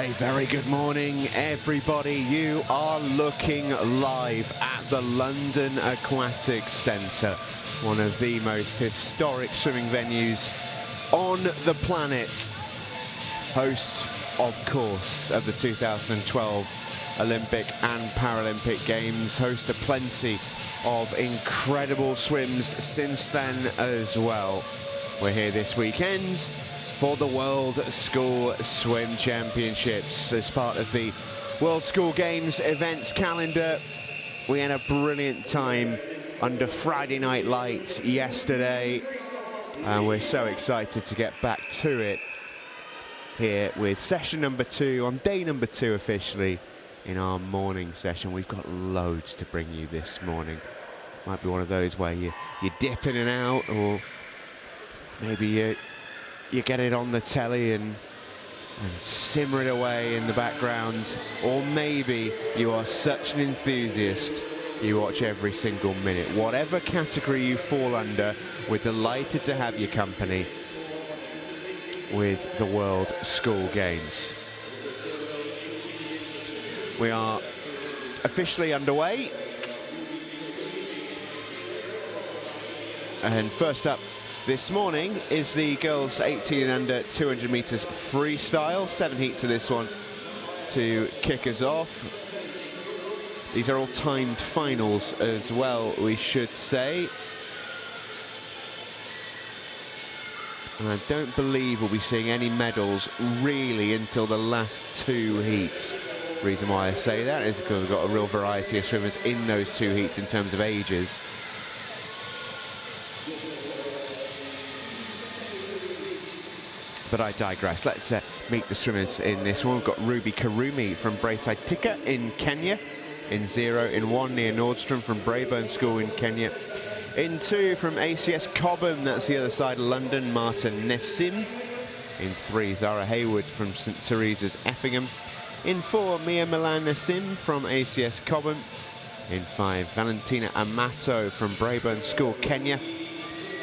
A very good morning, everybody. You are looking live at the London Aquatic Centre, one of the most historic swimming venues on the planet. Host, of course, of the 2012 Olympic and Paralympic Games. Host of plenty of incredible swims since then as well. We're here this weekend for the World School Swim Championships as part of the World School Games events calendar. We had a brilliant time under Friday Night Lights yesterday, and we're so excited to get back to it here with session number 2, on day number 2 officially in our morning session. We've got loads to bring you this morning. Might be one of those where you dip in and out, or maybe you get it on the telly and simmer it away in the background, or maybe you are such an enthusiast you watch every single minute. Whatever category you fall under, we're delighted to have your company with the World School Games. We are officially underway, and first up this morning is the girls 18 and under 200 meters freestyle. 7 heats to this one to kick us off. These are all timed finals as well, we should say. And I don't believe we'll be seeing any medals really until the last 2 heats. The reason why I say that is because we've got a real variety of swimmers in those 2 heats in terms of ages. But I digress. Let's meet the swimmers in this one. We've got Ruby Karumi from Breaststroke All in Kenya. In 0, in 1, Nia Nordstrom from Braeburn School in Kenya. In 2, from ACS Cobham, that's the other side of London, Martin Nessim. In 3, Zara Haywood from St Teresa's Effingham. In 4, Mia Milan Nessim from ACS Cobham. In 5, Valentina Amato from Braeburn School, Kenya.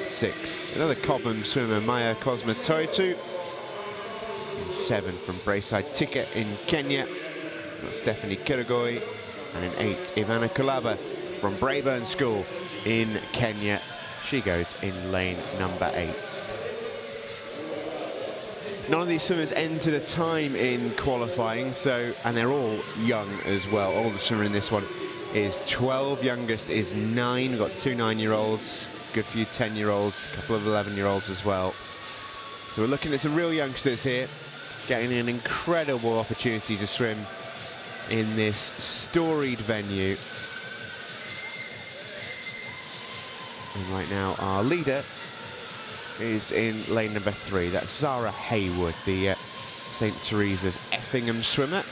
6, another Cobham swimmer, Maya Cosmatotu. In 7, from Breaststroke All in Kenya, got Stephanie Kiragoi. And in 8, Ivana Kulaba from Braeburn School in Kenya. She goes in lane number 8. None of these swimmers entered a time in qualifying, and they're all young as well. Oldest swimmer in this one is 12, youngest is 9. We've got 2 9-year-olds, good few 10-year-olds, a couple of 11-year-olds as well. So we're looking at some real youngsters here, getting an incredible opportunity to swim in this storied venue. And right now our leader is in lane number 3. That's Zara Haywood, the St Teresa's Effingham swimmer.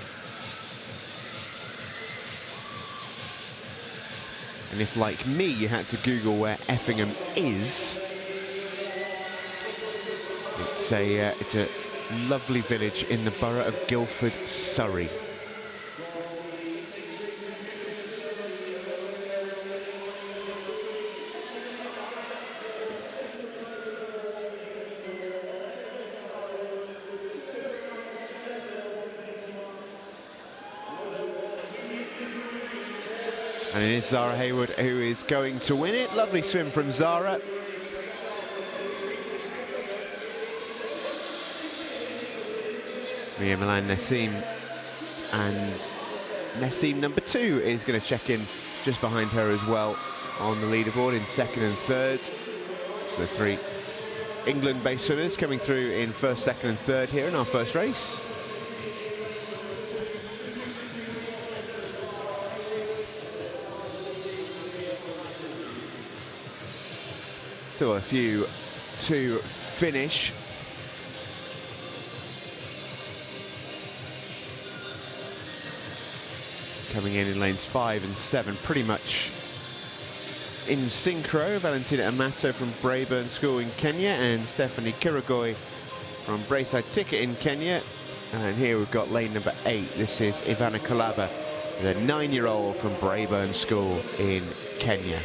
And if, like me, you had to Google where Effingham is, it's a lovely village in the borough of Guildford, Surrey. And it is Zara Haywood who is going to win it. Lovely swim from Zara. Mia Milan Nessim, and Nessim number 2 is going to check in just behind her as well on the leaderboard in 2nd and 3rd. So 3 England-based swimmers coming through in 1st, 2nd and 3rd here in our first race. Still a few to finish. Coming in lanes 5 and 7, pretty much in synchro. Valentina Amato from Braeburn School in Kenya, and Stephanie Kiragoi from Breaststroke All in Kenya. And here we've got lane number 8. This is Ivana Kulaba, the 9-year-old from Braeburn School in Kenya.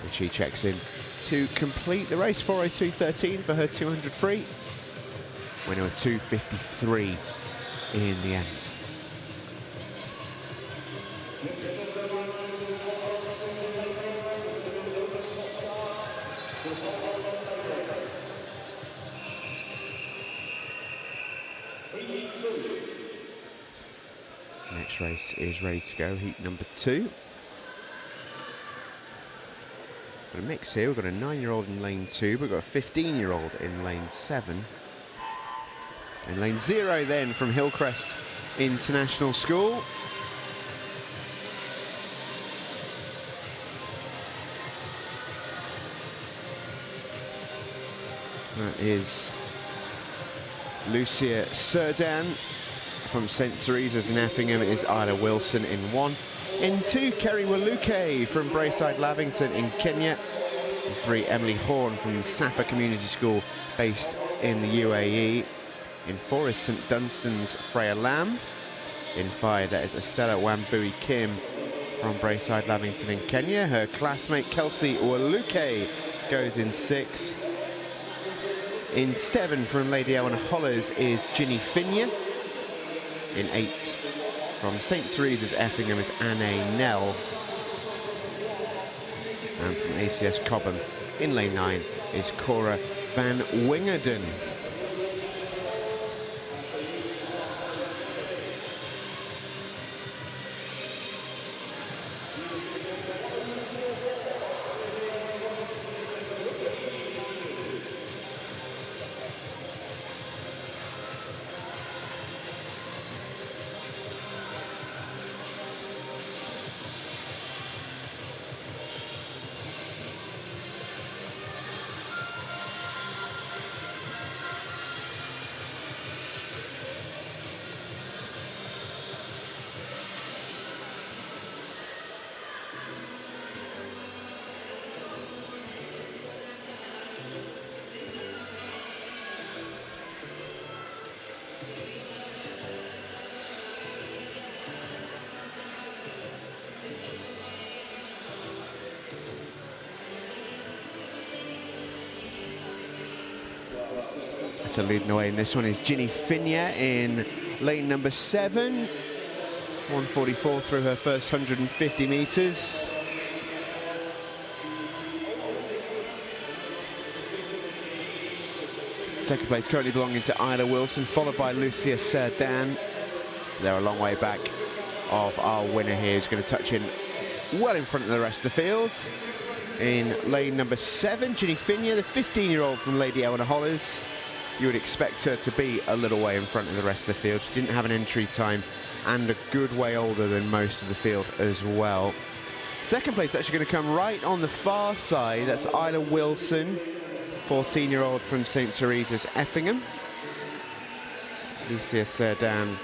And she checks in to complete the race, 4:02.13 for her 200 free. winner of 2:53 in the end. Next race is ready to go, heat number 2. Got a mix here, we've got a 9-year-old in lane 2, but we've got a 15-year-old in lane 7. In lane 0 then from Hillcrest International School. That is Lucia Serdan from St. Teresa's in Effingham. It is Isla Wilson in 1. In 2, Kerry Waluke from Braeside Lavington in Kenya. In 3, Emily Horn from Safa Community School based in the UAE. In 4 is St. Dunstan's Freya Lamb. In 5, that is Estella Wambui Kim from Braeside Lavington in Kenya. Her classmate Kelsey Waluke goes in 6. In 7 from Lady Ellen Hollers is Ginny Finya. In 8 from St. Teresa's Effingham is Anne Nell. And from ACS Cobham in lane 9 is Cora van Wingerden. So leading away in this one is Ginny Finya in lane number 7. 1:44 through her first 150 metres. Second place currently belonging to Isla Wilson, followed by Lucia Serdan. They're a long way back of our winner here, who's going to touch in well in front of the rest of the field. In lane number 7, Ginny Finya, the 15-year-old from Lady Eleanor Hollers. You would expect her to be a little way in front of the rest of the field. She didn't have an entry time and a good way older than most of the field as well. Second place actually going to come right on the far side. That's Isla Wilson, 14-year-old from St. Teresa's Effingham. Lucia Serdan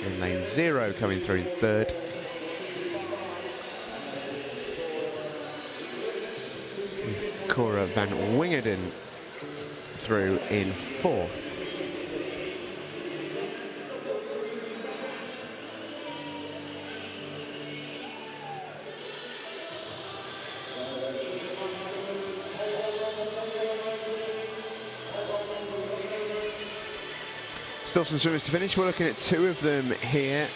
in lane 0 coming through in 3rd. Cora van Wingerden through in 4th. Still some swimmers to finish. We're looking at 2 of them here.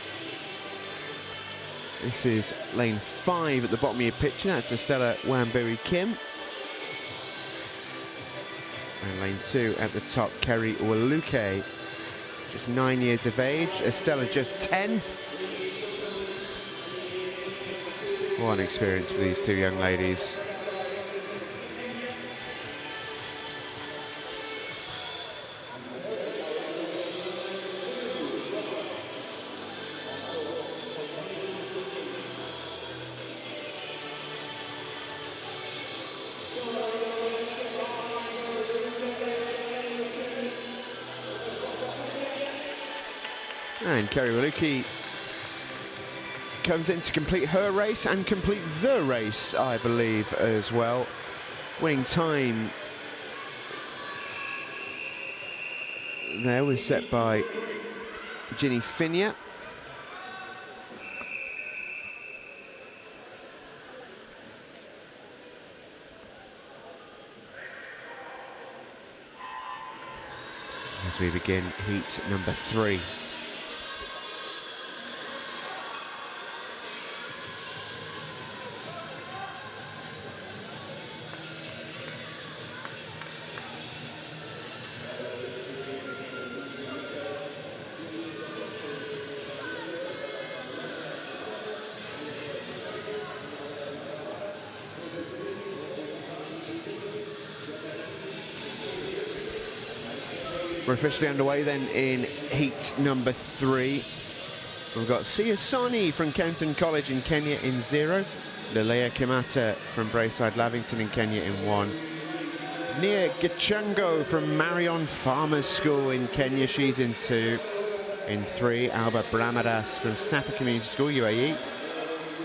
This is lane 5 at the bottom of your picture. That's Estella Wambui Kim. And lane 2 at the top, Kerry Waluke, just 9 years of age. Estella just 10. What an experience for these 2 young ladies. And Kerry Waluke comes in to complete her race and complete the race, I believe, as well. Winning time there was set by Ginny Finya. as we begin heat number 3. We're officially underway then in heat number 3. We've got Sia Soni from Kenton College in Kenya in 0. Lelea Kimata from Braeside Lavington in Kenya in 1. Nia Gichango from Marion Farmers School in Kenya, she's in 2. In 3, Alba Bramadas from Safa Community School, UAE.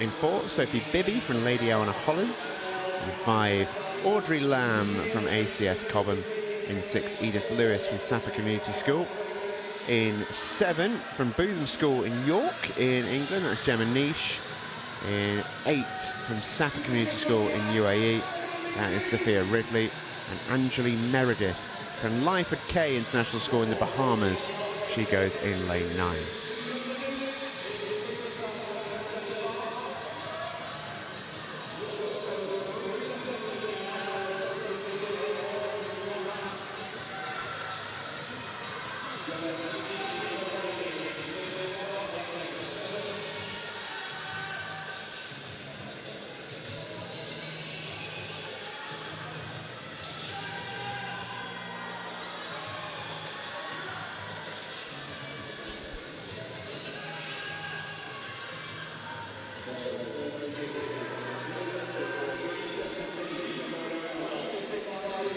In 4, Sophie Bibby from Lady Owenna Hollers. In 5, Audrey Lamb from ACS Cobham. In 6, Edith Lewis from Safa Community School. In 7, from Bootham School in York in England, that's Gemma Niche. In 8, from Safa Community School in UAE, that is Sophia Ridley. And Anjali Meredith from Lyford K International School in the Bahamas, she goes in lane 9.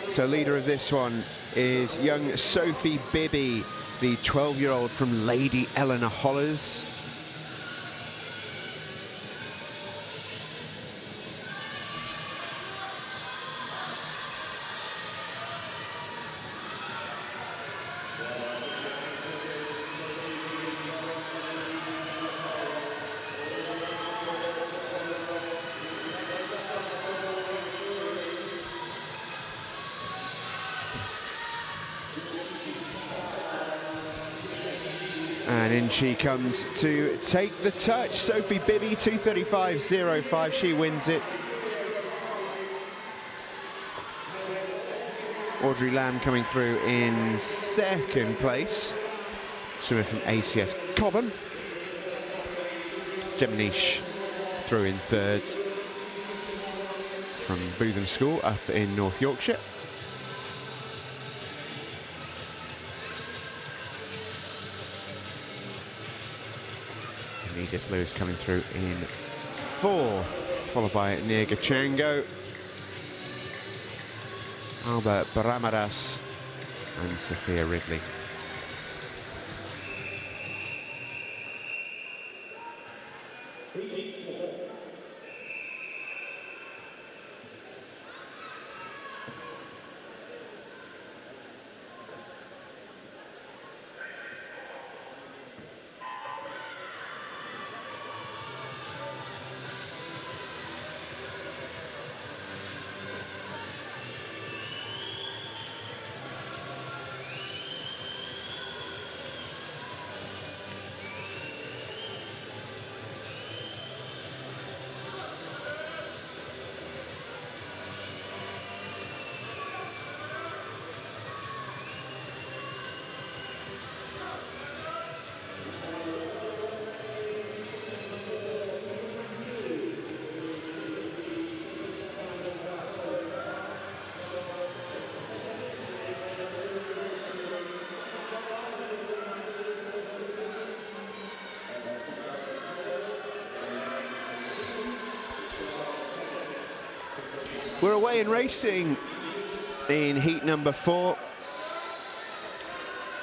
So leader of this one is young Sophie Bibby, the 12-year-old from Lady Eleanor Hollers. And in she comes to take the touch. Sophie Bibby, 2:35.05. She wins it. Audrey Lamb coming through in second place. Swimmer from ACS Cobham. Gemma Niche through in third from Bootham School up in North Yorkshire. Edith Lewis coming through in fourth, followed by Nia Gichango, Alba Bramadas and Sophia Ridley. We're away in racing in heat number 4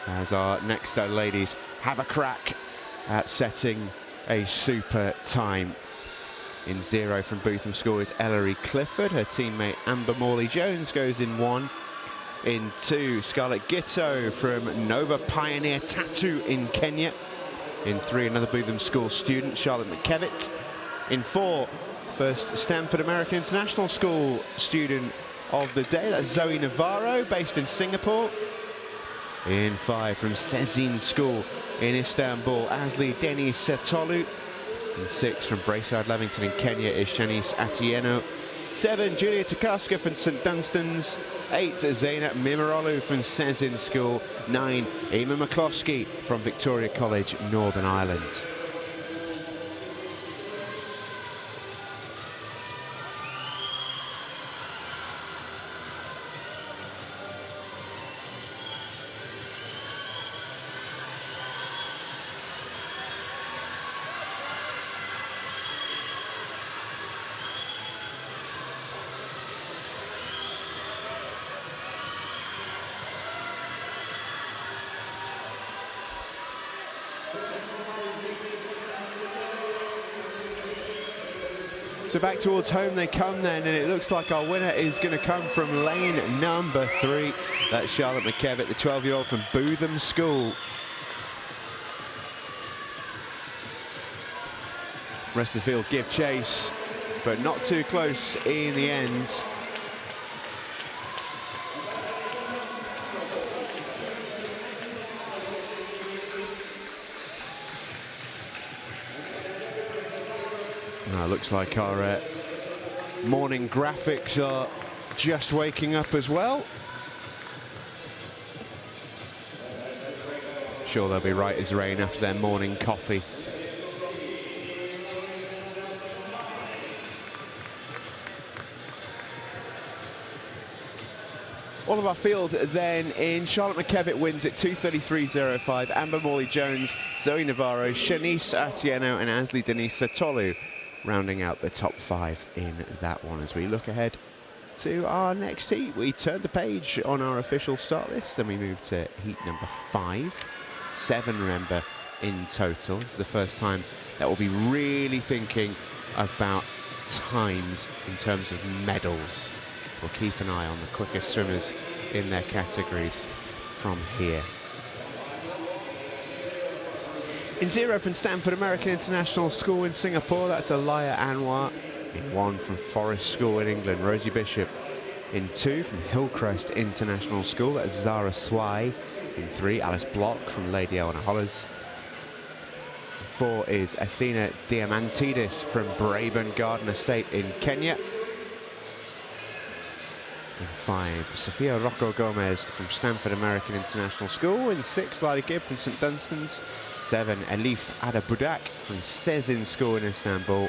as our next ladies have a crack at setting a super time. In 0 from Bootham School is Ellery Clifford. Her teammate Amber Morley-Jones goes in 1. In 2, Scarlett Gitto from Nova Pioneer Tattoo in Kenya. In 3, another Bootham School student, Charlotte McKevitt. In 4, first Stanford American International School student of the day, that's Zoe Navarro, based in Singapore. In 5 from Sezin School in Istanbul, Asli Deniz Setolu. In 6 from Braeside Levington in Kenya is Shanice Atieno. 7, Julia Takaska from St Dunstan's. 8, Zainab Mimarolu from Sezin School. 9, Emma McCloskey from Victoria College, Northern Ireland. So back towards home they come then, and it looks like our winner is going to come from lane number 3. That's Charlotte McKevitt, the 12-year-old from Bootham School. Rest of the field give chase, but not too close in the end. Looks like our morning graphics are just waking up as well. Sure, they'll be right as rain after their morning coffee. All of our field then in Charlotte McKevitt wins at 2:33.05. Amber Morley-Jones, Zoe Navarro, Shanice Atieno and Asli Deniz Setolu rounding out the top 5 in that one. As we look ahead to our next heat, we turn the page on our official start list and we move to heat number 5. 7, remember, in total. It's the first time that we'll be really thinking about times in terms of medals. So we'll keep an eye on the quickest swimmers in their categories from here. In 0 from Stanford American International School in Singapore, that's Alaya Anwar. In 1 from Forest School in England, Rosie Bishop. In 2 from Hillcrest International School, that's Zara Swai. In 3, Alice Block from Lady Eleanor Hollers. 4 is Athena Diamantidis from Braeburn Garden Estate in Kenya. In 5, Sophia Rocco Gomez from Stanford American International School. In 6, Lila Gibb from St Dunstan's. 7, Elif Adabudak from Sezin School in Istanbul.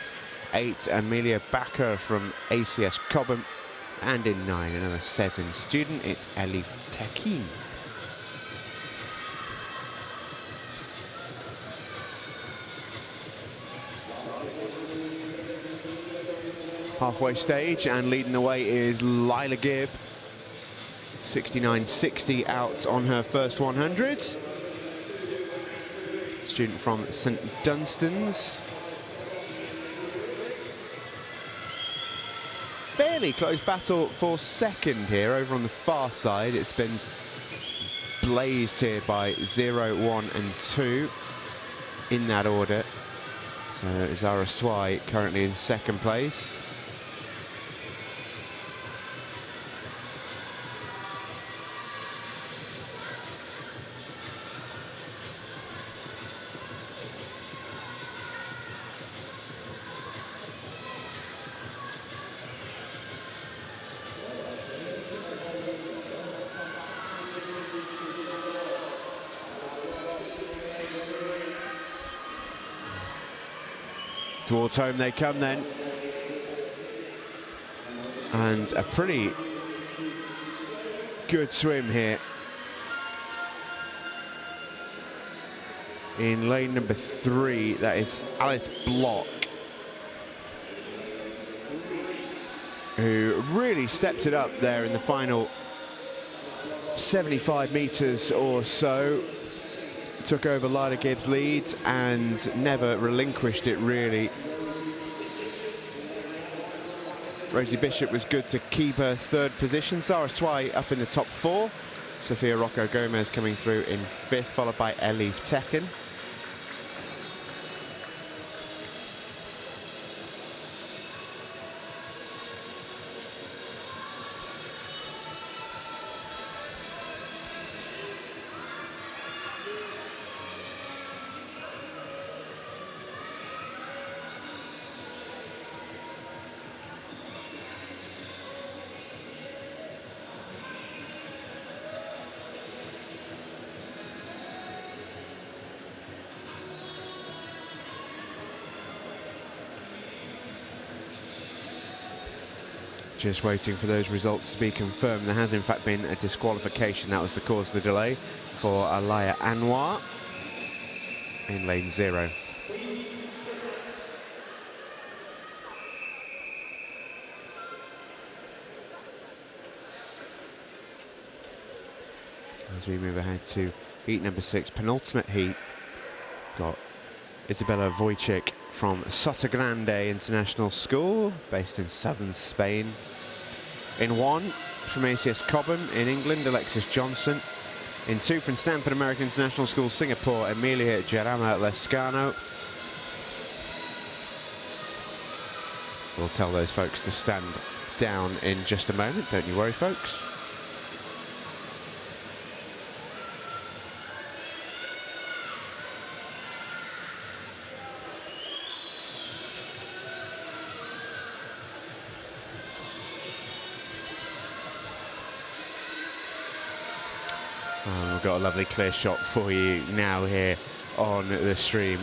8, Amelia Bakker from ACS Cobham. And in 9, another Sezin student, it's Elif Tekin. Halfway stage and leading the way is Lila Gibb. 69.60 out on her first 100. Student from St Dunstan's. Fairly close battle for second here over on the far side. It's been blazed here by 0, 1 and 2 in that order. So Zara Swai currently in second place. Towards home they come then. And a pretty good swim here. In lane number 3, that is Alice Block, who really stepped it up there in the final 75 meters or so. Took over Lila Gibb's lead and never relinquished it, really. Rosie Bishop was good to keep her third position. Zara Swai up in the top 4. Sophia Rocco Gomez coming through in 5th, followed by Elif Tekin. Just waiting for those results to be confirmed. There has in fact been a disqualification. That was the cause of the delay for Alaya Anwar in lane 0. As we move ahead to heat number 6, penultimate heat, got Isabella Wojcik from Sotogrande International School, based in southern Spain. In 1, from ACS Cobham in England, Alexis Johnson. In 2, from Stanford American International School, Singapore, Emilia Jarama Lescano. We'll tell those folks to stand down in just a moment, don't you worry, folks. We've got a lovely clear shot for you now here on the stream.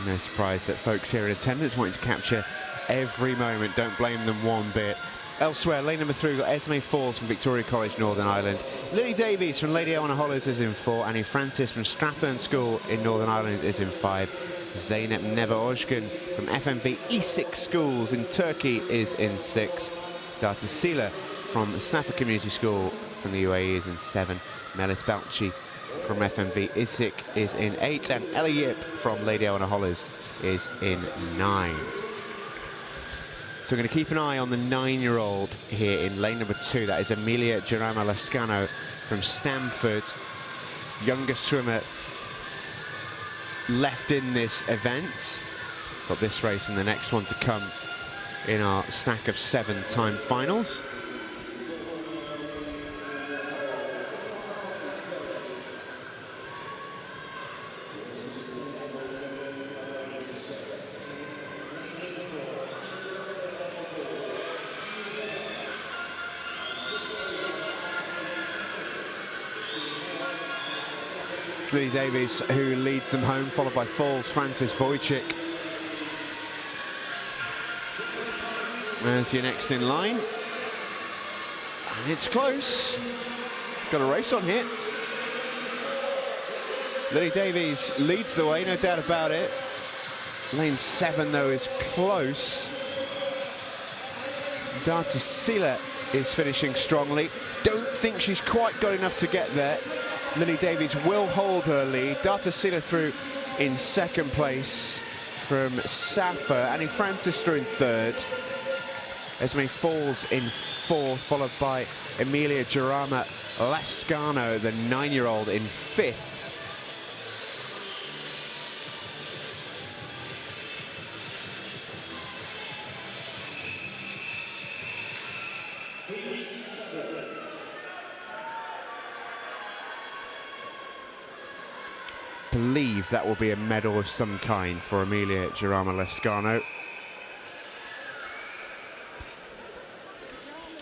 No surprise that folks here in attendance wanting to capture every moment. Don't blame them one bit. Elsewhere, lane number 3, we've got Esme Falls from Victoria College, Northern Ireland. Lily Davies from Lady Eleanor Hollows is in 4. Annie Francis from Strathern School in Northern Ireland is in 5. Zeynep Neva Ozgun from FMV E6 Schools in Turkey is in 6. Data Sila from Safa Community School from the UAE is in 7. Melis Balchi from FMV ISIC is in 8, and Ellie Yip from Lady Eleanor Hollows is in 9. So we're going to keep an eye on the 9-year-old here in lane number 2. That is Emilia Jarama Lescano from Stanford. Youngest swimmer left in this event. Got this race and the next one to come in our stack of 7 time finals. Lily Davies, who leads them home, followed by Falls Francis Wojcik as your next in line. And it's close. Got a race on here. Lily Davies leads the way, no doubt about it. Lane 7, though, is close. Data Sila is finishing strongly. Don't think she's quite got enough to get there. Lily Davies will hold her lead. Data Sila through in 2nd place from Safa. Annie Francis through in 3rd. Esme Falls in 4th, followed by Emilia Jarama Lescano, the 9-year-old, in 5th. Believe that will be a medal of some kind for Emilia Jarama Lescano.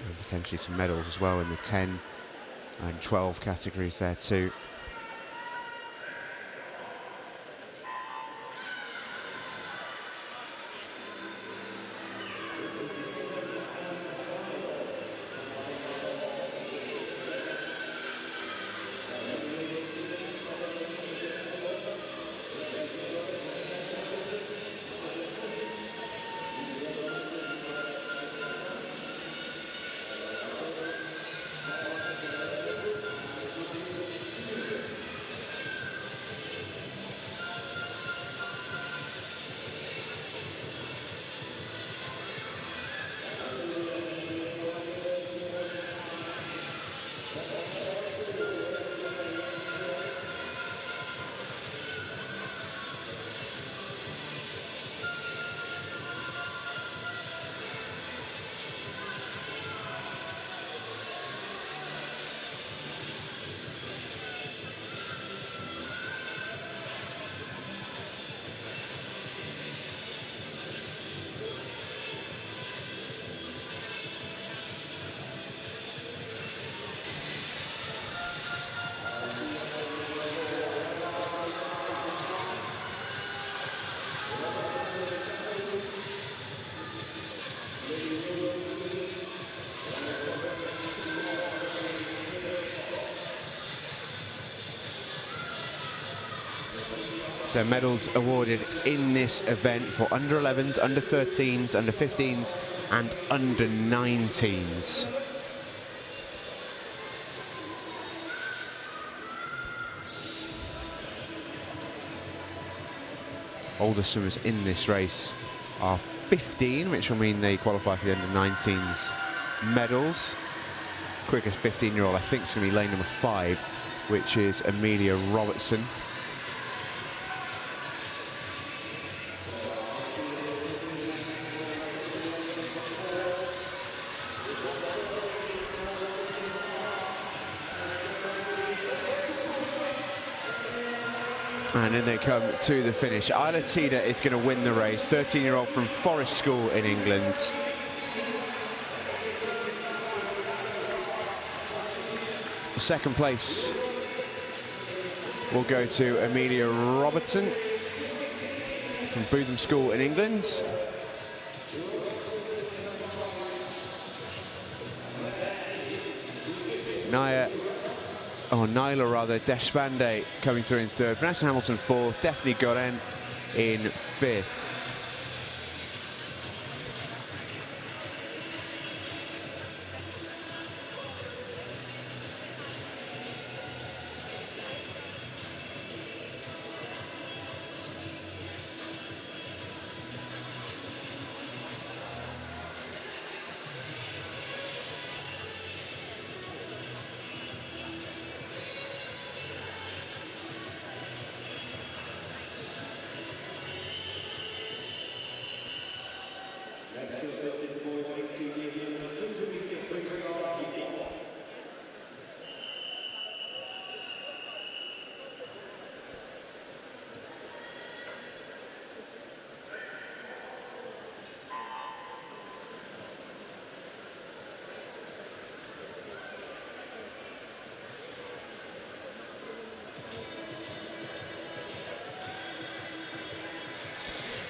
And potentially some medals as well in the 10 and 12 categories there too. So medals awarded in this event for under 11s, under 13s, under 15s and under 19s. Older swimmers in this race are 15, which will mean they qualify for the under 19s medals. Quickest 15-year-old I think is going to be lane number 5, which is Amelia Robertson. And then they come to the finish. Isla Tida is going to win the race, 13-year-old from Forest School in England. Second place will go to Amelia Robertson from Bootham School in England. Nyla Deshpande coming through in third. Vanessa Hamilton fourth. Daphne Goren in fifth.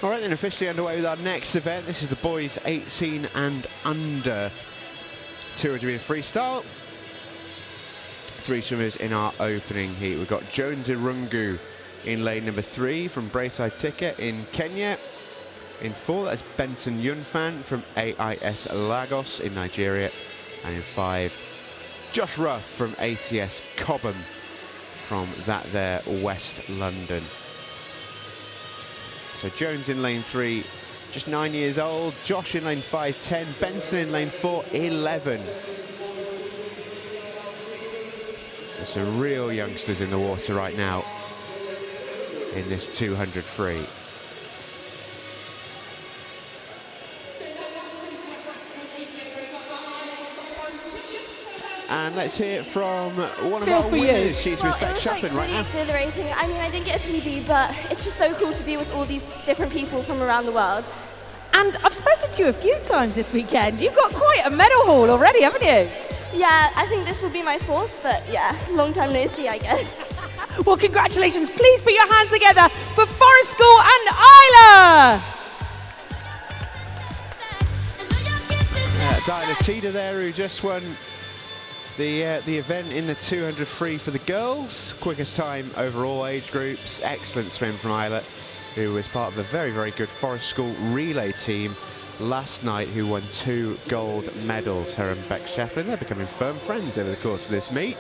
All right, then officially underway with our next event. This is the boys 18 and under 200 meter freestyle. 3 swimmers in our opening heat. We've got Jones Irungu in lane number 3 from Breaststroke Ticket in Kenya. In 4, that's Benson Yunfan from AIS Lagos in Nigeria. And in 5, Josh Ruff from ACS Cobham from that there West London. So Jones in lane 3, just 9 years old. Josh in lane 5, 10. Benson in lane 4, 11. There's some real youngsters in the water right now in this 200 free. And let's hear it from one of our winners. She's with Beck Shufflin right now. Exhilarating. I mean, I didn't get a PB, but it's just so cool to be with all these different people from around the world. And I've spoken to you a few times this weekend. You've got quite a medal haul already, haven't you? Yeah, I think this will be my 4th, but yeah, long time no see, I guess. Well, congratulations. Please put your hands together for Forest School and Isla. It's Isla Tida there, who just won the event in the 200 free for the girls. Quickest time over all age groups. Excellent swim from Isla, who was part of the very, very good Forest School relay team last night, who won 2 gold medals. Her and Beck Shufflin, they're becoming firm friends over the course of this meet.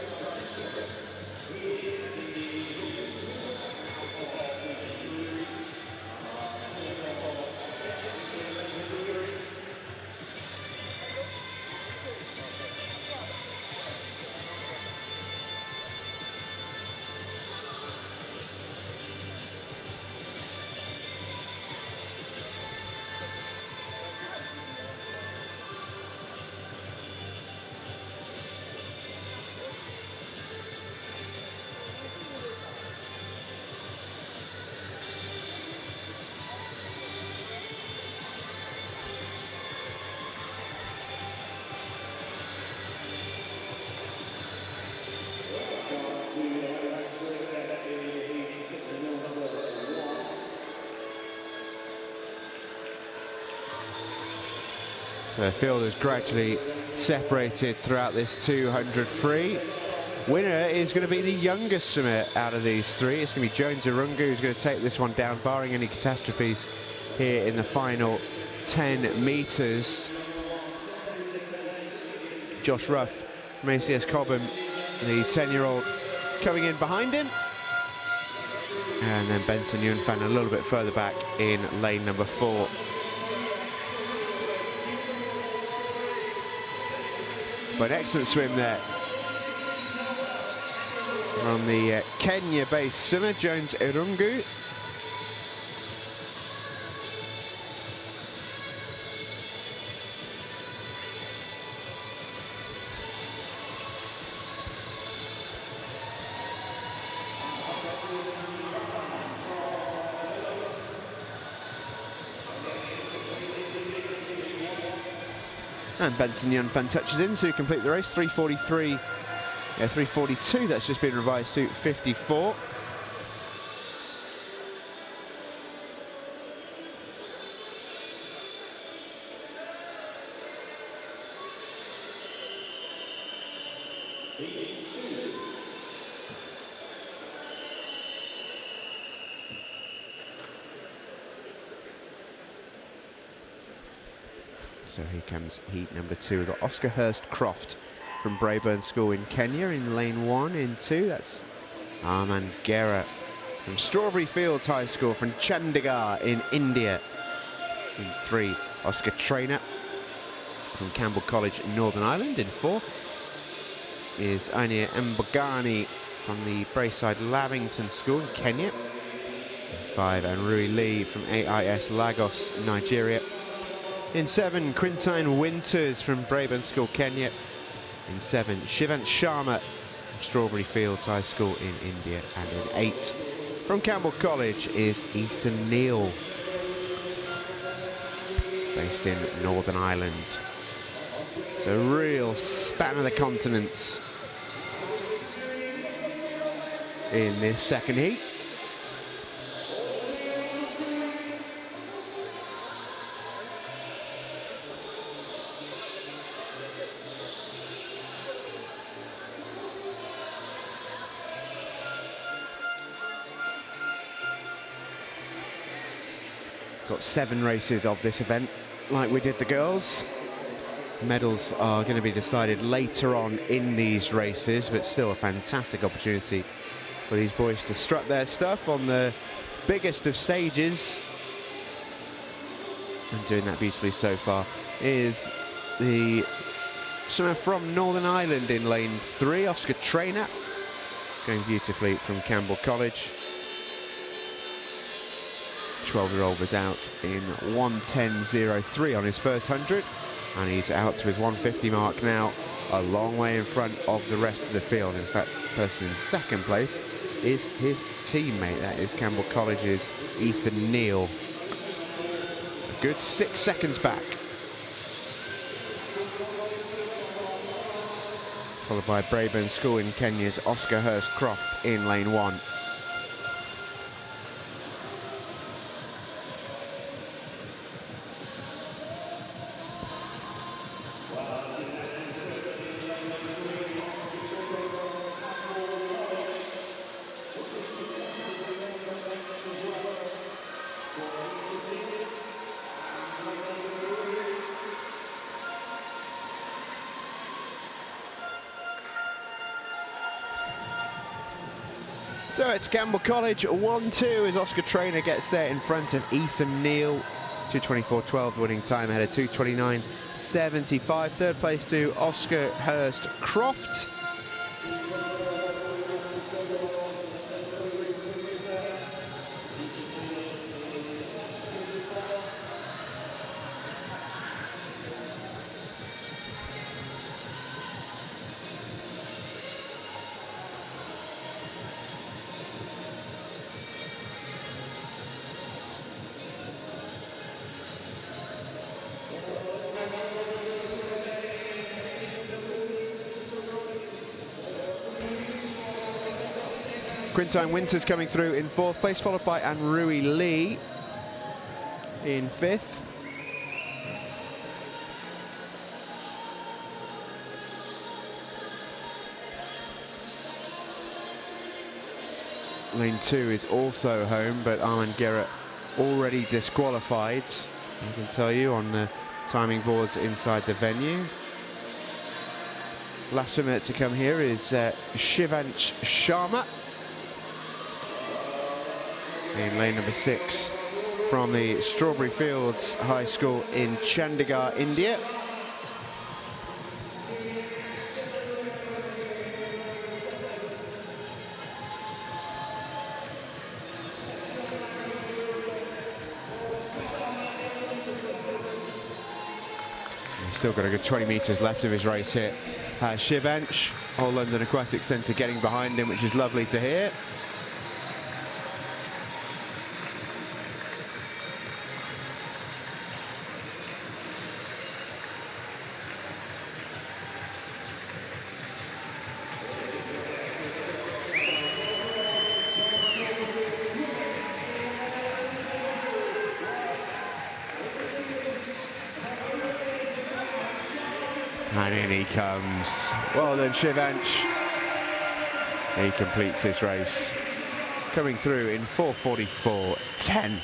So the field is gradually separated throughout this 200 free. Winner is going to be the youngest swimmer out of these three. It's going to be Jones Irungu who's going to take this one down, barring any catastrophes here in the final 10 metres. Josh Ruff from ACS Cobham, the 10-year-old, coming in behind him. And then Benson Yunfan a little bit further back in lane number 4. But an excellent swim there from the Kenya-based swimmer, Jones Irungu. And Benson Yunfan touches in to complete the race, 3:42, that's just been revised to 54. So here comes heat number 2. We've got Oscar Hurst Croft from Braeburn School in Kenya in lane 1. In 2, that's Arman Gera from Strawberry Fields High School from Chandigarh in India. In 3, Oscar Trainer from Campbell College in Northern Ireland. In 4 is Anya Mbogani from the Braeside Lavington School in Kenya. In 5, Anrui Lee from AIS Lagos, Nigeria. In 7, Quintine Winters from Braeburn School, Kenya. In 7, Shivant Sharma from Strawberry Fields High School in India. And in 8, from Campbell College is Ethan Neal, based in Northern Ireland. So a real span of the continents in this second heat. Got 7 races of this event, like we did the girls. Medals are going to be decided later on in these races, but still a fantastic opportunity for these boys to strut their stuff on the biggest of stages. And doing that beautifully so far is the swimmer from Northern Ireland in lane 3, Oscar Trainer, going beautifully from Campbell College. 12-year-old was out in 1:10.03 on his first 100, and he's out to his 150 mark now, a long way in front of the rest of the field. In fact, the person in second place is his teammate, that is Campbell College's Ethan Neal. A good 6 seconds back. Followed by Braeburn School in Kenya's Oscar Hurst Croft in lane 1. So it's Campbell College 1-2 as Oscar Trainer gets there in front of Ethan Neal. 2:24.12 the winning time ahead of 2:29.75. Third place to Oscar Hurst Croft. Quintine Winters coming through in 4th place, followed by Anrui Lee in 5th. Lane 2 is also home, but Armand Garrett already disqualified, I can tell you, on the timing boards inside the venue. Last swimmer to come here is Shivansh Sharma in lane number 6 from the Strawberry Fields High School in Chandigarh, India. Still got a good 20 metres left of his race here. Shivansh, All London Aquatic Centre getting behind him, which is lovely to hear. And in he comes. Well done, Shivansh. He completes his race, coming through in 4:44.10.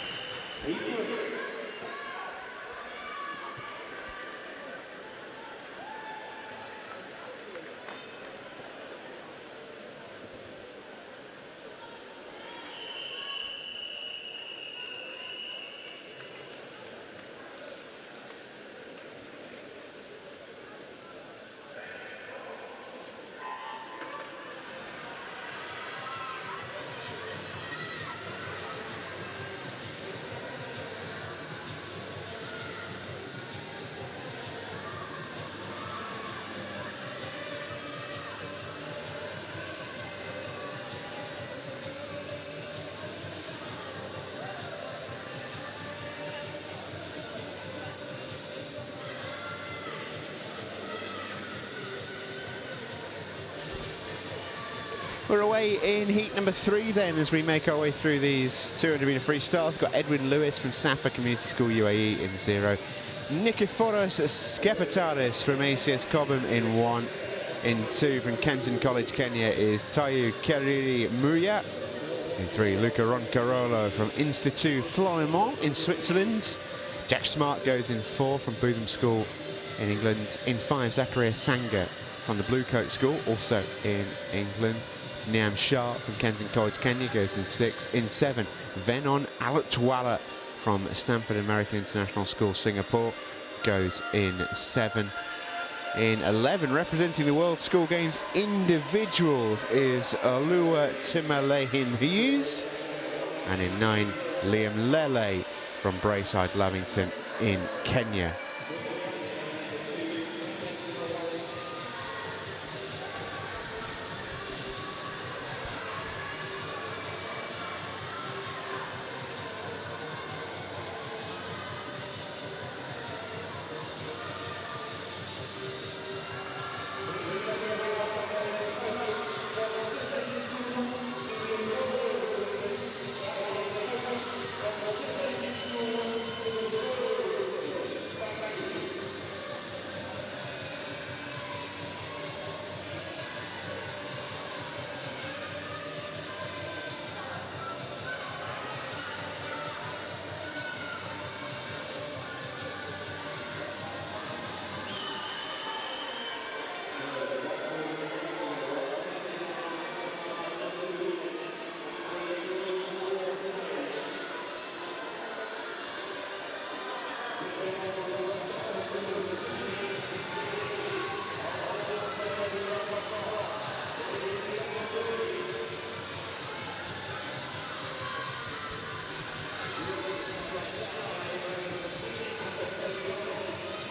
We're away in heat number 3 then, as we make our way through these 200 metre freestyles. Got Edwin Lewis from Safa Community School UAE in 0. Nikiforos Skepetaris from ACS Cobham in 1. In 2 from Kenton College, Kenya is Tayu Keriri Muya. In 3, Luca Roncarolo from Institut Florimont in Switzerland. Jack Smart goes in 4 from Bootham School in England. In 5, Zachariah Sanga from the Blue Coat School, also in England. Niam Shah from Kenton College, Kenya goes in 6. In 7, Venon Alatwala from Stanford American International School, Singapore, goes in 7. In 11, representing the World School Games individuals is Olua Timalehin Hughes. And in 9, Liam Lele from Braeside Lavington in Kenya.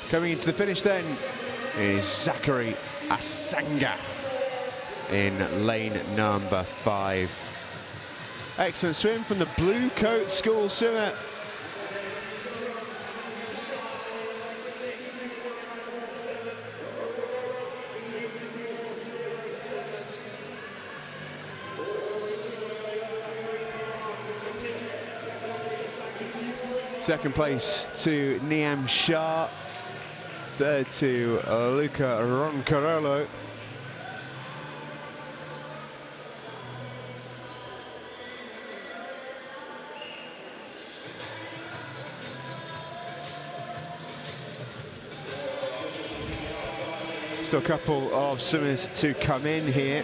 Coming into the finish then is Zachary Asanga in lane number 5. Excellent swim from the Blue Coat School swimmer. Second place to Niam Shah. Third to Luca Roncarolo. a couple of swimmers to come in here.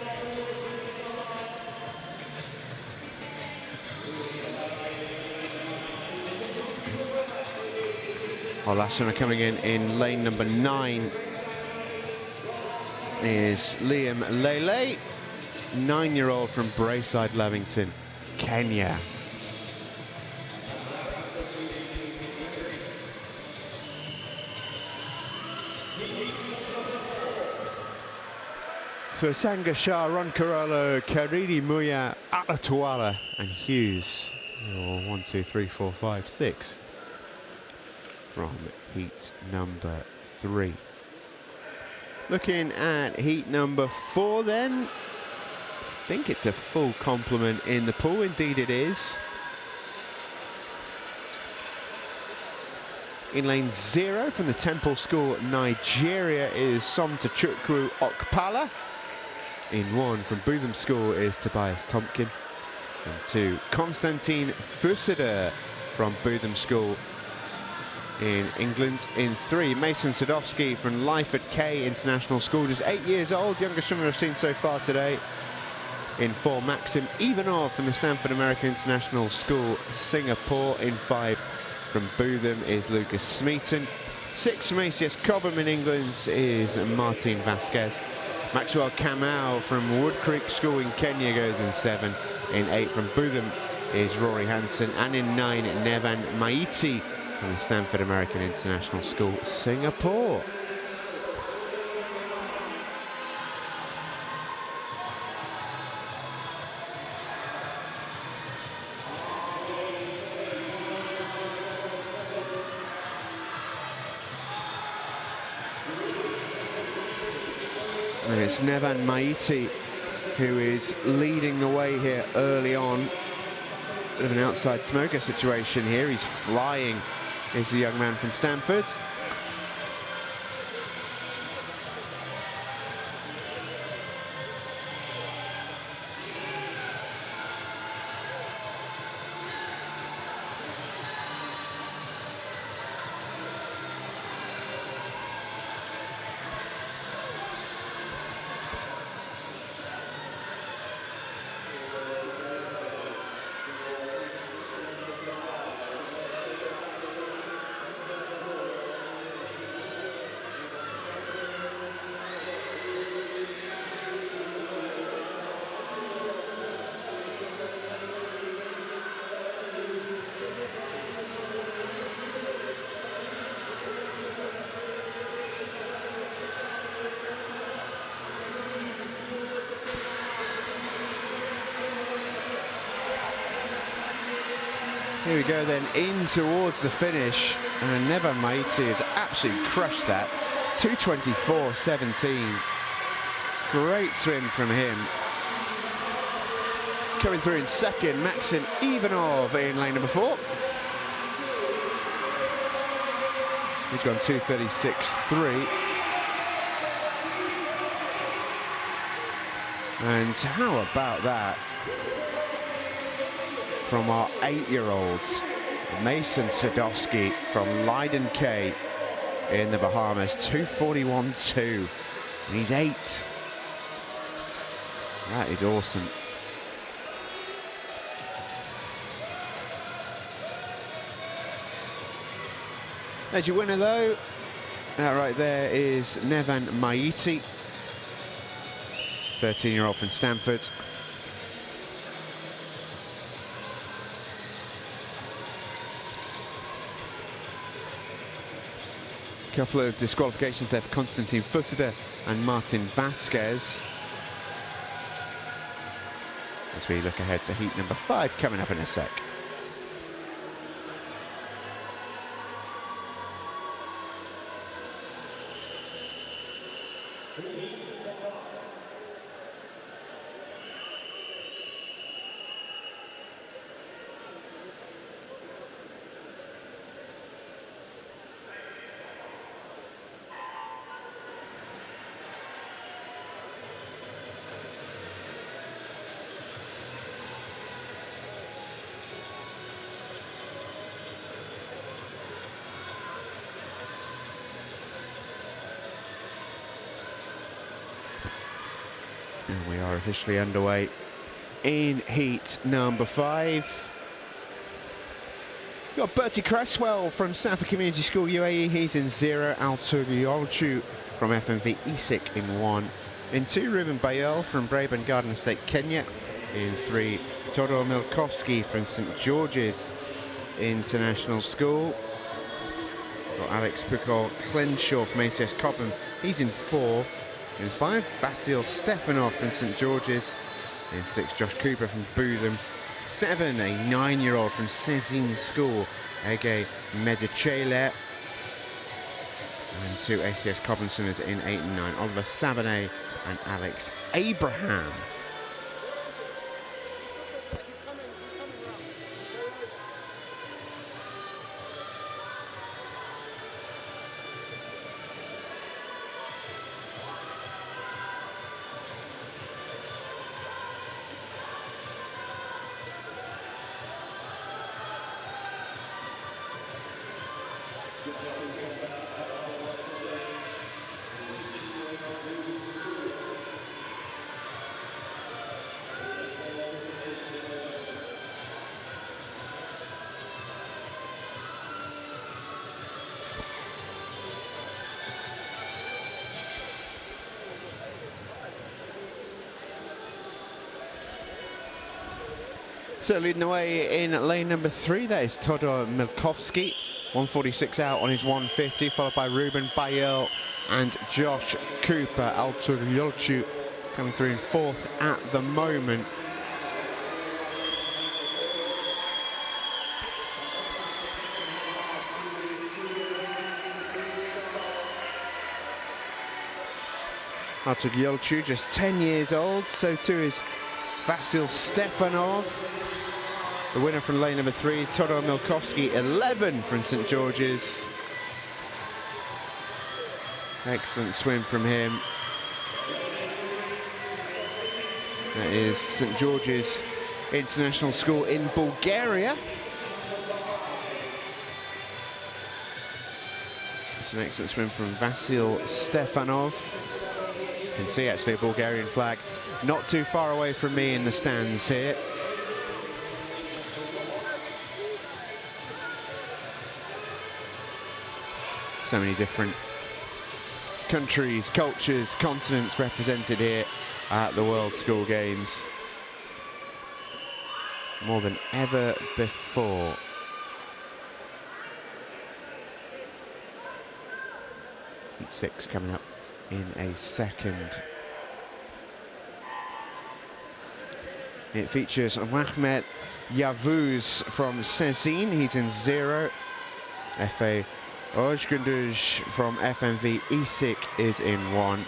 Our last swimmer coming in lane number 9 is Liam Lele, 9-year-old from Braeside, Levington, Kenya. So Sanga Shah, Ron Carollo, Karidi Muya, Alatwala and Hughes. 1, 2, 3, 4, 5, 6 from heat number 3. Looking at heat number 4 then, I think it's a full complement in the pool, indeed it is. In lane 0 from the Temple School, Nigeria is Somtachukwu Okpala. In 1 from Bootham School is Tobias Tompkin. And 2, Konstantin Fusida from Bootham School in England. In 3, Mason Sadowski from Lyford K International School, just 8 years old, youngest swimmer I've seen so far today. In 4, Maxim Ivanov from the Stanford American International School, Singapore. In 5, from Bootham is Lucas Smeaton. 6, Macias Cobham in England is Martin Vasquez. Maxwell Kamau from Wood Creek School in Kenya goes in 7. In 8, from Bootham is Rory Hansen. And in 9, Nevan Maiti from the Stanford American International School, Singapore. And it's Nevan Maiti who is leading the way here early on. Bit of an outside smoker situation here. He's flying, is the young man from Stanford. Here we go then, in towards the finish, and Nevan Maiti has absolutely crushed that. 2:24.17. Great swim from him. Coming through in second, Maxim Ivanov in lane number 4. He's gone 2:36.3. And how about that from our 8-year-olds, Mason Sadowski from Leiden K in the Bahamas, 2:41.2, and he's 8. That is awesome. There's your winner though. That right there is Nevan Maiti, 13-year-old from Stanford. Couple of disqualifications there for Konstantin Fusida and Martin Vasquez. As we look ahead to heat number 5 coming up in a sec. And we are officially underway in heat number 5. We've got Bertie Cresswell from Safa Community School UAE, he's in 0. Alturiolchu from FMV ESIC in 1. In 2, Ruben Bayel from Braeburn Garden Estate, Kenya. In 3, Todor Milkowski from St George's International School. Got Alex Pukol-Klenshaw from ACS Cobham, he's in 4. In 5, Vasil Stefanov from St George's. In 6, Josh Cooper from Bootham. 7, a 9-year-old from Cezine School, Ege Medicele. And 2 ACS Cobham swimmers in 8 and 9, Oliver Sabanet and Alex Abraham. So leading the way in lane number 3, that is Todor Milkowski, 146 out on his 150, followed by Ruben Bayel and Josh Cooper. Alturiolchu coming through in 4th at the moment. Alturiolchu just 10 years old, so too is Vasil Stefanov. The winner from lane number 3, Todor Milkowski, 11 from St George's. Excellent swim from him. That is St George's International School in Bulgaria. It's an excellent swim from Vasil Stefanov. You can see actually a Bulgarian flag not too far away from me in the stands here. So many different countries, cultures, continents represented here at the World School Games. More than ever before. Heat 6 coming up in a second. It features Mahmet Yavuz from Cezine, he's in 0. F.A. Ojgunduj from FMV ESIC is in 1.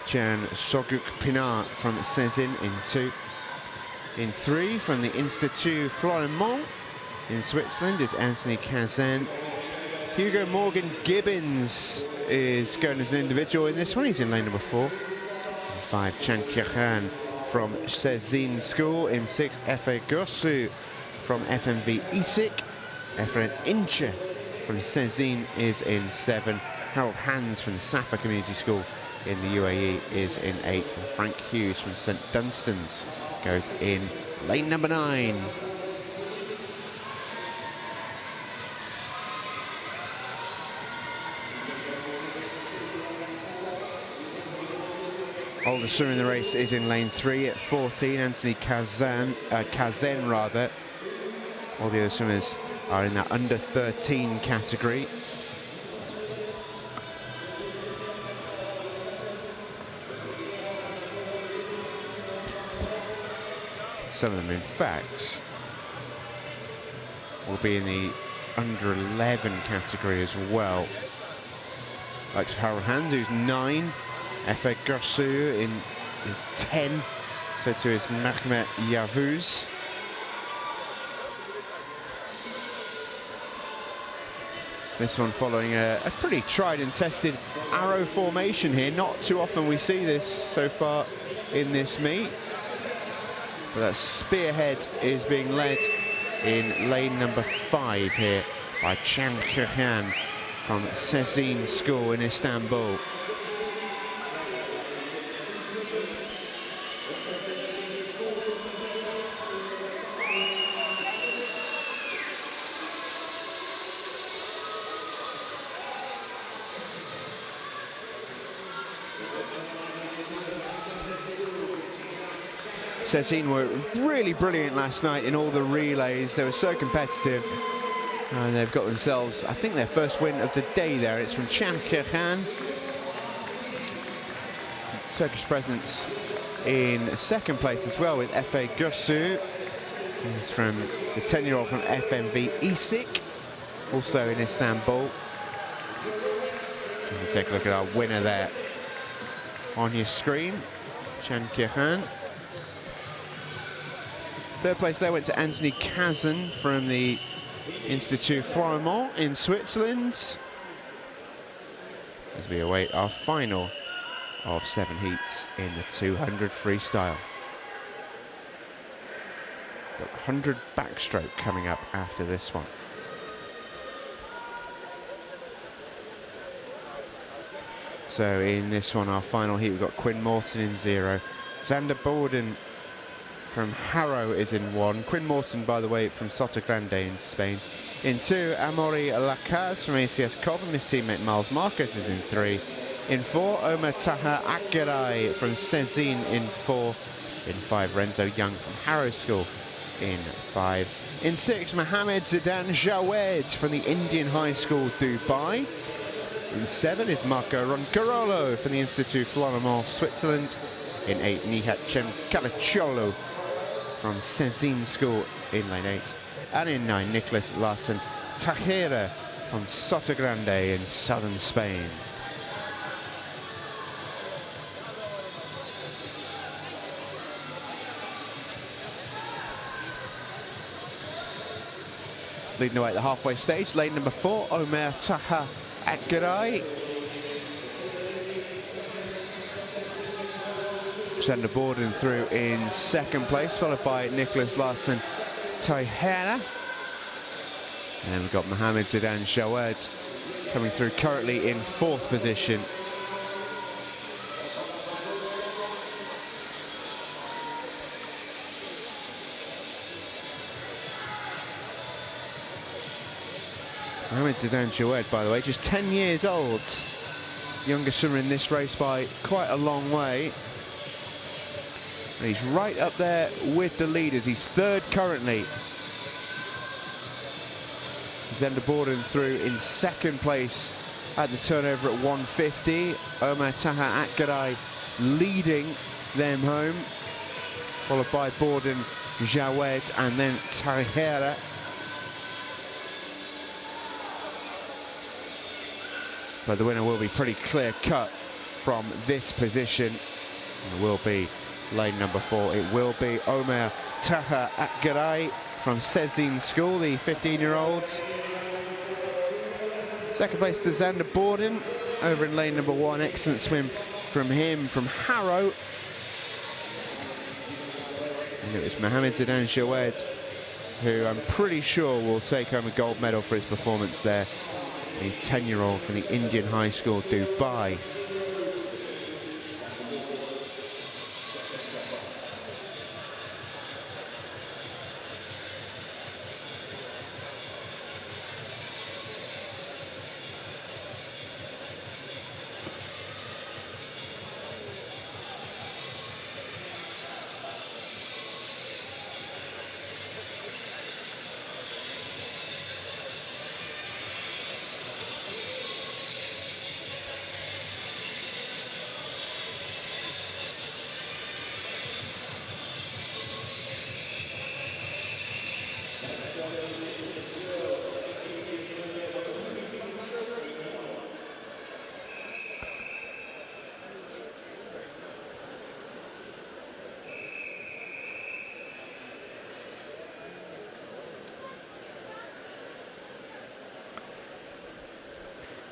Jan Soguk Pinar from Cezine in 2. In 3, from the Institut Florimont in Switzerland, is Anthony Kazan. Hugo Morgan Gibbons is going as an individual in this one, he's in lane number 4. In 5, Chan Kirhan from Cezine School. In 6, Efe Gossu from FMV ESIC. Efren Inche from Cezine is in 7. Harold Hands from the Safa Community School in the UAE is in 8. And Frank Hughes from St Dunstan's goes in lane number 9. Oldest swimmer in the race is in lane 3 at 14, Anthony Kazan. All the other swimmers are in that under 13 category. Some of them, in fact, will be in the under 11 category as well. Like Harold Hands, who's 9. Efe Gossu is 10. So too is Mahmet Yavuz. This one following a pretty tried and tested arrow formation here. Not too often we see this so far in this meet. But that spearhead is being led in lane number 5 here by Chan Kirhan from Cezine School in Istanbul. Cezine were really brilliant last night in all the relays. They were so competitive. And they've got themselves, I think, their first win of the day there. It's from Can Kırhan. Turkish presence in second place as well with Efe Gürsu. He's from the 10-year-old from FMV İsik, also in Istanbul. If you take a look at our winner there on your screen, Can Kırhan. Third place there went to Anthony Kazan from the Institut Florimont in Switzerland, as we await our final of 7 heats in the 200 freestyle. Got 100 backstroke coming up after this one. So in this one, our final heat, we've got Quinn Morton in 0. Xander Borden from Harrow is in 1. Quinn Morton, by the way, from Sotogrande in Spain. In 2, Amaury Lacaz from ACS Cobham. His teammate Miles Marcus is in 3. In 4, Omar Taha Akgeray from Cezine in 4. In 5, Renzo Young from Harrow School in 5. In 6, Mohammed Zidan Jawed from the Indian High School, Dubai. In 7 is Marco Roncarolo from the Institut Florimont, Switzerland. In 8, Nihat Calacciolo from Cezine School in lane 8. And in 9, Nicholas Larsen Tajera from Sotogrande in southern Spain. Leading away at the halfway stage, lane number 4, Omer Taha Akgeray. Xander Borden through in second place, followed by Nicholas Larsen Tajera. And then we've got Mohammed Zidan Jawed coming through currently in 4th position. Mohammed Zidan Jawed, by the way, just 10 years old. Youngest swimmer in this race by quite a long way. And he's right up there with the leaders. He's 3rd currently. Xander Borden through in 2nd place at the turnover at 150. Omar Taha Akgeray leading them home, followed by Borden, Jawed, and then Tajera. But the winner will be pretty clear-cut from this position. It will be lane number 4. It will be Omer Taha Akgeray from Cezine School, the 15-year-olds. Second place to Xander Borden over in lane number 1. Excellent swim from him from Harrow. And it was Mohammed Zidan Jawed, who I'm pretty sure will take home a gold medal for his performance there. A 10-year-old from the Indian High School, Dubai.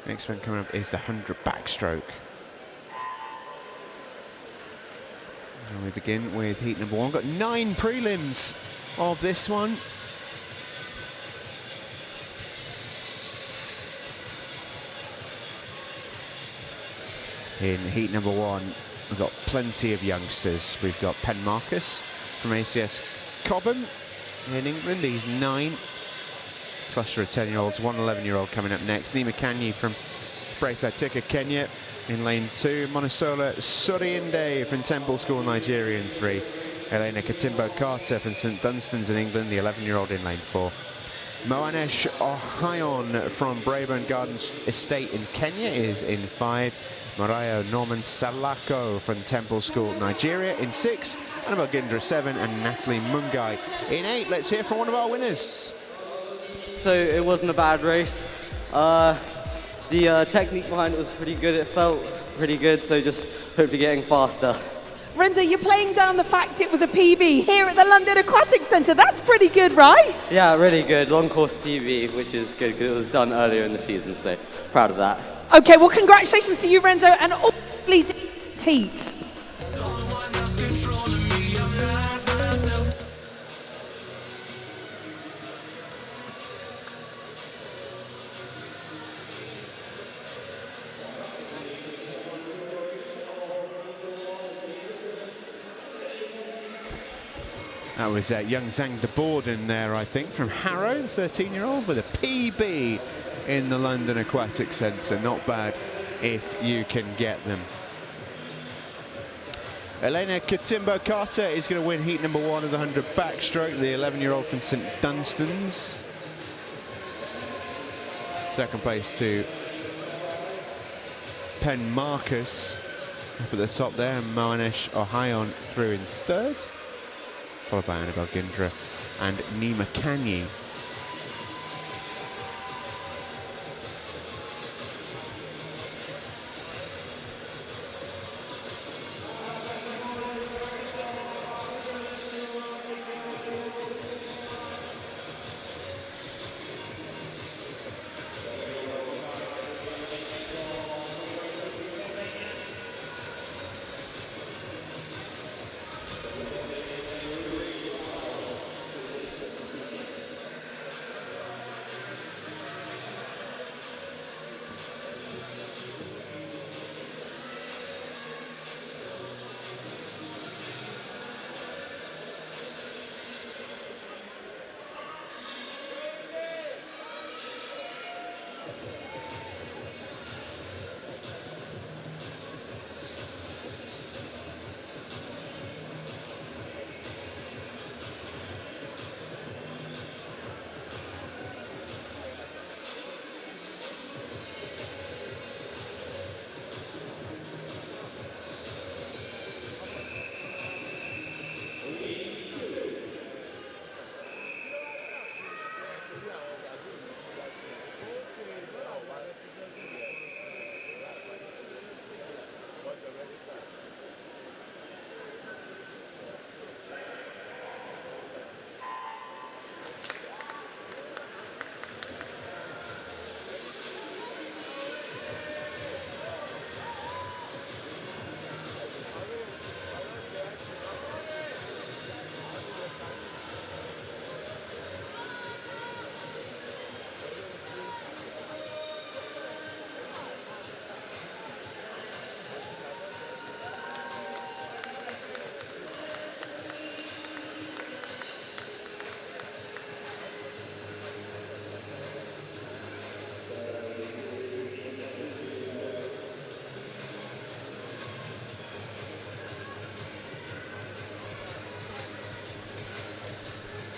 Next one coming up is the 100 backstroke. And we begin with heat number 1. Got 9 prelims of this one. In heat number 1, we've got plenty of youngsters. We've got Penn Marcus from ACS Cobham in England. He's 9. Cluster of 10-year-olds, one 11-year-old coming up next. Nima Kanyi from Breaststroke Kenya in lane 2. Monosola Soriende from Temple School, Nigeria in 3. Elena Katimbo-Carter from St Dunstan's in England, the 11-year-old in lane 4. Moanesh Ohayon from Braeburn Gardens Estate in Kenya is in 5. Morayo Norman Salako from Temple School, Nigeria in 6. Annabelle Gindra 7 and Natalie Mungai in 8. Let's hear from one of our winners. So it wasn't a bad race. The technique behind it was pretty good. It felt pretty good, so just hope to getting faster. Renzo, you're playing down the fact it was a PB here at the London Aquatic Centre. That's pretty good, right? Yeah, really good. Long course PB, which is good because it was done earlier in the season, so proud of that. Okay, well, congratulations to you, Renzo, and all athletes heat. That was young Zhang de Borden there, I think, from Harrow, the 13-year-old, with a PB in the London Aquatic Centre. Not bad if you can get them. Elena Katimbo-Carter is going to win heat number 1 of the 100 backstroke, the 11-year-old from St Dunstan's. Second place to Penn Marcus up at the top there, and Moanesh Ohayon through in 3rd. Followed by Annabelle Gindra and Nima Kanyi.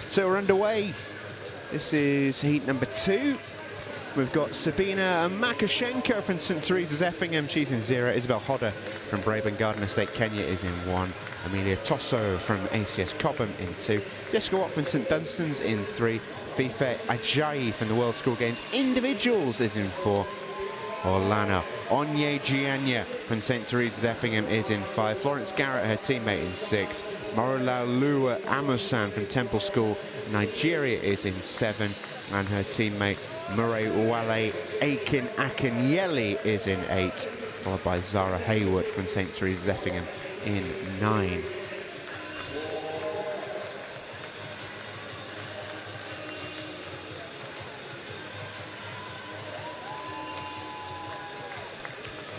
So we're underway. This is heat number 2. We've got Sabina Makashenko from St Teresa's Effingham. She's in 0. Isabel Hodder from Braeburn Garden Estate Kenya is in 1. Amelia Tosso from ACS Cobham in 2. Jessica Watt from St Dunstan's in 3. Fife Ajayi from the World School Games Individuals is in 4. Orlana Onyejianya from St Teresa's Effingham is in 5. Florence Garrett, her teammate, in 6. Morolaluwa Amusan from Temple School, Nigeria, is in 7. And her teammate Murray Wale Akin Akinyeli is in 8. Followed by Zara Haywood from St Teresa's Effingham in 9.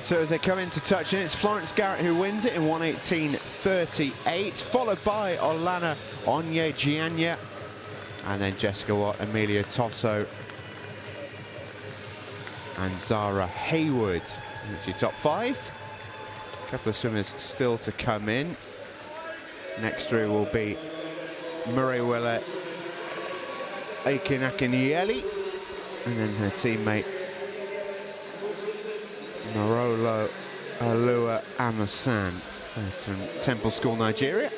So as they come into touch, and it's Florence Garrett who wins it in 1:18.38, followed by Orlana Onyejianya, and then Jessica Watt, Amelia Tosso, and Zara Haywood. That's your top 5. A couple of swimmers still to come in. Next through will be Murrayweather Aikinakanieli, and then her teammate Marolo Alua Amasan from Temple School, Nigeria.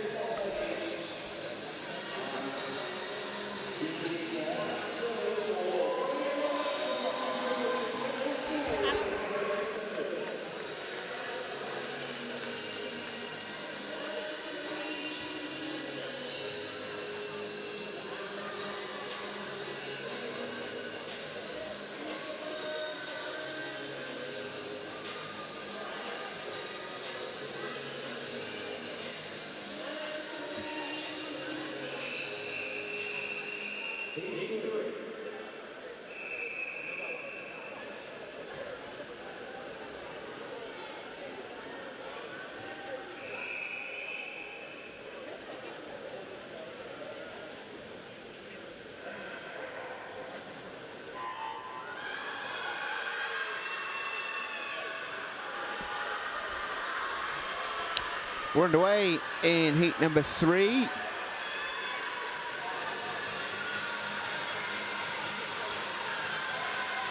We're underway in heat number 3.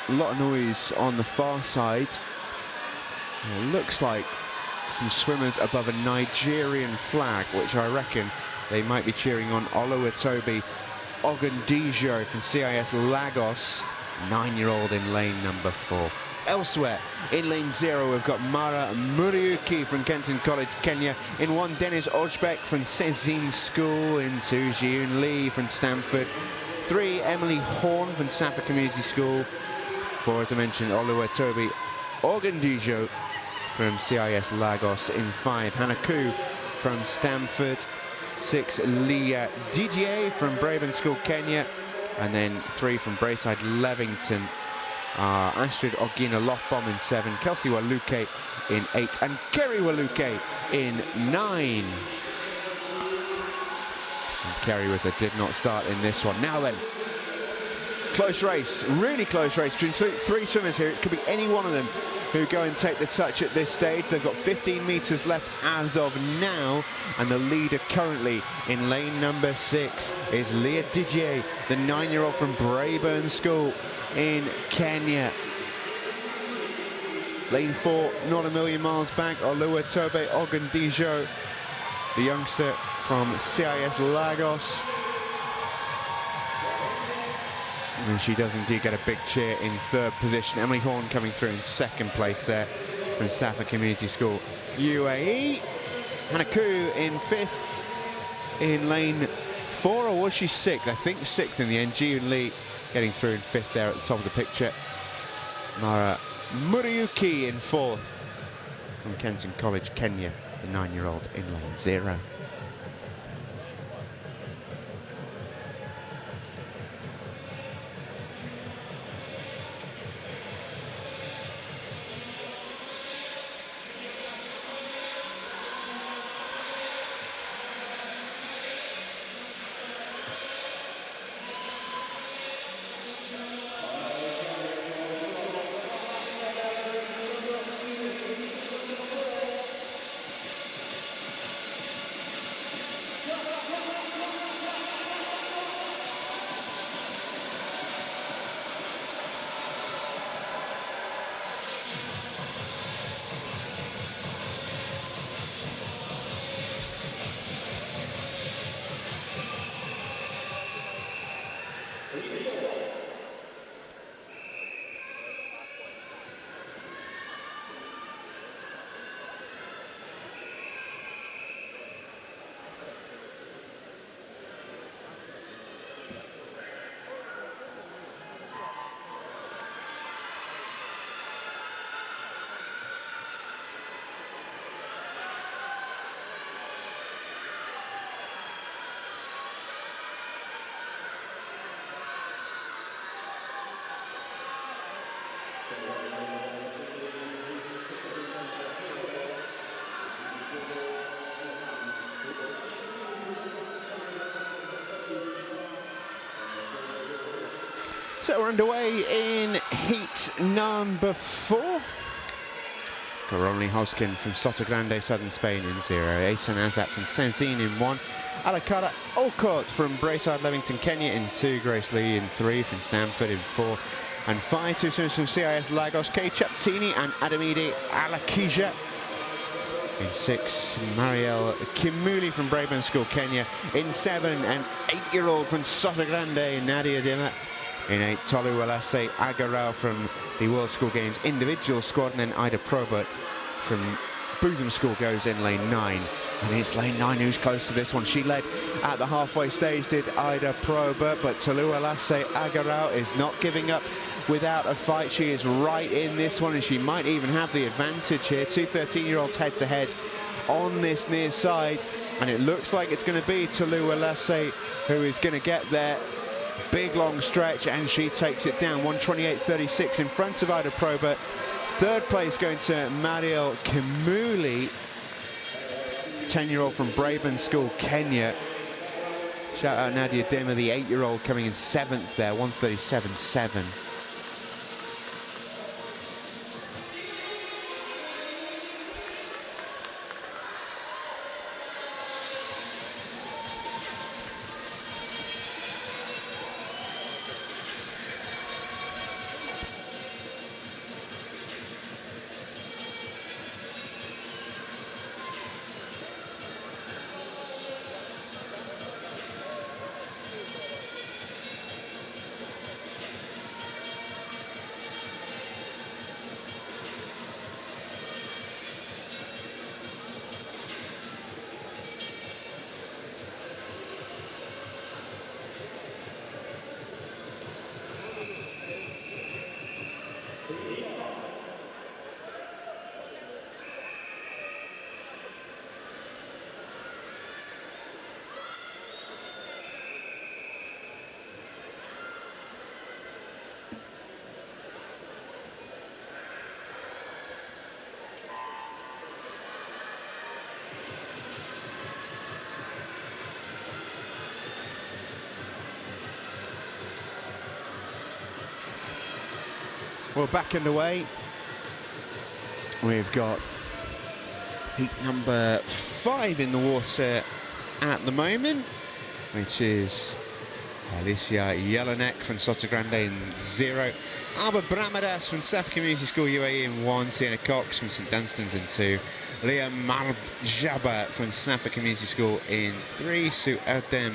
A lot of noise on the far side. It looks like some swimmers above a Nigerian flag, which I reckon they might be cheering on Oluwatobi Ogundijo from CIS Lagos, 9-year-old in lane number 4. Elsewhere, in lane 0, we've got Mara Muriuki from Kenton College, Kenya. In 1, Dennis Ojbek from Sezin School. In 2, Jiun Lee from Stanford. 3, Emily Horn from Safa Community School. 4, as I mentioned, Oluwatobi Ogundijo from CIS Lagos. In 5, Hanaku from Stanford. 6, Leah Didier from Braben School, Kenya. And then 3 from Braeside Levington. Astrid Ogina Lofbom in 7, Kelsey Waluke in 8, and Kerry Waluke in 9. And Kerry did not start in this one. Now then, close race, really close race between 3 swimmers here. It could be any one of them who go and take the touch at this stage. They've got 15 meters left as of now, and the leader currently in lane number 6 is Leah Didier, the 9-year-old from Braeburn School in Kenya. Lane 4, not a million miles back, Oluwatobi Ogundijo, the youngster from CIS Lagos. And she does indeed get a big cheer in 3rd position. Emily Horn coming through in 2nd place there from Safa Community School, UAE. Hanaku in 5th in lane 4, or was she 6th? I think 6th in the end. Jiun Lee getting through in 5th there at the top of the picture. Mara Muriuki in 4th from Kenton College, Kenya, the 9-year-old in lane 0. So we're underway in heat number 4. Goromli Hoskin from Sotogrande, southern Spain in 0. Asan Azat from Senzin in 1. Alakara Olcott from Braeside, Levington, Kenya in 2. Grace Lee in 3 from Stamford in 4. And 5, 2 swimmers from CIS Lagos, Kay Chaptini and Adamide Alakija. In 6, Marielle Kimuli from Braeburn School, Kenya. In 7, an 8-year-old from Sotogrande, Nadia Dima. In 8, Tolu Walase Agarau from the World School Games individual squad. And then Ida Probert from Bootham School goes in lane 9. And it's lane 9 who's close to this one. She led at the halfway stage, did Ida Probert, but Tolu Walase Agarau is not giving up without a fight. She is right in this one, and she might even have the advantage here. 2 13-year-olds head-to-head on this near side, and it looks like it's going to be Tolu Walase who is going to get there. Big long stretch, and she takes it down. 1:28.36 in front of Ida Probert. Third place going to Marielle Kimuli, 10-year-old from Braeburn School, Kenya. Shout out Nadia Dima, the 8-year-old, coming in 7th there, 1:37.7. Well, back underway. We've got heat number 5 in the water at the moment, which is Alicia Jelinek from Sotogrande in 0. Alba Bramadas from Safa Community School UAE in 1. Sienna Cox from St Dunstan's in 2. Leah Marjaba from Safa Community School in 3. Sue Erdem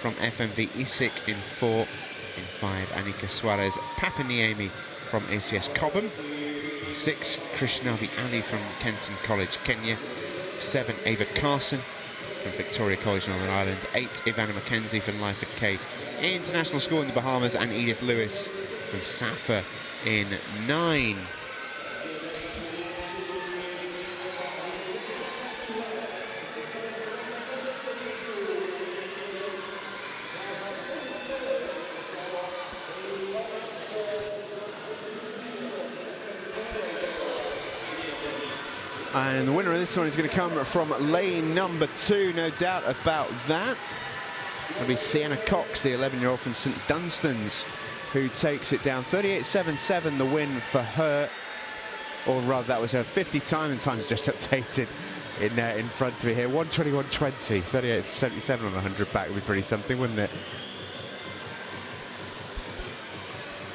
from FMV Isik in 4. In 5, Anika Suarez Papaniemi from ACS Cobham. 6, Krishnavi Ali from Kenton College, Kenya. 7, Ava Carson from Victoria College, Northern Ireland. 8, Ivana Mackenzie from Lyford K International School in the Bahamas, and Edith Lewis from Safa in 9. And the winner of this one is going to come from lane number 2, no doubt about that. It'll be Sienna Cox, the 11-year-old from St Dunstan's, who takes it down. 38.77 the win for her. Or rather, that was her 50 time, and time's just updated in front of me here. 1:21.20, 38.77 on 100 back would be pretty something, wouldn't it?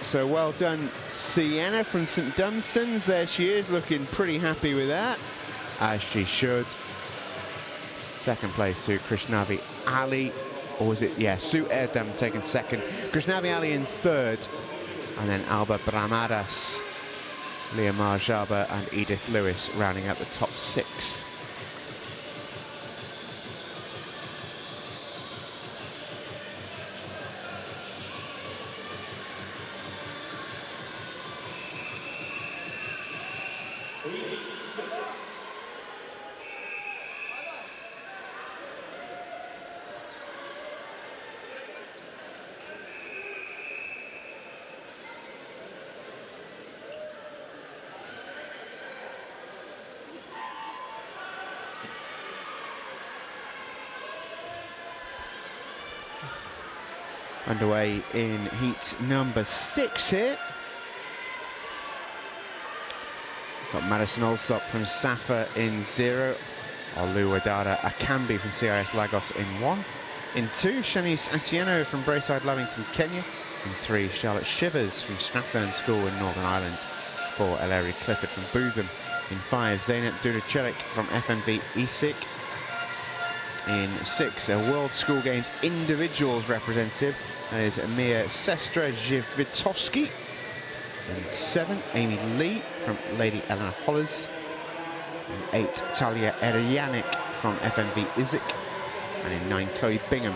So well done, Sienna from St Dunstan's. There she is, looking pretty happy with that, as she should. Second place to Krishnavi Ali, or was it? Yeah, Sue Erdem taking second. Krishnavi Ali in 3rd, and then Alba Bramadas, Leah Marjaba and Edith Lewis rounding out the top 6. Underway in heat number 6 here. Got Madison Alsop from Safa in 0. Oluwadara Akambi from CIS Lagos in 1. In 2, Shanice Atieno from Braeside Lavington, Kenya. In 3, Charlotte Shivers from Strathern School in Northern Ireland. 4, Ellery Clifford from Bootham. In 5, Zeynep Dudachelik from FMV ESIC. In 6, a World School Games individuals representative, that is Mia Sestra-Zhivitowski. In 7, Amy Lee from Lady Eleanor Hollers. In 8, Talia Eryanik from FMV ISIC. And in 9, Chloe Bingham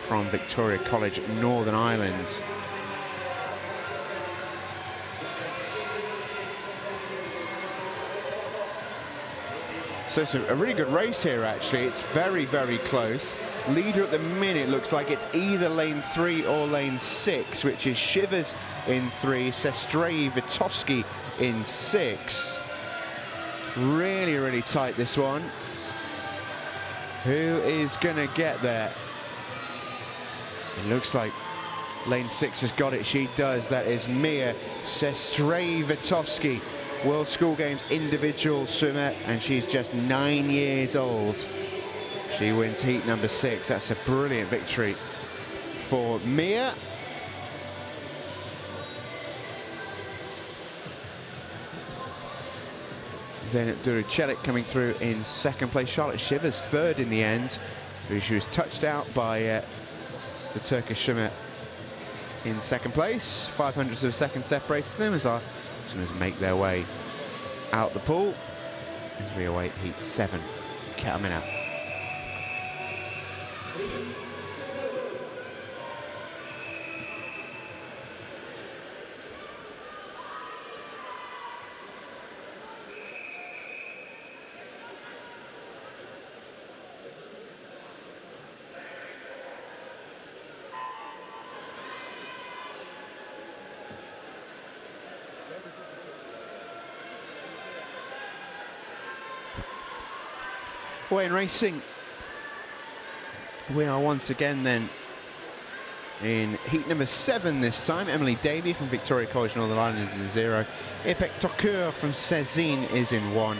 from Victoria College, Northern Ireland. So it's a really good race here, actually. It's very, very close. Leader at the minute looks like it's either lane 3 or lane 6, which is Shivers in 3, Sestrei Vitovsky in 6. Really, really tight, this one. Who is going to get there? It looks like lane 6 has got it. She does. That is Mia Sestrei Vitovsky, World School Games individual swimmer, and she's just 9 years old. She wins heat number 6. That's a brilliant victory for Mia. Zeynep Dudachelik coming through in 2nd place. Charlotte Shivers 3rd in the end. She was touched out by the Turkish swimmer in 2nd place. 500ths of a second separates them as our swimmers make their way out the pool as we await heat 7 coming up. Away in racing, we are once again then in heat number 7 this time. Emily Davey from Victoria College, Northern Ireland is in 0. Ipek Tokur from Cezine is in 1.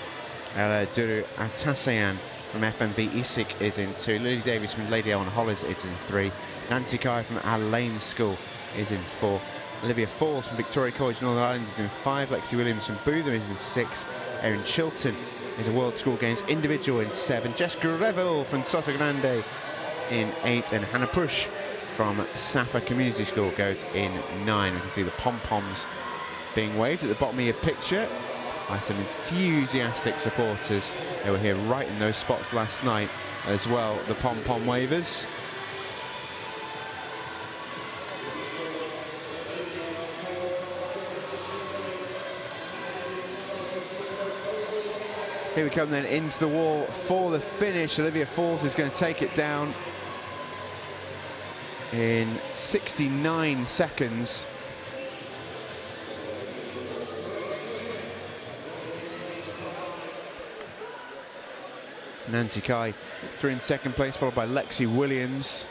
Ella Duru Atasayan from FMV ESIC is in 2. Lily Davies from Lady Eleanor Hollers is in 3. Nancy Kai from Our Lane School is in 4. Olivia Falls from Victoria College, Northern Ireland is in 5. Lexi Williams from Bootham is in 6. Erin Chilton is a World School Games individual in 7. Jessica Revel from Soto Grande in 8. And Hannah Push from Safa Community School goes in 9. We can see the pom-poms being waved at the bottom of your picture by some enthusiastic supporters. They were here right in those spots last night as well, the pom-pom wavers. Here we come then into the wall for the finish. Olivia Falls is going to take it down in 69 seconds. Nancy Kai through in 2nd place, followed by Lexi Williams.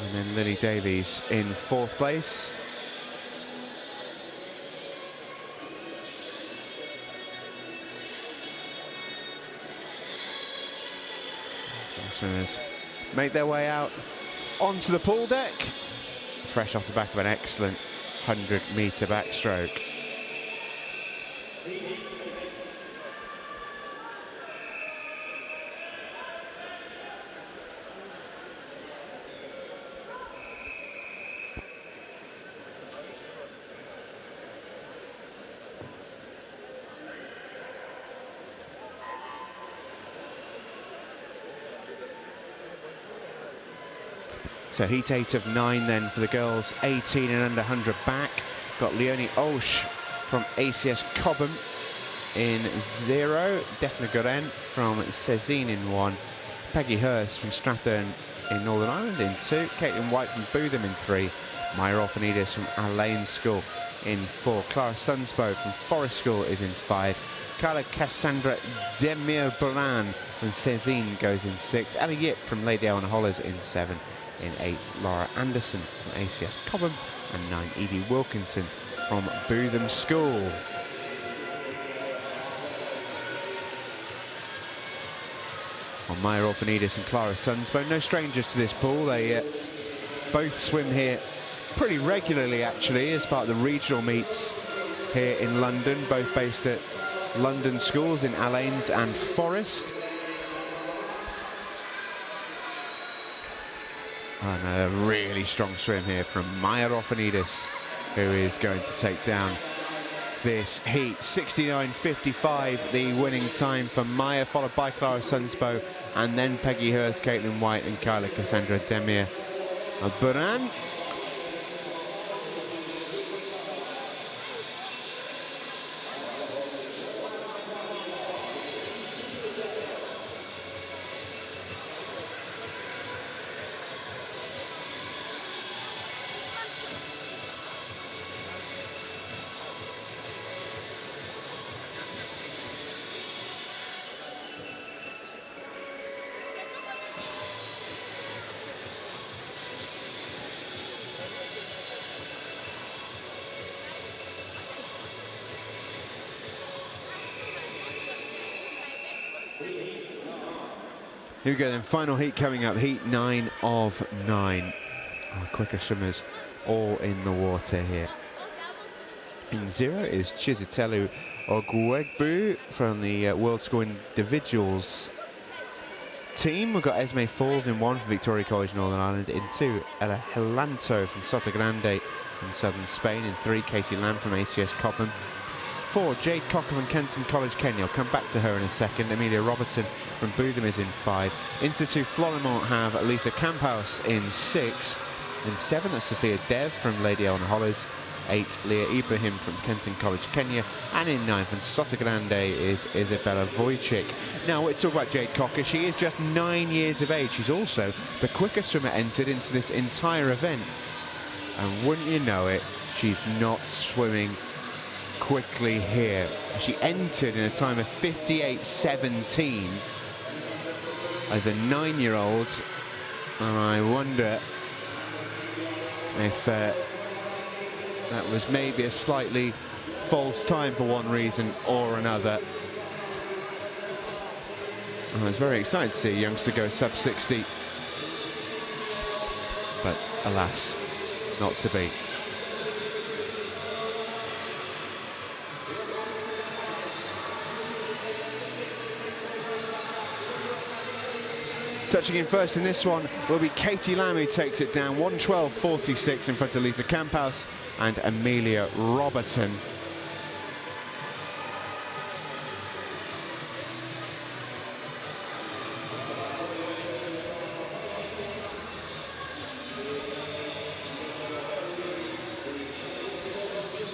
And then Lily Davies in 4th place. Swimmers make their way out onto the pool deck, fresh off the back of an excellent 100-metre backstroke. So heat 8 of 9 then for the girls, 18 and under 100 back. Got Leonie Olsch from ACS Cobham in 0. Daphne Goren from Cezine in 1. Peggy Hurst from Strathern in Northern Ireland in 2. Caitlin White from Bootham in 3. Maya Orphanidis from Our Lane School in 4. Clara Sunsbow from Forest School is in 5. Carla Cassandra Demir-Bolan from Cezine goes in 6. Ellie Yip from Lady Eleanor Hollers in 7. In 8, Laura Anderson from ACS Cobham, and 9, Evie Wilkinson from Bootham School. Well, Maya Orphanidis and Clara Sunsbo, no strangers to this pool. They both swim here pretty regularly, actually, as part of the regional meets here in London, both based at London schools in Allaines and Forest. And a really strong swim here from Maya Orphanidis, who is going to take down this heat. 69.55, the winning time for Maya, followed by Clara Sunsbo, and then Peggy Hurst, Caitlin White, and Kyla Cassandra Demir Buran. Here we go then, final heat coming up, heat 9 of 9. Our quicker swimmers all in the water here. In 0 is Chizitelu Ogwegbu from the World School Individuals team. We've got Esme Falls in 1 from Victoria College, Northern Ireland. In 2, Ella Helanto from Sotogrande in southern Spain. In 3, Katie Lamb from ACS Cobham. 4, Jade Cocker from Kenton College, Kenya. I'll come back to her in a second. Amelia Robertson from Bootham is in 5. Institut Florimont have Lisa Camphouse in 6. In 7, that's Sophia Dev from Lady Eleanor Hollis. 8, Leah Ibrahim from Kenton College, Kenya. And in 9, from Sotogrande is Isabella Wojcik. Now, let's talk about Jade Cocker. She is just 9 years of age. She's also the quickest swimmer entered into this entire event. And wouldn't you know it, she's not swimming quickly here. She entered in a time of 58.17 as a 9-year-old, and I wonder if that was maybe a slightly false time for one reason or another. I was very excited to see a youngster go sub 60, but alas, not to be. Touching in first in this one will be Katie Lamb, who takes it down 1:12.46 in front of Lisa Camphouse and Amelia Robertson.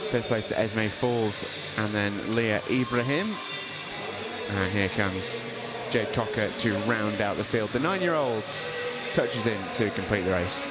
Fifth place to Esme Falls and then Leah Ibrahim. And here comes Jade Cocker to round out the field. The 9-year-olds touches in to complete the race.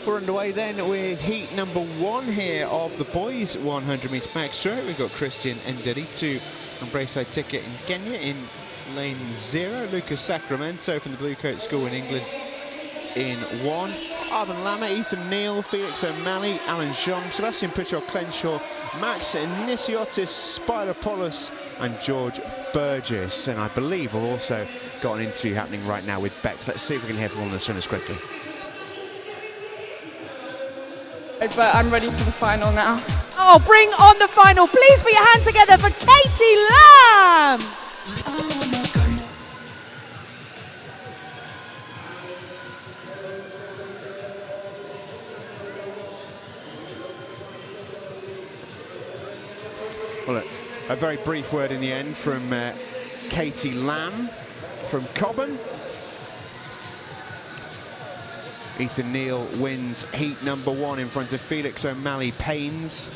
We're underway then with heat number 1 here of the boys 100 metre backstroke. We've got Christian Nderitu from Breaststroke Ticket in Kenya in lane 0. Lucas Sacramento from the Blue Coat School in England in 1. Arvin Lama, Ethan Neal, Felix O'Malley, Alan Jeong, Sebastian Pritchard-Clenshaw, Max Nisiotis, Spylopoulos and George Burgess. And I believe we've also got an interview happening right now with Bex. Let's see if we can hear from one of the swimmers quickly. But I'm ready for the final now. Oh, bring on the final. Please put your hands together for Katie Lamb. Well, a very brief word in the end from Katie Lamb from Cobham. Ethan Neal wins heat number 1 in front of Felix O'Malley-Paynes.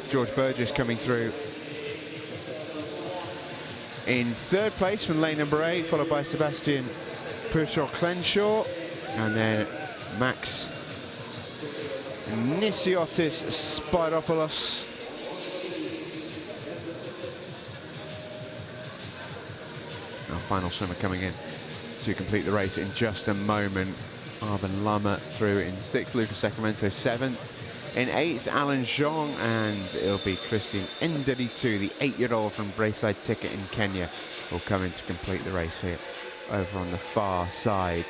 George Burgess coming through in 3rd place from lane number 8, followed by Sebastian Pritchard-Clenshaw, and then Max Nisiotis Spyropoulos. Our final swimmer coming in to complete the race in just a moment. Arvin Lama through in 6th, Lucas Sacramento 7th. In 8th, Alan Jeong, and it'll be Christian Nderitu, the 8-year-old from Breaststroke Ticket in Kenya, will come in to complete the race here over on the far side.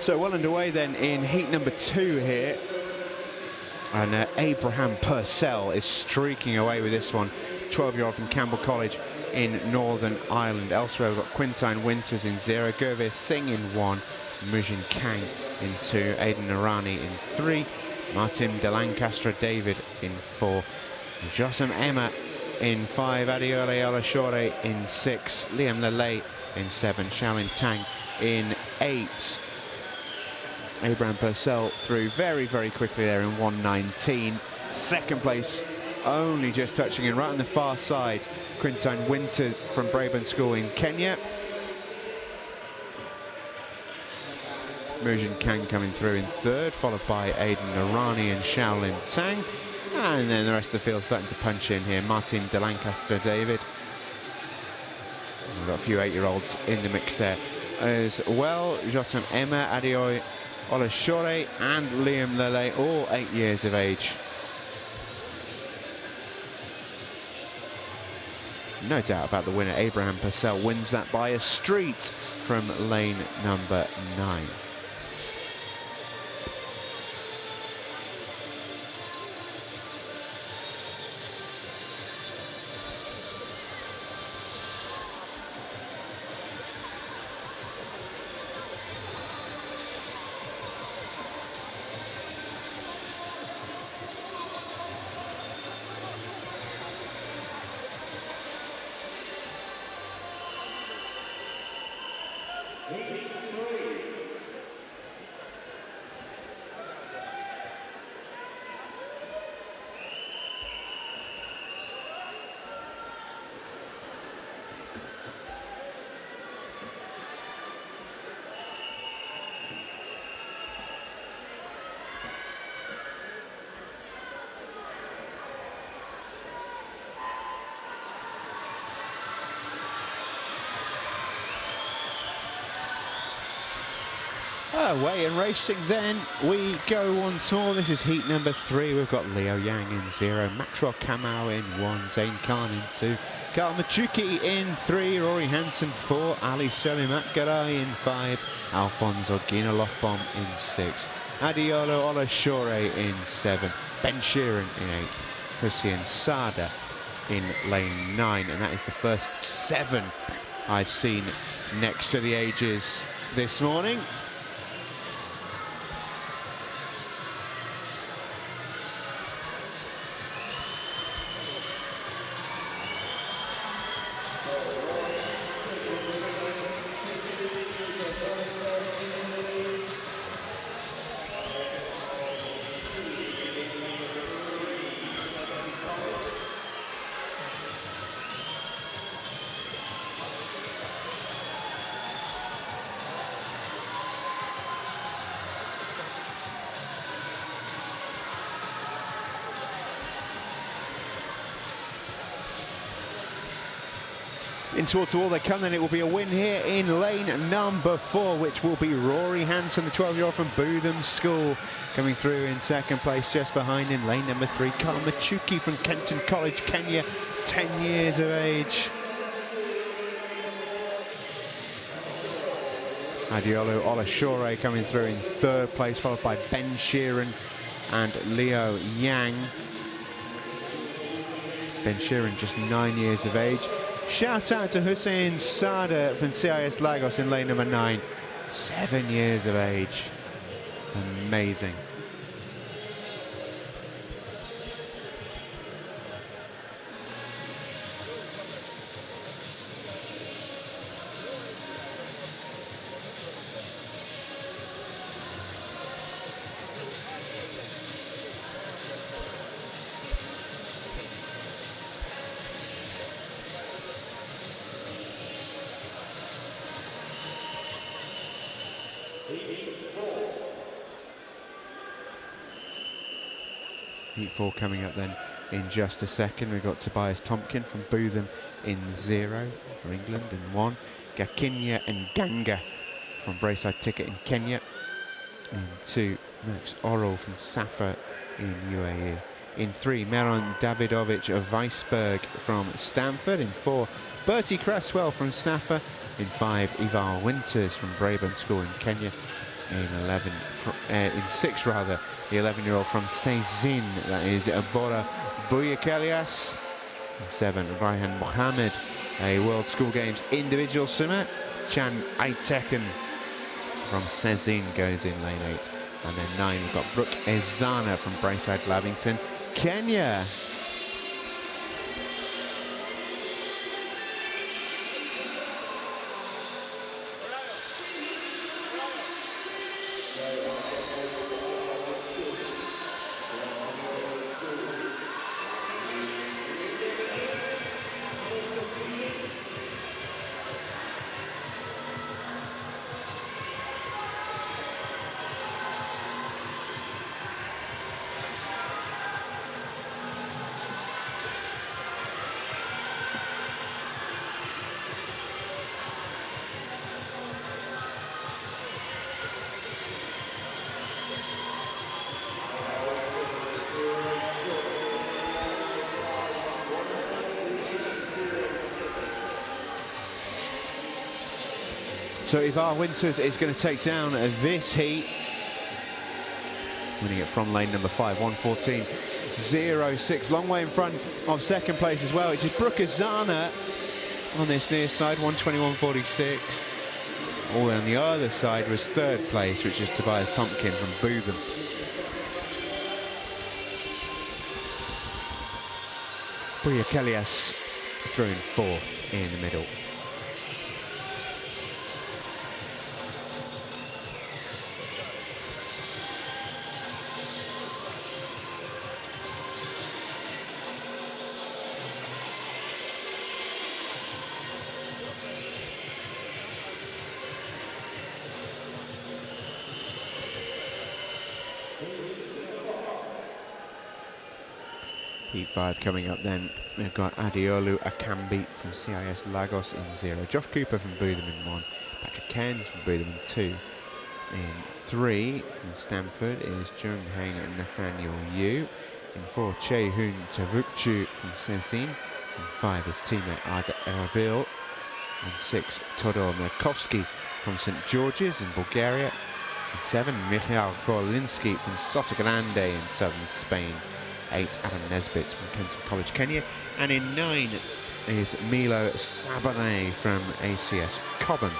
So well underway then in heat number 2 here. And Abraham Purcell is streaking away with this one. 12-year-old from Campbell College in Northern Ireland. Elsewhere we've got Quintine Winters in 0, Gurveer Singh in 1, Mujin Kang in 2, Aidan Narani in 3, Martin De Lancastre David in 4, Jossam Emma in 5, Adiole Olashore in 6, Liam Lele in 7, Shaolin Tang in 8. Abraham Purcell through very, very quickly there in 1:19. 2nd place, only just touching in right on the far side, Quintine Winters from Brabourne School in Kenya. Mujin Kang coming through in 3rd, followed by Aidan Narani and Shaolin Tang. And then the rest of the field starting to punch in here. Martin De Lancastre David. We've got a few 8-year-olds in the mix there as well. Jotam Emma, Adioi Olashore and Liam Lele, all 8 years of age. No doubt about the winner. Abraham Purcell wins that by a street from lane number 9. Away and racing then we go once more. This is heat number 3. We've got Leo Yang in 0, Maxwell Kamau in 1, Zain Khan in 2, Karl Machuki in 3, Rory Hansen 4, Ali Solimakgarai in 5, Alfonso Ginalofbom in 6, Adiolo Olashore in 7, Ben Sheeran in 8, Hussein Sada in lane 9, and that is the first 7 I've seen next to the ages this morning. In towards the wall they come, then it will be a win here in lane number 4, which will be Rory Hansen, the 12-year-old from Bootham School, coming through in second place. Just behind in lane number 3, Karl Machuki from Kenton College, Kenya, 10 years of age. Adiolo Olashore coming through in 3rd place, followed by Ben Sheeran and Leo Yang. Ben Sheeran just 9 years of age. Shout out to Hussein Sada from CIS Lagos in lane number 9, 7 years of age. Amazing. Heat 4 coming up then in just a second. We've got Tobias Tompkin from Bootham in 0 for England in 1. Gakinya and Ganga from Braeside Ticket in Kenya in 2. Max Oral from Safa in UAE. In 3, Meron Davidovic of Weisberg from Stanford. In 4, Bertie Cresswell from Safa. In 5, Ivar Winters from Braeburn School in Kenya. In 6 rather, the 11-year-old from Sezin, that is Bora Bouyakelias. In 7, Raihan Mohammed, a World School Games individual swimmer. Chan Aiteken from Sezin goes in lane 8. And then 9, we've got Brooke Ezana from Braeside Lavington, Kenya. So Ivar Winters is going to take down this heat, winning it from lane number 5, 1:14.06, long way in front of second place as well, which is Brooke Ezana on this near side, 1:21.46. All on the other side was 3rd place, which is Tobias Tompkin from Bootham. Bouyakelias through in 4th in the middle. Heat 5 coming up then. We've got Adiolu Akambi from CIS Lagos in 0. Josh Cooper from Bootham in 1. Patrick Cairns from Bootham in 2. In 3 in Stamford is Jung-Hain and Nathaniel Yu. In 4, Chae-Hoon Tavukchu from Szczecin. In 5 is teammate Arda AIl. In 6, Todor Mirkovsky from St. George's in Bulgaria. In 7, Michał Korlinski from Sotogrande in southern Spain. 8, Adam Nesbitt from Kenton College, Kenya. And in 9 is Milo Sabane from ACS Cobham.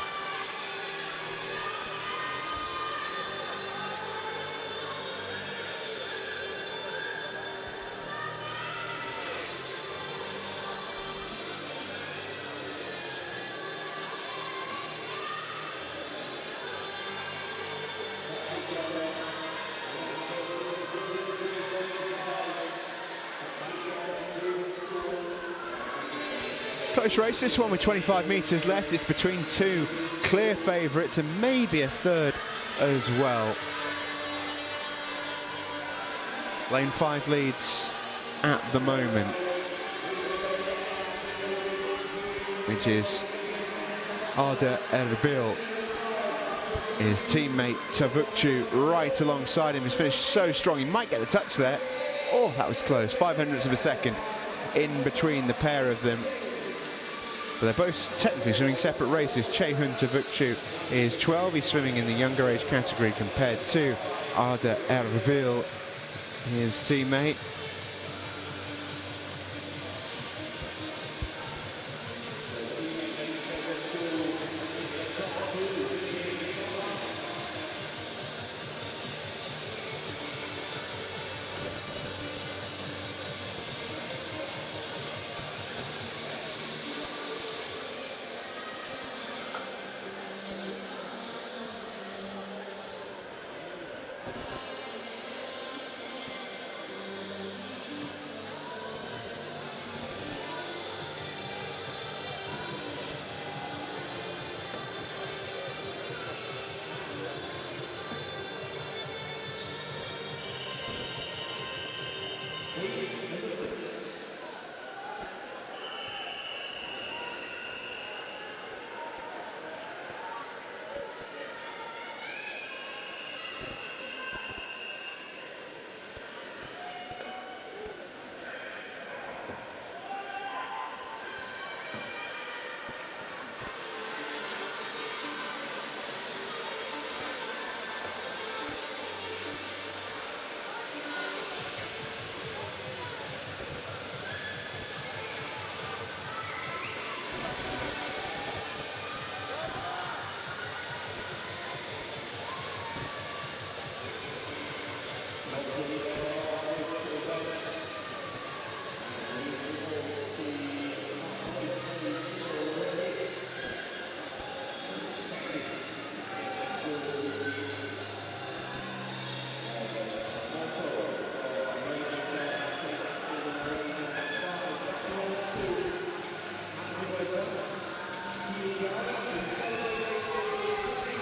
Close race, this one with 25 metres left. It's between 2 clear favourites and maybe a third as well. Lane 5 leads at the moment, which is Arda AIl. His teammate Tavukchu right alongside him. He's finished so strong, he might get the touch there. Oh, that was close. 500ths of a second in between the pair of them. But they're both technically swimming separate races. Chae-Hoon Tavukchu is 12. He's swimming in the younger age category compared to Arda AIl, his teammate.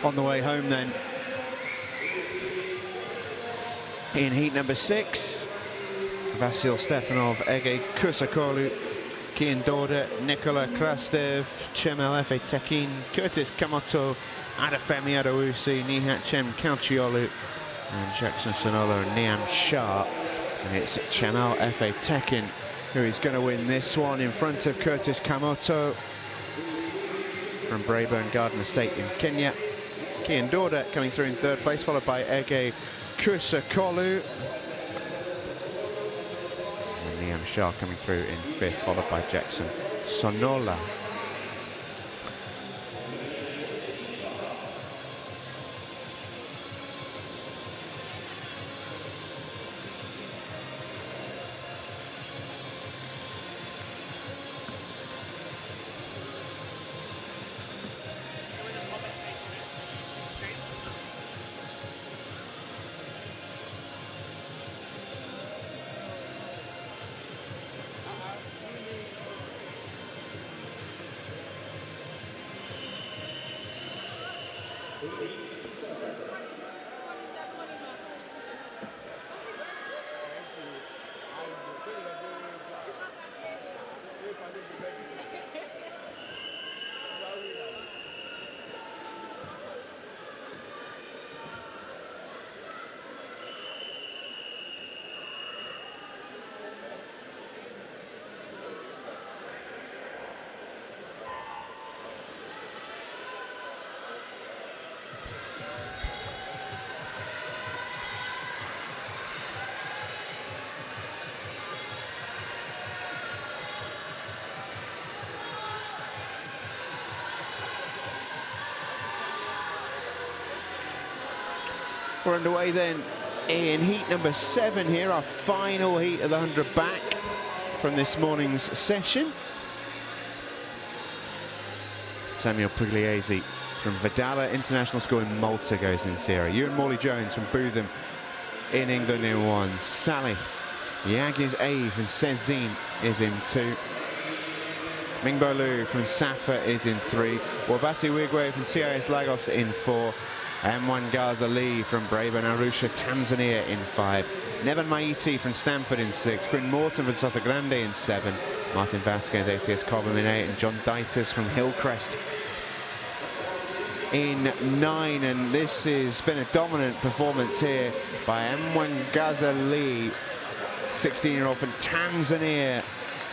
On the way home then, in heat number 6, Vasil Stefanov, Ege Kusakolu, Kian Dorda, Nikola Krastev, Chemel Efe Tekin, Curtis Kamoto, Adefemi Adewusi, Nihat Chem Calciolu, and Jackson Sonola and Niam Shah. And it's Chemel Efe Tekin who is going to win this one in front of Curtis Kamoto from Braeburn Garden Estate in Kenya. Kian Dorda coming through in 3rd place, followed by Ege Kusakolu. And Niam Shah coming through in 5th, followed by Jackson Sonola. We're underway then in heat number 7 here, our final heat of the 100 back from this morning's session. Samuel Pugliese from Vedala International School in Malta goes in Sierra. Ewan Morley-Jones from Bootham in England in 1. Sally Yagiz Ave from Sezin is in 2. Mingbo Liu from Safa is in 3. Wabasi Wigwe from CIS Lagos in 4. M1 Gaza Lee from Braeburn Arusha, Tanzania in 5. Nevan Maiti from Stanford in 6. Bryn Morton from Soto Grande in 7. Martin Vasquez, ACS Cobham in 8. And John Deitus from Hillcrest in 9. And this has been a dominant performance here by M1 Gaza Lee, 16-year-old from Tanzania,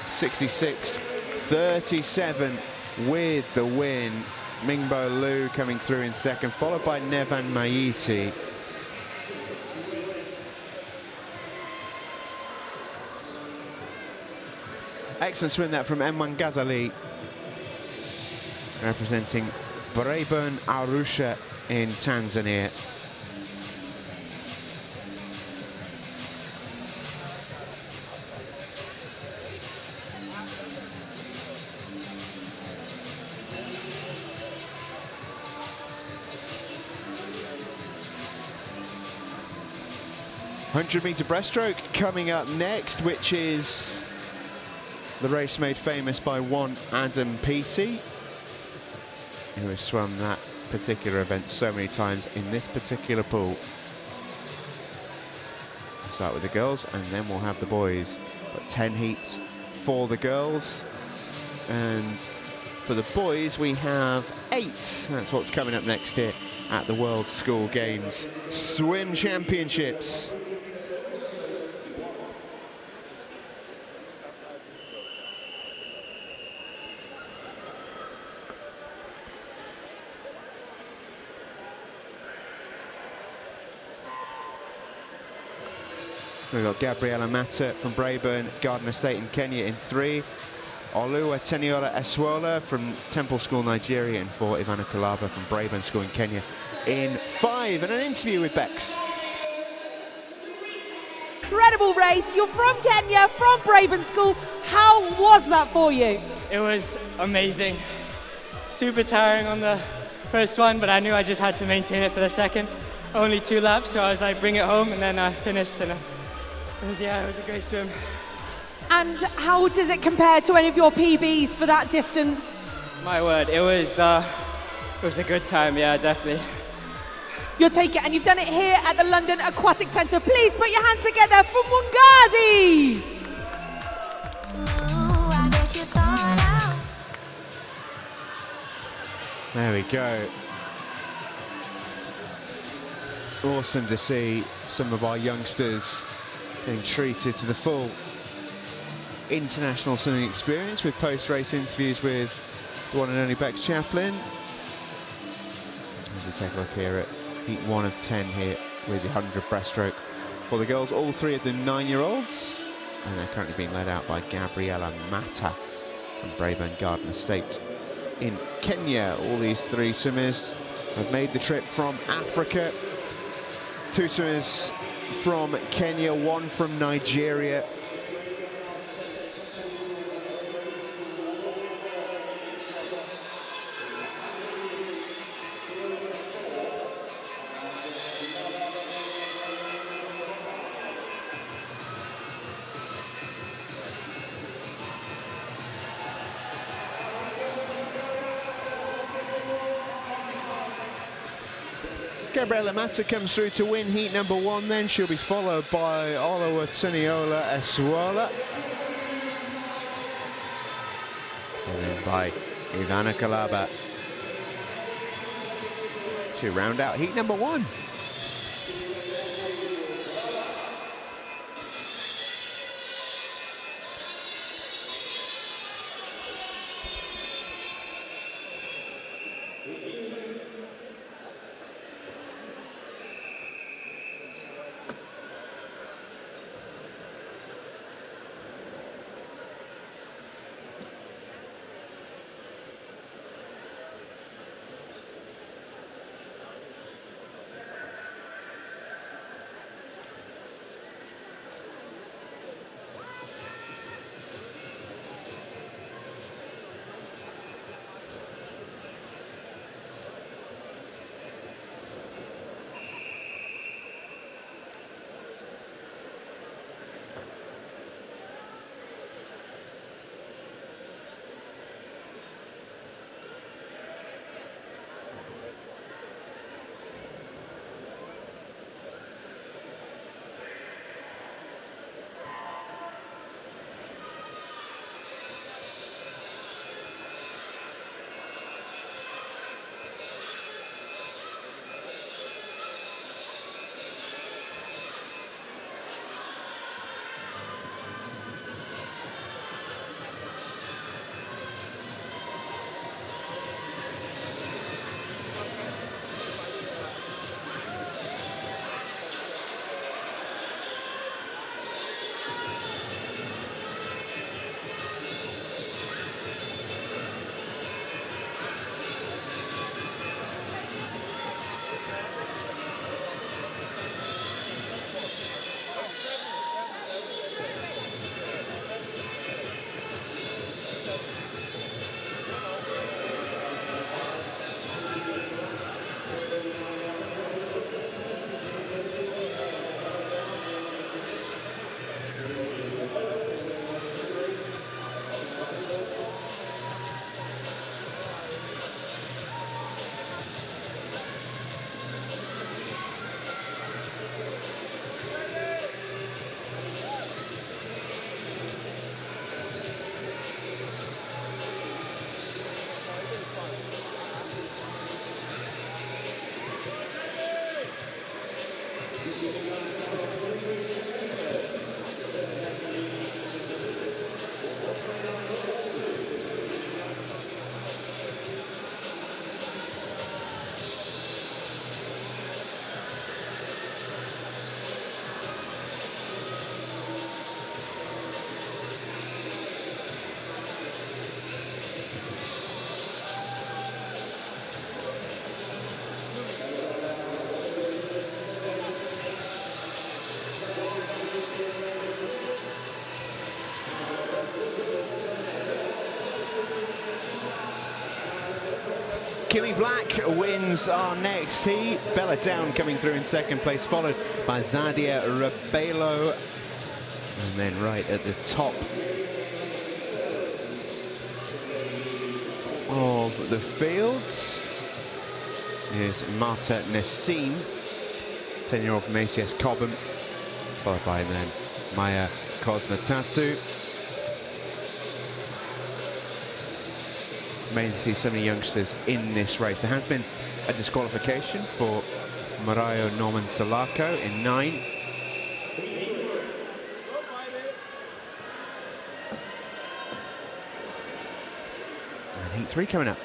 66-37 with the win. Mingbo Liu coming through in 2nd, followed by Nevan Maiti. Excellent swim that from M1 Ghazali, representing Braeburn Arusha in Tanzania. Meter breaststroke coming up next, which is the race made famous by one Adam Peaty, who has swum that particular event so many times in this particular pool. We'll start with the girls and then we'll have the boys. Got 10 heats for the girls, and for the boys we have 8. That's what's coming up next here at the World School Games Swim Championships. We've got Gabriella Mata from Braeburn Garden Estate in Kenya in 3. Oluwa Teniola Eswola from Temple School, Nigeria in 4. Ivana Kalaba from Braeburn School in Kenya in 5. And an interview with Bex. Incredible race. You're from Kenya, from Braeburn School. How was that for you? It was amazing. Super tiring on the first one, but I knew I just had to maintain it for the second. Only 2 laps, so I was like, bring it home, and then I finished. And it was a great swim. And how does it compare to any of your PBs for that distance? My word, it was a good time, yeah, definitely. You'll take it, and you've done it here at the London Aquatic Centre. Please put your hands together for Mungazi. There we go. Awesome to see some of our youngsters being treated to the full international swimming experience with post-race interviews with the one and only Bex Chaplin. As we take a look here at heat 1 of 10 here with the 100 breaststroke for the girls, all 3 of them 9-year-olds, and they're currently being led out by Gabriella Mata from Braeburn Garden Estate in Kenya. All these 3 swimmers have made the trip from Africa. 2 swimmers from Kenya, 1 from Nigeria. Gabriella Mata comes through to win heat number 1, then she'll be followed by Oluwa Teniola Eswola. And then by Ivana Kalaba to round out heat number 1. Kimmy Black wins our next heat. Bella Down coming through in second place, followed by Zadia Rebelo. And then right at the top of the fields is Marta Nassim, 10-year-old from ACS Cobham, followed by then Maya Cosmatatu. Amazing to see so many youngsters in this race. There has been a disqualification for Marayo Norman Salako in 9. And heat 3 coming up.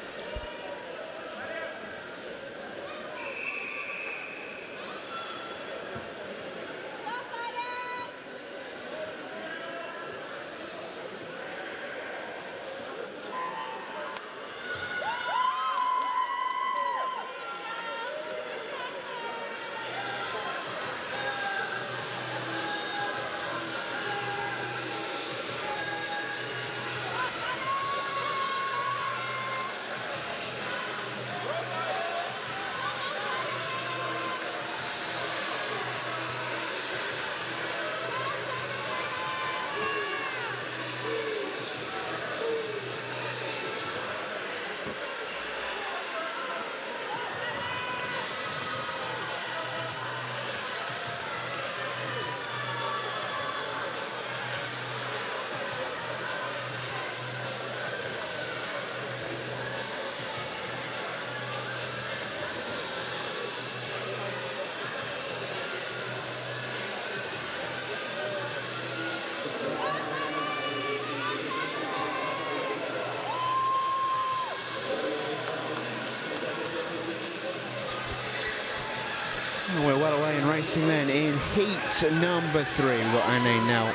We're well away in racing then in heat number 3. We've got Anne Nell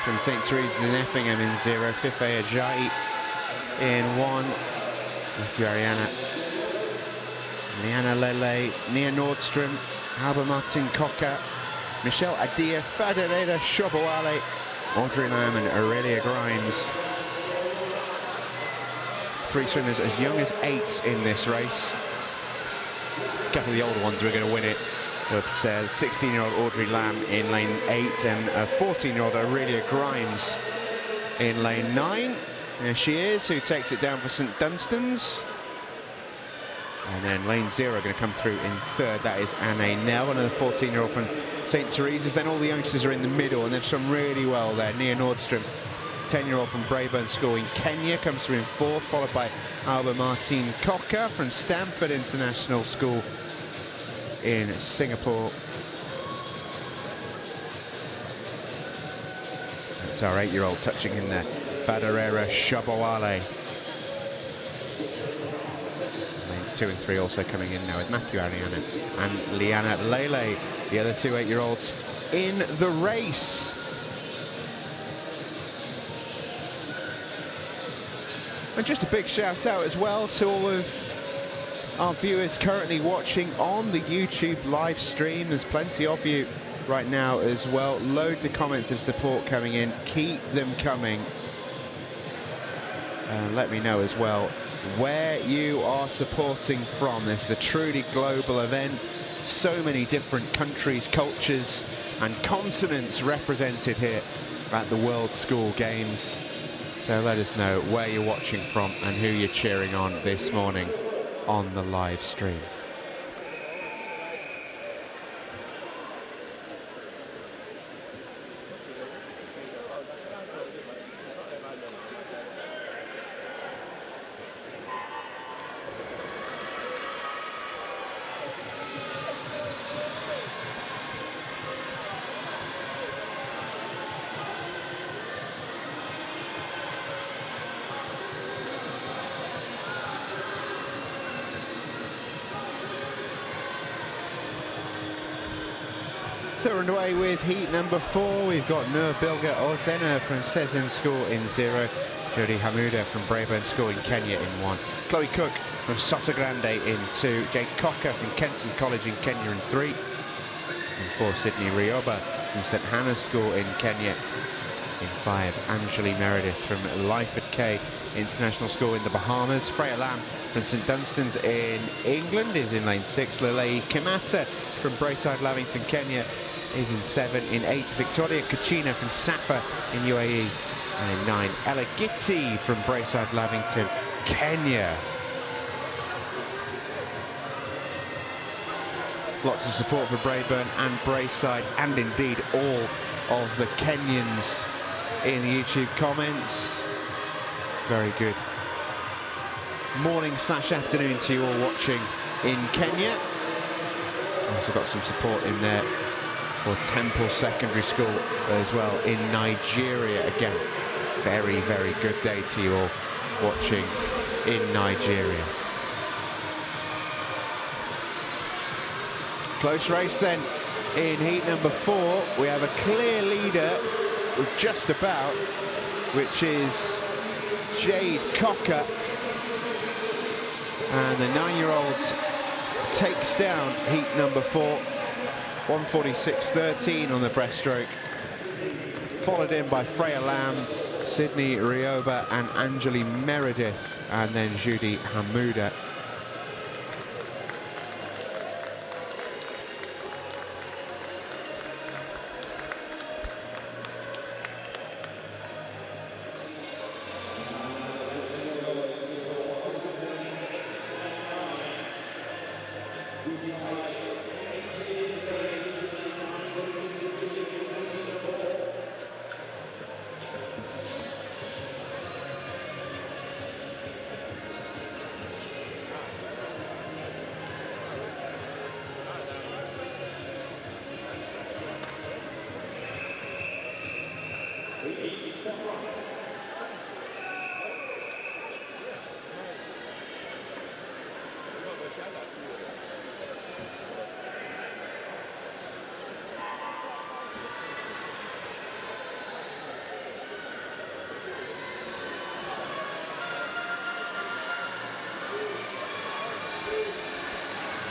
from St. Teresa's in Effingham in 0, Fife Ajayi in 1, Matthew Ariana, Liana Lele, Nia Nordstrom, Alba Martin Coca, Michelle Adia, Fadereda Shobowale, Audrey Lamb and Aurelia Grimes. 3 swimmers as young as 8 in this race. A couple of the older ones who are going to win it. It's 16-year-old Audrey Lamb in lane 8 and 14-year-old Aurelia Grimes in lane 9. There she is, who takes it down for St Dunstan's. And then lane 0 going to come through in 3rd. That is Anne Nell, another 14-year-old from St Teresa's. Then all the youngsters are in the middle, and they've swum really well there. Nia Nordstrom, 10-year-old from Braeburn School in Kenya, comes through in 4th, followed by Alba Martine Coca from Stanford International School in Singapore. That's our 8-year-old touching in there, Faderera Shobowale. Lanes 2 and 3 also coming in now with Matthew Ariana and Liana Lele, the other 2 8-year-olds in the race. And just a big shout out as well to all of our viewers currently watching on the YouTube live stream. There's plenty of you right now as well. Loads of comments of support coming in. Keep them coming. Let me know as well where you are supporting from. This is a truly global event. So many different countries, cultures and continents represented here at the World School Games. So let us know where you're watching from and who you're cheering on this morning on the live stream. So we're underway with heat number 4. We've got Nur Bilga Ozena from Sezen School in 0, Jodie Hamuda from Braeburn School in Kenya in 1, Chloe Cook from Sotogrande in 2, Jake Cocker from Kenton College in Kenya in 3, and 4 Sydney Rioba from St Hannah's School in Kenya In 5, Angeli Meredith from Lyford K International School in the Bahamas. Freya Lamb from St Dunstan's in England is in lane 6. Lilei Kimata from Braeside Lavington, Kenya is in 7. In 8, Victoria Kachina from Safa in UAE. And in 9, Ella Gitti from Braeside Lavington, Kenya. Lots of support for Braeburn and Braeside, and indeed all of the Kenyans in the YouTube comments. Very good morning/afternoon to you all watching in Kenya. Also got some support in there for Temple Secondary School as well in Nigeria. Again, very, very good day to you all watching in Nigeria. Close race then in heat number 4. We have a clear leader with just about, which is Jade Cocker. And the 9-year-old takes down heat number 4. 1:46.13 on the breaststroke. Followed in by Freya Lamb, Sydney Rioba and Angeli Meredith, and then Judy Hamuda.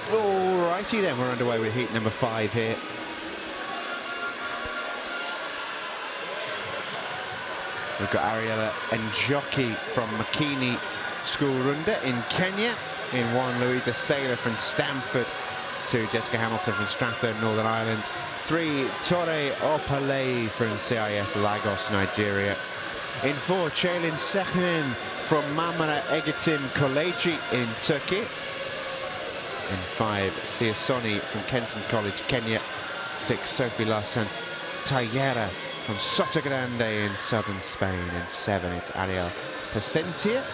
Alrighty then, we're underway with heat number 5 here. We've got Ariella Njoki from Makini School Runda in Kenya. In 1, Louisa Saylor from Stamford. 2, Jessica Hamilton from Strathern, Northern Ireland. 3, Tore Opale from CIS Lagos, Nigeria. In 4, Chaylin Sekmen from Marmara Egetim College in Turkey. In 5, Siasoni from Kenton College, Kenya. 6, Sophie Larsen Tayera from Sotogrande in southern Spain. In 7, it's Ariel Placentia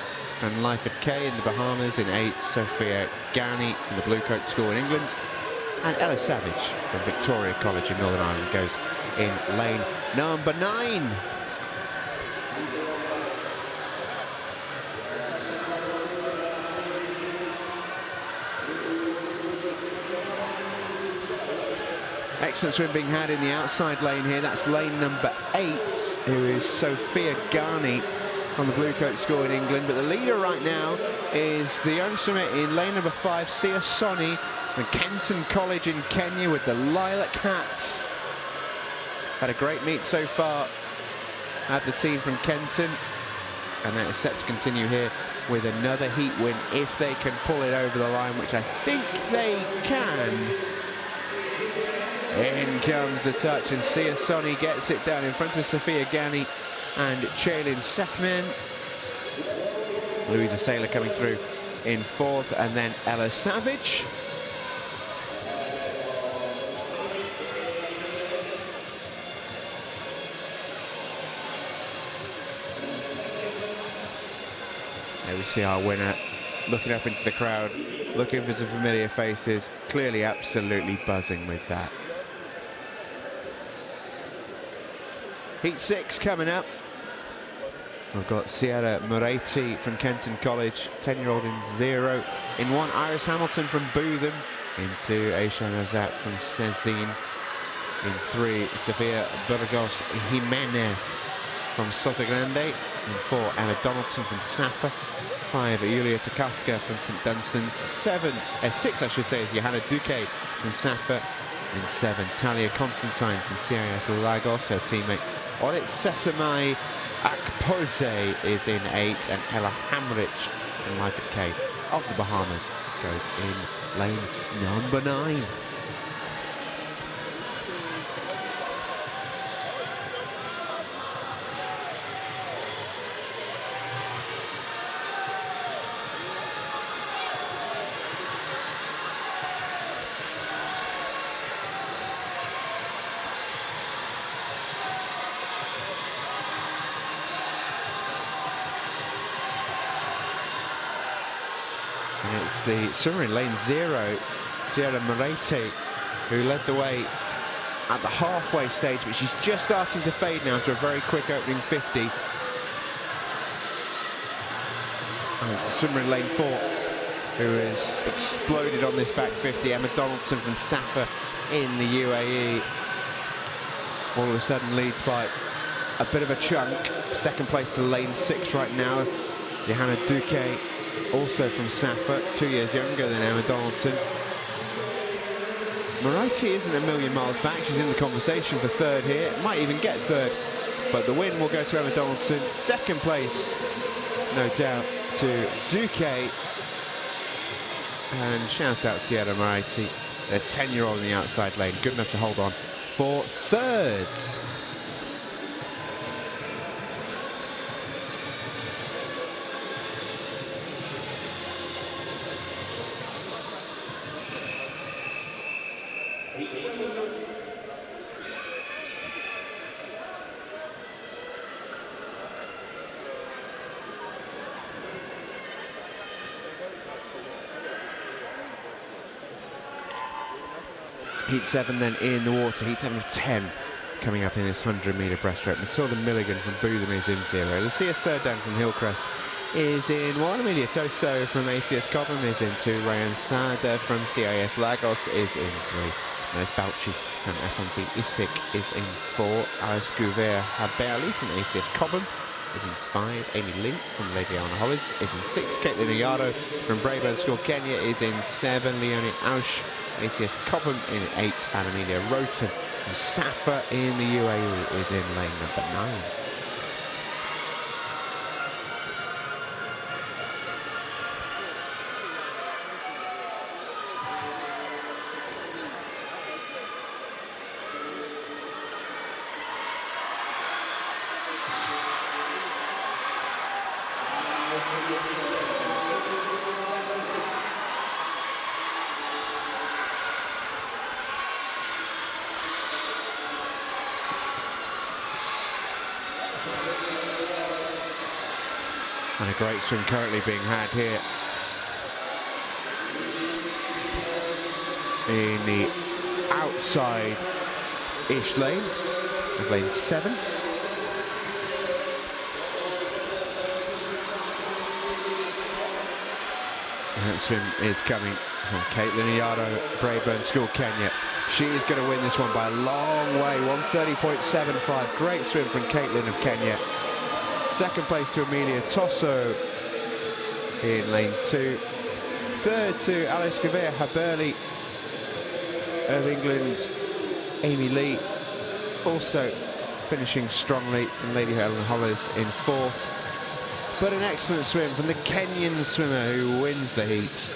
from Lyford K in the Bahamas. In 8, Sophia Gani from the Bluecoat School in England. And Ella Savage from Victoria College in Northern Ireland goes in lane number 9. Excellent swim being had in the outside lane here. That's lane number 8, who is Sophia Ghani from the Bluecoat School in England. But the leader right now is the young swimmer in lane number 5, Sia Soni from Kenton College in Kenya with the lilac hats. Had a great meet so far at the team from Kenton. And that is set to continue here with another heat win if they can pull it over the line, which I think they can. In comes the touch, and Sia Soni gets it down in front of Sophia Ghani and Chaylin Sekmen. Louisa Saylor coming through in 4th, and then Ella Savage. There we see our winner looking up into the crowd, looking for some familiar faces, clearly absolutely buzzing with that. Heat 6 coming up. We've got Sierra Moretti from Kenton College, 10-year-old in 0. In 1, Iris Hamilton from Bootham. In 2, Aisha Nazat from Sezin. In 3, Sofia Burgos Jimenez from Sotogrande. In 4, Anna Donaldson from Safa. 5, Yulia Takaska from St Dunstan's. 6, I should say, is Johanna Duque from Safa. In 7, Talia Constantine from CIS Lagos, her teammate Olit Sesame Akpose is in 8, and Ella Hamrich from Life at K of the Bahamas goes in lane number 9. And it's the swimmer in lane 0, Sierra Moretti, who led the way at the halfway stage, but she's just starting to fade now after a very quick opening 50. And it's the swimmer in lane 4 who has exploded on this back 50, Emma Donaldson from Safa in the UAE. All of a sudden leads by a bit of a chunk. Second place to lane 6 right now, Johanna Duque, also from Safa, 2 years younger than Emma Donaldson. Moretti isn't a million miles back. She's in the conversation for third here. Might even get third, but the win will go to Emma Donaldson. Second place, no doubt, to Duque. And shout out Sierra Moretti, the 10-year-old in the outside lane, good enough to hold on for third. Heat 7 then in the water, heat 7 of 10 coming up in this 100-metre breaststroke. Matilda Milligan from Bootham is in 0. Lucia Surdan from Hillcrest is in 1. Amelia Toso from ACS Cobham is in 2. Ryan Sada from CIS Lagos is in 3. Nes Bauchi from FMV Isik is in 4. Alice Gouver Haberli from ACS Cobham is in 5. Amy Link from Lady Anna Hollis is in 6. Caitlin Oyaro from Breaststroke All Kenya is in 7. Leonie Ausch, ACS Cobham in 8. And Amelia Roten from Safa in the UAE is in lane number 9. And a great swim currently being had here in the outside-ish lane of lane 7. And that swim is coming from Caitlin Oyaro, Breaststroke All Kenya. She is going to win this one by a long way, 1:30.75. Great swim from Caitlin of Kenya. Second place to Amelia Tosso in lane 2. Third to Alice Gouver Haberli of England. Amy Lee also finishing strongly from Lady Helen Hollis in 4th. But an excellent swim from the Kenyan swimmer who wins the heat.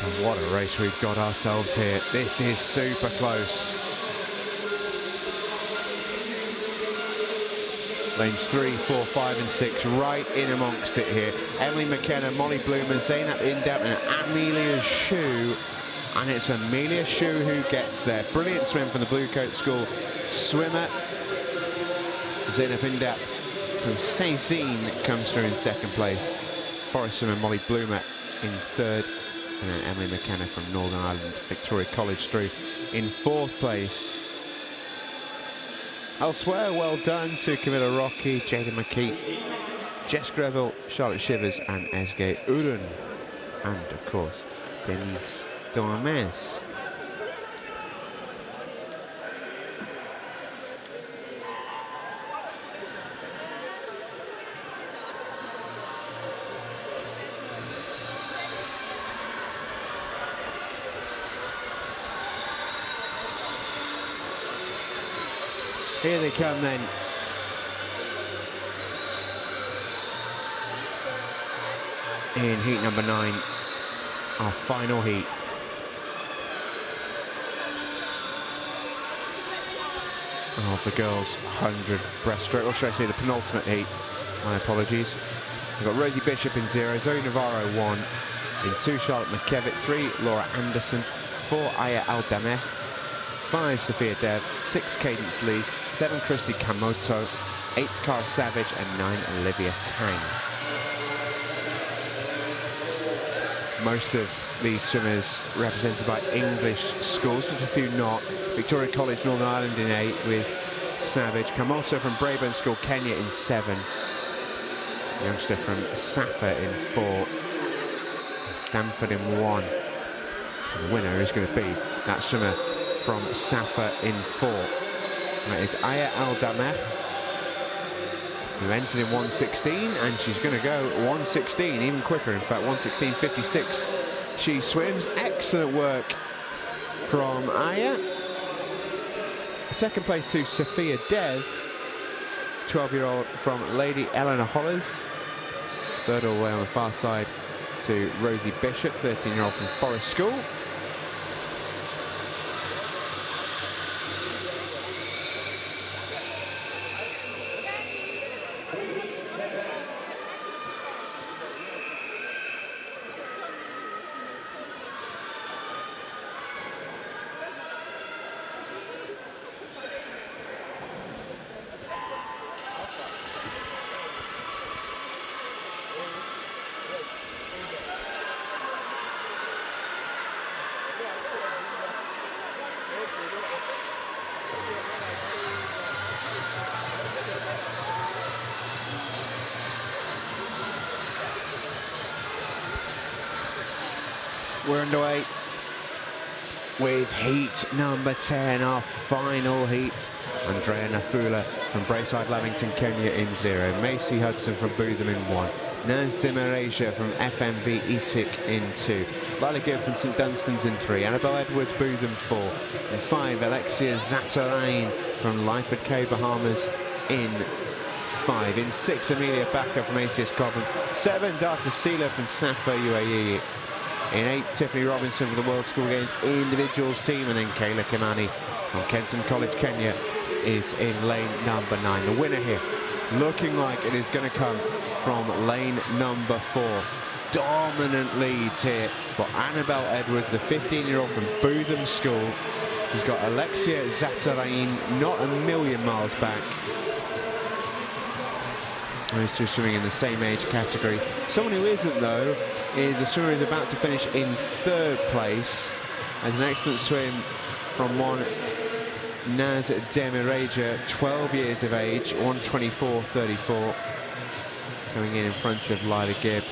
And what a race we've got ourselves here. This is super close. Lanes 3, 4, 5 and 6 right in amongst it here. Emily McKenna, Molly Bloomer, Zainab Indep and Amelia Shu. And it's Amelia Shu who gets there. Brilliant swim from the Blue Coat School swimmer. Zainab Indep from Cézanne comes through in second place. Forest swimmer Molly Bloomer in third. And then Emily McKenna from Northern Ireland, Victoria College through in fourth place. Elsewhere, well done to Camilla Rocky, Jada McKee, Jess Greville, Charlotte Shivers and Esge Uren. And of course, Denise Dormes. Here they come then. In heat number 9, our final heat. Of the girls' 100 breaststroke, or should I say the penultimate heat? My apologies. We've got Rosie Bishop in 0, Zoe Navarro 1, in 2 Charlotte McKevitt, 3 Laura Anderson, 4 Aya Aldameh, 5 Sophia Dev, 6 Cadence Lee, 7 Christy Kamoto, 8 Cara Savage and 9 Olivia Tang. Most of these swimmers represented by English schools, just a few not. Victoria College, Northern Ireland in 8 with Savage. Kamoto from Braeburn School, Kenya in 7. Youngster from Safa in 4. Stanford in 1. And the winner is going to be that swimmer from Safa in 4. That is Aya Aldameh, who entered in 1:16, and she's going to go 1:16, even quicker, in fact, 1:16.56. She swims. Excellent work from Aya. Second place to Sophia Dev, 12-year-old from Lady Eleanor Hollers. Third all the way on the far side to Rosie Bishop, 13-year-old from Forest School. We're underway with heat number 10, our final heat. Andrea Nafula from Braeside Lavington, Kenya in 0. Macy Hudson from Bootham in 1. Naz Dimarasia from FMV Isik in 2. Lila Gibb from St Dunstan's in 3. Annabelle Edwards, Bootham 4. In 5, Alexia Zatarain from Lyford Cay, Bahamas in 5. In 6, Amelia Backer from ACS Cobham. 7, Data Sela from Safa, UAE. In 8, Tiffany Robinson for the World School Games individuals team, and then Kayla Kimani from Kenton College, Kenya is in lane number 9. The winner here, looking like it is going to come from lane number 4. Dominant leads here for Annabelle Edwards, the 15-year-old from Bootham School, who's got Alexia Zatarain not a million miles back. Those two swimming in the same age category. Someone who isn't, though, is a swimmer who's about to finish in 3rd place. Has an excellent swim from one Naz Demiraja, 12 years of age, 1:24.34. Coming in front of Lila Gibb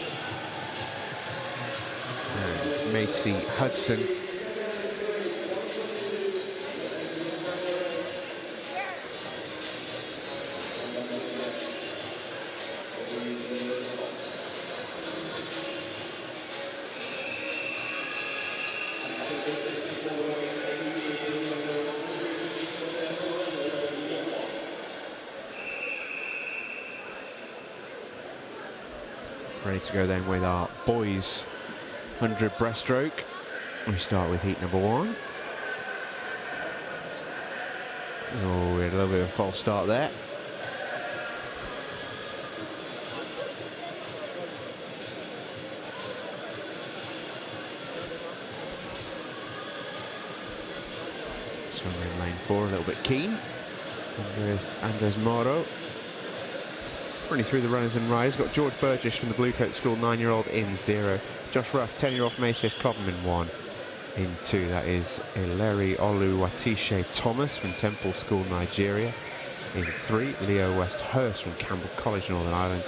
and Macy Hudson. Ready to go then with our boys 100 breaststroke. We start with heat number 1. Oh, we had a little bit of a false start there. Swimmer in lane 4, a little bit keen. Andres Moro. Running through the runners and riders, got George Burgess from the Blue Coat School, 9-year-old in 0. Josh Ruff, 10-year-old from ACS Cobham in 1. In 2, that is Eleri Oluwatishe Thomas from Temple School, Nigeria. In 3, Leo West Hurst from Campbell College, Northern Ireland.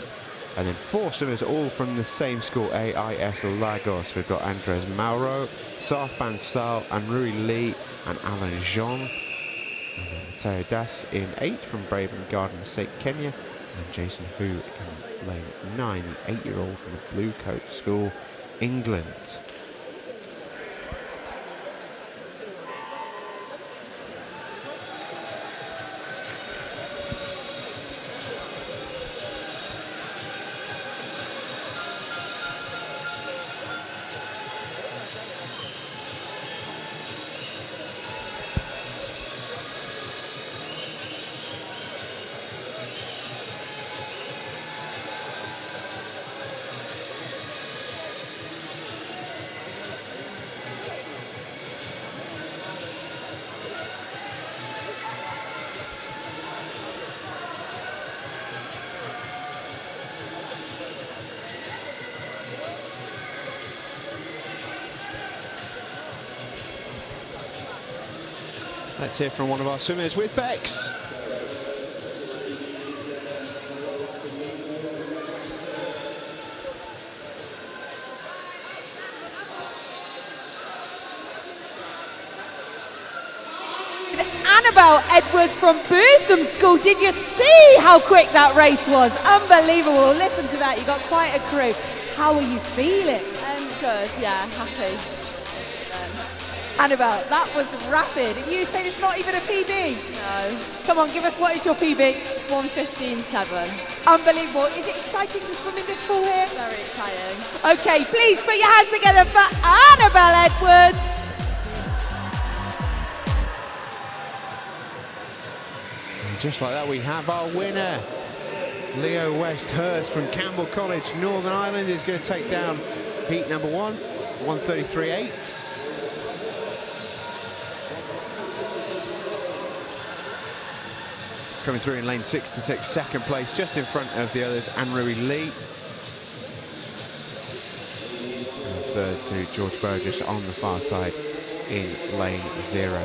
And then 4 swimmers, all from the same school, AIS Lagos. We've got Andres Mauro, Saf Bansal, Rui Lee, and Alan Jean. And then Mateo Das in 8 from Braben Garden State, Kenya. And Jason Hu in lane 9, the 8-year-old from the Blue Coat School, England. Let's hear from one of our swimmers with Bex. Annabelle Edwards from Bootham School. Did you see how quick that race was? Unbelievable. Listen to that. You got quite a crew. How are you feeling? Good, yeah, happy. Annabelle, that was rapid. And you say it's not even a PB? No, Come on, give us, what is your PB? 1:15.7. Unbelievable. Is it exciting to swim in this pool here? Very exciting. Okay, please put your hands together for Annabelle Edwards. And just like that, we have our winner. Leo West Hurst from Campbell College, Northern Ireland, is going to take down heat number 1, 1:33.8. Coming through in lane 6 to take second place, just in front of the others, Rui Lee. And third to George Burgess on the far side in lane 0.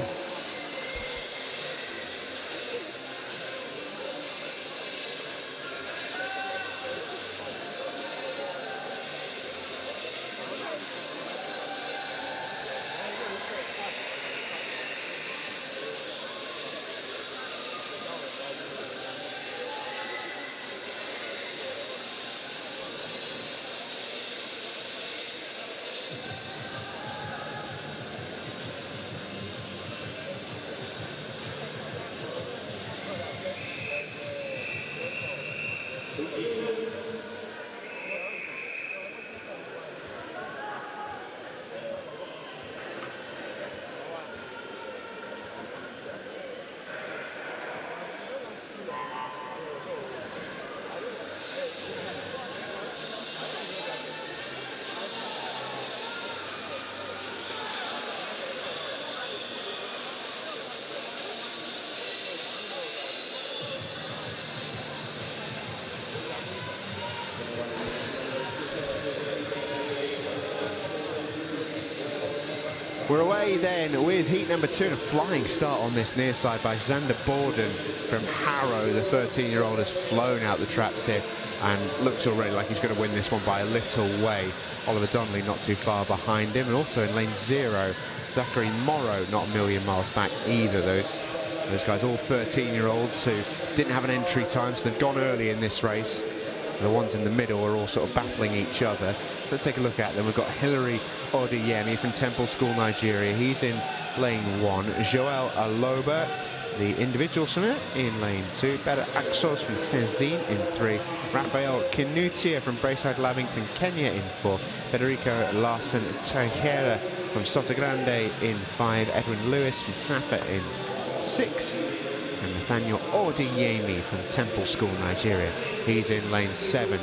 We're away then with heat number 2 and a flying start on this near side by Xander Borden from Harrow. The 13-year-old has flown out the traps here and looks already like he's going to win this one by a little way. Oliver Donnelly not too far behind him, and also in lane 0, Zachary Morrow not a million miles back either. Those guys, all 13-year-olds who didn't have an entry time, so they've gone early in this race. The ones in the middle are all sort of battling each other. So let's take a look at them. We've got Hilary Odeyemi from Temple School, Nigeria. He's in lane 1. Joel Aloba the individual swimmer in lane 2. Better Axos from Senzin in 3. Rafael Kinutia from Braeside Lavington, Kenya in 4. Federico Larsen Tejera from Sotogrande in 5. Edwin Lewis from Safa in 6. And Nathaniel Odiyemi from Temple School, Nigeria. He's in lane 7.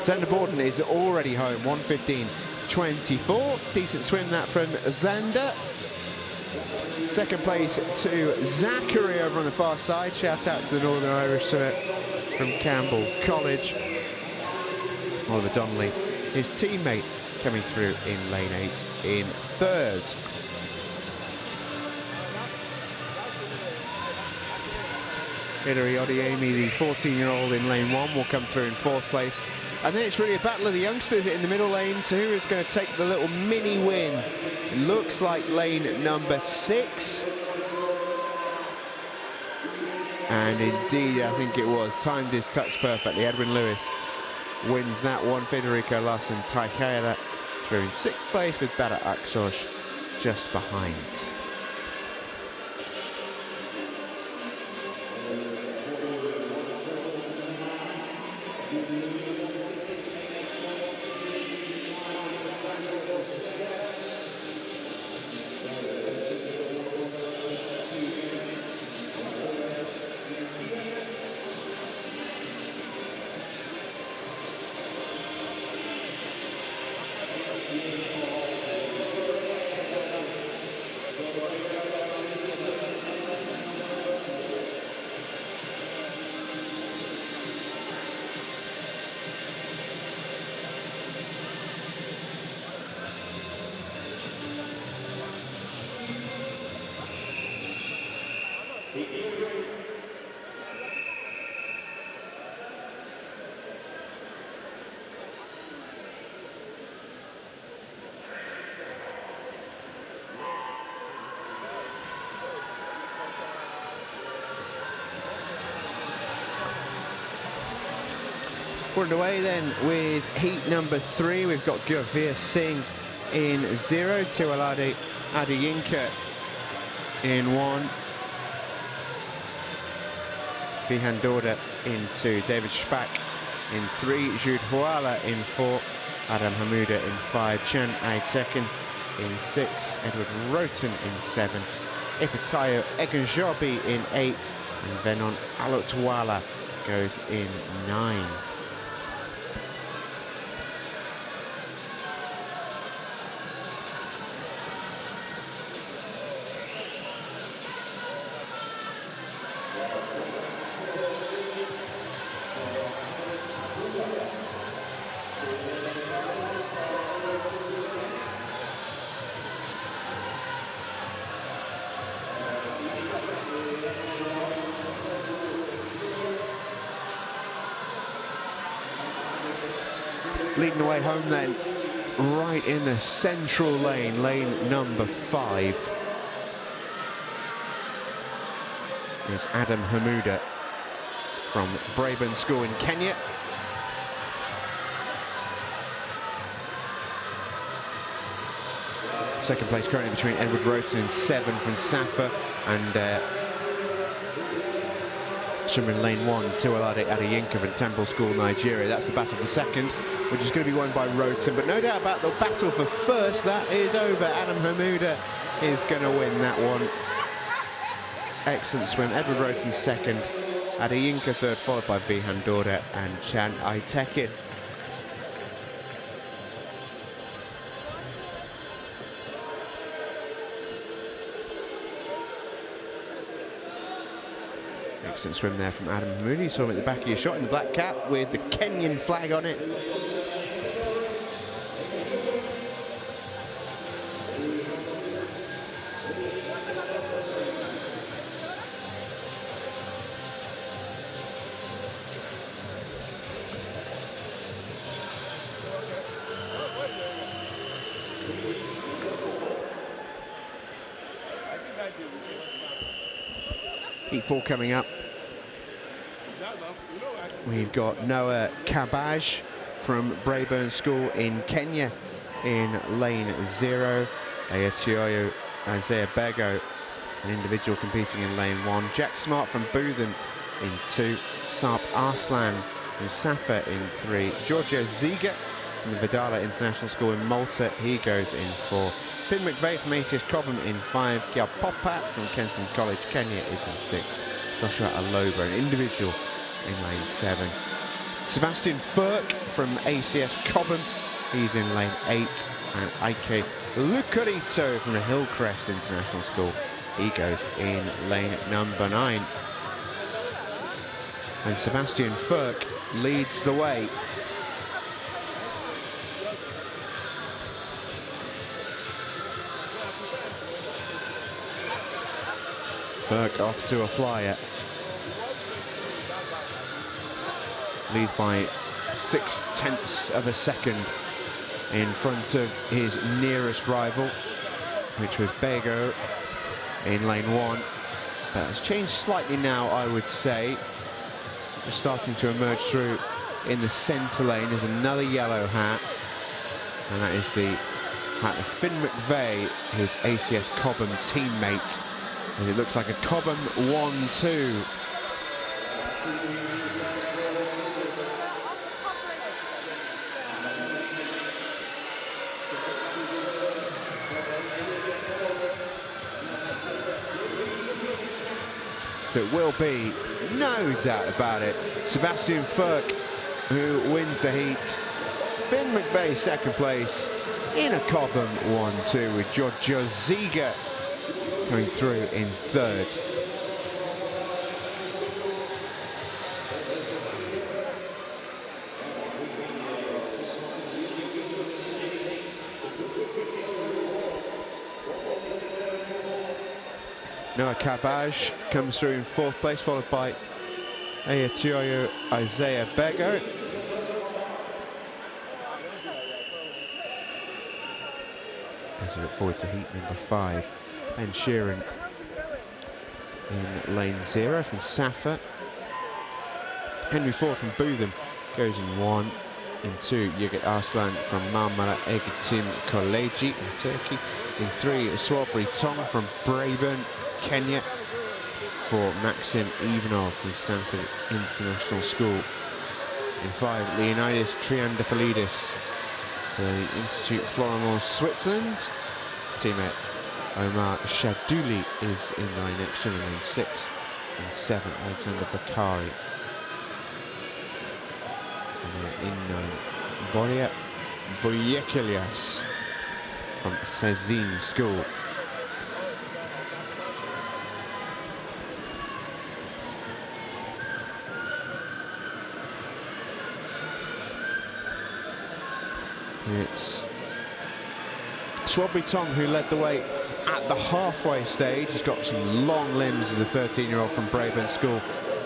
Xander Borden is already home, 1:15.24. Decent swim that from Xander. Second place to Zachary over on the far side. Shout out to the Northern Irish swimmer from Campbell College. Oliver Donnelly, his teammate, coming through in lane 8 in 3rd. Hilary Odiemi, the 14-year-old in lane 1, will come through in 4th place. And then it's really a battle of the youngsters in the middle lanes. Who is going to take the little mini win? It looks like lane number 6. And indeed, I think it was. Timed his touch perfectly. Edwin Lewis wins that one. Federico Larsen Tejera through in 6th place with Bada Aksos just behind. We're underway then with heat number 3. We've got Gurveer Singh in 0, Tiwalade Adiyinka in 1, Vihan Dorda in 2, David Spack in 3, Jude Huala in 4, Adam Hamuda in 5, Chan Aiteken in 6, Edward Roten in 7, Ifatayo Eganjobi in 8, and Venon Alotwala goes in 9. Leading the way home then, right in the central lane, lane number 5, is Adam Hamuda from Braeburn School in Kenya. Second place currently between Edward Roten in 7 from Safa and swimmer in lane 1, Tiwalade Adiyinka from Temple School, Nigeria. That's the battle for second, which is going to be won by Roten. But no doubt about the battle for first, that is over. Adam Hamuda is going to win that one. Excellent swim. Edward Roten second, Adiyinka third, followed by Vihan Dorda and Chan Aiteken. Excellent swim there from Adam Hamuda. You saw him at the back of your shot in the black cap with the Kenyan flag on it. Heat 4 coming up. We've got Noah Kabaj from Braeburn School in Kenya in lane 0. Ayatioyo Isaiah Bego An individual competing in lane 1. Jack Smart from Boothen in 2. Sarp Arslan from Safa in 3. Giorgio Ziga from the Vidala International School in Malta, he goes in 4. Finn McVeigh from ACS Cobham in 5. Gyal Popat from Kenton College, Kenya is in 6. Joshua Aloba, an individual, in lane 7. Sebastian Furk from ACS Cobham, he's in lane 8. And Ike Lucarito from the Hillcrest International School, he goes in lane number 9. And Sebastian Furk leads the way. Furk off to a flyer. Leads by 0.6 of a second in front of his nearest rival, which was Bego in lane 1. But it's changed slightly now, I would say. Just starting to emerge through in the centre lane is another yellow hat, and that is the hat of Finn McVeigh, his ACS Cobham teammate. And it looks like a Cobham 1-2. So it will be, no doubt about it, Sebastian Furk who wins the heat. Finn McVeigh second place in a Cobham 1-2 with Giorgio Ziga coming through in 3rd. Noah Kabaj comes through in 4th place, followed by Ayatioyo Isaiah Bego. As we look forward to heat number 5. Ben Sheeran in lane 0 from Safa. Henry Ford from Boothen goes in 1. In 2, Yigit Arslan from Marmara Eğitim Koleji in Turkey. In 3, Swabri Tong from Braeburn, Kenya. For Maxim Ivanov from Stanford International School. In 5, Leonidas Triandafilidis for the Institute Florimont, Switzerland. Teammate Omar Shadouli is in the lane extra in lane 6. And 7, Alexander Bakari. And in 9, Boria Boyekelias from Sezin School. It's Swabri Tong who led the way at the halfway stage. He's got some long limbs as a 13-year-old from Braeburn School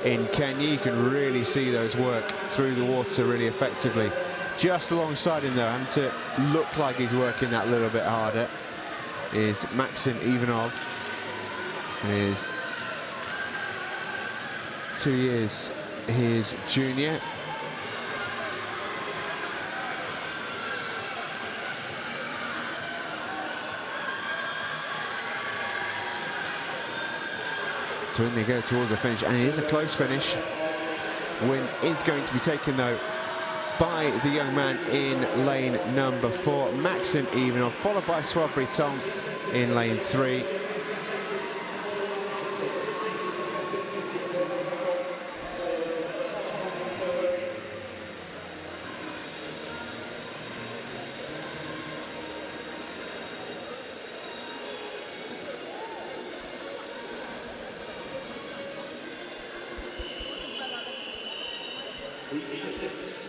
in Kenya. You can really see those work through the water really effectively. Just alongside him though, having to look like he's working that little bit harder, is Maxim Ivanov, who is 2 years his junior. So in they go towards the finish, and it is a close finish. Win is going to be taken though by the young man in lane number 4, Maxim Ivanov, followed by Swabri Tong in lane 3.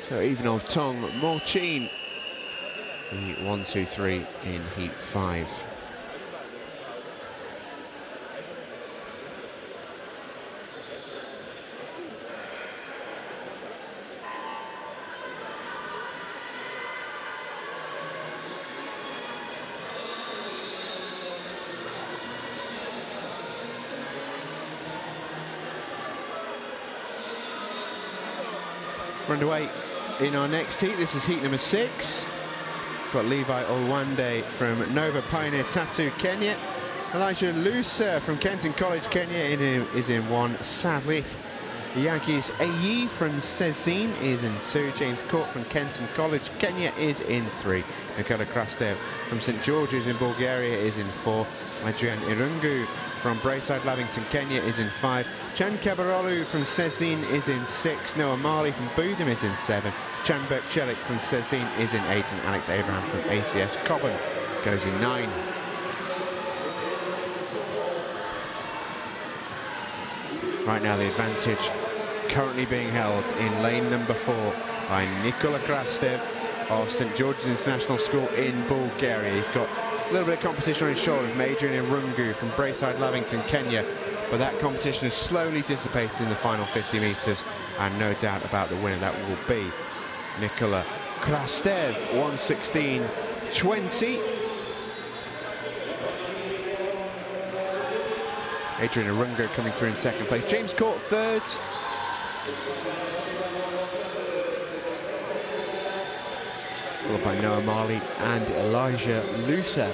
So Ivanov, Tong, Morchin, the 1-2-3 in heat 5. We're underway in our next heat. This is heat number 6. Got Levi Olwande from Nova Pioneer Tattoo, Kenya. Elijah Lusa from Kenton College, Kenya is in 1. Sadly, Yankees AIl from Szczecin is in 2. James Court from Kenton College, Kenya is in 3. Nikola Krastev from St George's in Bulgaria is in 4. Adrian Irungu from Braeside Lavington, Kenya is in 5. Chan Kabarolu from Szczecin is in 6. Noah Marley from Boodham is in 7. Chan Berkcelik from Szczecin is in 8. And Alex Abraham from ACS Cobham goes in 9. Right now the advantage currently being held in lane number 4 by Nikola Krastev of St George's International School in Bulgaria. He's got a little bit of competition on his shoulder from Adrian Irungu from Braeside Lavington, Kenya, but that competition has slowly dissipated in the final 50 metres, and no doubt about the winner. That will be Nikola Krastev, 1:16.20. Adrian Irungu coming through in 2nd place. James Court 3rd. Followed by Noah Marley and Elijah Lusa.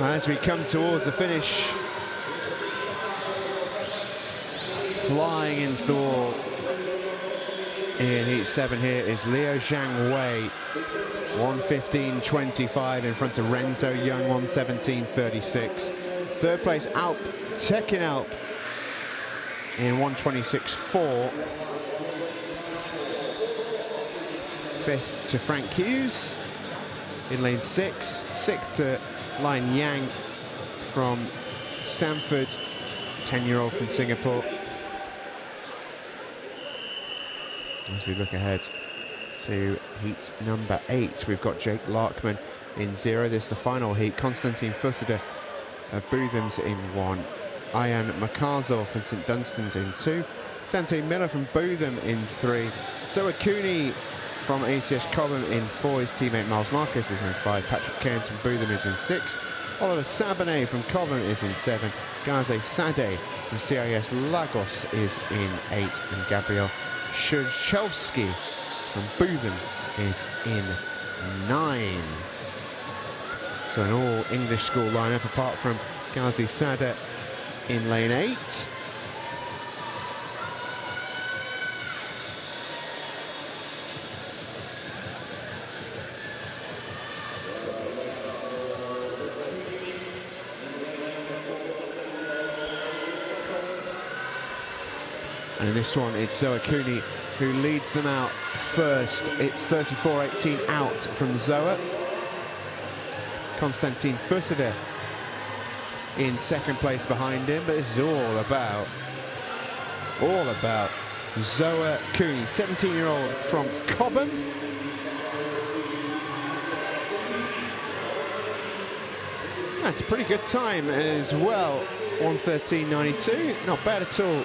As we come towards the finish, flying into the wall in heat 7 here is Liu Zhang Wei, 1:15.25 in front of Renzo Young, 1:17.36. 3rd place Alp Tekin Alp in 1:26.4. 5th to Frank Hughes in lane 6. 6th to Lin Yang from Stanford, 10-year-old from Singapore. As we look ahead to heat number 8, we've got Jake Larkman in 0. This is the final heat. Konstantin Fusada of Bootham's in 1. Ian Makarzov from St Dunstan's in 2. Dante Miller from Bootham in 3. Zoa Cooney from ACS Cobham in 4. His teammate Miles Marcus is in 5. Patrick Cairns from Bootham is in 6. Oliver Sabanet from Cobham is in 7. Gaze Sade from CIS Lagos is in 8. And Gabriel Shulchowski from Bootham is in 9. So an all-English school lineup apart from Gazi Sada in lane 8. And in this one, it's Zoa Cooney who leads them out first. It's 34.18 out from Zoa. Konstantin Fusada in 2nd place behind him, but this is all about Zoa Cooney, 17-year-old from Cobham. That's a pretty good time as well, 1:13.92, not bad at all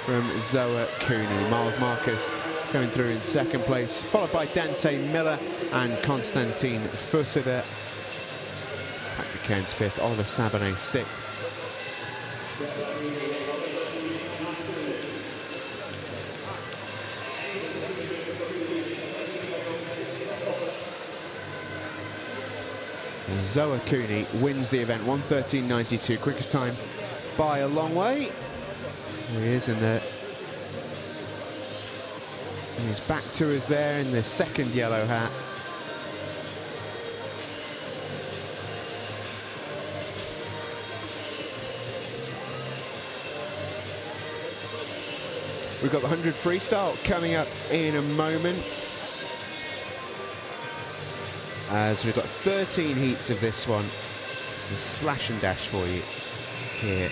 from Zoa Cooney. Miles Marcus coming through in second place, followed by Dante Miller and Konstantin Fusada. Patrick Cairns fifth, Oliver Sabonet sixth. Zoa Cooney wins the event, 1:13.92, quickest time by a long way. There he is in the... He's back to us there in the second yellow hat. We've got the 100 freestyle coming up in a moment, as we've got 13 heats of this one. Some splash and dash for you here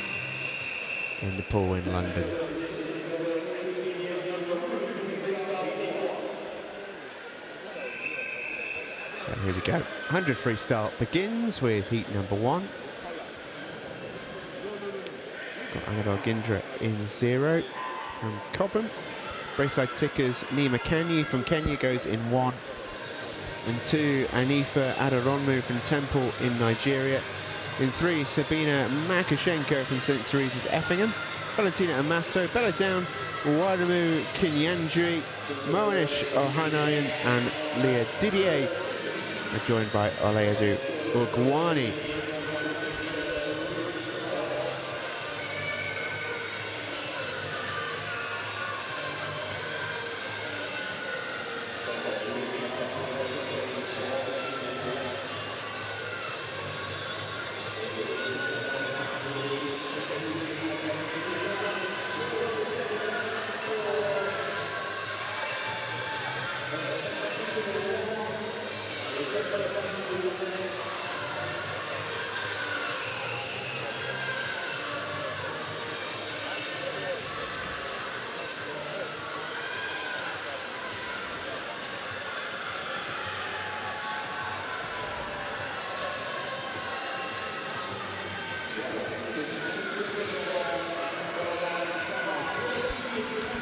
in the pool in London. So here we go. 100 freestyle begins with heat number 1. Got Annabelle Gindra in 0 from Cobham. Braeside Tickers, Nima Kanyi from Kenya goes in 1. In 2, Anifa Aderonmu from Temple in Nigeria. In 3, Sabina Makashenko from St. Teresa's Effingham. Valentina Amato, Bella Down, Wadamu Kinyanjui, Moanish Ohanayan and Leah Didier are joined by Oleadu Ugwani.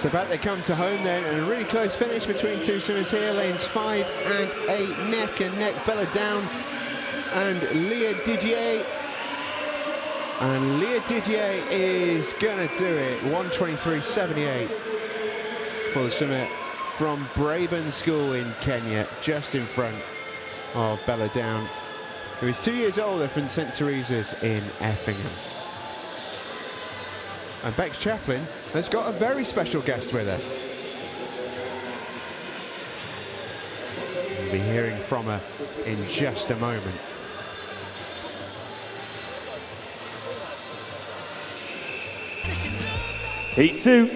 So back they come to home then, and a really close finish between two swimmers here. Lanes 5 and 8, neck and neck. Bella Down and Leah Didier. And Leah Didier is going to do it. 1:23.78 for the swimmer from Braben School in Kenya, just in front of Bella Down, who is 2 years older from St. Teresa's in Effingham. And Bex Chaplin has got a very special guest with her. We'll be hearing from her in just a moment. Heat 2.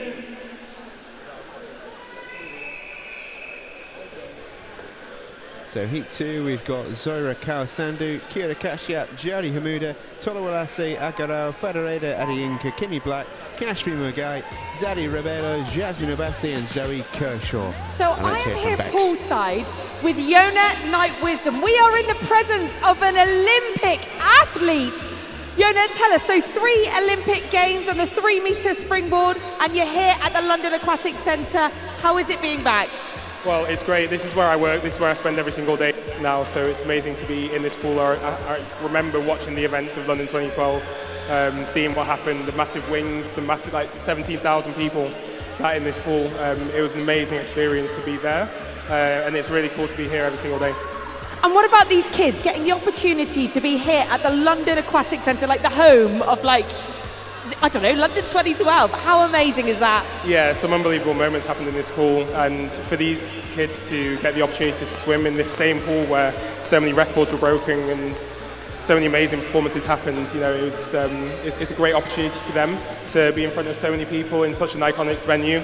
So heat 2, we've got Zoira Kawasandu, Kiera Kashiap, Jari Hamuda, Tolawalase, Agarao, Federeda Adiyinka, Kimmy Black, Kashmi Mugai, Zadie Rebelo, Jasmine Obasi and Zoe Kershaw. So I am here poolside with Yona Night Wisdom. We are in the presence of an Olympic athlete. Yona, tell us, so 3 Olympic Games on the 3-meter springboard, and you're here at the London Aquatic Centre. How is it being back? Well, it's great. This is where I work. This is where I spend every single day now. So it's amazing to be in this pool. I remember watching the events of London 2012, seeing what happened, the massive wings, the massive, like 17,000 people sat in this pool. It was an amazing experience to be there. And it's really cool to be here every single day. And what about these kids getting the opportunity to be here at the London Aquatic Centre, like the home of, like, I don't know, London 2012? How amazing is that? Yeah, some unbelievable moments happened in this pool, and for these kids to get the opportunity to swim in this same pool where so many records were broken and so many amazing performances happened, you know, it was, it's a great opportunity for them to be in front of so many people in such an iconic venue.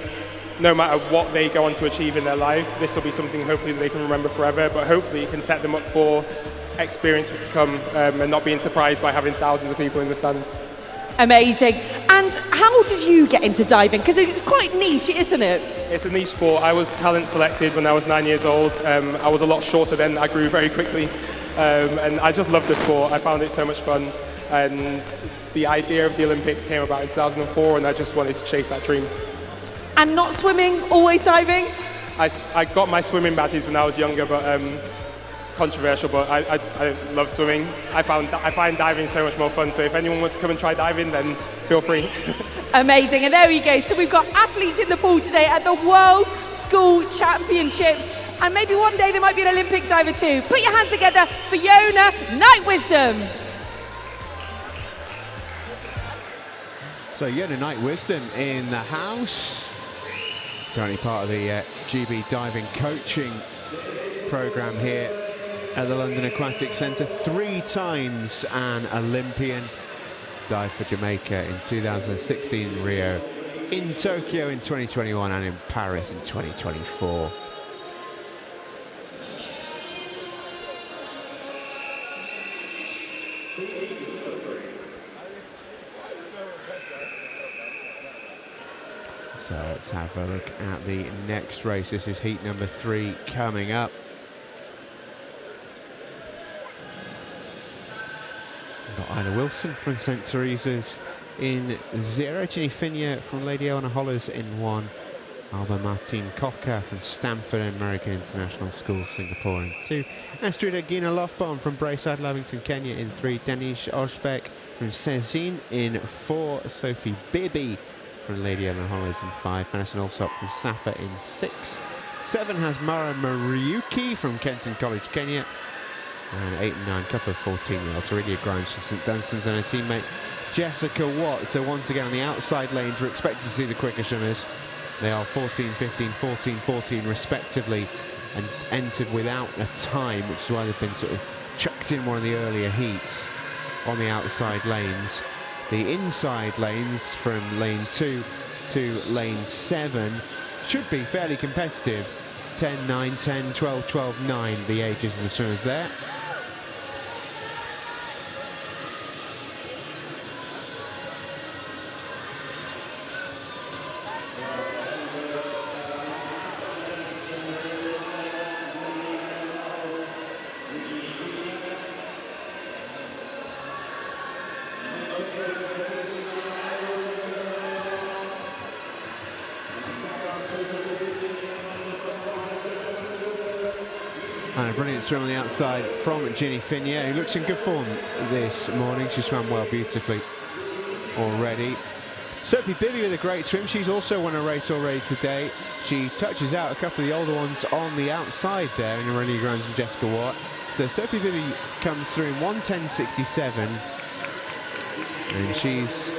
No matter what they go on to achieve in their life, this will be something hopefully that they can remember forever, but hopefully it can set them up for experiences to come and not being surprised by having thousands of people in the stands. Amazing. And how did you get into diving? Because it's quite niche, isn't it? It's a niche sport. I was talent selected when I was 9 years old. I was a lot shorter then. I grew very quickly. And I just loved the sport. I found it so much fun. And the idea of the Olympics came about in 2004, and I just wanted to chase that dream. And not swimming, always diving? I got my swimming badges when I was younger, but controversial, but I love swimming. I find diving so much more fun, so if anyone wants to come and try diving, then feel free. Amazing, and there we go. So we've got athletes in the pool today at the World School Championships, and maybe one day there might be an Olympic diver too. Put your hands together for Yona Night Wisdom. So Yona Night Wisdom in the house. Currently part of the GB diving coaching program here at the London Aquatic Centre. 3 times an Olympian. Dived for Jamaica in 2016 in Rio, in Tokyo in 2021 and in Paris in 2024. So let's have a look at the next race. This is heat number 3 coming up. We've got Isla Wilson from St. Teresa's in 0, Ginny Finia from Lady Eleanor Hollers in 1, Alba Martin Cocker from Stanford American International School, Singapore in 2, Astrida Gina Lofbaum from Braeside, Lavington, Kenya in 3, Danish Osbeck from Cezine in 4, Sophie Bibby from Lady Eleanor Hollers in 5, Madison Alsop from Safa in 6, 7 has Mara Mariuki from Kenton College, Kenya, and 8 and 9, couple of 14-year-olds, Aurelia Grimes from St Dunstan's and her teammate Jessica Watt. So once again on the outside lanes, we're expected to see the quicker swimmers. They are 14-15, 14-14 respectively, and entered without a time, which is why they've been sort of chucked in one of the earlier heats on the outside lanes. The inside lanes from lane 2 to lane 7 should be fairly competitive. 10, 9, 10, 12, 12, 9, the ages of the swimmers there. And a brilliant swim on the outside from Ginny Finia, who looks in good form this morning. She swam well beautifully already. Sophie Bibby with a great swim. She's also won a race already today. She touches out a couple of the older ones on the outside there in Aurelia Grimes and Jessica Watt. So Sophie Bibby comes through in 1:10.67, and she's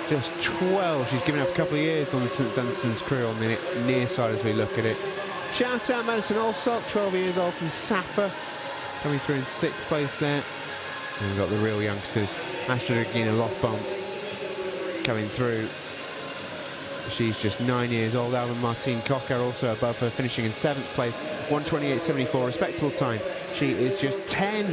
just 12. She's given up a couple of years on the St Dunstan's crew on the near side as we look at it. Shout out Madison Alsop, 12 years old from Safa, coming through in 6th place there. And we've got the real youngsters, Astrid Regina Lofbaum coming through. She's just 9 years old. Alba Martine Cocker also above her, finishing in 7th place, 1:28.74, respectable time. She is just 10.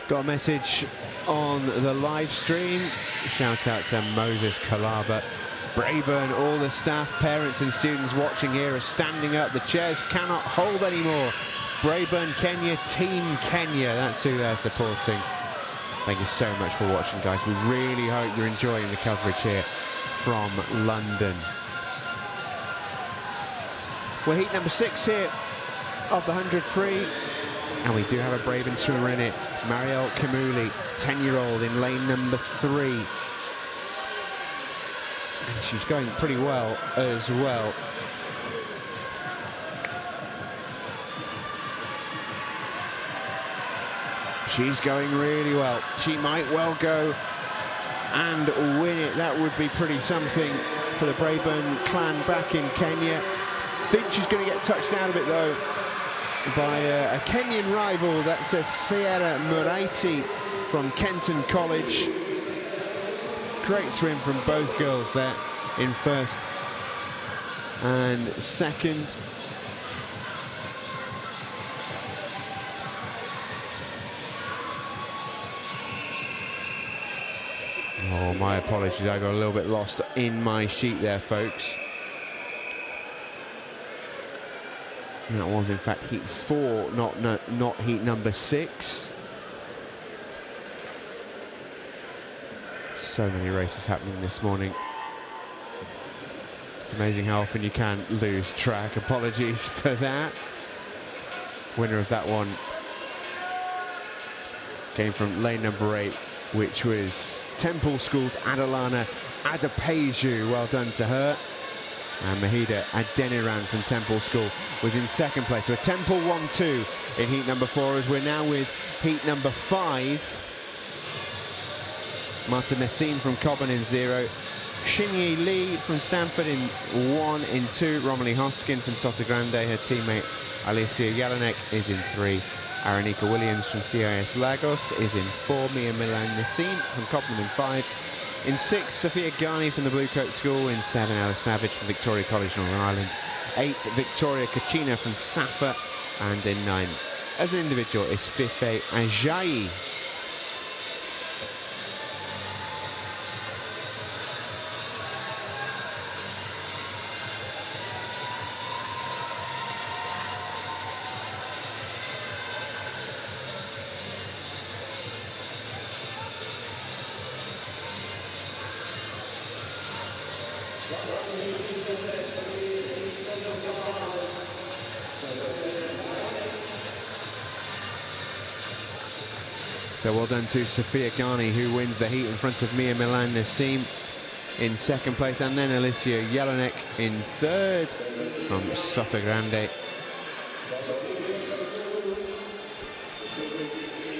Got a message on the live stream. Shout out to Moses Kalaba. Braeburn, all the staff, parents and students watching here are standing up. The chairs cannot hold anymore. Braeburn, Kenya, Team Kenya, that's who they're supporting. Thank you so much for watching, guys. We really hope you're enjoying the coverage here from London. We're heat number 6 here of the 100 free. And we do have a Braeburn swimmer in it. Marielle Kamuli, 10-year-old in lane number 3. And she's going pretty well as well. She's going really well. She might well go and win it. That would be pretty something for the Braeburn clan back in Kenya. Finch is going to get touched out of it though by a Kenyan rival. That's a Sierra Muraiti from Kenton College. Great swim from both girls there in first and second. Oh, my apologies, I got a little bit lost in my sheet there, folks. That was in fact heat 4, not heat number 6. So many races happening this morning. It's amazing how often you can lose track. Apologies for that. Winner of that one came from lane number 8, which was Temple School's Adalana Adepeju. Well done to her. And Mahida Adeniran from Temple School was in second place. So a Temple 1-2 in heat number 4, as we're now with heat number 5. Marta Messine from Cobham in 0. Xinyi Li from Stanford in 1. In 2, Romilly Hoskin from Sotogrande. Her teammate Alicia Jelinek is in 3. Aranika Williams from CIS Lagos is in 4. Mia Milan Messine from Cobham in 5. In 6, Sophia Ghani from the Blue Coat School. In 7, Ella Savage from Victoria College, Northern Ireland. 8, Victoria Kachina from Safa. And in 9, as an individual, is Fife Ajayi. So well done to Sophia Ghani, who wins the heat in front of Mia Milan Nassim in second place, and then Alicia Jelinek in third from Sotogrande.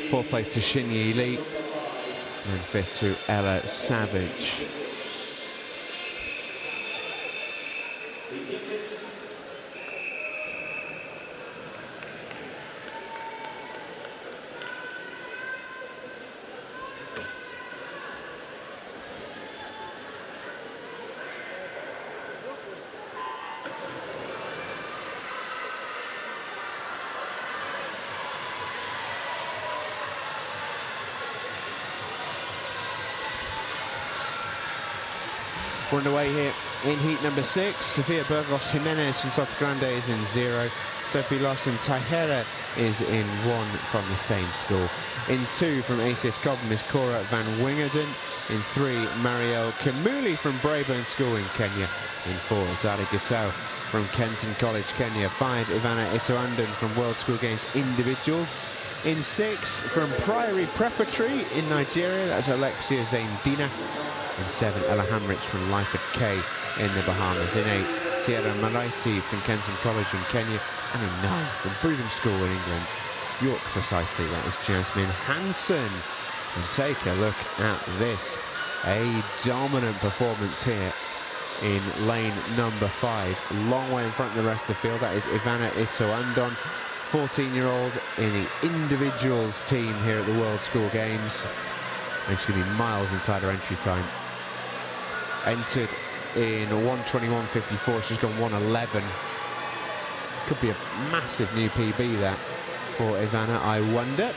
Fourth place to Xinyi Li, and fifth to Ella Savage. We're underway here in heat number 6. Sofia Burgos Jimenez from Sotogrande is in 0. Sophie Lawson Tahera is in 1 from the same school. In 2 from ACS Cobham is Cora Van Wingerden. In 3, Marielle Kamuli from Braeburn School in Kenya. In 4, Zali Gitau from Kenton College, Kenya. 5, Ivana Itoandan from World School Games Individuals. In 6, from Priory Preparatory in Nigeria, that's Alexia Zaindina. In 7, Ella Hamrich from Lyford K in the Bahamas. In 8, Sierra Maraiti from Kenton College in Kenya. And in 9, from Broodham School in England, York precisely, that is Jasmine Hansen. And take a look at this. A dominant performance here in lane number 5. Long way in front of the rest of the field. That is Ivana Itoandon, 14-year-old in the individuals team here at the World School Games. And she's going to be miles inside her entry time. Entered in 1:21.54, she's gone 1:11. Could be a massive new PB that for Ivana, I wonder.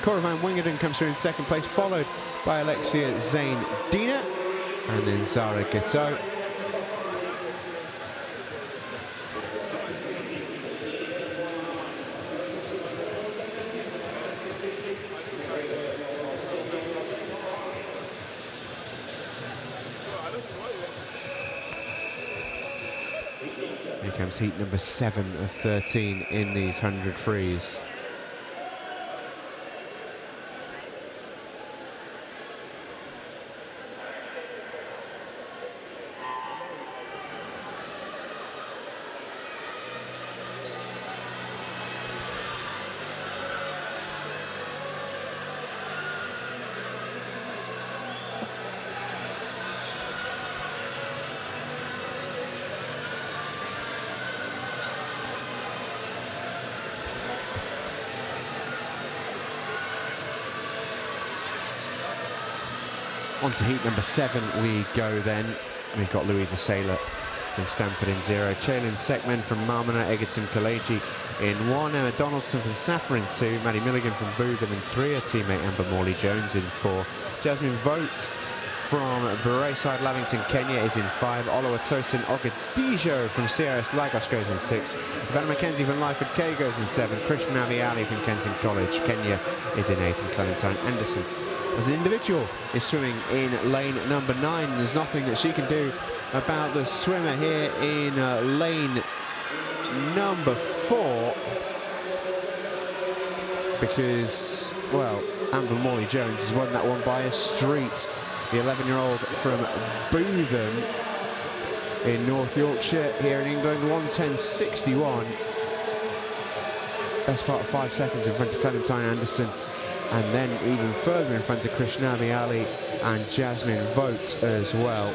Cora Van Wingerden comes through in second place, followed by Alexia Zaindina, and then Zara Giteau. Here comes heat number 7 of 13 in these 100 frees. On to heat number 7 we go then. We've got Louisa Saylor from Stanford in 0, Chaylin Sekmen from Marmona, Egerton Kaleji in 1, Emma Donaldson from Saffron in 2, Maddie Milligan from Bootham in 3, her teammate Amber Morley-Jones in 4, Jasmine Vogt from Braeside Lavington, Kenya is in 5, Oluwatosin Ogadijo from CRS Lagos goes in 6, Vanna McKenzie from Lyford K goes in 7, Krishna Ali from Kenton College, Kenya is in 8, and Clementine Anderson as an individual is swimming in lane number 9. There's nothing that she can do about the swimmer here in lane number 4 because, well, Amber Morley-Jones has won that one by a street. The 11-year-old from Bootham in North Yorkshire here in England, 1:10.61. Best part of 5 seconds in front of Clementine Anderson, and then even further in front of Krishnavi Ali and Jasmine Vogt as well.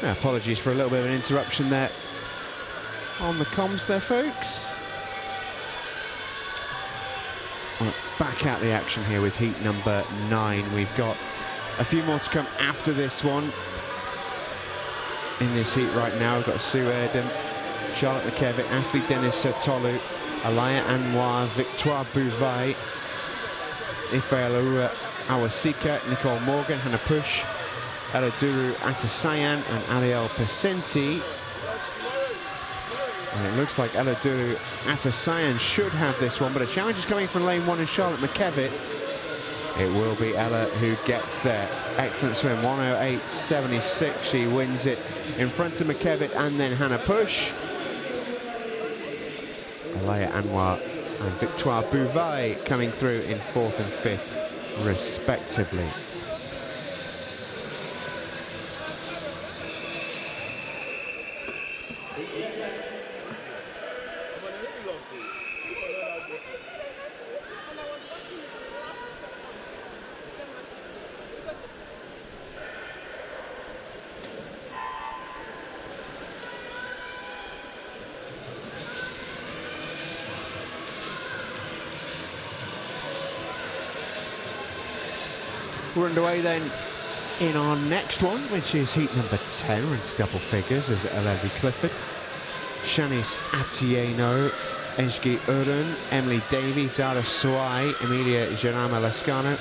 Apologies for a little bit of an interruption there on the comms there, folks. Well, back at the action here with heat number 9. We've got a few more to come after this one. In this heat right now, we've got Sue Erdem, Charlotte McKevitt, Ashley Dennis Tolu, Alaya Anwar, Victoire Bouvet, Ife Alaua Awasika, Nicole Morgan, Hannah Push, Eladuru Atasayan and Aliel Pesenti. And it looks like Eladuru Atasayan should have this one, but a challenge is coming from lane 1 and Charlotte McKevitt. It will be Ella who gets there. Excellent swim, 1:08.76. She wins it in front of McKevitt and then Hannah Push. Alaya Anwar and Victoire Bouvet coming through in 4th and 5th, respectively. We're underway then in our next one, which is heat number 10. We're into double figures as Elevi Clifford, Shanice Atieno, Ejgi Urun, Emily Davies, Zara Swai, Emilia Jarama Lascano,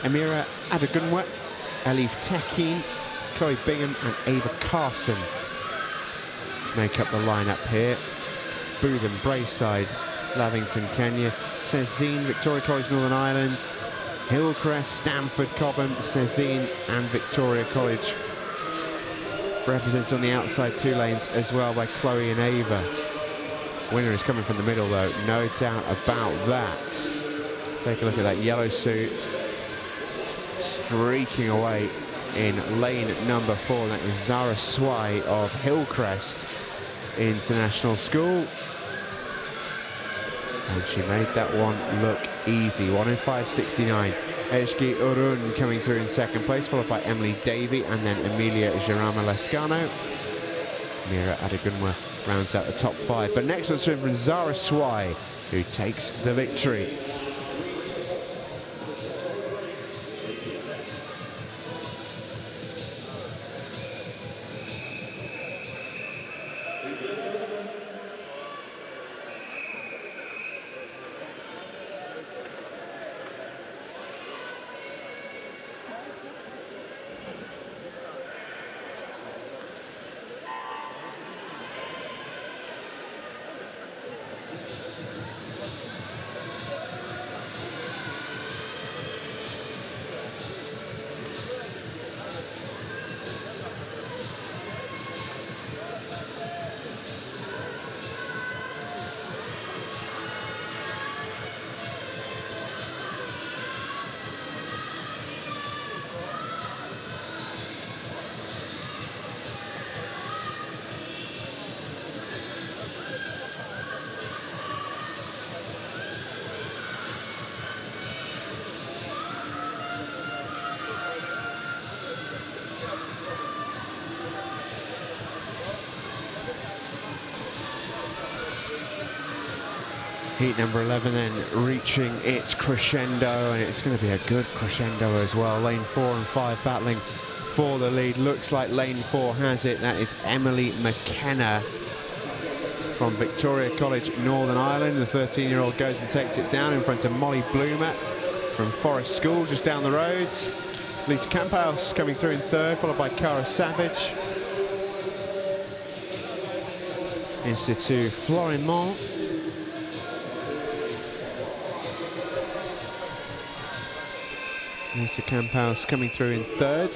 Amira Adegunwa, Elif Tekin, Chloe Bingham and Ava Carson make up the lineup here. Bootham, Braeside, Lavington, Kenya, Cezine, Victoria College, Northern Ireland, Hillcrest, Stamford, Cobham, Cezine and Victoria College. Represented on the outside 2 lanes as well by Chloe and Ava. Winner is coming from the middle though, no doubt about that. Take a look at that yellow suit streaking away in lane number 4. That is Zara Swai of Hillcrest International School. And she made that one look easy. 1 in 5.69. Ejgi Urun coming through in second place, followed by Emily Davey and then Emilia Jarama Lascano. Mira Adegunwa rounds out the top 5. But next let's swim from Zara Swai, who takes the victory. Heat number 11 then reaching its crescendo, and it's going to be a good crescendo as well. Lane 4 and 5 battling for the lead. Looks like lane 4 has it. That is Emily McKenna from Victoria College, Northern Ireland. The 13-year-old goes and takes it down in front of Molly Bloomer from Forest School just down the road. Lisa Camphouse coming through in third, followed by Cara Savage. Institut Florimont. Lisa Camphouse coming through in third.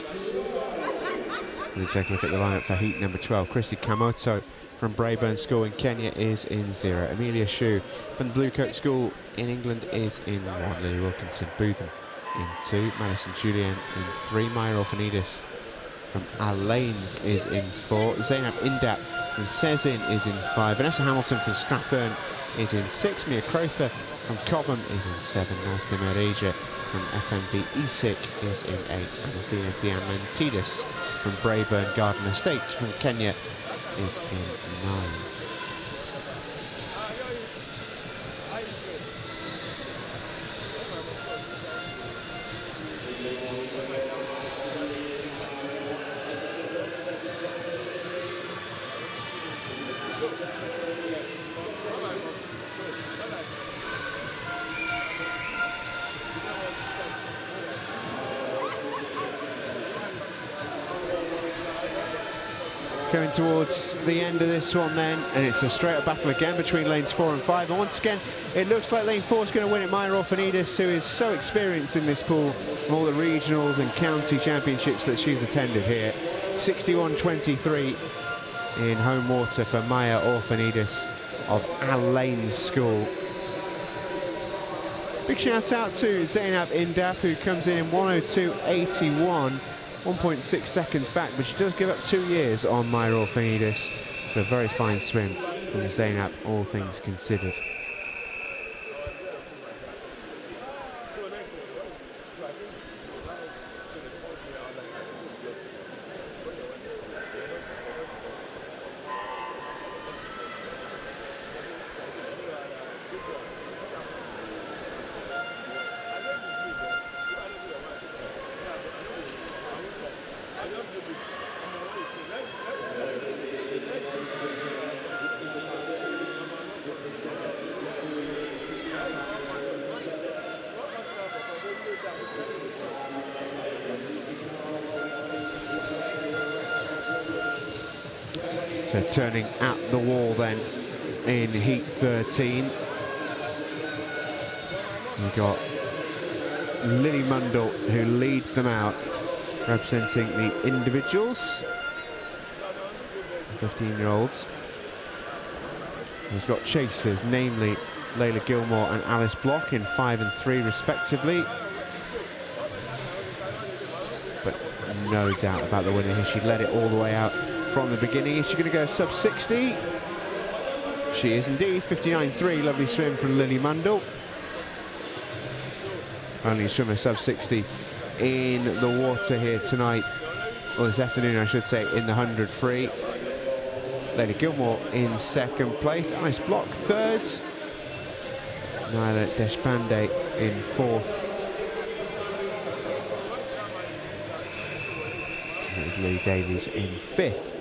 Let's take a look at the lineup for heat number 12. Christy Kamoto from Braeburn School in Kenya is in 0. Amelia Shue from Bluecoat School in England is in 1. Lily Wilkinson Bootham in 2. Madison Julian in 3. Maya Orphanidis from Alaines is in 4. Zainab Indap from Cezin is in 5. Vanessa Hamilton from Strathern is in 6. Mia Crowther from Cobham is in 7. Nastia Merija from FMV ESIC is in 8. And Athena Diamantidis from Braeburn Garden Estates from Kenya is in 9. Going towards the end of this one then, and it's a straight up battle again between lanes 4 and 5, and once again it looks like lane 4 is going to win it. Maya Orphanidis, who is so experienced in this pool from all the regionals and county championships that she's attended here. 61.23 in home water for Maya Orphanidis of Alaines School. Big shout out to Zainab Indap, who comes in 102.81. 1.6 seconds back, but she does give up 2 years on Maya Orphanidis. So a very fine swim from Zainab, all things considered. So turning at the wall then in heat 13. We've got Lily Mundell, who leads them out, representing the individuals, 15-year-olds. He's got chasers, namely Layla Gilmore and Alice Block in 5 and 3 respectively. But no doubt about the winner here. She led it all the way out from the beginning. Is she going to go sub 60? She is indeed. 59.3, lovely swim from Lily Mundell. Only swimmer sub 60 in the water here tonight, or this afternoon I should say, in the 100 free. Lady Gilmore in 2nd place, Alice Block 3rd, Nyla Deshpande in 4th. There's Lily Davies in 5th.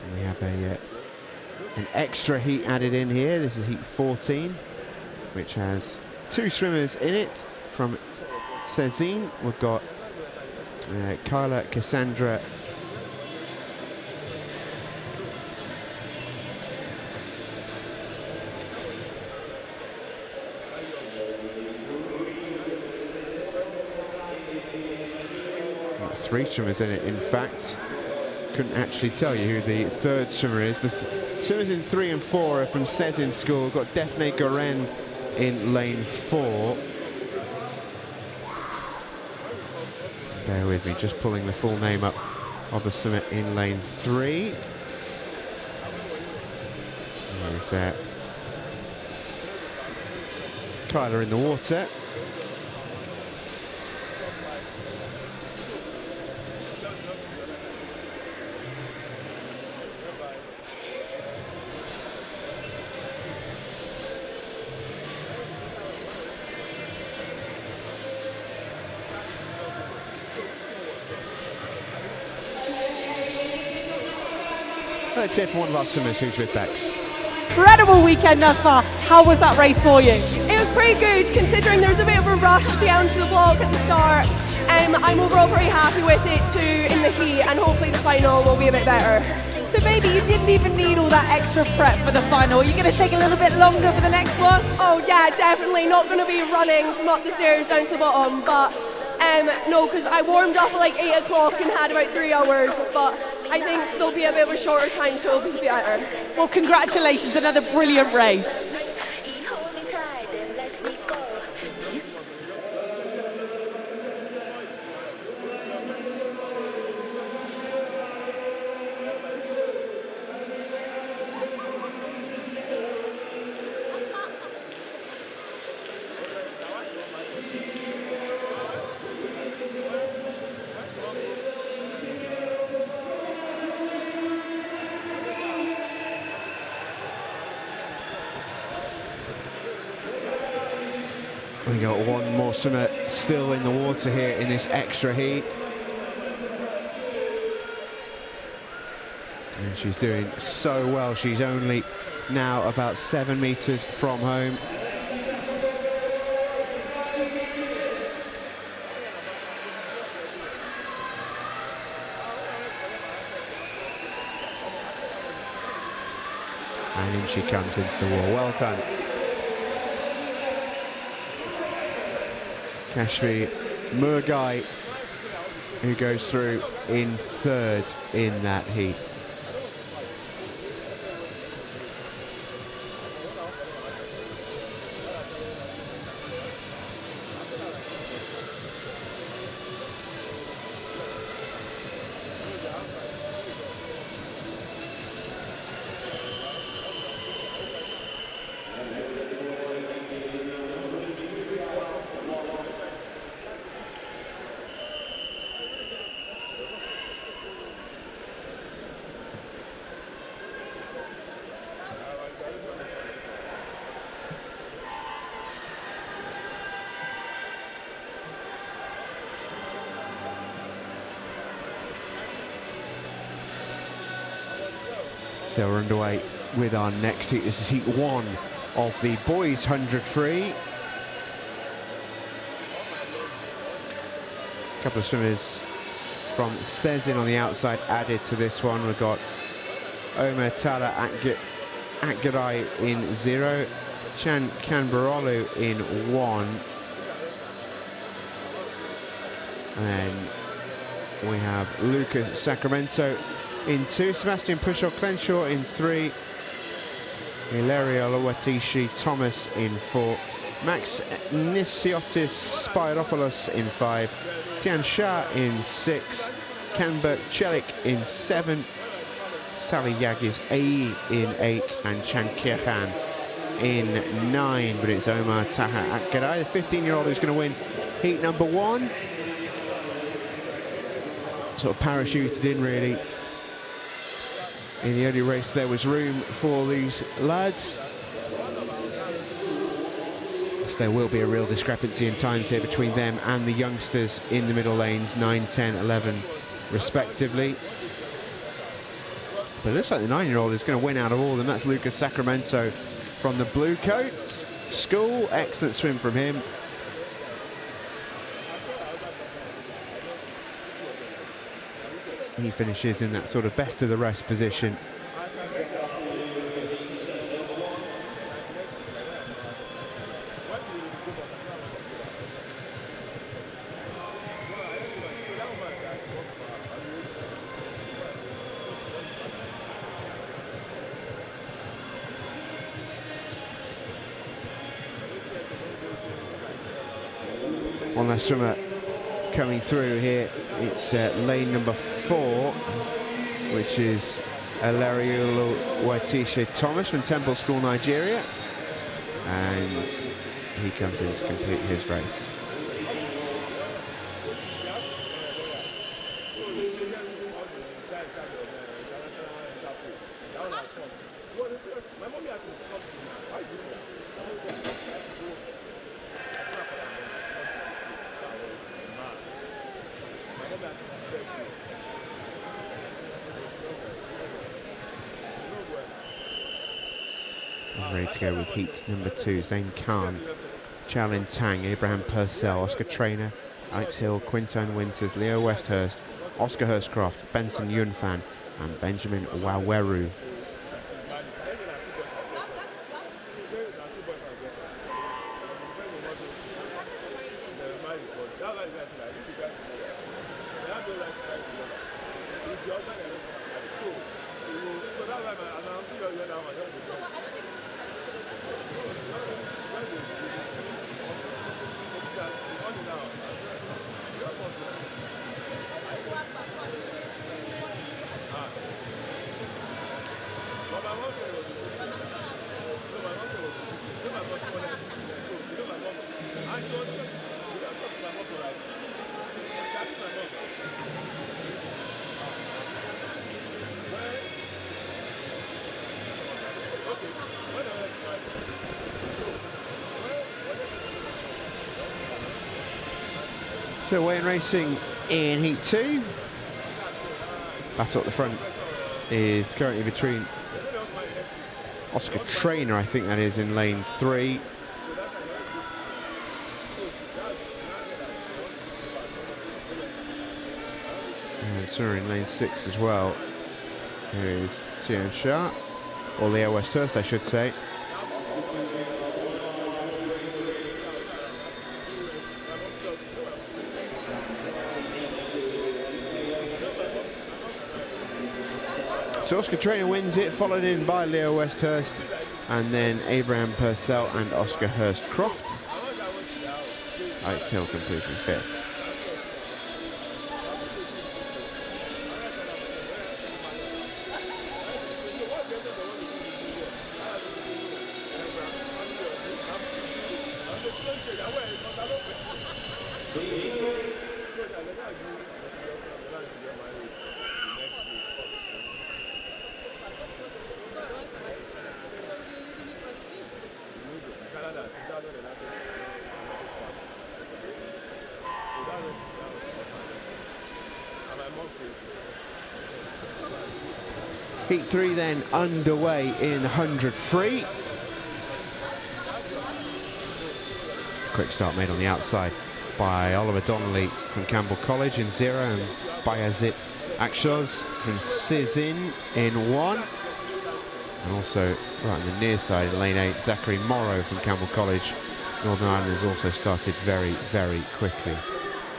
And we have an extra heat added in here. This is heat 14, which has 2 swimmers in it from Cezine. We've got Kyla Cassandra got 3 swimmers in it, in fact. Couldn't actually tell you who the 3rd swimmer is. The swimmers in 3 and 4 are from Cezine School. We've got Daphne Goren in lane 4. Bear with me, just pulling the full name up of the swimmer in lane 3. There's Kyla in the water. Let's hear from one of our swimmers who's with Bex. Incredible weekend thus far. How was that race for you? It was pretty good, considering there was a bit of a rush down to the block at the start. I'm overall pretty happy with it too in the heat, and hopefully the final will be a bit better. So maybe you didn't even need all that extra prep for the final. Are you going to take a little bit longer for the next one? Oh yeah, definitely. Not going to be running from up the stairs down to the bottom, but no, because I warmed up at like 8 o'clock and had about 3 hours, but I think there'll be a bit of a shorter time, so it'll be better. Well, congratulations, another brilliant race. We got one more swimmer still in the water here in this extra heat. And she's doing so well. She's only now about 7 meters from home. And in she comes into the wall. Well done. Kashfi Murgai, who goes through in 3rd in that heat. So we're underway with our next heat. This is heat 1 of the boys 100 free. A couple of swimmers from Sezin on the outside added to this one. We've got Omer Tala Akgarai in 0, Chan Kanbarolu in 1. And then we have Lucas Sacramento in 2, Sebastian Pushor-Clenshaw in 3, Hilario Lawatishi Thomas in 4, Max Nisiotis Spyropoulos in 5, Tian Shah in 6, Kanberg Chelik in 7, Sally Yagis Ai in 8, and Chan Kirkhan in 9. But it's Omar Taha Akgarai, the 15-year-old, who's going to win heat number 1. Sort of parachuted in, really. In the early race, there was room for these lads. So there will be a real discrepancy in times here between them and the youngsters in the middle lanes, 9, 10, 11, respectively. But it looks like the 9-year-old is going to win out of all of them. That's Lucas Sacramento from the Blue Coats School. Excellent swim from him. He finishes in that sort of best of the rest position. One last swimmer coming through here. It's lane number 4, which is Ilariolo Waitishe Thomas from Temple School, Nigeria. And he comes in to complete his race. Ready to go with heat number 2, Zain Khan, Chalin Tang, Abraham Purcell, Oscar Traynor, Alex Hill, Quintone Winters, Leo Westhurst, Oscar Hurstcroft, Benson Yunfan, and Benjamin Waweru. So away and racing in heat 2. Battle at the front is currently between Oscar Traynor, I think that is, in lane 3. And sorry, in lane 6 as well. Here is Tian Shah, or Leo Westhurst, I should say. So Oscar Traynor wins it, followed in by Leo Westhurst, and then Abraham Purcell and Oscar Hurstcroft. Alex Hill completing 5th. Heat 3 then underway in 100 free. Quick start made on the outside by Oliver Donnelly from Campbell College in 0, and Bayazit Akshoz from Sizin in 1. And also right on the near side in lane 8, Zachary Morrow from Campbell College. Northern Ireland has also started very, very quickly.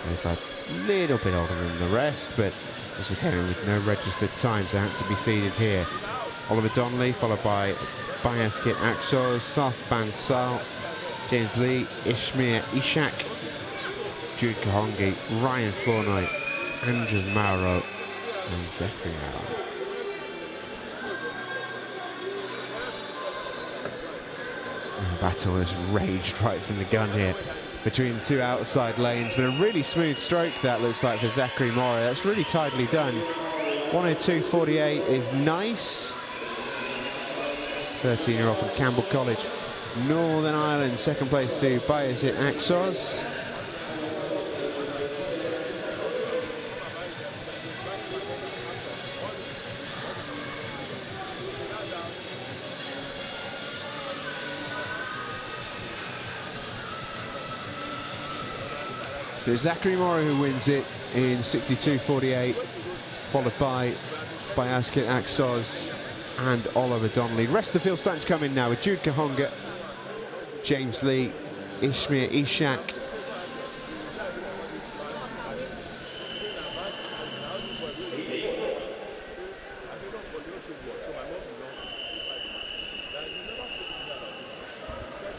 Those lads a little bit older than the rest, but also came in with no registered times. They had to be seeded here. Oliver Donnelly, followed by Bayazit Akshoz, Saf Bansal, James Lee, Ishmir Ishak, Jude Kahongi, Ryan Flournoy, Andrew Mauro, and Zachary Allen. The battle has raged right from the gun here between the two outside lanes, but a really smooth stroke that looks like for Zachary Morrow. That's really tidily done. 102.48 is nice. 13-year-old from Campbell College, Northern Ireland. Second place to Bayazit Akshoz. So Zachary Morrow who wins it in 62.48, followed by Bayazit Akshoz and Oliver Donnelly. The rest of the field starting to come in now with Jude Kahonga, James Lee, Ishmir Ishak.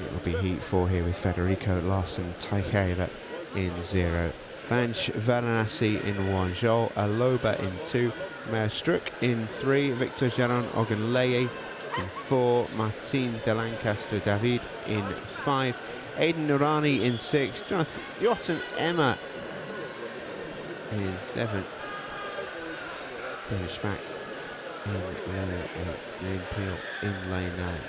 It will be heat 4 here with Federico Larson Taikela in 0. Vansh Varanasi in 1, Joel Aloba in 2, Meir Struck in 3, Victor Jaron Ogunleye in 4, Martin de Lancaster David in 5, Aidan Nurani in 6, Jonathan Yotten Emma in 7, David Schmack in lane 8, Liam Peel in lane 9.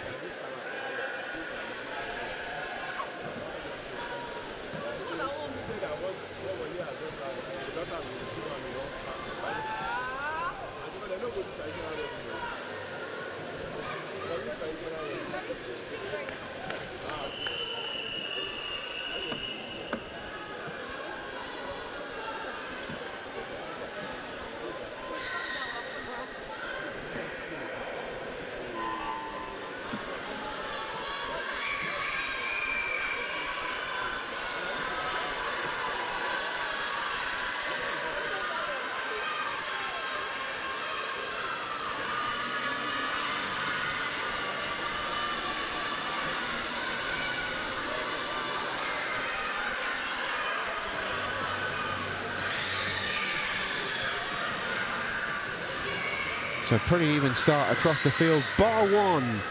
So pretty even start across the field, bar one.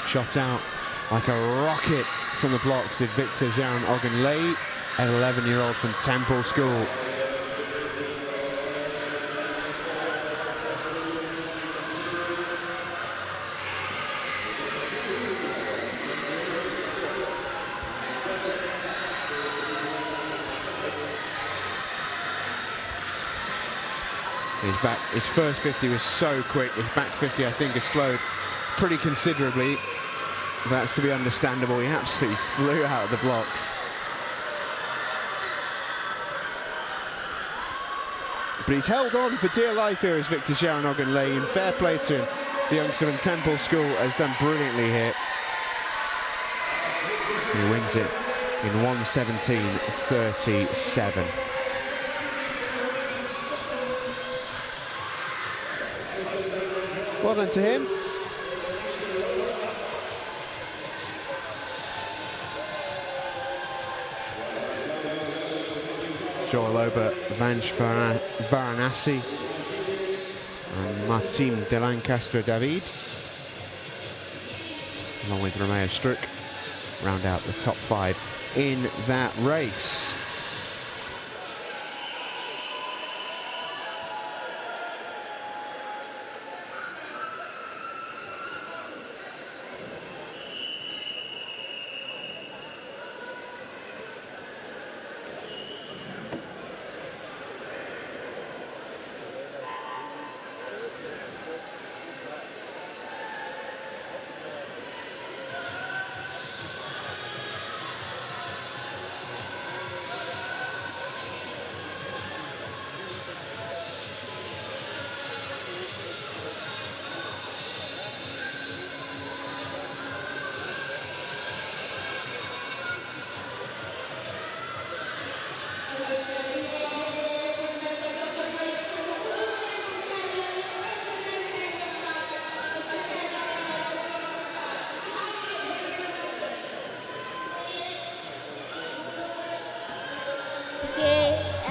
Shot out like a rocket from the blocks did Victor Jaron Ogunleye, an 11-year-old from Temple School. His first 50 was so quick. His back 50, I think, has slowed pretty considerably. That's to be understandable. He absolutely flew out of the blocks. But he's held on for dear life here as Victor Jaron Ogunleye, and fair play to him. The youngster from Temple School has done brilliantly here. He wins it in 1:17.37. Well done to him. Joel Ober, Vansh Varanasi and Martin de Lancaster David, along with Romeo Struck, round out the top 5 in that race.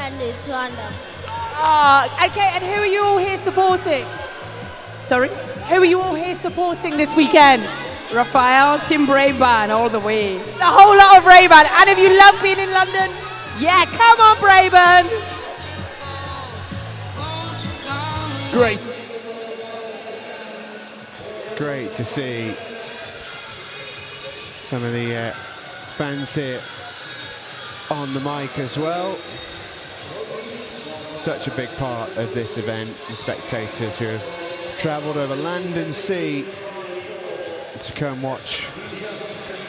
friend is Rwanda. Okay, and who are you all here supporting? Sorry? Who are you all here supporting this weekend? Raphael, Team Ray-Ban, all the way. The whole lot of Ray-Ban. And have you loved being in London? Yeah, come on, Ray-Ban. Great. Great to see some of the fans here on the mic as well. Such a big part of this event, the spectators who have travelled over land and sea to come watch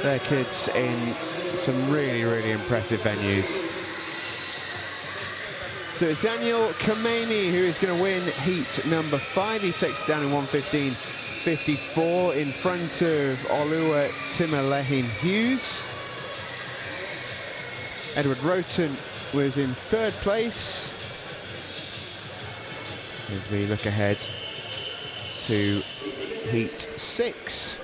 their kids in some really, really impressive venues. So it's Daniel Kameni who is going to win heat number 5. He takes it down in 1:15.54 in front of Olua Timolehin Hughes. Edward Roten was in 3rd place. As we look ahead to heat 6.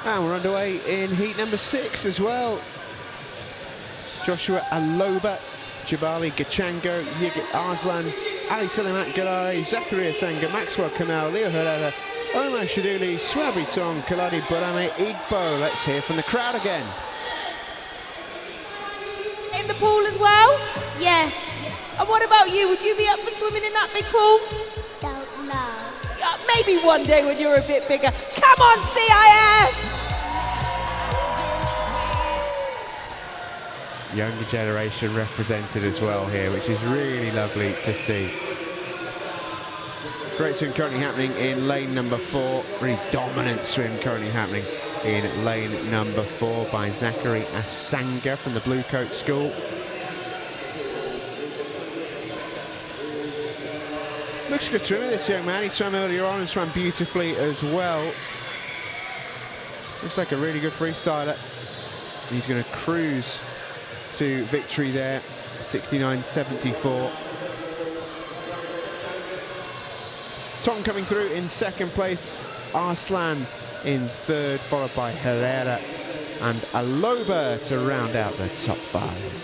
And we're underway in heat number 6 as well. Joshua Aloba, Jabali Gachango, Yigit Arslan, Ali Salimat Garai, Zakaria Sanga, Maxwell Kamal, Leo Herrera, Omar Shaduli, Swabri Tong, Kaladi Barame, Igbo. Let's hear from the crowd again. In the pool as well? Yeah. And what about you? Would you be up for swimming in that big pool? Don't know. Maybe one day when you're a bit bigger. Come on, CIS! Younger generation represented as well here, which is really lovely to see. Great swim currently happening in lane number 4. Really dominant swim currently happening in lane number 4 by Zachary Asanga from the Blue Coat School. Looks good swimmer, this young man. He swam earlier on and swam beautifully as well. Looks like a really good freestyler. He's going to cruise to victory there, 69.74. Tom coming through in 2nd place, Arslan in 3rd, followed by Herrera and Aloba to round out the top 5.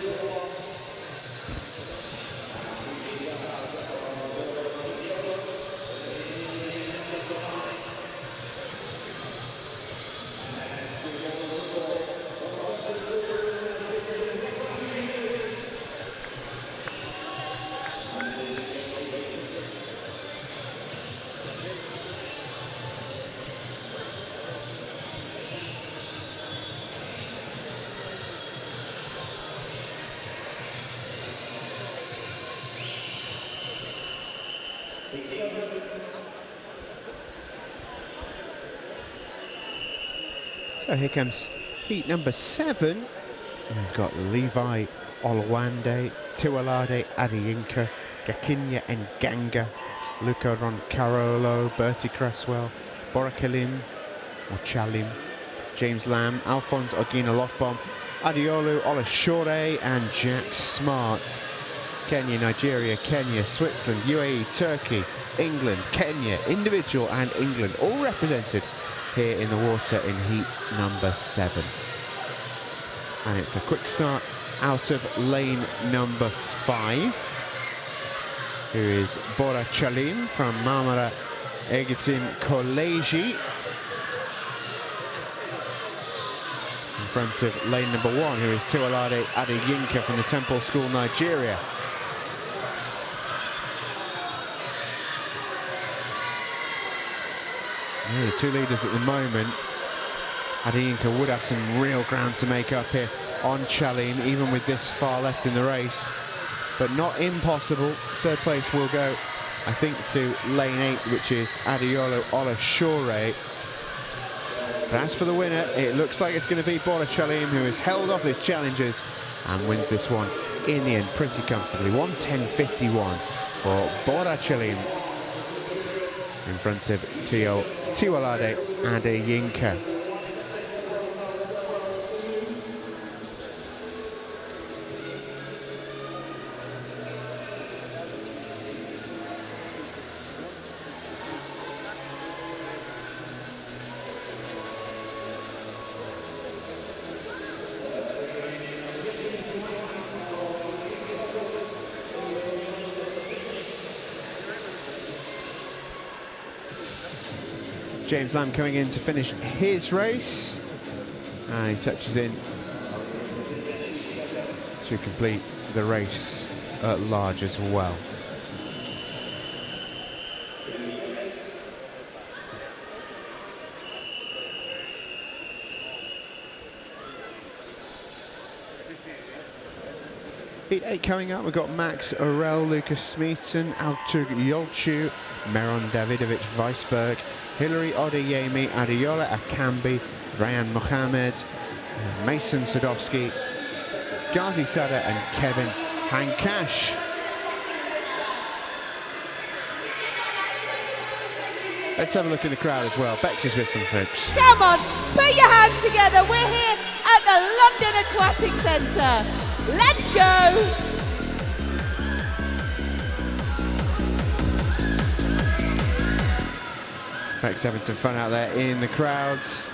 So here comes heat number 7. We've got Levi Olwande, Tiwalade Adiyinka, Gakinya Nganga, Luca Roncarolo, Bertie Cresswell, Borakalim or Chalim, James Lamb, Alphonse Ogina Lofbom, Adiolu Olashore and Jack Smart. Kenya, Nigeria, Kenya, Switzerland, UAE, Turkey, England, Kenya, individual and England, all represented here in the water in heat number 7. And it's a quick start out of lane number 5, who is Bora Chalim from Marmara Eğitim Koleji. In front of lane number 1, who is Tiwalade Adeyinka from the Temple School, Nigeria. Yeah, the 2 leaders at the moment. Adeyinka would have some real ground to make up here on Chalim, even with this far left in the race. But not impossible. 3rd place will go, I think, to lane 8, which is Adiolo Olashore. But as for the winner, it looks like it's going to be Bora Chalim, who has held off his challengers and wins this one in the end pretty comfortably. 1:10.51 for Bora Chalim in front of Tiwalade Adeyinka. James Lamb coming in to finish his race. And he touches in to complete the race at large as well. Heat 8 coming up, we've got Max Orel, Lucas Smeaton, Altug Yolchu, Meron Davidovich Weisberg, Hilary Odeyemi, Adeola Akambi, Ryan Mohammed, Mason Sadowski, Ghazi Sada and Kevin Hankash. Let's have a look in the crowd as well. Bex is with some folks. Come on, put your hands together. We're here at the London Aquatic Centre. Let's go! Bex having some fun out there in the crowds.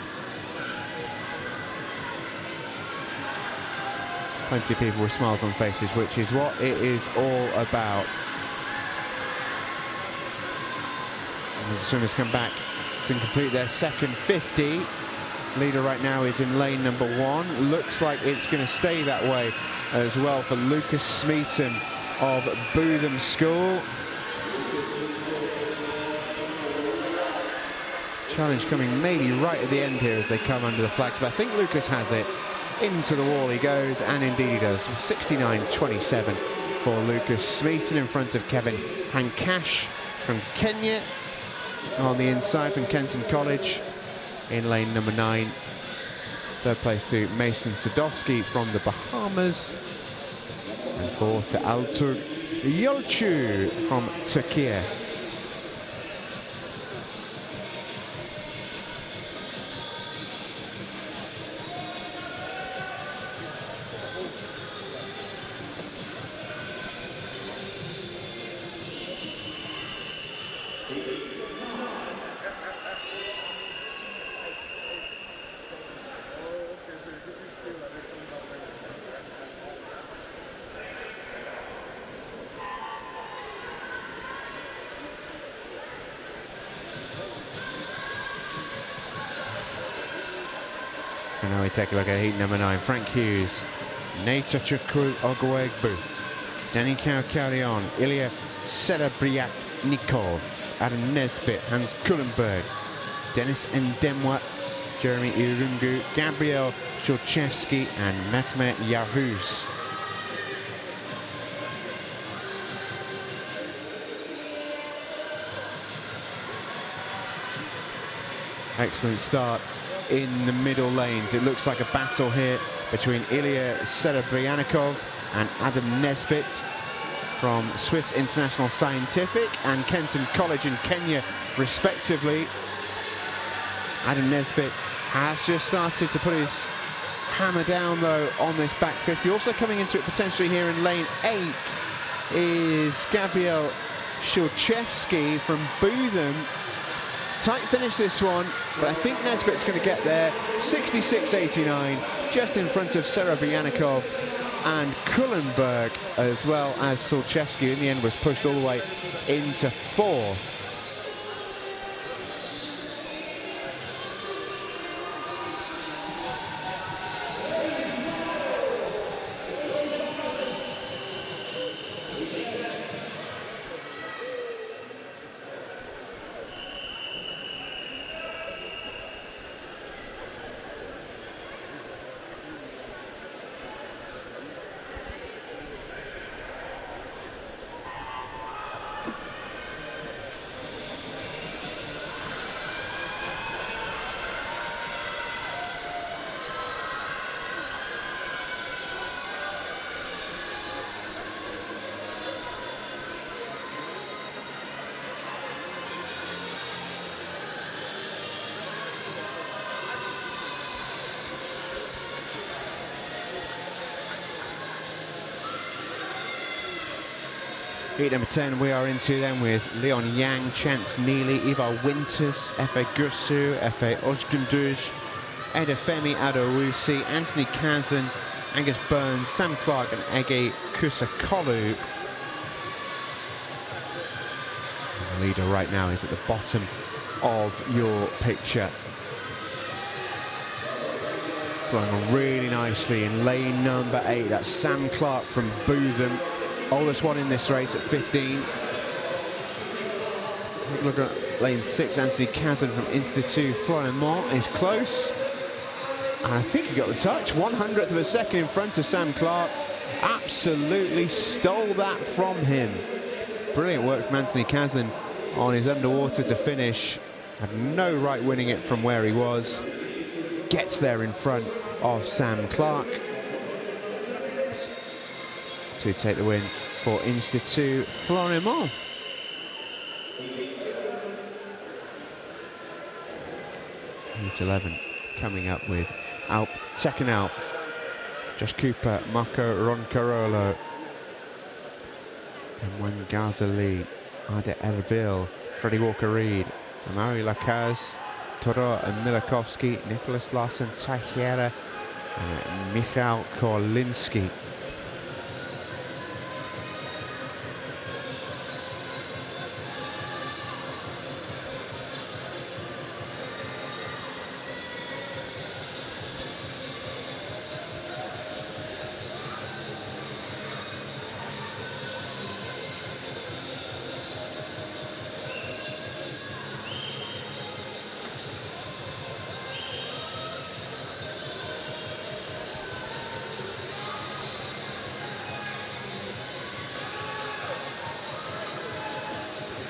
Plenty of people with smiles on faces, which is what it is all about. And the swimmers come back to complete their second 50. Leader right now is in lane number 1. Looks like it's going to stay that way as well for Lucas Smeaton of Bootham School. Challenge coming maybe right at the end here as they come under the flags, but I think Lucas has it. Into the wall he goes, and indeed he does. 69.27 for Lucas Smeaton in front of Kevin Hankash from Kenya. On the inside from Kenton College in lane number 9. Third place to Mason Sadowski from the Bahamas. And fourth to Altug Yolchu from Turkey. And now we take a look at heat number 9. Frank Hughes, Nata Chukwu Ogwegbu, Danny Kaukarion, Ilya Serebriaknikov, Adam Nesbitt, Hans Kullenberg, Dennis Ndemwa, Jeremy Irungu, Gabriel Shulchevsky and Mehmet Yavuz. Excellent start in the middle lanes. It looks like a battle here between Ilya Serebrianikov and Adam Nesbitt from Swiss International Scientific and Kenton College in Kenya, respectively. Adam Nesbitt has just started to put his hammer down, though, on this back 50. Also coming into it potentially here in lane 8 is Gabriel Shulchevsky from Bootham. Tight finish this one, but I think Nesbitt's going to get there. 66.89, just in front of Serebrianikov and Kullenberg, as well as Shulchevsky. In the end was pushed all the way into 4th. Heat number 10 we are into then with Leon Yang, Chance Neely, Ivar Winters, Efe Gursu, Efe Ojgunduj, Edefemi Adowusi, Anthony Kazan, Angus Burns, Sam Clark and Ege Kusakolu. The leader right now is at the bottom of your picture. Flying on really nicely in lane number 8. That's Sam Clark from Bootham. Oldest one in this race at 15. Look at lane 6, Anthony Kazan from Institut Floremont is close. And I think he got the touch. 100th of a second in front of Sam Clark. Absolutely stole that from him. Brilliant work from Anthony Kazan on his underwater to finish. Had no right winning it from where he was. Gets there in front of Sam Clark to take the win for Institut Floremont. Heat 11 coming up with Alp, second Alp. Josh Cooper, Marco Roncarolo, and Ghazali, Ade Erbil, Freddie Walker-Reed, Amari Lacaz, Toro Milakovsky, Nicholas Larson Tajera, and Michał Korlinski.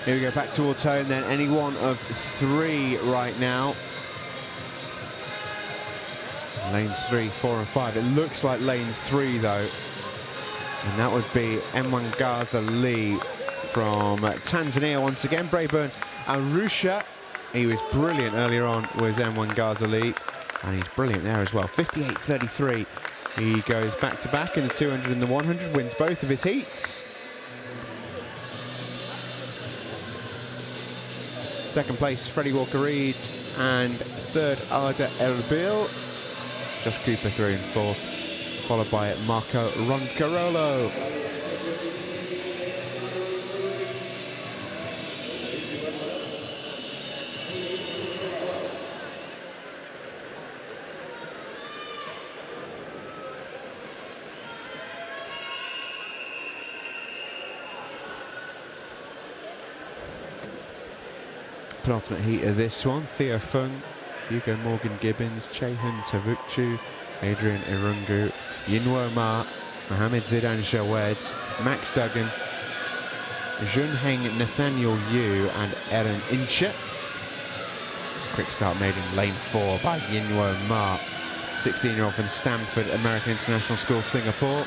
Here we go, back to auto, and then any one of 3 right now. Lanes 3, 4 and 5. It looks like lane 3 though. And that would be Mwangaza Lee from Tanzania once again. Brayburn Arusha. He was brilliant earlier on with Mwangaza Lee. And he's brilliant there as well. 58.33. He goes back to back in the 200 and the 100, wins both of his heats. Second place, Freddie Walker-Reed, and third, Ade Erbil. Josh Cooper through in 4th, followed by Marco Roncarolo. Penultimate heat of this one, Theo Fung, Hugo Morgan Gibbons, Chehun Tavukchu, Adrian Irungu, Yinwo Ma, Mohamed Zidane Jawed, Max Duggan, Junheng Nathaniel Yu, and Erin Inche. Quick start made in lane 4 by Yinwo Ma, 16-year-old from Stanford American International School, Singapore.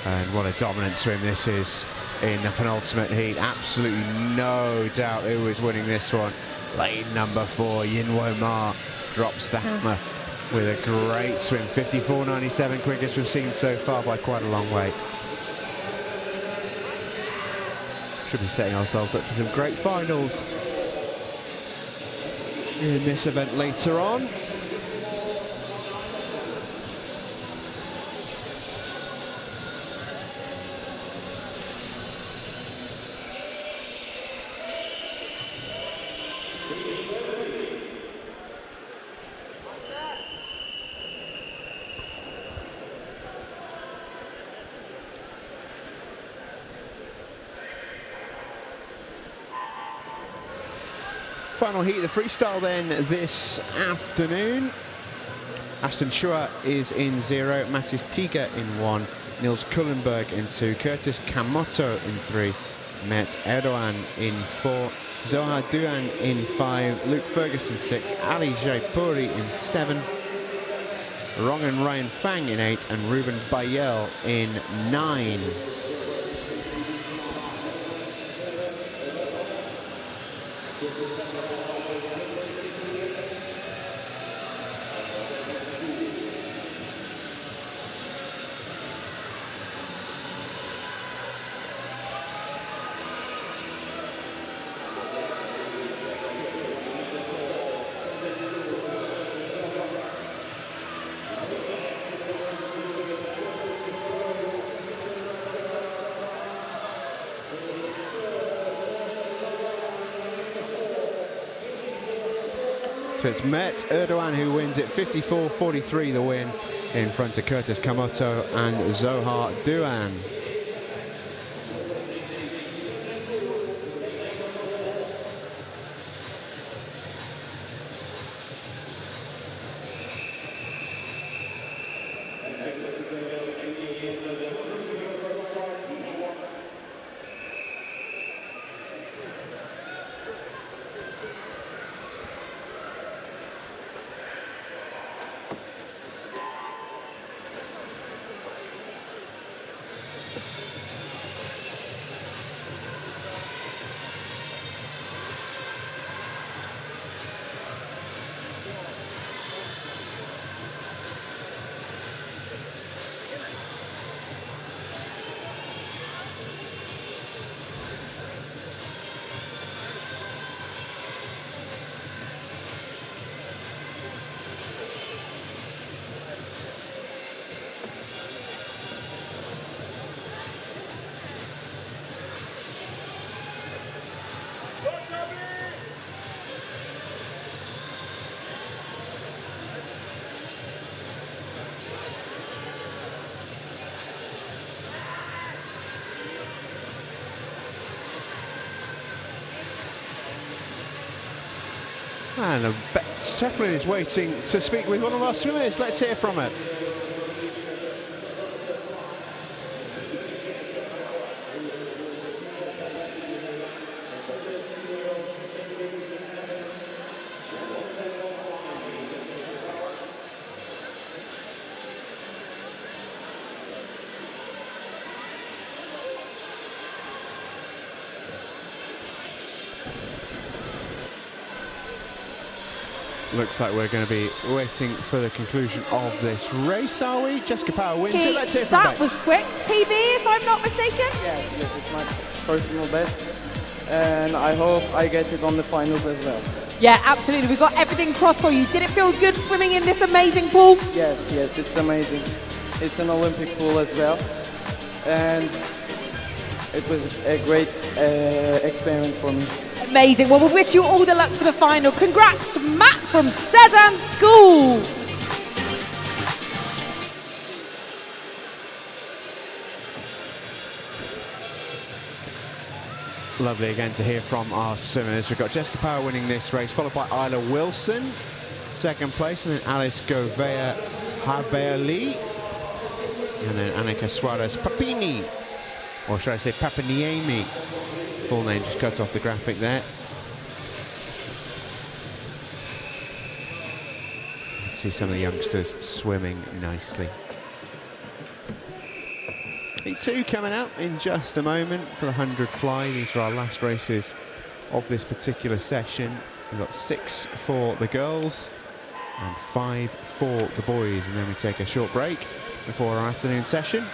And what a dominant swim this is in the penultimate heat. Absolutely no doubt who was winning this one. Lane number 4, Yinwo Ma drops the hammer with a great swim. 54.97, quickest we've seen so far by quite a long way. Should be setting ourselves up for some great finals in this event later on. Final heat of the freestyle then this afternoon. Aston Shua is in 0, Matis Tiga in 1, Niels Kullenberg in 2, Curtis Kamoto in 3, Met Erdogan in 4, Zohar Duan in 5, Luke Ferguson 6, Ali Jaipuri in 7, Rongan Ryan Fang in 8, and Ruben Bayel in 9. So it's Mert Erdogan who wins it, 54-43 the win in front of Curtis Kamoto and Zohar Duan. And Zeppelin is waiting to speak with one of our swimmers. Let's hear from her. Looks like we're going to be waiting for the conclusion of this race, are we? Jessica Power wins it. Let's hear from That Bex. was quick. PB, if I'm not mistaken? Yes, it's my personal best, and I hope I get it on the finals as well. Yeah, absolutely. We've got everything crossed for you. Did it feel good swimming in this amazing pool? Yes, it's amazing. It's an Olympic pool as well, and it was a great experiment for me. Amazing. Well, we wish you all the luck for the final. Congrats, Matt from Cezanne School. Lovely again to hear from our swimmers. We've got Jessica Power winning this race, followed by Isla Wilson, second place, and then Alice Govea Haberli, and then Annika Suarez Papini, or should I say Papiniemi? Full name just cuts off the graphic there. Let's see some of the youngsters swimming nicely. Heat 2 coming up in just a moment for the 100 fly. These are our last races of this particular session. We've got 6 for the girls and 5 for the boys, and then we take a short break before our afternoon session.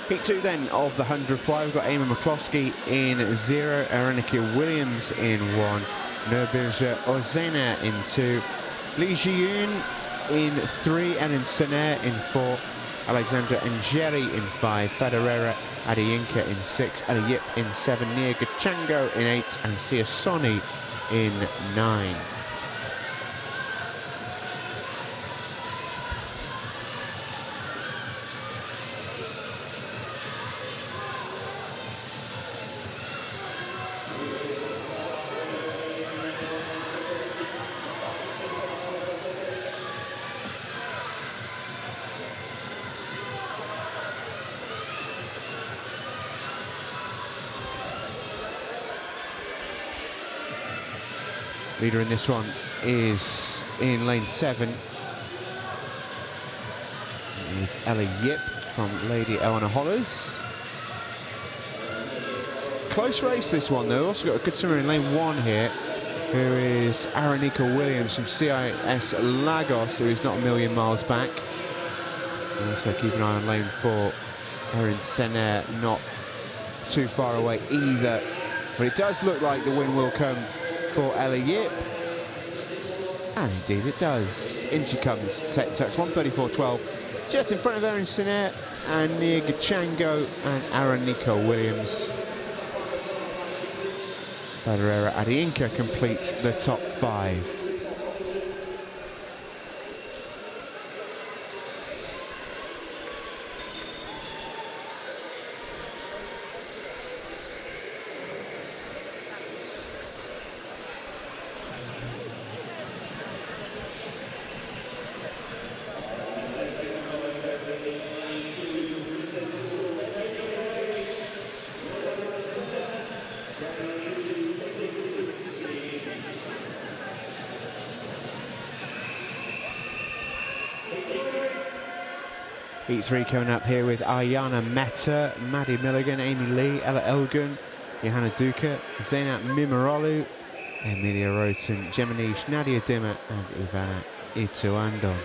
Heat 2 then of the 100 fly. We've got Amy McCloskey in 0, Arenika Williams in 1, Nurbirja Ozena in 2, Li Jiyun in 3, and in Senair in 4, Alexandra Njeri in 5, Federera Adeyinka in 6, Adeyip in 7, Nia Gachango in 8, and Sia Soni in 9. Leader in this one is in lane 7. Is Ella Yip from Lady Eleanor Hollers. Close race this one though. Also got a good swimmer in lane 1 here, who is Arenika Williams from CIS Lagos, who is not a million miles back. And also keep an eye on lane 4. Erin Senair not too far away either. But it does look like the win will come for Ella Yip, and indeed it does. In she comes, take touch, 1:34.12, just in front of Erin Senair and Nia Gachango and Arenika Williams. Federera Adiinka completes the top 5. Heat 3 coming up here with Ayana Mehta, Maddie Milligan, Amy Lee, Ella Elgun, Johanna Duca, Zeynep Mimarolu, Emilia Roten, Geminish, Nadia Dimmer and Ivana Ituandon.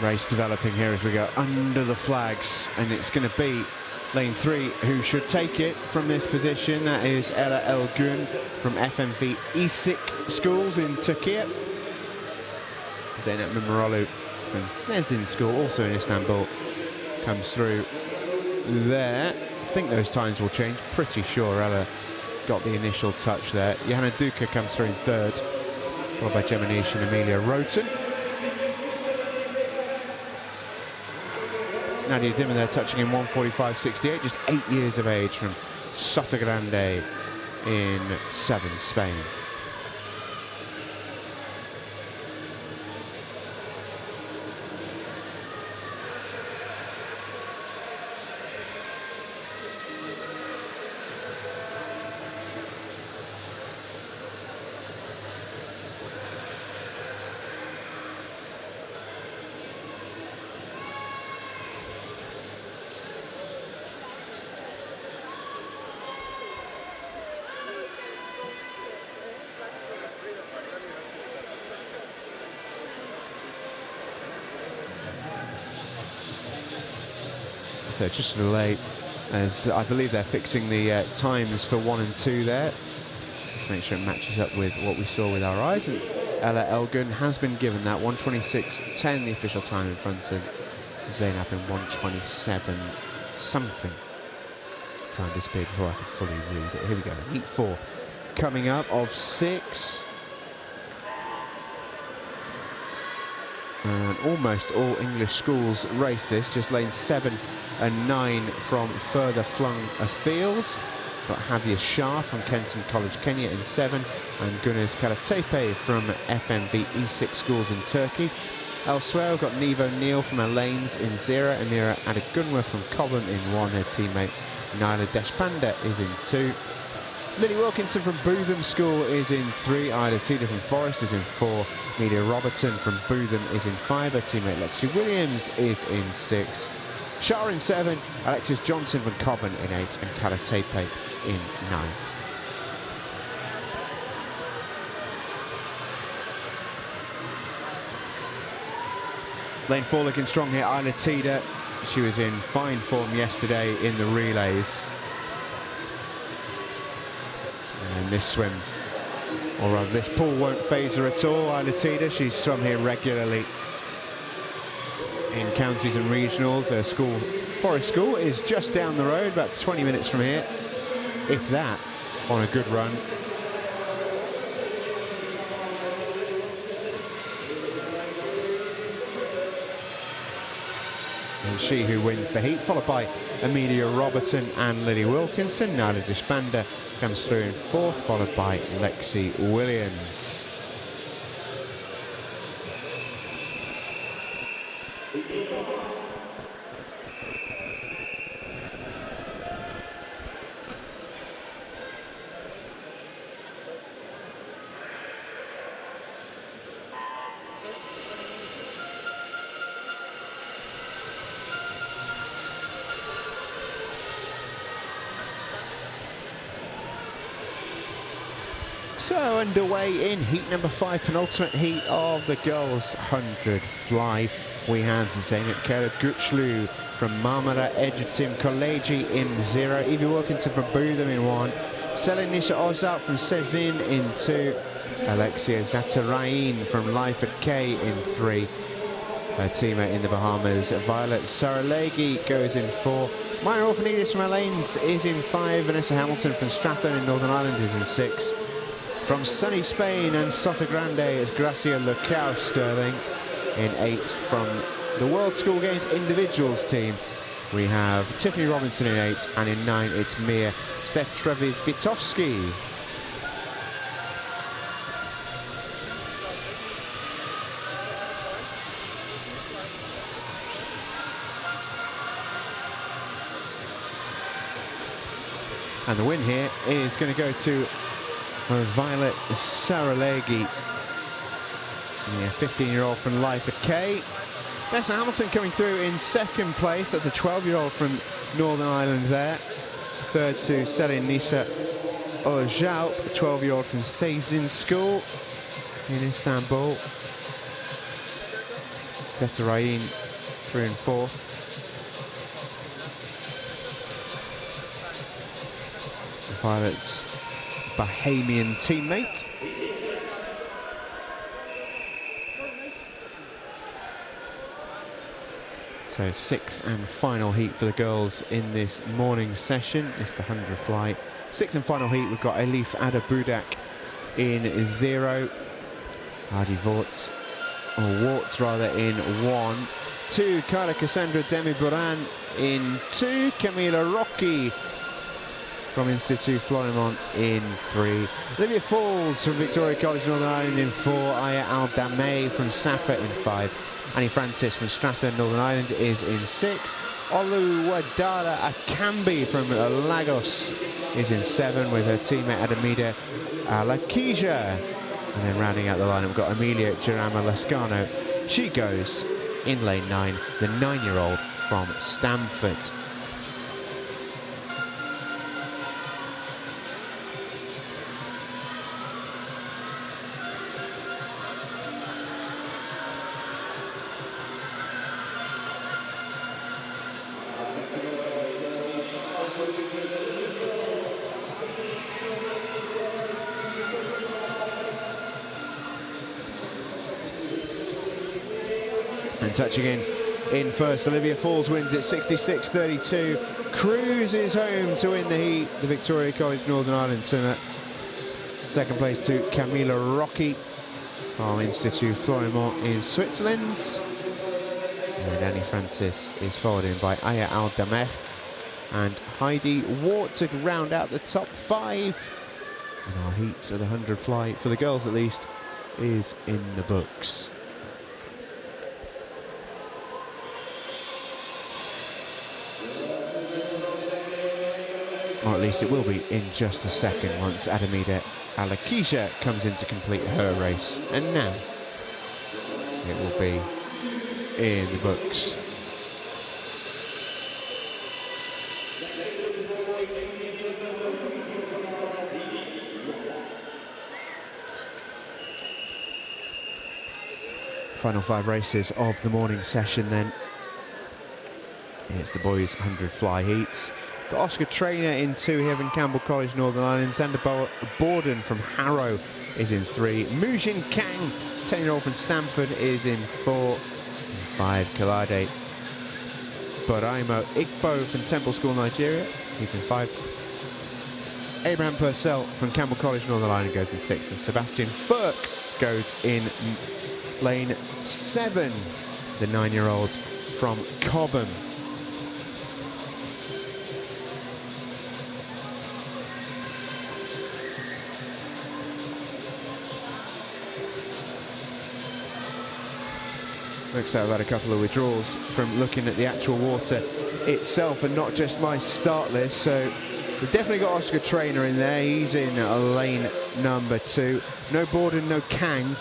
Race developing here as we go under the flags, and it's going to be lane 3 who should take it from this position. That is Ella Elgun from FMV İsik schools in Turkey. Zeynep Mimarolu from Sezin School, also in Istanbul, comes through there. I think those times will change. Pretty sure Ella got the initial touch there. Johanna Duca comes through in 3rd, followed by Geminish and Emilia Roten. Nadia Dimmer there touching in 1:45.68, just 8 years of age, from Sotogrande in southern Spain. So just a delay, as I believe they're fixing the times for 1 and 2 there. Just make sure it matches up with what we saw with our eyes. And Ella Elgun has been given that 1:26.10, the official time, in front of Zeynep in 1:27 something. Time disappeared before I could fully read it. Here we go. Heat 4 coming up of 6. And almost all English schools race this, just lanes 7 and 9 from further flung afield. Got Javier Shah from Kenton College, Kenya in 7, and Güneş Karatepe from FMV İsik schools in Turkey. Elsewhere, we've got Neve O'Neill from her lanes in 0, Amira Adegunwa from Cobham in 1, her teammate Naila Deshpande is in 2. Lily Wilkinson from Bootham School is in 3, Ida Tida from Forest is in 4, Media Robertson from Bootham is in 5, her teammate Lexi Williams is in 6, Shah in 7, Alexis Johnson from Cobham in 8, and Karatepe in 9. Lane 4 looking strong here, Isla Tida. She was in fine form yesterday in the relays. And this swim, or rather this pool, won't phase her at all. Isla Tida, she's swum here regularly in counties and regionals. Her school Forest School is just down the road, about 20 minutes from here, if that, on a good run. And she who wins the heat, followed by Amelia Robertson and Lily Wilkinson. Nyla Dishpander comes through in fourth, followed by Lexi Williams. So underway in heat number 5, penultimate heat of the girls 100 fly. We have Zeynep Kara-Güçlü from Marmara Eğitim Koleji in 0, Evie Wilkinson from Botham in 1, Selin Nisha Ozalp from Sezin in 2, Alexia Zatarain from Life at K in 3. Her teammate in the Bahamas, Violet Saralegi, goes in 4. Maya Orphanidis from Alaines is in 5. Vanessa Hamilton from Strathern in Northern Ireland is in 6. From sunny Spain and Sotogrande is Gracia Lucao Sterling in 8. From the World School Games individuals team, we have Tiffany Robinson in 8, and in 9 it's Mia Stetrevitowski. And the win here is going to go to Violet Saralegi, yeah, 15-year-old from Life at K. Vanessa Hamilton coming through in 2nd place. That's a 12-year-old from Northern Ireland there. 3rd to Selin Nisa Ozalp, a 12-year-old from Sezin School in Istanbul. Setarain through in 4th. Violet's Bahamian teammate. So 6th and final heat for the girls in this morning session. It's the 100 fly. 6th and final heat, we've got Elif Adabudak in 0. Hardy Warts rather in 1. 2, Carla Cassandra Demi-Buran in 2. Camila Rocky from Institut Florimont in 3. Olivia Falls from Victoria College, Northern Ireland in 4. Aya Al-Dameh from Safa in 5. Annie Francis from Strathern, Northern Ireland is in 6. Oluwadara Akambi from Lagos is in 7 with her teammate Adamida Lakija. And then rounding out the lineup, we've got Amelia Girama Lascano. She goes in lane 9, the 9-year-old from Stamford. And touching in first, Olivia Falls wins it 66-32. Cruises home to win the heat, the Victoria College Northern Ireland swimmer. 2nd place to Camila Rocky from Institut Florimont in Switzerland. And Annie Francis is followed in by Aya Al-Dameh and Heidi Wart to round out the top 5. And our heat of the 100 fly, for the girls at least, is in the books. Or at least it will be in just a second once Adamida Alakisha comes in to complete her race. And now it will be in the books. Final 5 races of the morning session then. It's the boys 100 fly heats. Got Oscar Traynor in 2, Heaven Campbell College, Northern Ireland. Xander Borden from Harrow is in 3. Mujin Kang, 10-year-old from Stamford, is in 4. And 5, Kalade Baraimo Igbo from Temple School, Nigeria. He's in 5. Abraham Purcell from Campbell College, Northern Ireland goes in 6. And Sebastian Furk goes in lane 7, the 9-year-old from Cobham. Looks like I've had a couple of withdrawals from looking at the actual water itself and not just my start list. So we've definitely got Oscar Traynor in there. He's in lane number 2. No Borden, no Kang.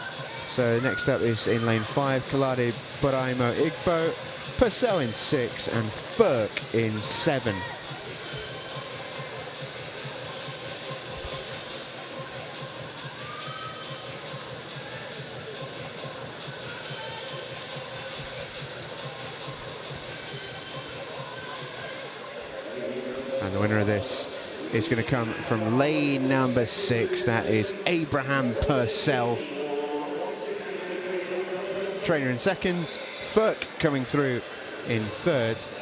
So next up is in lane 5, Kalade Baraimo Igbo, Purcell in 6 and Furk in 7. And the winner of this is going to come from lane number 6. That is Abraham Purcell. Traynor in 2nd, Furk coming through in 3rd.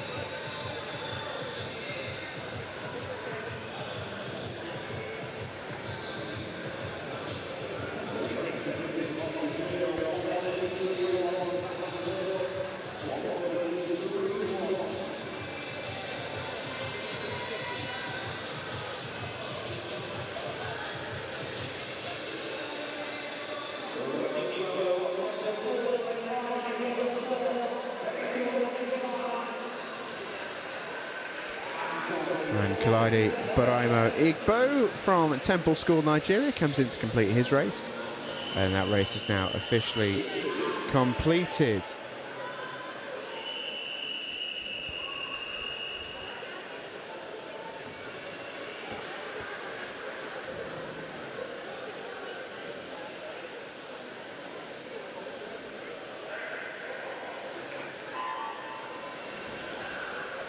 And Kalade Baraimo Igbo from Temple School, Nigeria, comes in to complete his race. And that race is now officially completed.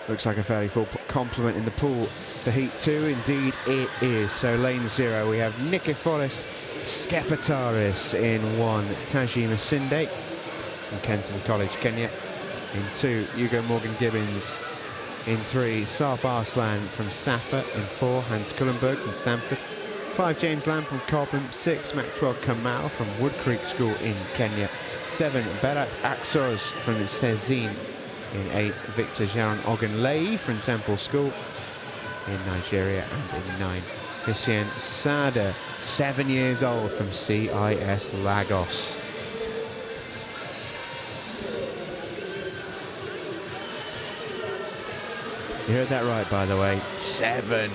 Looks like a fairly full complement in the pool for Heat 2. Indeed it is. So lane 0 we have Nikiforos Skepetaris in 1, Taji Masinde from Kenton College, Kenya in 2, Hugo Morgan Gibbons in 3, Sarp Arslan from Safa in 4, Hans Kullenberg from Stanford, 5, James Lamb from Cobham, 6, Maxwell Kamal from Wood Creek School in Kenya, 7, Berat Axos from Sezin in 8, Victor Jaron Ogunlei from Temple School in Nigeria, and in 9, Hussein Sada, 7 years old from CIS Lagos. You heard that right, by the way, 7.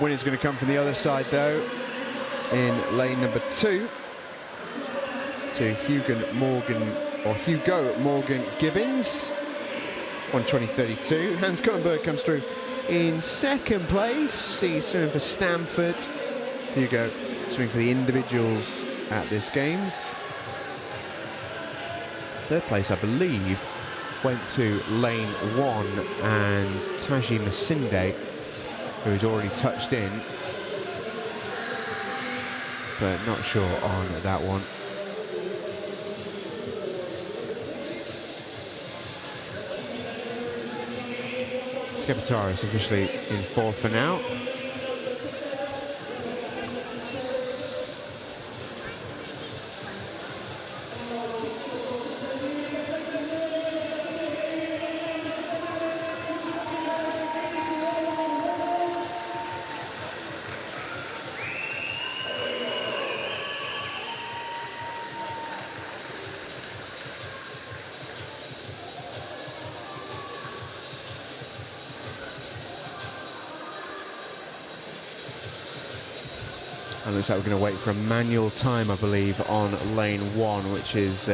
Winner's going to come from the other side, though, in lane number 2 to Hugo Morgan Gibbons, 1:20.32. Hans Kullenberg comes through in 2nd place. He's swimming for Stanford. Hugo swimming for the individuals at this Games. 3rd place, I believe, went to lane 1 and Taji Masinde, who's already touched in, but not sure on that one. Skepetaris officially in 4th for now. And looks like we're going to wait for a manual time, I believe, on lane 1, which is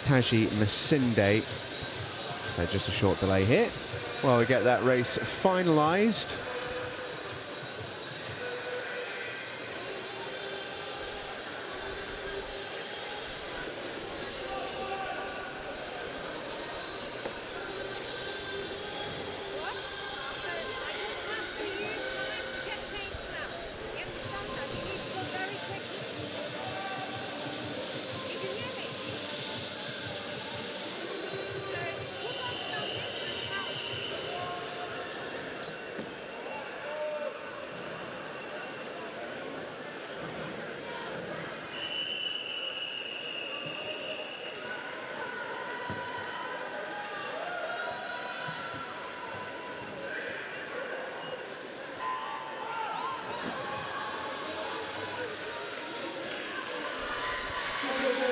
Taji Masinde. So just a short delay here while we get that race finalised.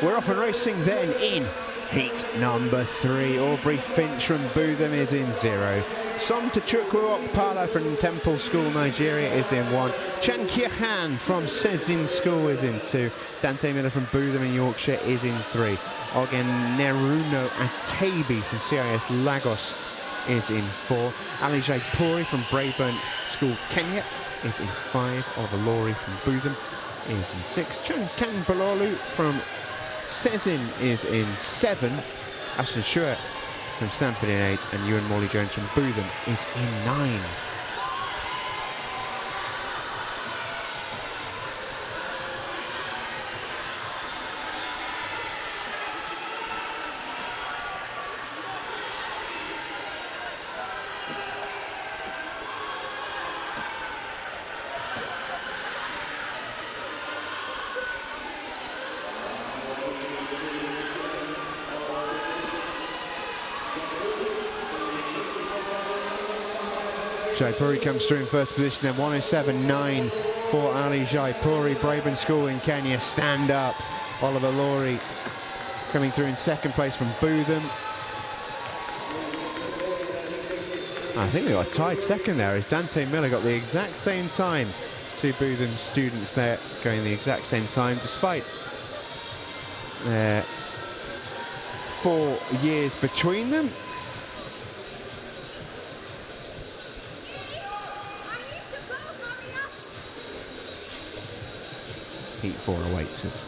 We're off and racing then in heat number 3. Aubrey Finch from Bootham is in 0. Som Tachukwu Pala from Temple School, Nigeria is in 1. Chan Kyahan from Sezin School is in 2. Dante Miller from Bootham in Yorkshire is in 3. Ogen Neruno Atabi from CIS Lagos is in 4. Ali Jaipuri from Brayburn School, Kenya is in 5. Oliver Laurie from Bootham is in 6. Chan Kan Balolu from Sezin is in 7. Ashton Stewart from Stanford in 8. And Ewan Morley Jones from Bootham is in 9. Jaipuri comes through in first position, then 107.9 for Ali Jaipuri. Brayburn School in Kenya, stand up. Oliver Laurie coming through in second place from Bootham. I think they got tied second there as Dante Miller got the exact same time. 2 Bootham students there going the exact same time, despite 4 years between them. Heat 4 awaits us.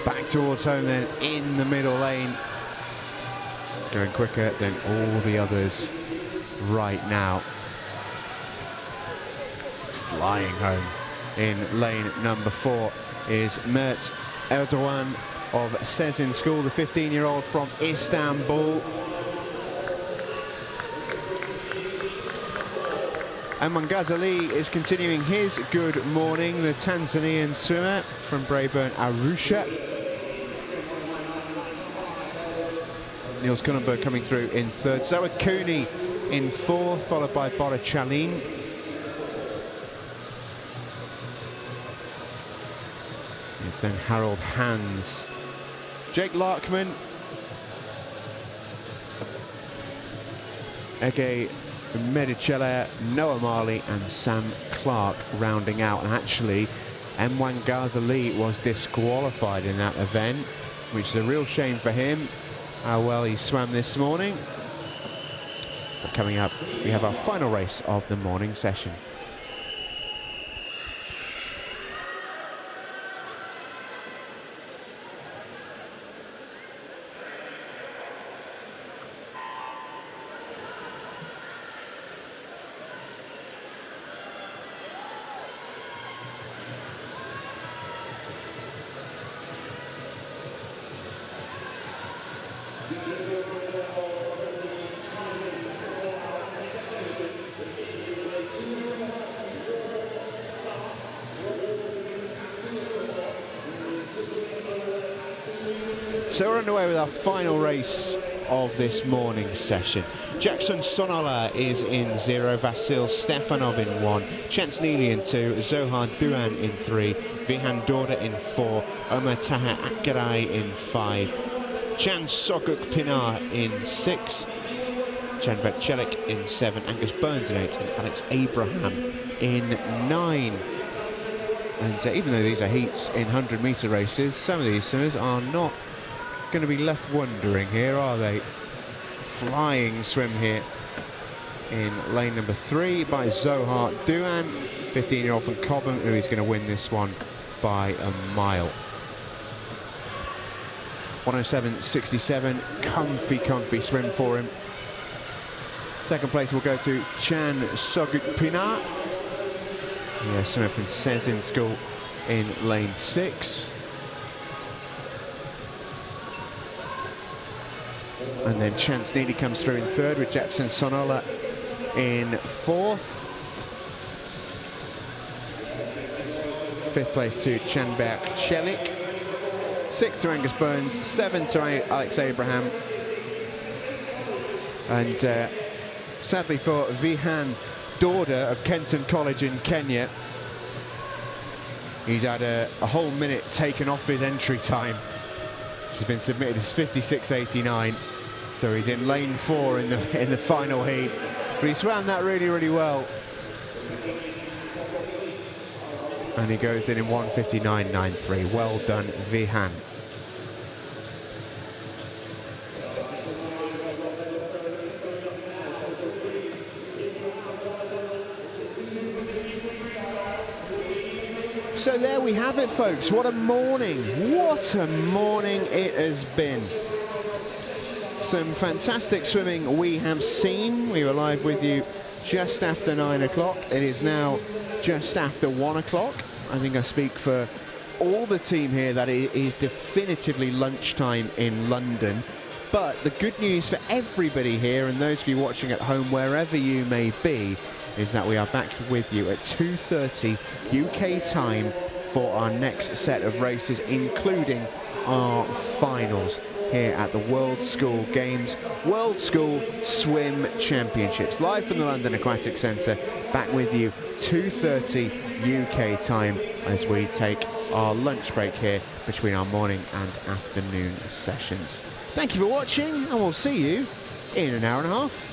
Back towards home then in the middle lane. Going quicker than all the others right now. Flying home in lane number 4 is Mert Erdogan of Sezin School, the 15-year-old from Istanbul. Amman Ghazali is continuing his good morning, the Tanzanian swimmer from Brayburn, Arusha. Niels Kunnenberg coming through in 3rd. Zoa Cooney in 4th, followed by Bora Chalin. It's then Harold Hans. Jake Larkman. Ege Medicella, Noah Marley and Sam Clark rounding out. And actually, Mwan Ghazali was disqualified in that event, which is a real shame for him. How well he swam this morning. But coming up, we have our final race of the morning session. So we're underway with our final race of this morning's session. Jackson Sonola is in 0, Vasil Stefanov in 1, Chance Neely in 2, Zohar Duan in 3, Vihan Dorda in 4, Omar Taha Akgaray in 5, Chan Sokuk Tinar in 6, Chanbek Chelik in 7, Angus Burns in 8, and Alex Abraham in 9. And even though these are heats in 100-metre races, some of these swimmers are not going to be left wondering here, are they? Flying swim here in lane number 3 by Zohar Duan, 15-year-old from Cobham, who is going to win this one by a mile. 107.67, comfy swim for him. Second place will go to Chan Soguk Pinar. Yeah, swimmer from Sezin School in lane 6. And then Chance Neely comes through in 3rd with Jackson Sonola in 4th. 5th place to Chanbek Chelik. 6th to Angus Burns. 7th to Alex Abraham. And sadly for Vihan Dorda of Kenton College in Kenya, he's had a whole minute taken off his entry time, which has been submitted as 56.89. So he's in lane 4 in the final heat, but he swam that really well, and he goes in 1:59.93. Well done, Vihan. So there we have it, folks. What a morning. What a morning it has been. Some fantastic swimming we have seen. We were live with you just after 9 o'clock. It is now just after 1 o'clock. I think I speak for all the team here that it is definitively lunchtime in London. But the good news for everybody here, and those of you watching at home, wherever you may be, is that we are back with you at 2:30 UK time for our next set of races, including our finals here at the World School Games, World School Swim Championships, live from the London Aquatic Centre, back with you 2:30 UK time as we take our lunch break here between our morning and afternoon sessions. Thank you for watching, and we'll see you in an hour and a half.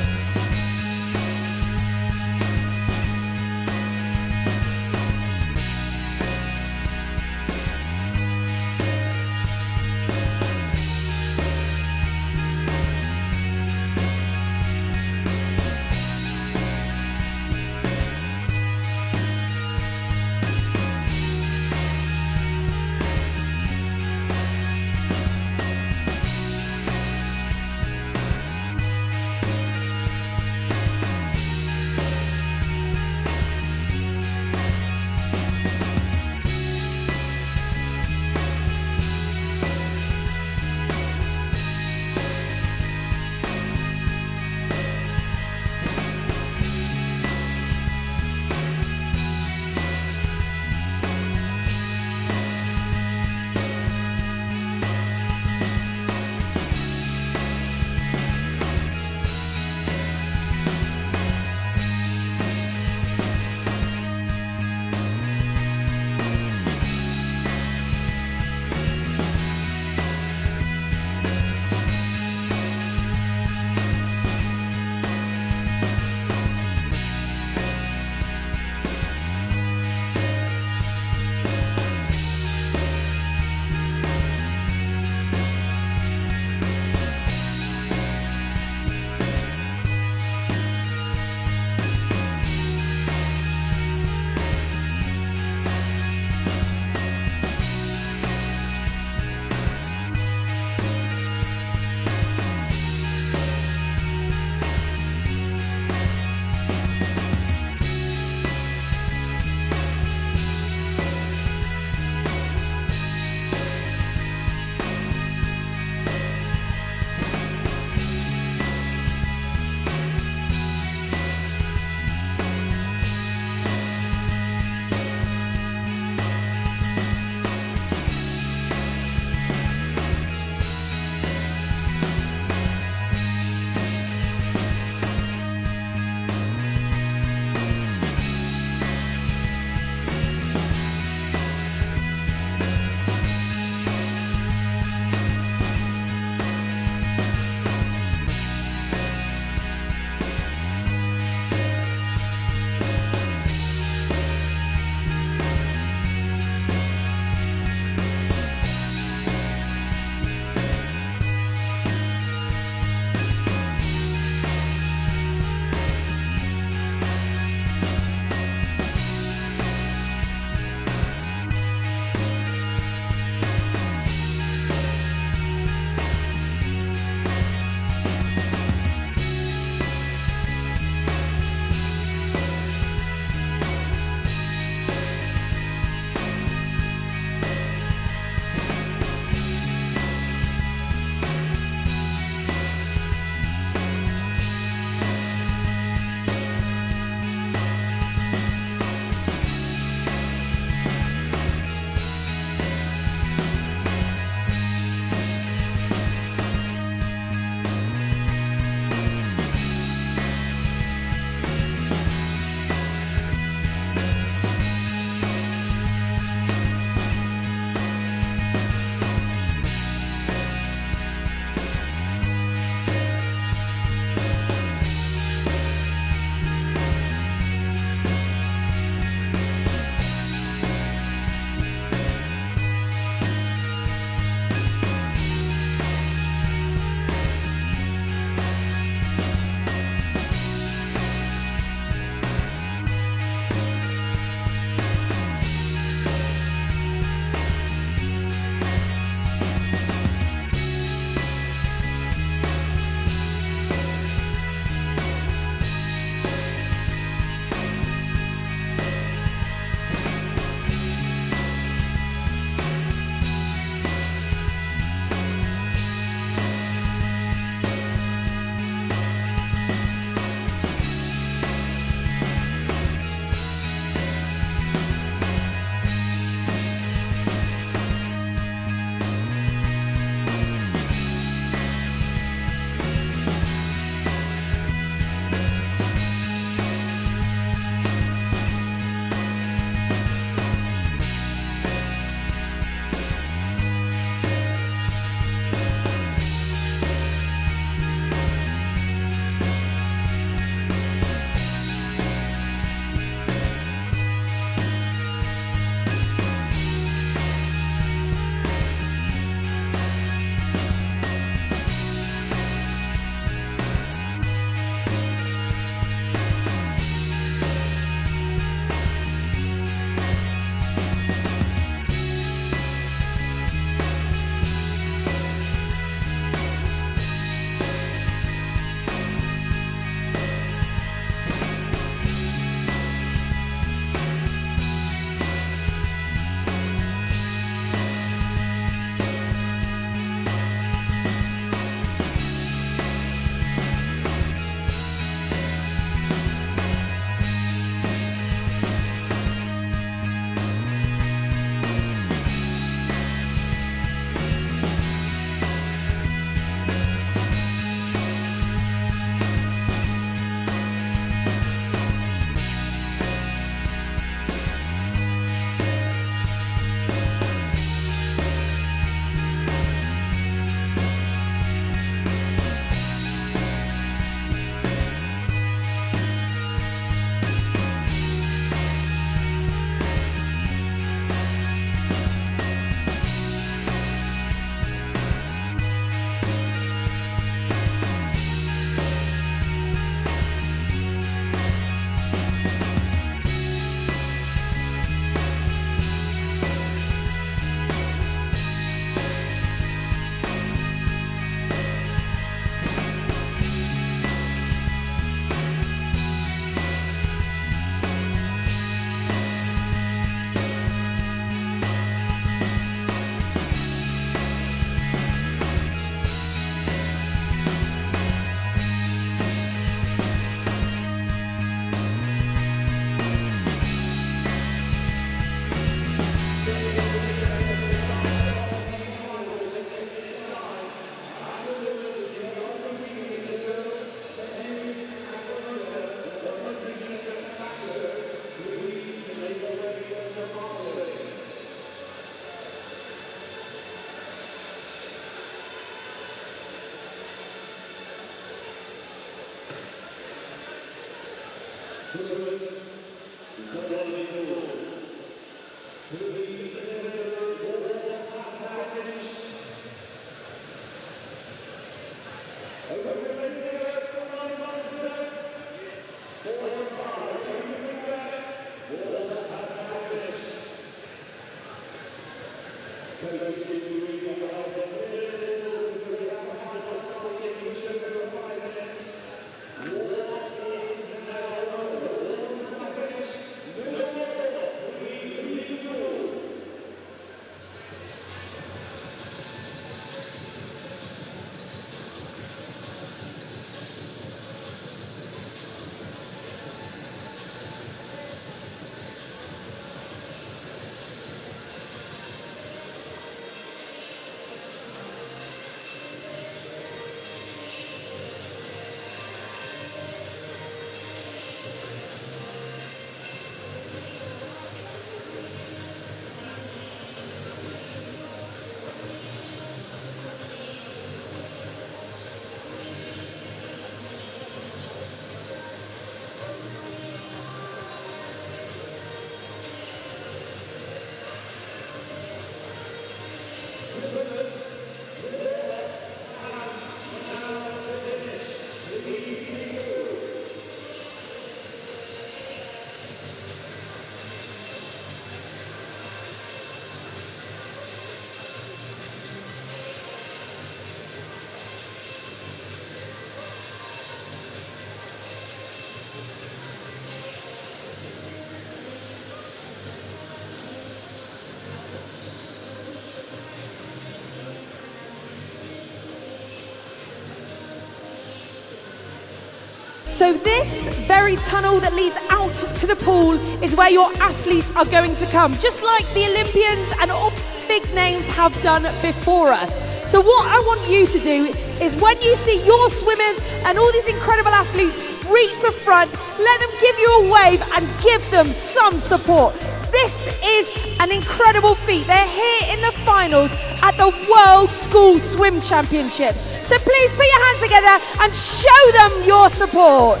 So this very tunnel that leads out to the pool is where your athletes are going to come, just like the Olympians and all big names have done before us. So what I want you to do is when you see your swimmers and all these incredible athletes reach the front, let them give you a wave and give them some support. This is an incredible feat. They're here in the finals at the World School Swim Championships. So please put your hands together and show them your support.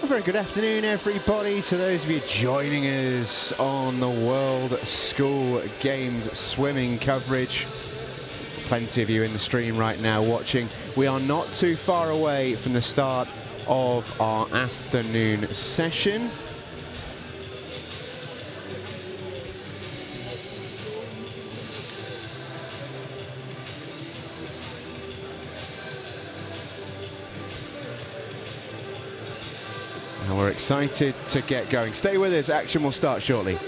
A very good afternoon, everybody, to those of you joining us on the World School Games swimming coverage. Plenty of you in the stream right now watching. We are not too far away from the start of our afternoon session. And we're excited to get going. Stay with us, action will start shortly.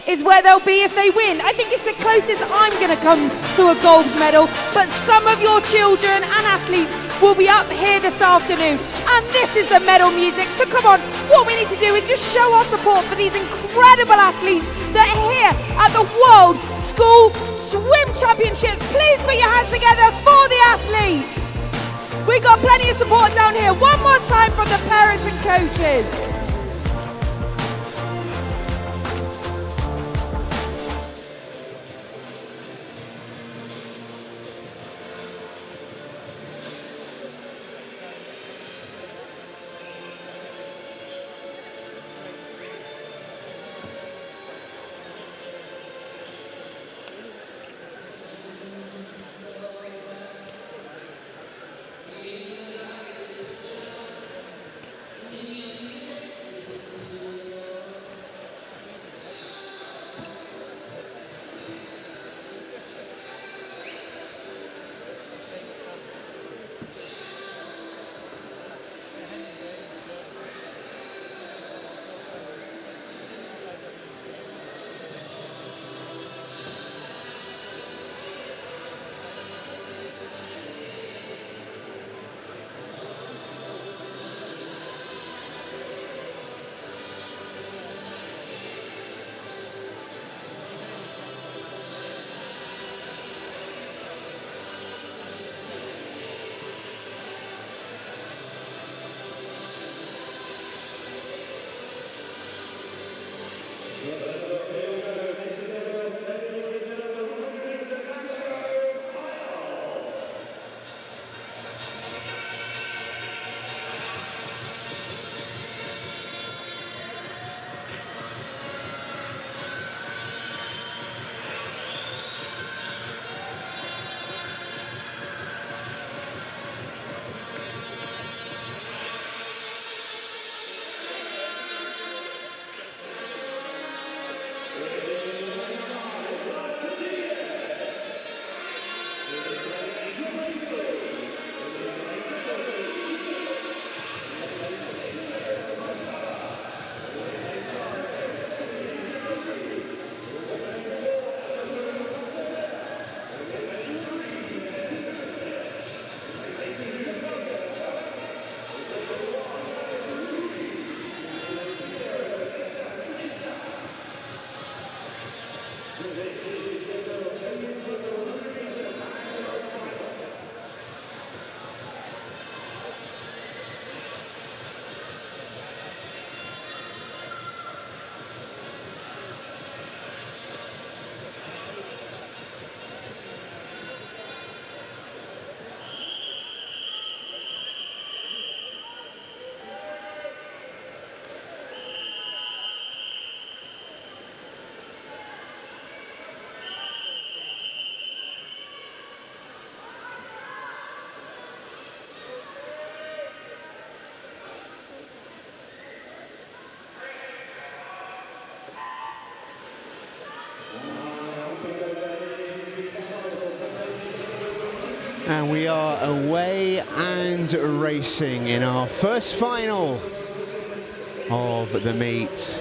Is where they'll be if they win. I think it's the closest I'm going to come to a gold medal, but some of your children and athletes will be up here this afternoon, and this is the medal music. So come on, what we need to do is just show our support for these incredible athletes that are here at the World School Swim Championships. Please put your hands together for the athletes. We got plenty of support down here. One more time from the parents and coaches. And we are away and racing in our first final of the meet.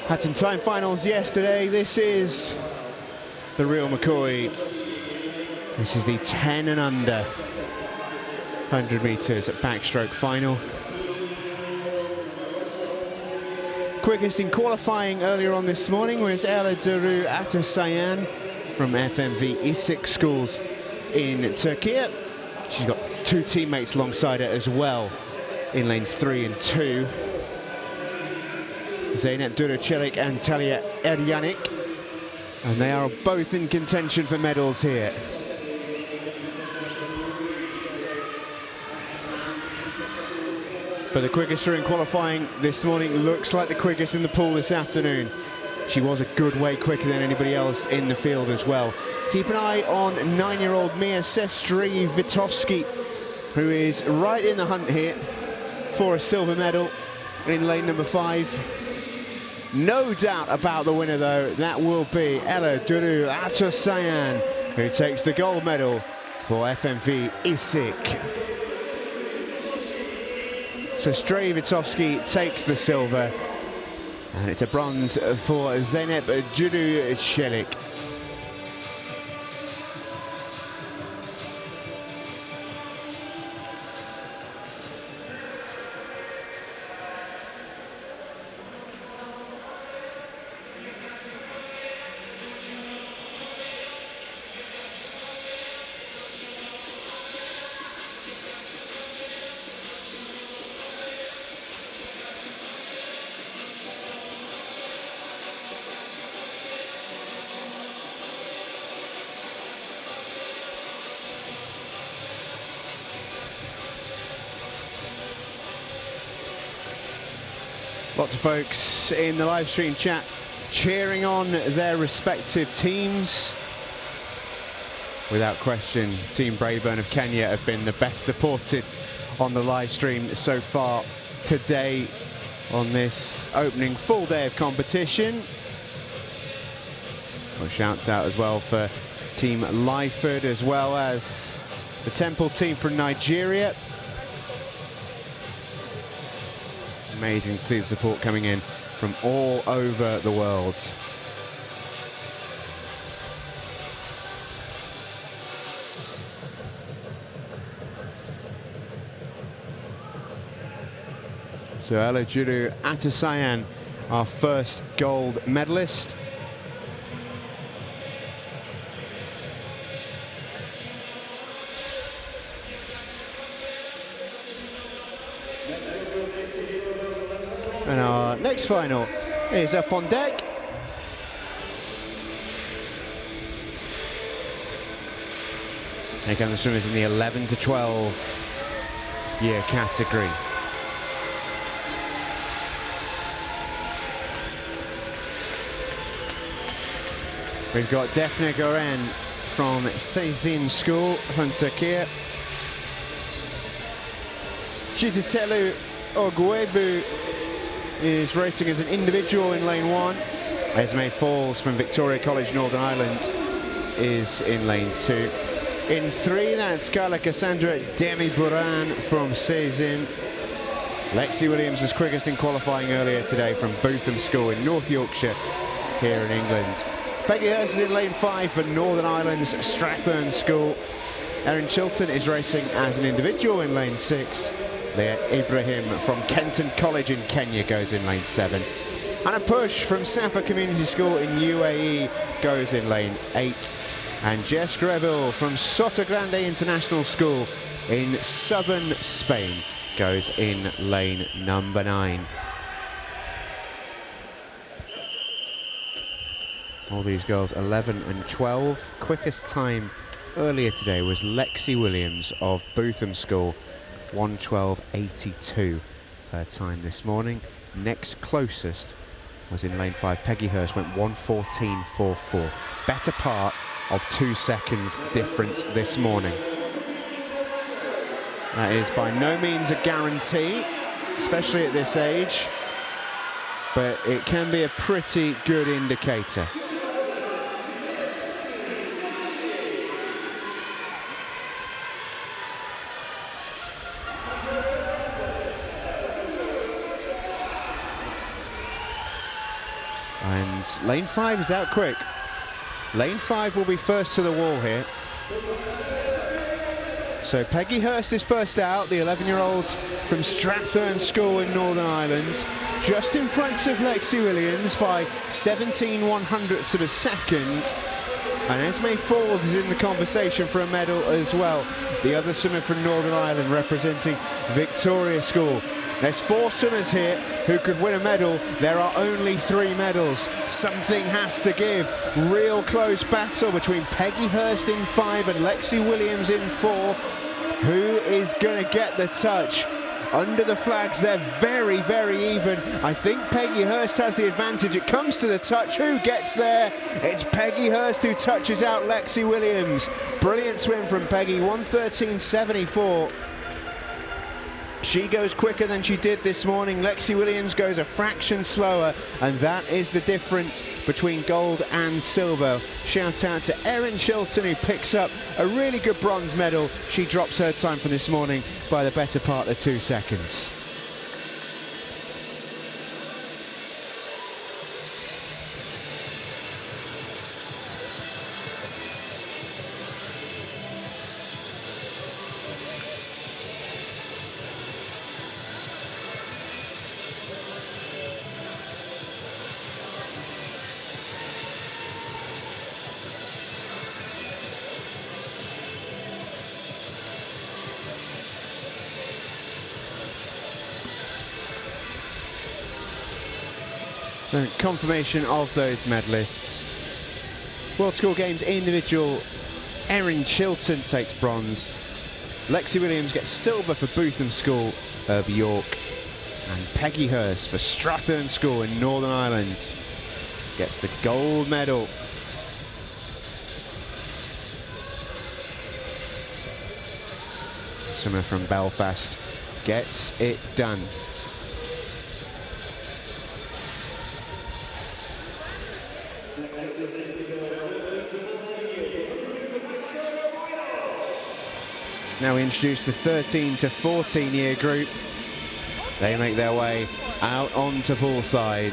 Had some time finals yesterday. This is the real McCoy. This is the 10 and under 100 meters at backstroke final. Quickest in qualifying earlier on this morning was Ela Duru Atasayan from FMV E6 schools in Turkey. She's got two teammates alongside her as well in lanes 3 and 2. Zeynep Duruçelik and Talia Eryanik, and they are both in contention for medals here. But the quickest through in qualifying this morning looks like the quickest in the pool this afternoon. She was a good way quicker than anybody else in the field as well. Keep an eye on 9-year-old Mia Sestrey-Vitovsky, who is right in the hunt here for a silver medal in lane number 5. No doubt about the winner, though. That will be Ella Duru Atosayan, who takes the gold medal for FMV ISIC. So Sestrey-Vitovsky takes the silver, and it's a bronze for Zeynep Judu-Shelik. Lots of folks in the live stream chat cheering on their respective teams. Without question, Team Braeburn of Kenya have been the best supported on the live stream so far today on this opening full day of competition. Well, shouts out as well for Team Lyford, as well as the Temple team from Nigeria. Amazing to see the support coming in from all over the world. So Ella Juru Atasayan, our first gold medalist. And our next final is up on deck. Here come the swimmers in the 11 to 12 year category. We've got Defne Goren from Sezin School from Turkey. Chizitelu Ogwebu is racing as an individual in lane 1. Esme Falls from Victoria College, Northern Ireland, is in lane 2. In 3, that's Carla Cassandra Demi-Buran from Sezin. Lexi Williams was quickest in qualifying earlier today from Bootham School in North Yorkshire here in England. Peggy Hurst is in lane 5 for Northern Ireland's Strathern School. Erin Chilton is racing as an individual in lane 6. Leah Ibrahim from Kenton College in Kenya goes in lane 7. Anna Push from Safa Community School in UAE goes in lane 8. And Jess Greville from Soto Grande International School in southern Spain goes in lane number 9. All these girls 11 and 12. Quickest time earlier today was Lexi Williams of Bootham School, 1:12.82 her time this morning. Next closest was in lane 5. Peggy Hurst went 1:14.44. Better part of 2 seconds difference this morning. That is by no means a guarantee, especially at this age, but it can be a pretty good indicator. And lane 5 is out quick. Lane 5 will be first to the wall here. So Peggy Hurst is first out, the 11-year-old from Strathern School in Northern Ireland, just in front of Lexi Williams by 17/100ths of a second. And Esme Falls is in the conversation for a medal as well. The other swimmer from Northern Ireland representing Victoria School. There's 4 swimmers here who could win a medal. There are only 3 medals. Something has to give. Real close battle between Peggy Hurst in 5 and Lexi Williams in 4. Who is going to get the touch? under the flags. They're very, very even. I think Peggy Hurst has the advantage. It comes to the touch. Who gets there? It's Peggy Hurst who touches out Lexi Williams. Brilliant swim from Peggy, 1:13.74. She goes quicker than she did this morning. Lexi Williams goes a fraction slower, and that is the difference between gold and silver. Shout out to Erin Chilton, who picks up a really good bronze medal. She drops her time from this morning by the better part of 2 seconds. The confirmation of those medalists. World School Games individual, Erin Chilton takes bronze. Lexi Williams gets silver for Bootham School of York. And Peggy Hurst for Strathern School in Northern Ireland gets the gold medal. Swimmer from Belfast gets it done. Now we introduce the 13 to 14 year group. They make their way out onto poolside.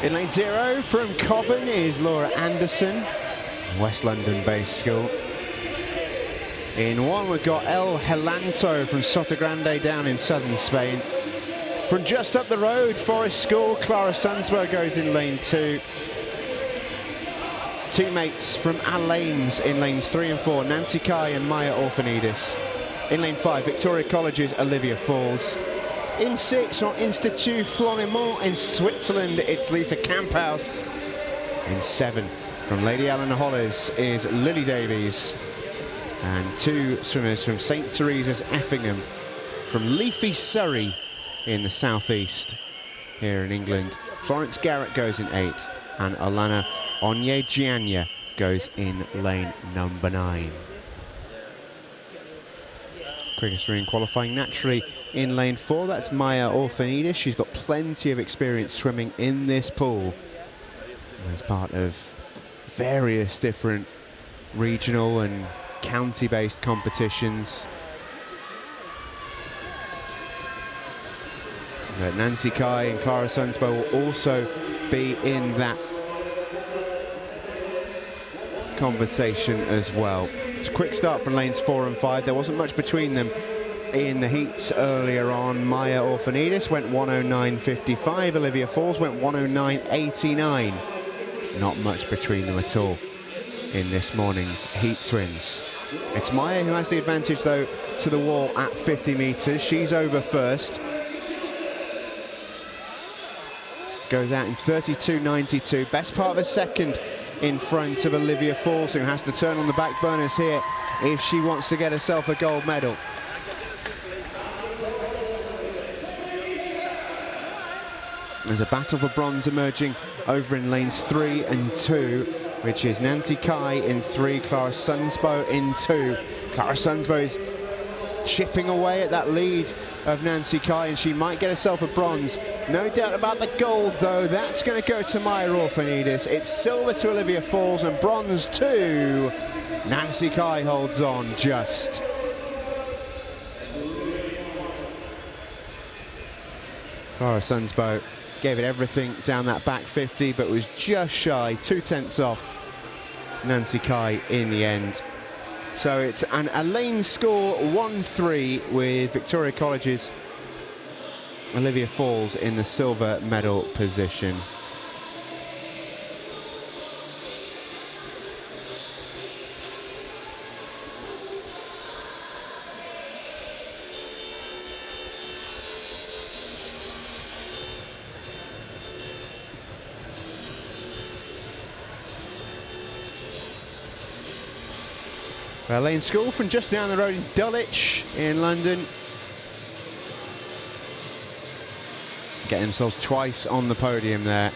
In lane 0 from Cobham is Laura Anderson, West London based school. In 1 we've got El Helanto from Sotogrande down in southern Spain. From just up the road, Forest School, Clara Sunsberg goes in lane 2. Teammates from Alains in lanes 3 and 4, Nancy Kai and Maya Orphanidis. In lane 5, Victoria College's Olivia Falls. In 6, from Institut Floremont in Switzerland, it's Lisa Camphouse. In 7, from Lady Eleanor Hollis is Lily Davies. And 2 swimmers from St Teresa's Effingham, from Leafy, Surrey in the southeast here in England. Florence Garrett goes in 8, and Alana Onyejianya goes in lane number 9. Quickest swimming qualifying naturally in lane 4, that's Maya Orphanidis. She's got plenty of experience swimming in this pool as part of various different regional and county-based competitions. But Nancy Kai and Clara Sunsbo will also be in that conversation as well. It's a quick start from lanes 4 and 5. There wasn't much between them in the heats earlier on. Maya Orphanidis went 109.55. Olivia Falls went 109.89. Not much between them at all in this morning's heat swims. It's Maya who has the advantage though to the wall at 50 metres. She's over first. Goes out in 32.92. Best part of a second in front of Olivia Falls, who has to turn on the back burners here if she wants to get herself a gold medal. There's a battle for bronze emerging over in lanes 3 and 2, which is Nancy Kai in 3, Clara Sunsbo in 2. Clara Sunsbo is chipping away at that lead of Nancy Kai, and she might get herself a bronze. No doubt about the gold, though. That's going to go to Maya Orphanidis. It's silver to Olivia Falls and bronze to Nancy Kai. Holds on just. Clara Sunsbo gave it everything down that back 50, but was just shy, 2/10 off Nancy Kai in the end. So it's an Alain score 1-3 with Victoria College's Olivia Falls in the silver medal position. Lane School from just down the road in Dulwich in London. Getting themselves twice on the podium there.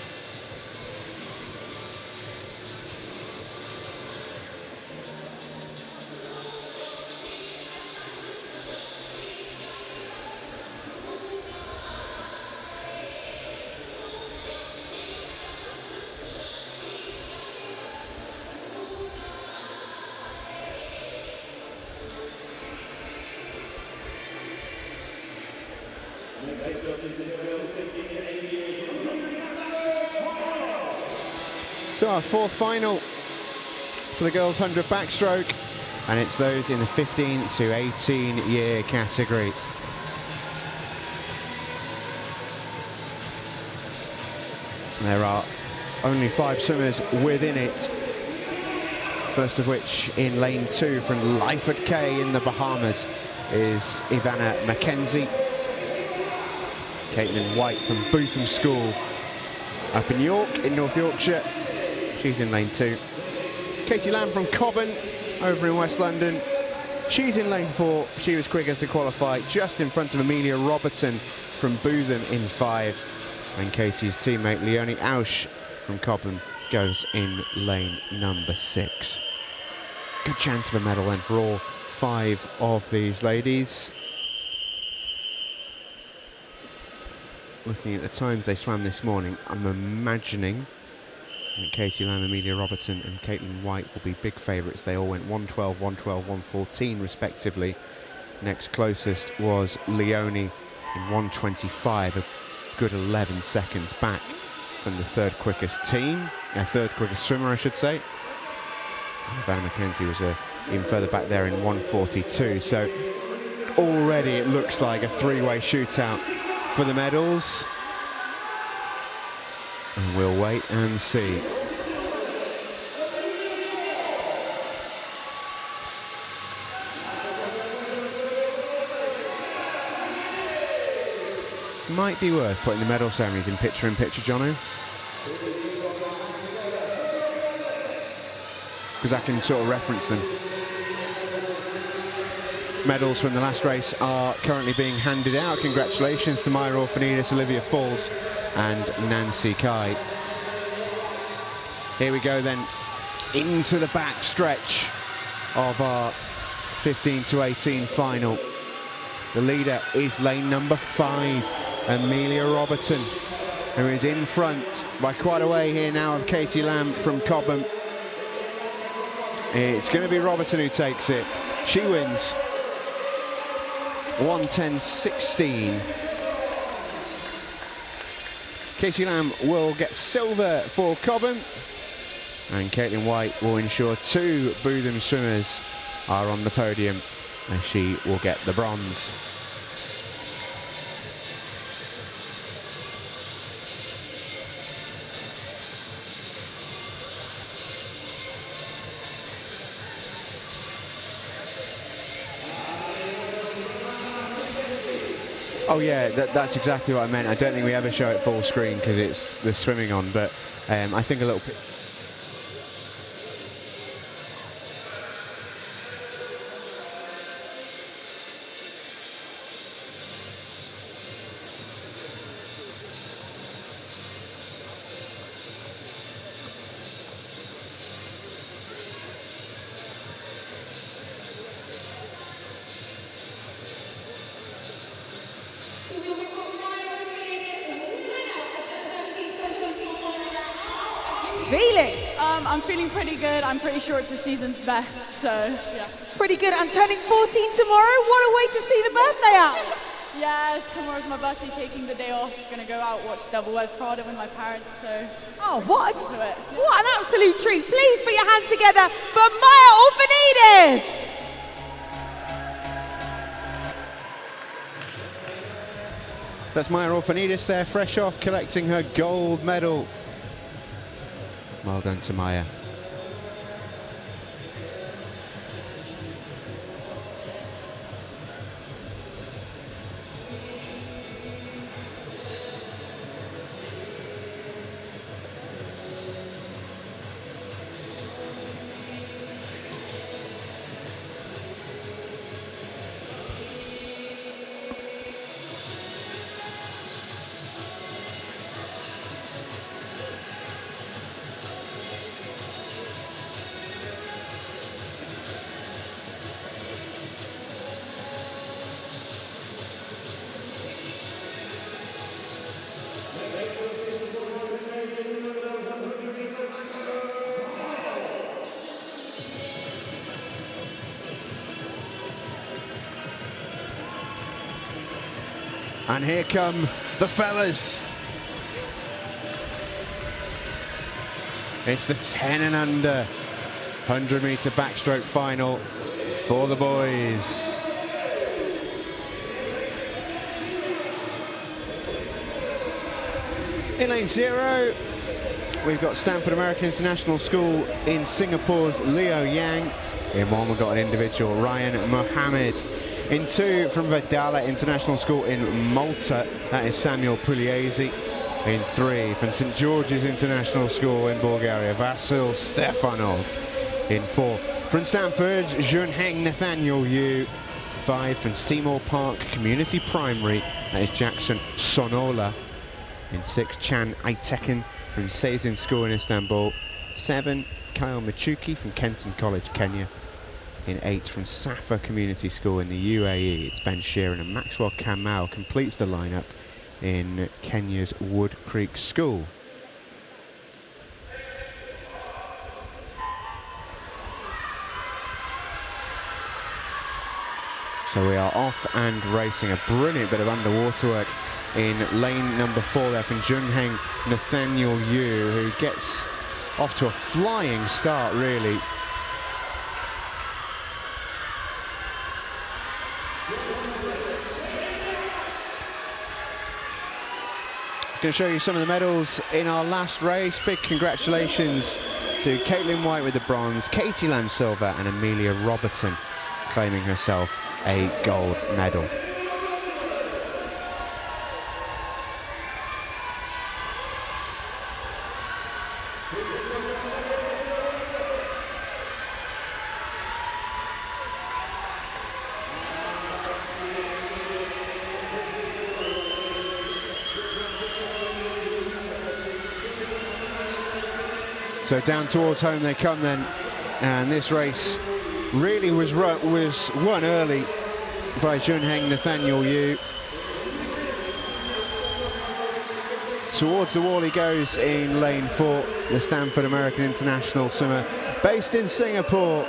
So our fourth final for the girls 100 backstroke, and it's those in the 15 to 18 year category. There are only 5 swimmers within it. First of which in lane 2 from Lyford Cay in the Bahamas is Ivana McKenzie. Caitlin White from Bootham School up in York, in North Yorkshire. She's in lane 2. Katie Lamb from Cobham over in West London. She's in lane 4. She was quickest to qualify, just in front of Amelia Robertson from Bootham in 5. And Katie's teammate Leonie Ausch from Cobham goes in lane number 6. Good chance of a medal then for all 5 of these ladies. Looking at the times they swam this morning, I'm imagining that Katie Lamb, Amelia Robertson and Caitlin White will be big favourites. They all went 1:12, 1:12, 1:14 respectively. Next closest was Leonie in 1:25, a good 11 seconds back from the third quickest swimmer, I should say. Ivana McKenzie was even further back there in 1:42. So already it looks like a 3-way shootout for the medals. And we'll wait and see. Might be worth putting the medal ceremonies in picture, Jono. Because I can sort of reference them. Medals from the last race are currently being handed out. Congratulations to Maya Orfanidis, Olivia Falls and Nancy Kai. Here we go then into the back stretch of our 15 to 18 final. The leader is lane number 5, Amelia Robertson, who is in front by quite a way here now of Katie Lamb from Cobham. It's going to be Robertson who takes it. She wins 1:10.16. Katie Lamb will get silver for Cobham, and Caitlin White will ensure 2 Bootham swimmers are on the podium, and she will get the bronze. Oh yeah, that's exactly what I meant. I don't think we ever show it full screen because it's the swimming on, but I think a little bit. Feeling? I'm feeling pretty good. I'm pretty sure it's the season's best, so yeah. Pretty good. I'm turning 14 tomorrow. What a way to see the birthday out. Yeah, tomorrow's my birthday, taking the day off. Gonna go out, watch Devil Wears Prada with my parents, so... Oh, what into it. Yeah. What an absolute treat. Please put your hands together for Maya Orfanidis. That's Maya Orfanidis there, fresh off collecting her gold medal. Well done to Maya. And here come the fellas. It's the 10 and under 100-meter backstroke final for the boys. In lane 0, we've got Stanford American International School in Singapore's Leo Yang. In 1, we've got an individual, Ryan Mohammed. In 2, from Vedala International School in Malta, that is Samuel Pugliese. In 3, from St. George's International School in Bulgaria, Vasil Stefanov. In 4, from Stanford, Junheng Nathaniel Yu. 5, from Seymour Park Community Primary, that is Jackson Sonola. In 6, Chan Aitekin from Sezin School in Istanbul. 7, Kyle Machuki from Kenton College, Kenya. In 8, from Safa Community School in the UAE, it's Ben Sheeran, and Maxwell Kamau completes the lineup in Kenya's Wood Creek School. So we are off and racing. A brilliant bit of underwater work in lane number 4 there from Junheng Nathaniel Yu, who gets off to a flying start, really. Going to show you some of the medals in our last race. Big congratulations to Caitlin White with the bronze, Katie Lamb silver, and Amelia Robertson claiming herself a gold medal. So down towards home they come then, and this race really was won early by Junheng Nathaniel Yu. Towards the wall he goes in lane 4, the Stanford American International swimmer based in Singapore.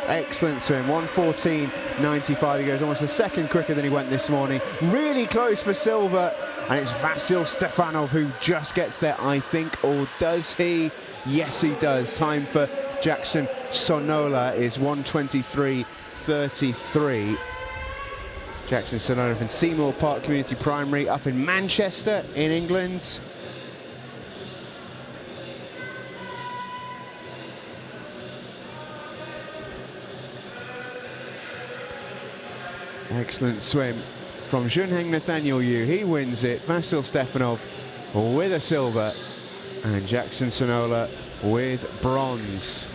Excellent swim, 1:14.95. He goes almost a second quicker than he went this morning. Really close for silver, and it's Vasil Stefanov who just gets there, I think, or does he? Yes, he does. Time for Jackson Sonola is 1:23.33. Jackson Sonola from Seymour Park Community Primary up in Manchester in England. Excellent swim from Junheng Nathaniel Yu. He wins it. Vasil Stefanov with a silver, and Jackson Sonola with bronze.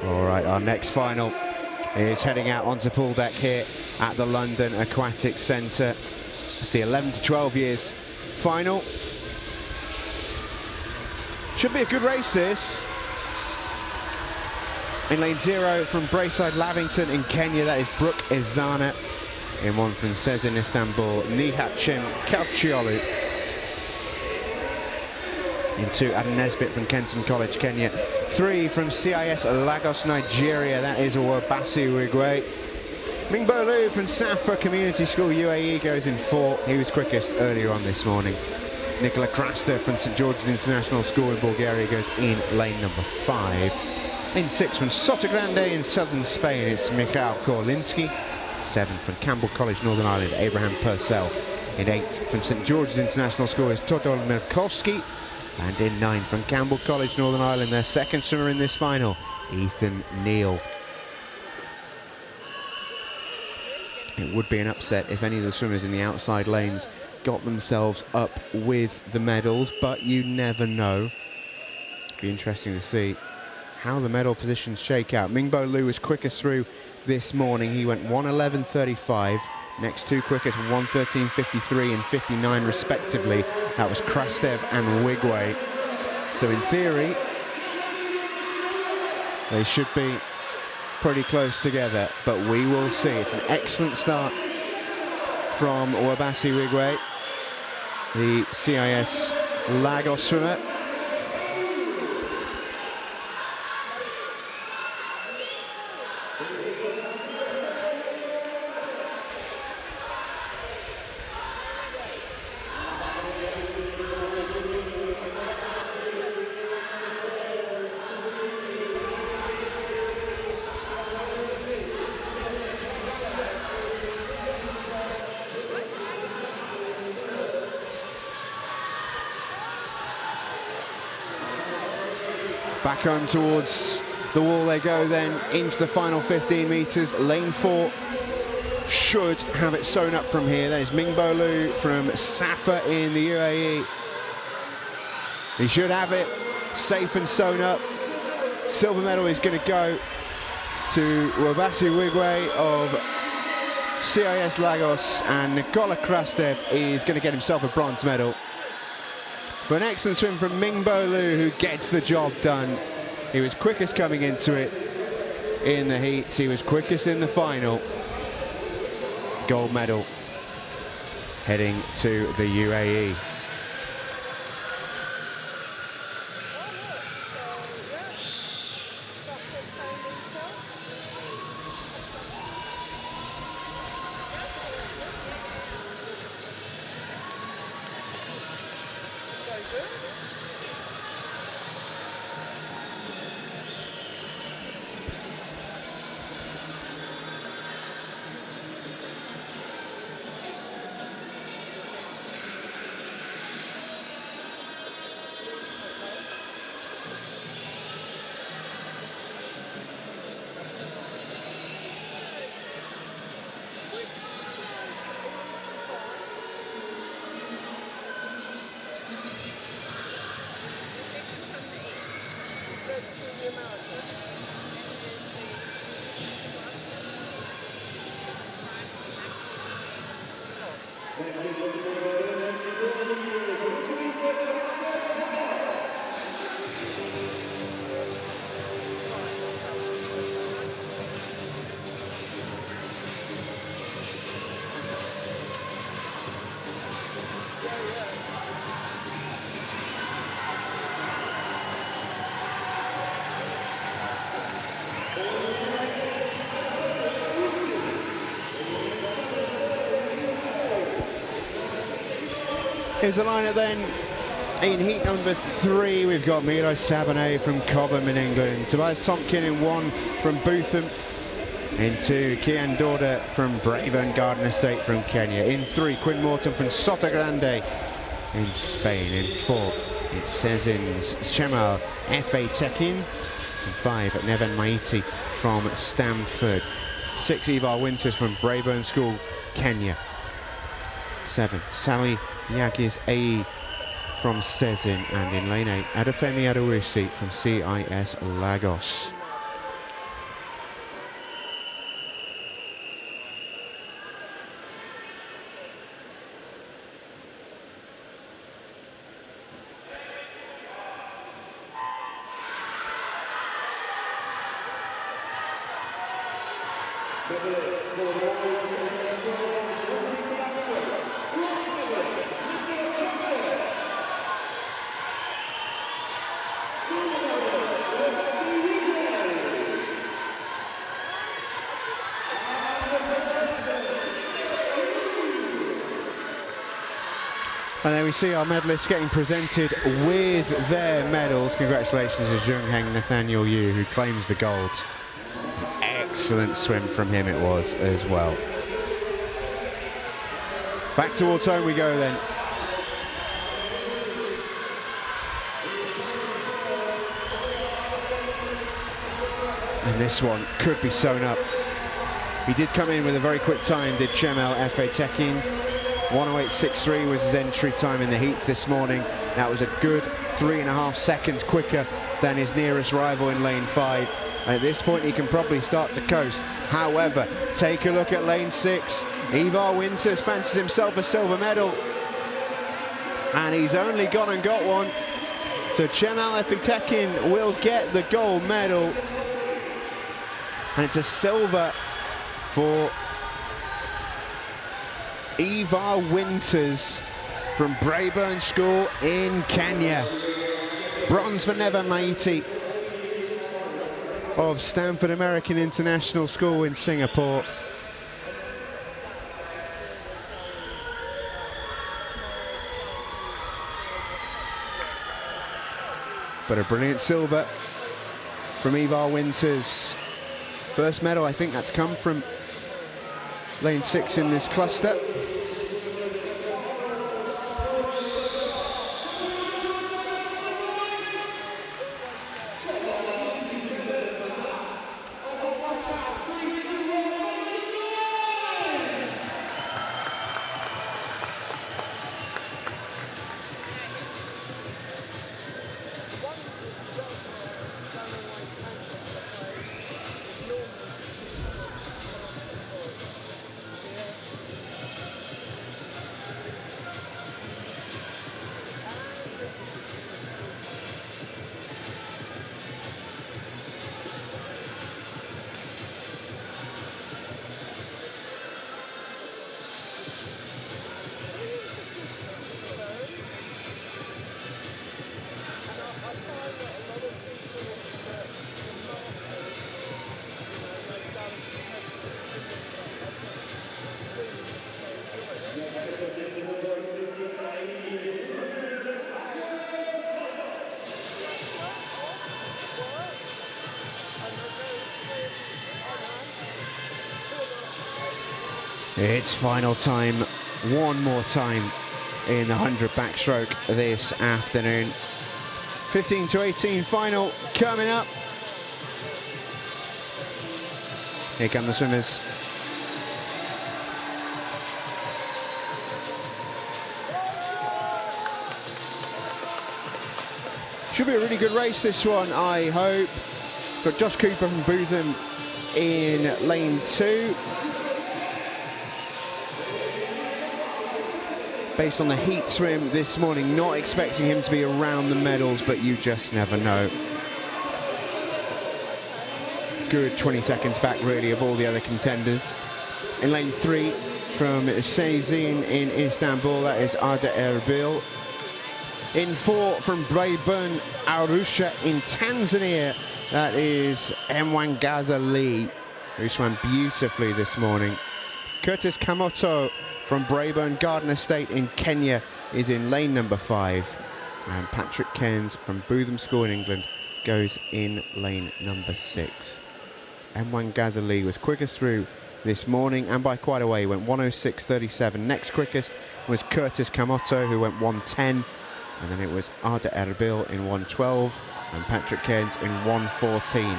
All right, our next final is heading out onto pool deck here at the London Aquatic Centre. It's the 11 to 12 years final. Should be a good race, this. In lane 0 from Braeside Lavington in Kenya, that is Brooke Ezana. In 1 from Sezin Istanbul, Nihat Chem Kalchiolu. In 2, Adam Nesbitt from Kenton College, Kenya. 3 from CIS Lagos, Nigeria, that is Owabasi Wigwe. Mingbo Lu from Safa Community School, UAE, goes in 4. He was quickest earlier on this morning. Nikola Krasta from St. George's International School in Bulgaria goes in lane number 5. In 6 from Sotogrande in southern Spain, it's Michał Korlinski. 7 from Campbell College, Northern Ireland, Abraham Purcell. In 8 from St George's International School is Todor Mirkowski. And in 9 from Campbell College, Northern Ireland, their second swimmer in this final, Ethan Neal. It would be an upset if any of the swimmers in the outside lanes got themselves up with the medals, but you never know. Be interesting to see how the medal positions shake out. Mingbo Liu was quickest through this morning. He went 1:11.35. Next two quickest, 1:13.53 and 59 respectively. That was Krastev and Wigway. So in theory, they should be pretty close together, but we will see. It's an excellent start from Wabasi Wigway, the CIS Lagos swimmer. Back home towards the wall they go then, into the final 15 metres. Lane 4 should have it sewn up from here. There's Mingbo Liu from Safa in the UAE. He should have it safe and sewn up. Silver medal is going to go to Wabasi Wigway of CIS Lagos, and Nikola Krastev is going to get himself a bronze medal. But an excellent swim from Mingbo Liu, who gets the job done. He was quickest coming into it in the heats. He was quickest in the final. Gold medal heading to the UAE. Here's the lineup then. In heat number 3, we've got Miro Sabanet from Cobham in England, Tobias Tompkin in 1 from Bootham, in 2, Kian Dorda from Braeburn Garden Estate from Kenya, in 3, Quinn Morton from Sotogrande in Spain, in 4, it's Sezin's Shemal F.A. Tekin, in 5, Neven Maiti from Stamford, 6, Ivar Winters from Braeburn School, Kenya, 7, Sally Yagis A from Sezin, and in lane 8, Adefemi Adewusi from CIS Lagos. And then we see our medalists getting presented with their medals. Congratulations to Jungheng Nathaniel Yu, who claims the gold. Excellent swim from him it was as well. Back towards home we go then. And this one could be sewn up. He did come in with a very quick time, did Chemel FA check-in. 1:08.63 was his entry time in the heats this morning. That was a good 3.5 seconds quicker than his nearest rival in lane 5. And at this point he can probably start to coast. However, take a look at lane 6. Ivar Winters fancies himself a silver medal. And he's only gone and got one. So Chemel Efitekin will get the gold medal. And it's a silver for Ivar Winters from Braeburn School in Kenya. Bronze for Nevan Maiti of Stanford American International School in Singapore. But a brilliant silver from Ivar Winters. First medal, I think that's come from lane 6 in this cluster. It's final time, one more time in the 100 backstroke this afternoon. 15 to 18 final coming up. Here come the swimmers. Should be a really good race, this one, I hope. Got Josh Cooper from Bootham in lane 2. Based on the heat swim this morning, not expecting him to be around the medals, but you just never know. Good 20 seconds back, really, of all the other contenders. In lane 3, from Sezin in Istanbul, that is Arda Erbil. In 4, from Braeburn Arusha in Tanzania, that is Mwangaza Lee, who swam beautifully this morning. Curtis Kamoto from Braeburn Garden Estate in Kenya is in lane number 5. And Patrick Cairns from Bootham School in England goes in lane number 6. Mwangaza Lee was quickest through this morning, and by quite a way. He went 1:06.37. Next quickest was Curtis Kamoto, who went 1:10. And then it was Arda Erbil in 1:12 and Patrick Cairns in 1:14.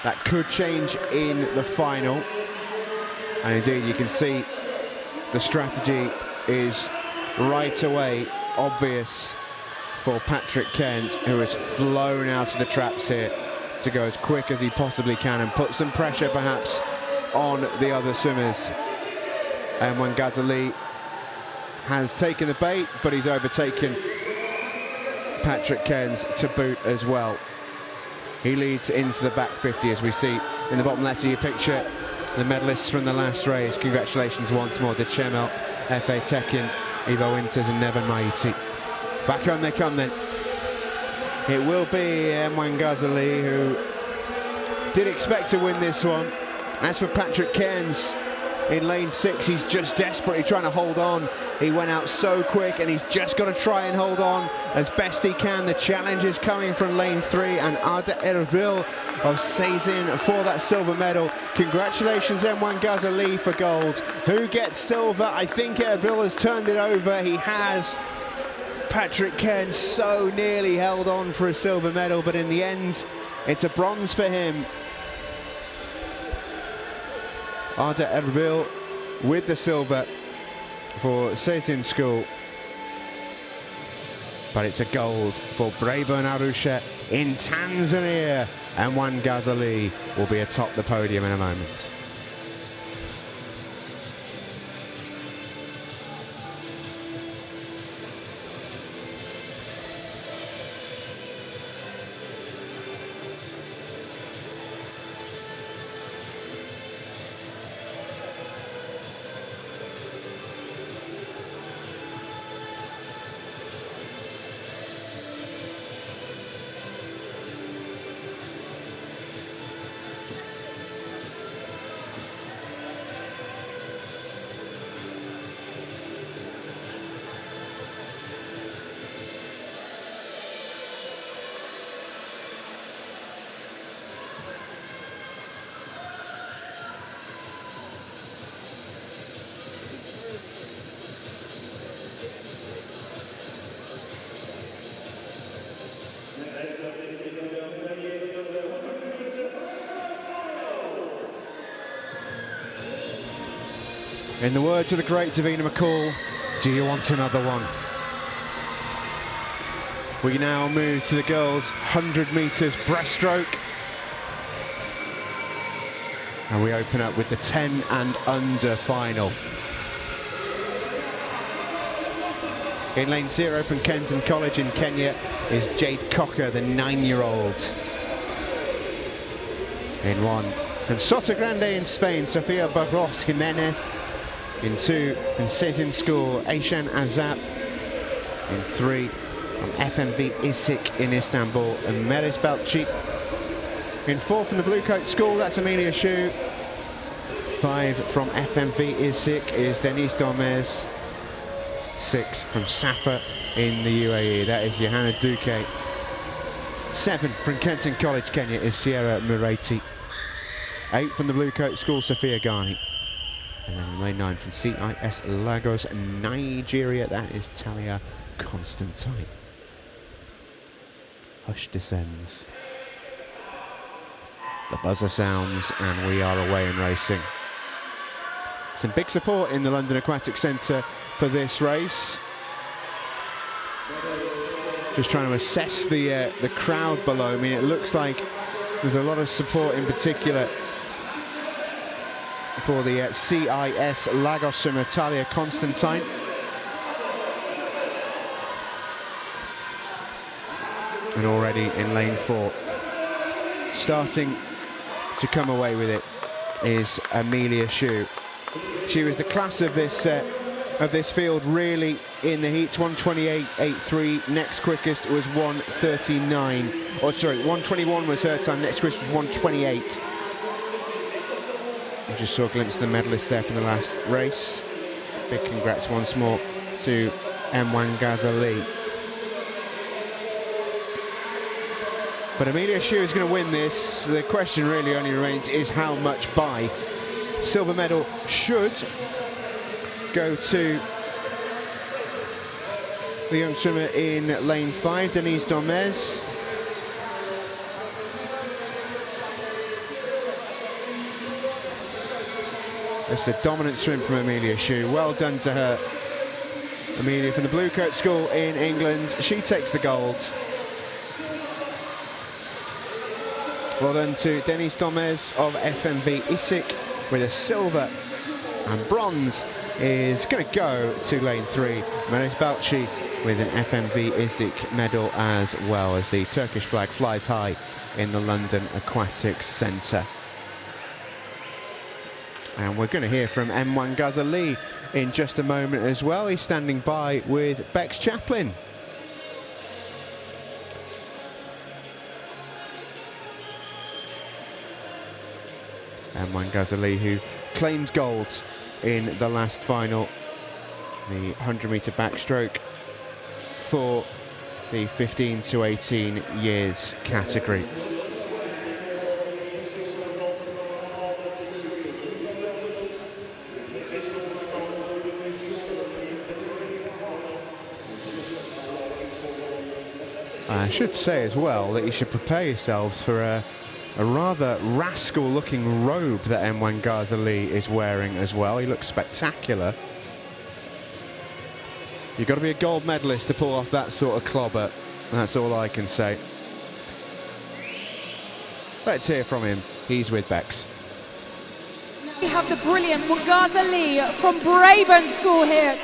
That could change in the final. And indeed, you can see the strategy is right away obvious for Patrick Cairns, who has flown out of the traps here to go as quick as he possibly can and put some pressure perhaps on the other swimmers. And Mwangaza Lee has taken the bait, but he's overtaken Patrick Cairns to boot as well. He leads into the back 50, as we see in the bottom left of your picture. The medalists from the last race. Congratulations once more to Chemel, F.A. Tekin, Ivar Winters and Nevan Maiti. Back home they come then. It will be Mwangaza Lee, who did expect to win this one. As for Patrick Cairns in lane 6, he's just desperately trying to hold on He went out so quick, and he's just got to try and hold on as best he can. The challenge is coming from lane 3, and Arda Erbil of Sezin for that silver medal. Congratulations, M1 Ghazali, for gold. Who gets silver? I think Erbil has turned it over. He has. Patrick Ken so nearly held on for a silver medal, but in the end, it's a bronze for him. Arda Erbil with the silver for Sezin School. But it's a gold for Braeburn Arusha in Tanzania. M1 Ghazali will be atop the podium in a moment. In the words of the great Davina McCall, do you want another one? We now move to the girls' 100 metres breaststroke. And we open up with the 10 and under final. In lane 0 from Kenton College in Kenya is Jade Cocker, the 9-year-old. In 1 from Soto Grande in Spain, Sofia Barros Jimenez. In 2 from Sezin School, Aishan Azap. In 3 from FMV Isik in Istanbul, and Melis Balci. In 4 from the Blue Coat School, that's Amelia Shu. 5 from FMV Isik is Denise Gomez. 6 from Safa in the UAE, that is Johanna Duque. 7 from Kenton College, Kenya is Sierra Murati. 8 from the Blue Coat School, Sophia Ghani. And then in lane 9 from CIS Lagos, Nigeria, that is Talia Constantine. Hush descends. The buzzer sounds, and we are away and racing. Some big support in the London Aquatic Centre for this race. Just trying to assess the crowd below. I mean, it looks like there's a lot of support, in particular for the CIS Lagos swimmer Talia Constantine. And already in lane 4, starting to come away with it, is Amelia Shu. She was the class of this field really in the heats. 1:28.83. Next quickest was 1:39. Or sorry, 1:21 was her time. Next quickest was 1:28. We just saw a glimpse of the medalists there from the last race. Big congrats once more to M1 Ghazali. But Amelia Shu is going to win this. The question really only remains is how much by. Silver medal should go to the young swimmer in lane 5, Denise Gomez. It's a dominant swim from Amelia Shu. Well done to her. Amelia from the Blue Coat School in England. She takes the gold. Well done to Denise Gomez of FMV Isik with a silver, and bronze is going to go to lane 3. Melis Balci with an FMV Isik medal, as well as the Turkish flag flies high in the London Aquatics Centre. And we're going to hear from M1 Ghazali in just a moment as well. He's standing by with Bex Chaplin. M1 Ghazali, who claimed gold in the last final the 100-meter backstroke for the 15 to 18 years category. I should say as well that you should prepare yourselves for a rather rascal-looking robe that M1 Ghazali is wearing as well. He looks spectacular. You've got to be a gold medalist to pull off that sort of clobber. That's all I can say. Let's hear from him. He's with Bex. We have the brilliant Mugaza Lee from Braben School here.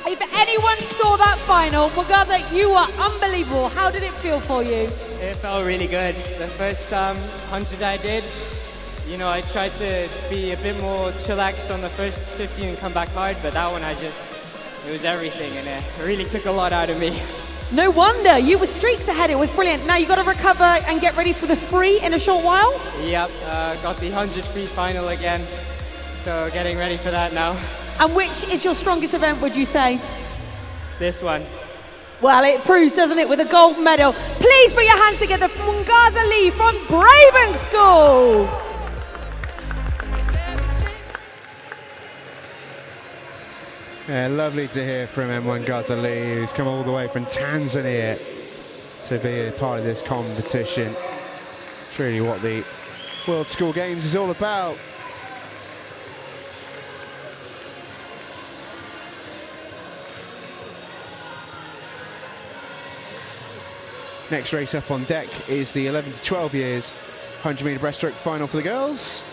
If anyone saw that final, Mugaza, you are unbelievable. How did it feel for you? It felt really good. The first 100 I did, you know, I tried to be a bit more chillaxed on the first 50 and come back hard, but that one it was everything, and it really took a lot out of me. No wonder, you were streaks ahead. It was brilliant. Now you got to recover and get ready for the free in a short while. Yep, got the 100 free final again, so getting ready for that now. And which is your strongest event, would you say? This one. Well, it proves, doesn't it, with a gold medal. Please put your hands together for Mugaza Lee from Braben School. Yeah, lovely to hear from M1 Ghazali, who's come all the way from Tanzania to be a part of this competition. It's really what the World School Games is all about. Next race up on deck is the 11 to 12 years 100-meter breaststroke final for the girls.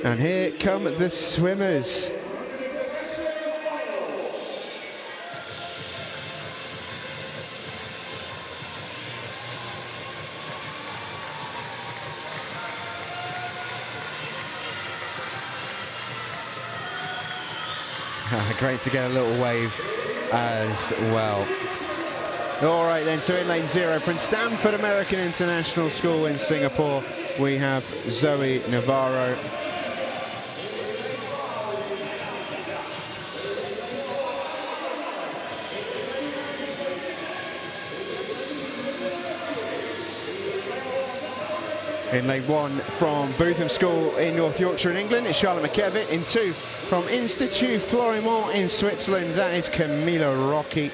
And here come the swimmers. Great to get a little wave as well. All right then, so in lane 0 from Stanford American International School in Singapore, we have Zoe Navarro. In lane 1 from Bootham School in North Yorkshire in England, it's Charlotte McKevitt. In 2 from Institut Florimont in Switzerland, that is Camila Rocchi.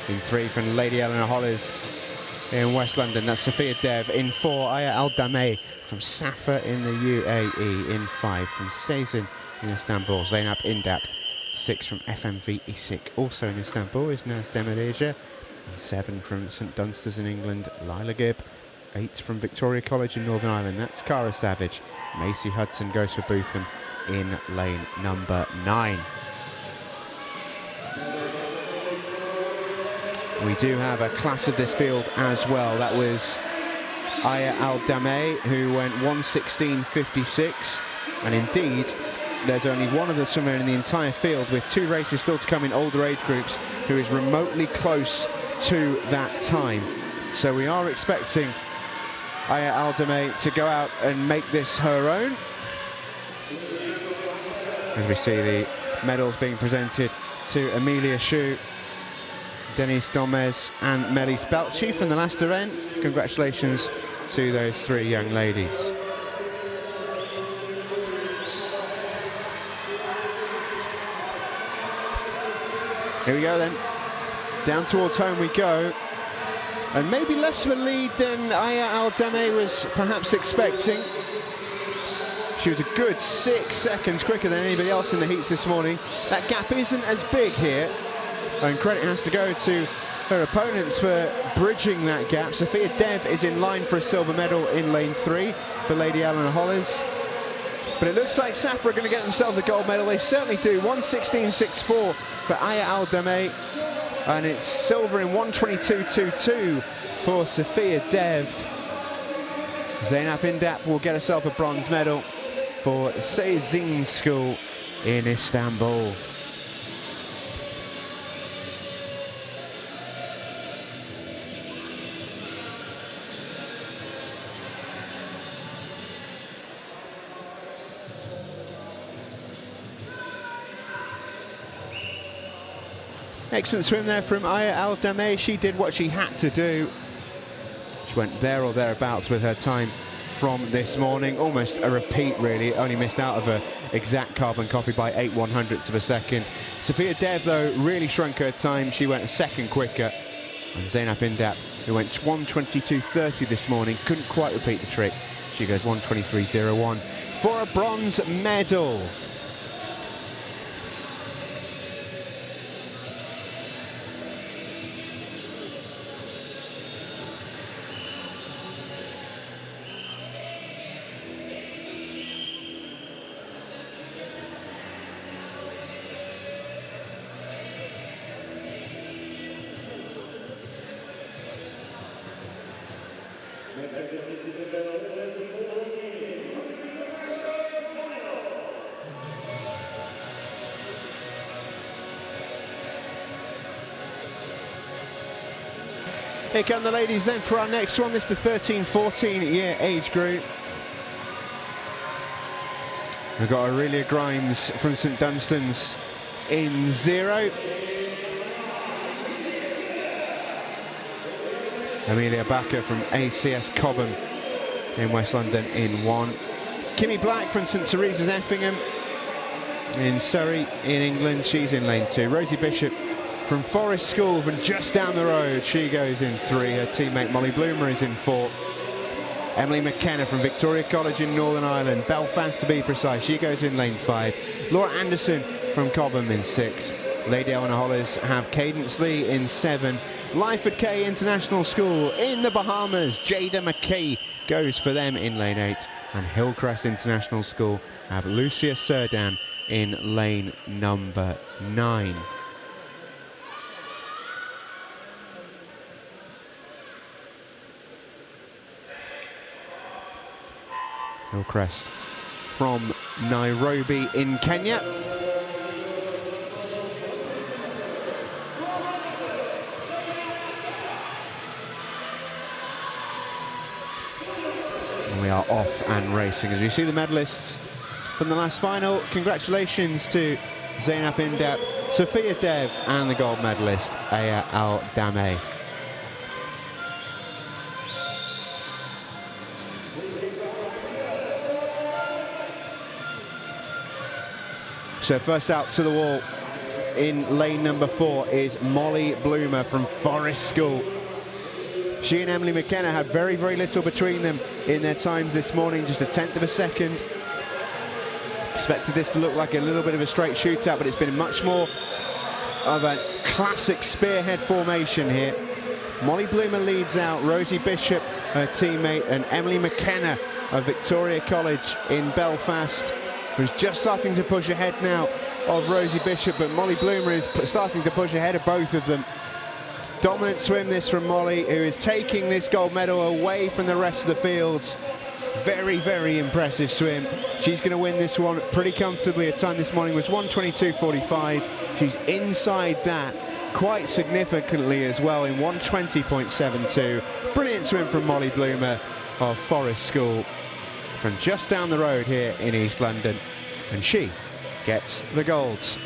In 3 from Lady Eleanor Hollis in West London, that's Sophia Dev. In 4, Aya Al-Dameh from Safa in the UAE. In 5 from Sezin in Istanbul, Zeynep Indap. 6 from FMV Isik, also in Istanbul, is Naz Demirija. 7 from St Dunsters in England, Lila Gibb. 8 from Victoria College in Northern Ireland, that's Cara Savage. Macy Hudson goes for Bootham in lane number 9. We do have a class of this field as well. That was Aya Al-Dameh, who went 1:16.56, and indeed there's only one other swimmer in the entire field, with 2 races still to come in older age groups, who is remotely close to that time. So we are expecting Aya Al-Dameh to go out and make this her own. As we see the medals being presented to Amelia Shu, Denise Gomez and Melis Belchi from the last event. Congratulations to those 3 young ladies. Here we go then. Down towards home we go. And maybe less of a lead than Aya Al-Dameh was perhaps expecting. She was a good 6 seconds quicker than anybody else in the heats this morning. That gap isn't as big here, and credit has to go to her opponents for bridging that gap. Sophia Dev is in line for a silver medal in lane 3 for Lady Eleanor Hollis. But it looks like Safa are going to get themselves a gold medal. They certainly do. 1:16.64 for Aya Al-Dameh. And it's silver in 1:22.22 for Sophia Dev. Zeynep Indap will get herself a bronze medal for Sezin School in Istanbul. Excellent swim there from AIl. She did what she had to do. She went there or thereabouts with her time from this morning. Almost a repeat, really. Only missed out of her exact carbon copy by 8/100ths of a second. Sophia Dev, though, really shrunk her time. She went a second quicker. And Zainab Indap, who went 1:22.30 this morning, couldn't quite repeat the trick. She goes 1:23.01 for a bronze medal. Here come the ladies then for our next one. This is the 13-14 year age group. We've got Aurelia Grimes from St Dunstan's in 0. Amelia Backer from ACS Cobham in West London in 1. Kimmy Black from St Teresa's Effingham in Surrey in England. She's in lane 2. Rosie Bishop from Forest School from just down the road. She goes in 3. Her teammate Molly Bloomer is in 4. Emily McKenna from Victoria College in Northern Ireland, Belfast to be precise, she goes in lane 5. Laura Anderson from Cobham in 6. Lady Eleanor Hollis have Cadence Lee in 7. Lyford K International School in the Bahamas, Jada McKee goes for them in lane 8. And Hillcrest International School have Lucia Serdan in lane number 9. Hillcrest from Nairobi in Kenya. And we are off and racing as we see the medalists from the last final. Congratulations to Zainab Indap, Sophia Dev and the gold medalist AIl. So first out to the wall in lane number 4 is Molly Bloomer from Forest School. She and Emily McKenna had very, very little between them in their times this morning, just 1/10 of a second. Expected this to look like a little bit of a straight shootout, but it's been much more of a classic spearhead formation here. Molly Bloomer leads out, Rosie Bishop, her teammate, and Emily McKenna of Victoria College in Belfast, who's just starting to push ahead now of Rosie Bishop, but Molly Bloomer is starting to push ahead of both of them. Dominant swim this from Molly, who is taking this gold medal away from the rest of the fields. Very, very impressive swim. She's going to win this one pretty comfortably. Her time this morning was 1:22.45. She's inside that quite significantly as well in 1:20.72. Brilliant swim from Molly Bloomer of Forest School from just down the road here in East London, and she gets the golds.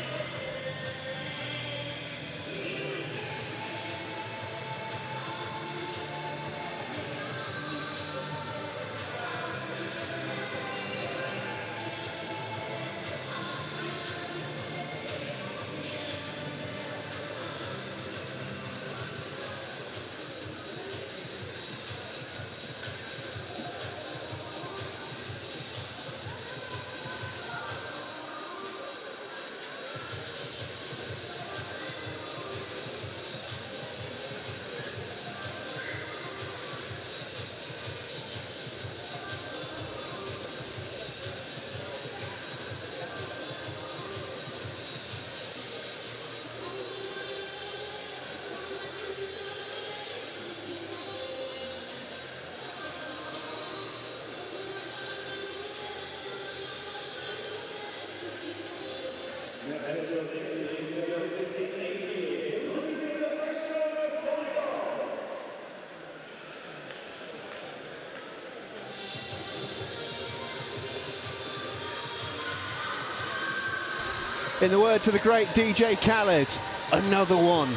In the words of the great DJ Khaled, another one.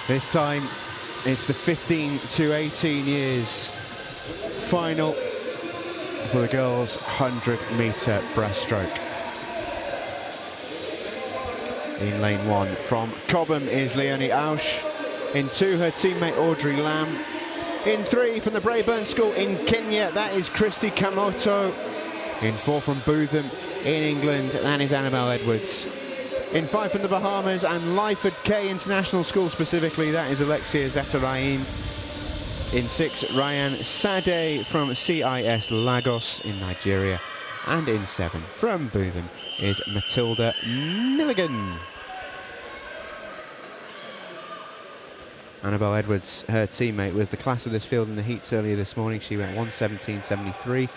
This time, it's the 15 to 18 years final for the girls' 100-meter breaststroke. In lane 1 from Cobham is Leonie Ausch. In 2, her teammate Audrey Lamb. In 3 from the Braeburn School in Kenya, that is Christy Kamoto. In 4 from Bootham in England, that is Annabelle Edwards. In 5 from the Bahamas and Lyford K International School specifically, that is Alexia Zatarain. In 6, Ryan Sade from CIS Lagos in Nigeria. And in 7 from Bootham is Matilda Milligan. Annabelle Edwards, her teammate, was the class of this field in the heats earlier this morning. She went 1:17.73,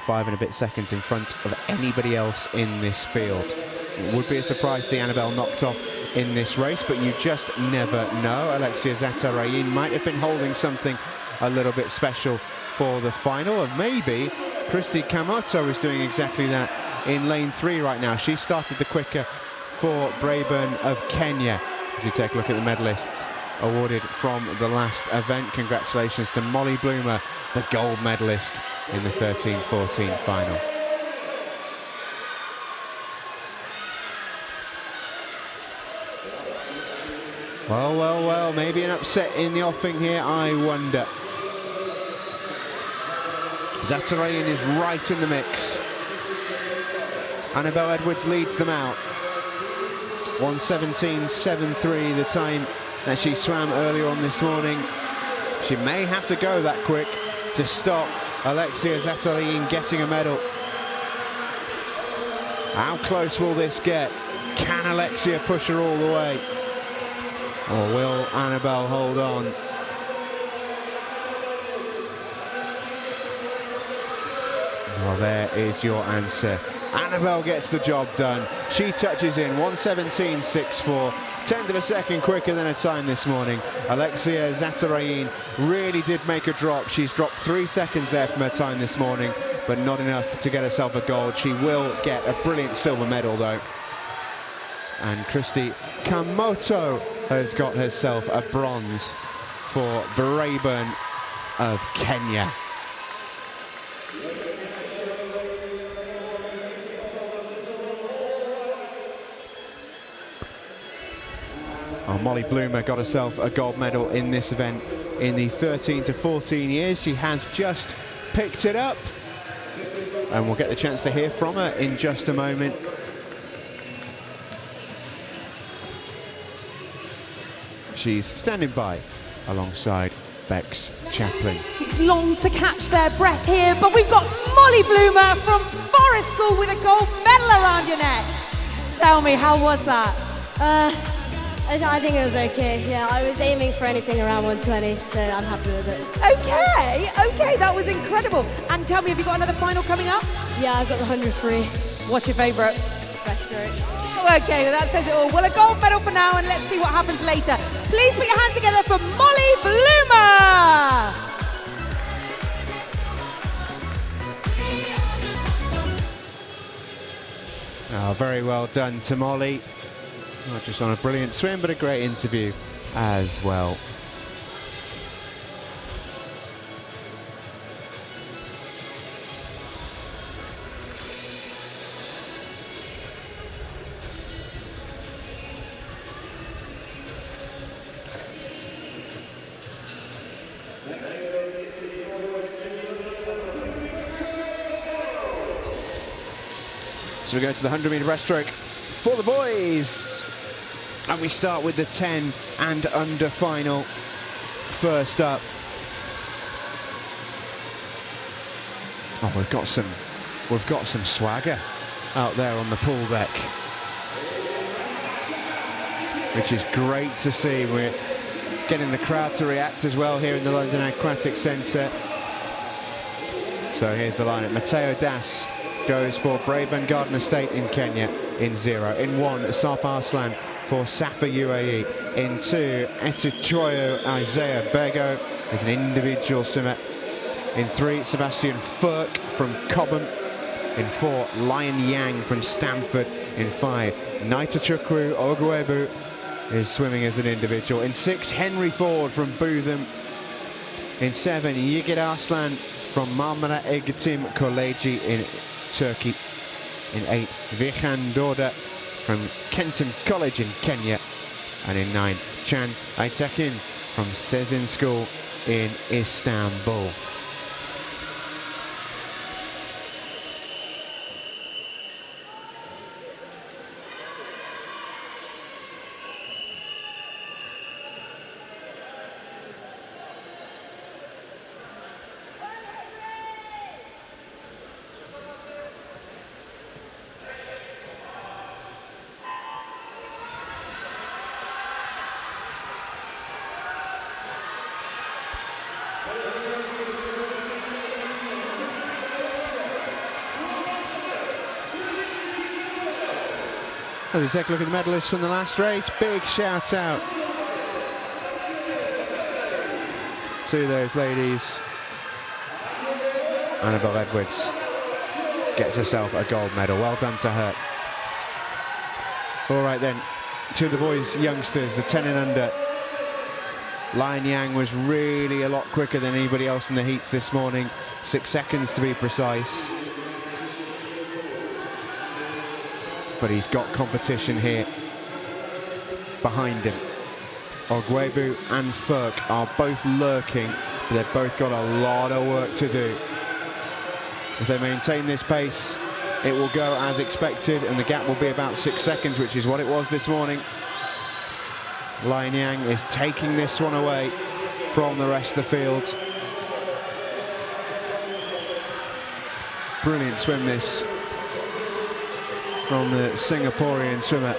5 and a bit seconds in front of anybody else in this field. It would be a surprise to see Annabelle knocked off in this race, but you just never know. Alexia Zatarain might have been holding something a little bit special for the final, and maybe Christy Kamoto is doing exactly that in lane 3 right now. She started the quicker for Braeburn of Kenya. If you take a look at the medalists awarded from the last event, congratulations to Molly Bloomer, the gold medalist in the 13-14 final. Well, well, well, maybe an upset in the offing here, I wonder. Zatarain is right in the mix. Annabelle Edwards leads them out. 1:17.73, the time that she swam earlier on this morning. She may have to go that quick to stop Alexia Zatarain getting a medal. How close will this get? Can Alexia push her all the way? Or will Annabelle hold on? Well, there is your answer. Annabelle gets the job done. She touches in 1:17.64, 10th of a second quicker than her time this morning. Alexia Zatarain really did make a drop. She's dropped 3 seconds there from her time this morning, but not enough to get herself a gold. She will get a brilliant silver medal though. And Christy Kamoto has got herself a bronze for Braeburn of Kenya. Oh, Molly Bloomer got herself a gold medal in this event in the 13 to 14 years. She has just picked it up, and we'll get the chance to hear from her in just a moment. She's standing by alongside Bex Chaplin. It's long to catch their breath here, but we've got Molly Bloomer from Forest School with a gold medal around your neck. Tell me, how was that? I think it was okay. Yeah, I was aiming for anything around 120, so I'm happy with it. Okay, that was incredible. And tell me, have you got another final coming up? Yeah, I've got the 100 free. What's your favourite? Breaststroke. Okay, well, that says it all. Well, a gold medal for now, and let's see what happens later. Please put your hands together for Molly Bloomer! Oh, very well done to Molly. Not just on a brilliant swim, but a great interview as well. So we go to the 100-meter breaststroke for the boys. And we start with the 10 and under final. First up. Oh, we've got some swagger out there on the pool deck, which is great to see. We're getting the crowd to react as well here in the London Aquatic Centre. So here's the lineup. Matteo Das goes for Braeburn Garden Estate in Kenya in 0. In 1, Sarp Arslan for Safa UAE. In 2, Etitoyo Isaiah Bego is an individual swimmer. In 3, Sebastian Furk from Cobham. In 4, Lion Yang from Stanford. In 5, Naitachukwu Ogwebu is swimming as an individual. In 6, Henry Ford from Bootham. In 7, Yigit Arslan from Marmara Eğitim Koleji in Turkey. In 8, Vikhan Doda from Kenton College in Kenya. And in 9, Chan Aytekin from Sezin School in Istanbul. As we take a look at the medalists from the last race, big shout out to those ladies. Annabelle Edwards gets herself a gold medal. Well done to her. All right then, to the boys youngsters, the 10 and under. Lion Yang was really a lot quicker than anybody else in the heats this morning. 6 seconds to be precise. But he's got competition here behind him. Ogwebu and Furk are both lurking, but they've both got a lot of work to do. If they maintain this pace, it will go as expected, and the gap will be about 6 seconds, which is what it was this morning. Lion Yang is taking this one away from the rest of the field. Brilliant swim this from the Singaporean swimmer.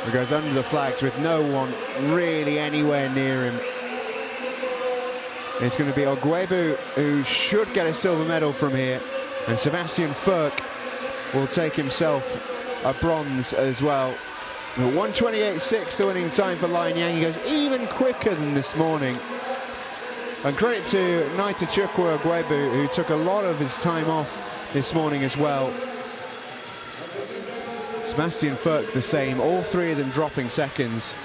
He goes under the flags with no one really anywhere near him. It's going to be Ogwebu who should get a silver medal from here, and Sebastian Furk will take himself a bronze as well. 1:28.6 the winning time for Lion Yang. He goes even quicker than this morning. And credit to Naitachukwu Ogwebu, who took a lot of his time off this morning as well. Sebastian Furk the same, all three of them dropping seconds.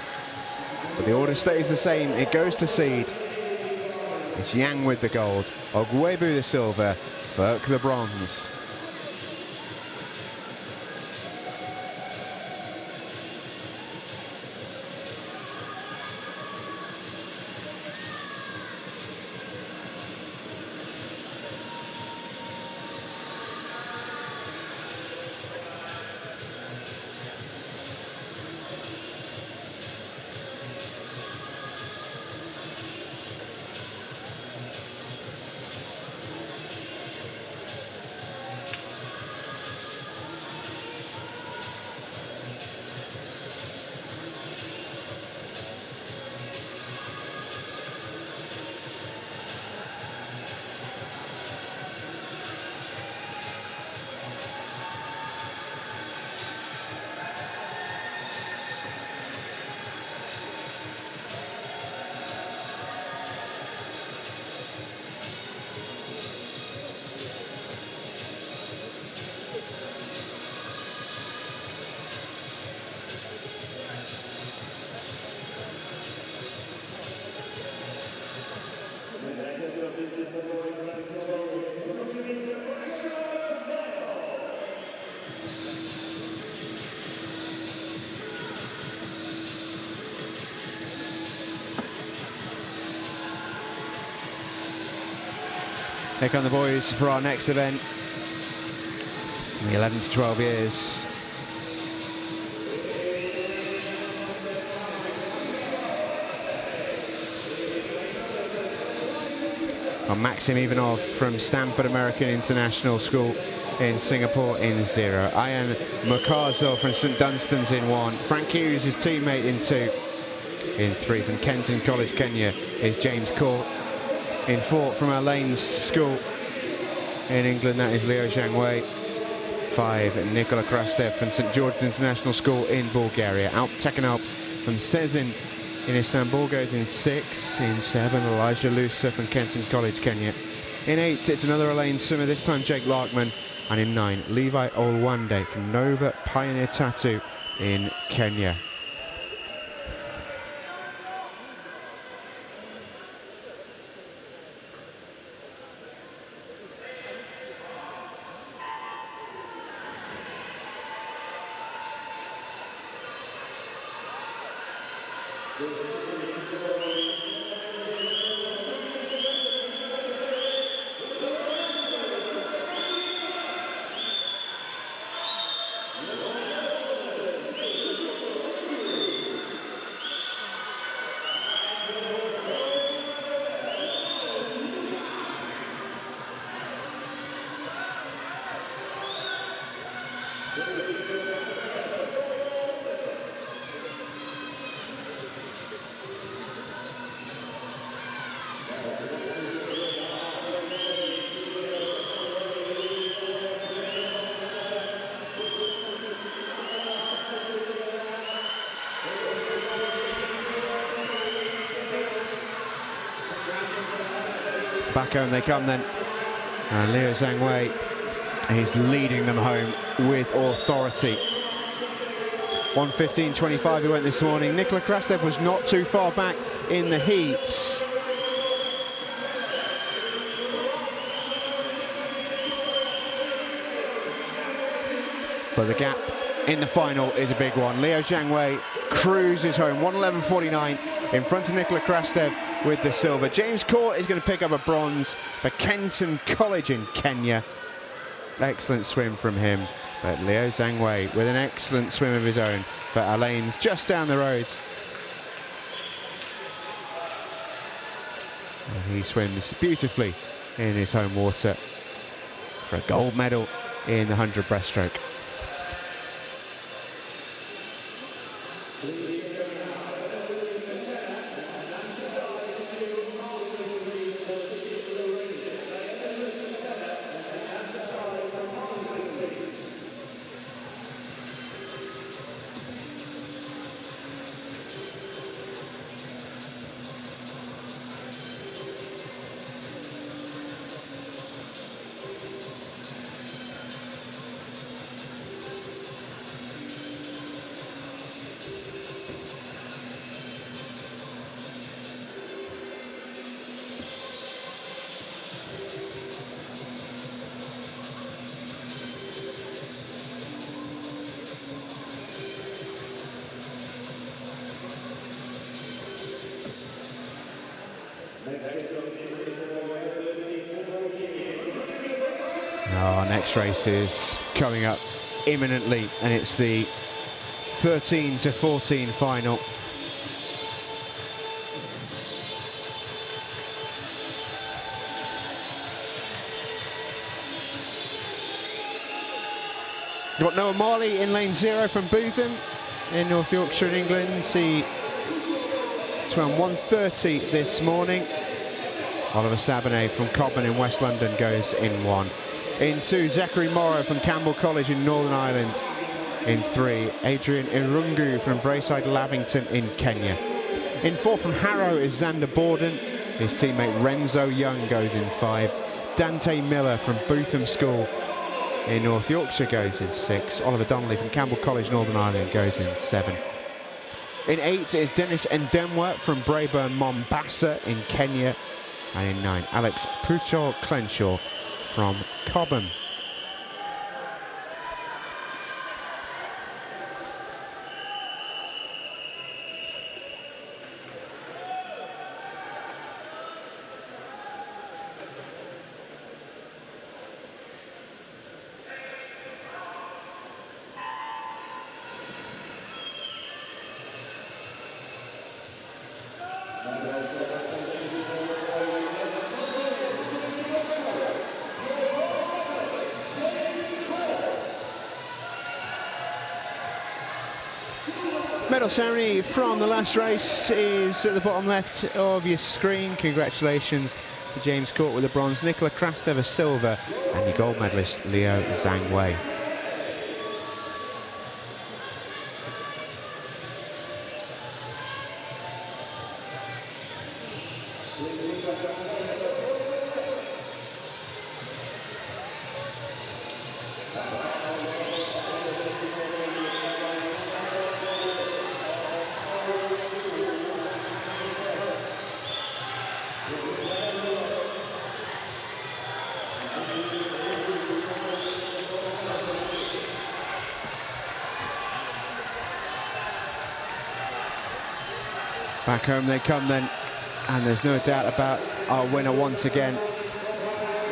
But the order stays the same, it goes to seed. It's Yang with the gold, Ogwebu the silver, Furk the bronze. Here come the boys for our next event. The 11 to 12 years. Maxim Ivanov from Stanford American International School in Singapore in 0. Ian Mukazo from St Dunstan's in 1. Frank Hughes, his teammate, in 2. In 3 from Kenton College, Kenya, is James Court. In 4 from our Lanes School in England, that is Leo Zhangwei. 5, Nikola Krastev from St George's International School in Bulgaria. Alp Tekinalp from Sezin in Istanbul goes in 6. In 7, Elijah Lusa from Kenton College, Kenya. In 8, it's another Elaine swimmer, this time Jake Larkman. And in 9, Levi Olwande from Nova Pioneer Tattoo in Kenya. Back home they come then, and Leo Zhang Wei is leading them home with authority. 1:15.25 he went this morning. Nikola Krastev was not too far back in the heats. But the gap in the final is a big one. Leo Zhang Wei cruises home, 1:11.49 in front of Nikola Krastev with the silver. James Court is going to pick up a bronze for Kenton College in Kenya. Excellent swim from him. But Leo Zhang Wei with an excellent swim of his own for Elaine's just down the road. And he swims beautifully in his home water for a gold medal in the 100 breaststroke. Our next race is coming up imminently, and it's the 13-14 final. You've got Noah Marley in lane 0 from Bootham in North Yorkshire in England. He swam 1:30 this morning. Oliver Sabanet from Cobham in West London goes in 1. In 2, Zachary Morrow from Campbell College in Northern Ireland. In 3, Adrian Irungu from Braeside Lavington in Kenya. In 4, from Harrow is Xander Borden. His teammate Renzo Young goes in 5. Dante Miller from Bootham School in North Yorkshire goes in 6. Oliver Donnelly from Campbell College, Northern Ireland goes in 7. In 8 is Dennis Ndemwa from Braeburn Mombasa in Kenya. And in 9, Alex Puchol Clenshaw from Cobham. Medal ceremony from the last race is at the bottom left of your screen. Congratulations to James Court with a bronze, Nikola Krastev a silver, and your gold medalist Leo Zhang Wei. Back home they come then, and there's no doubt about our winner once again.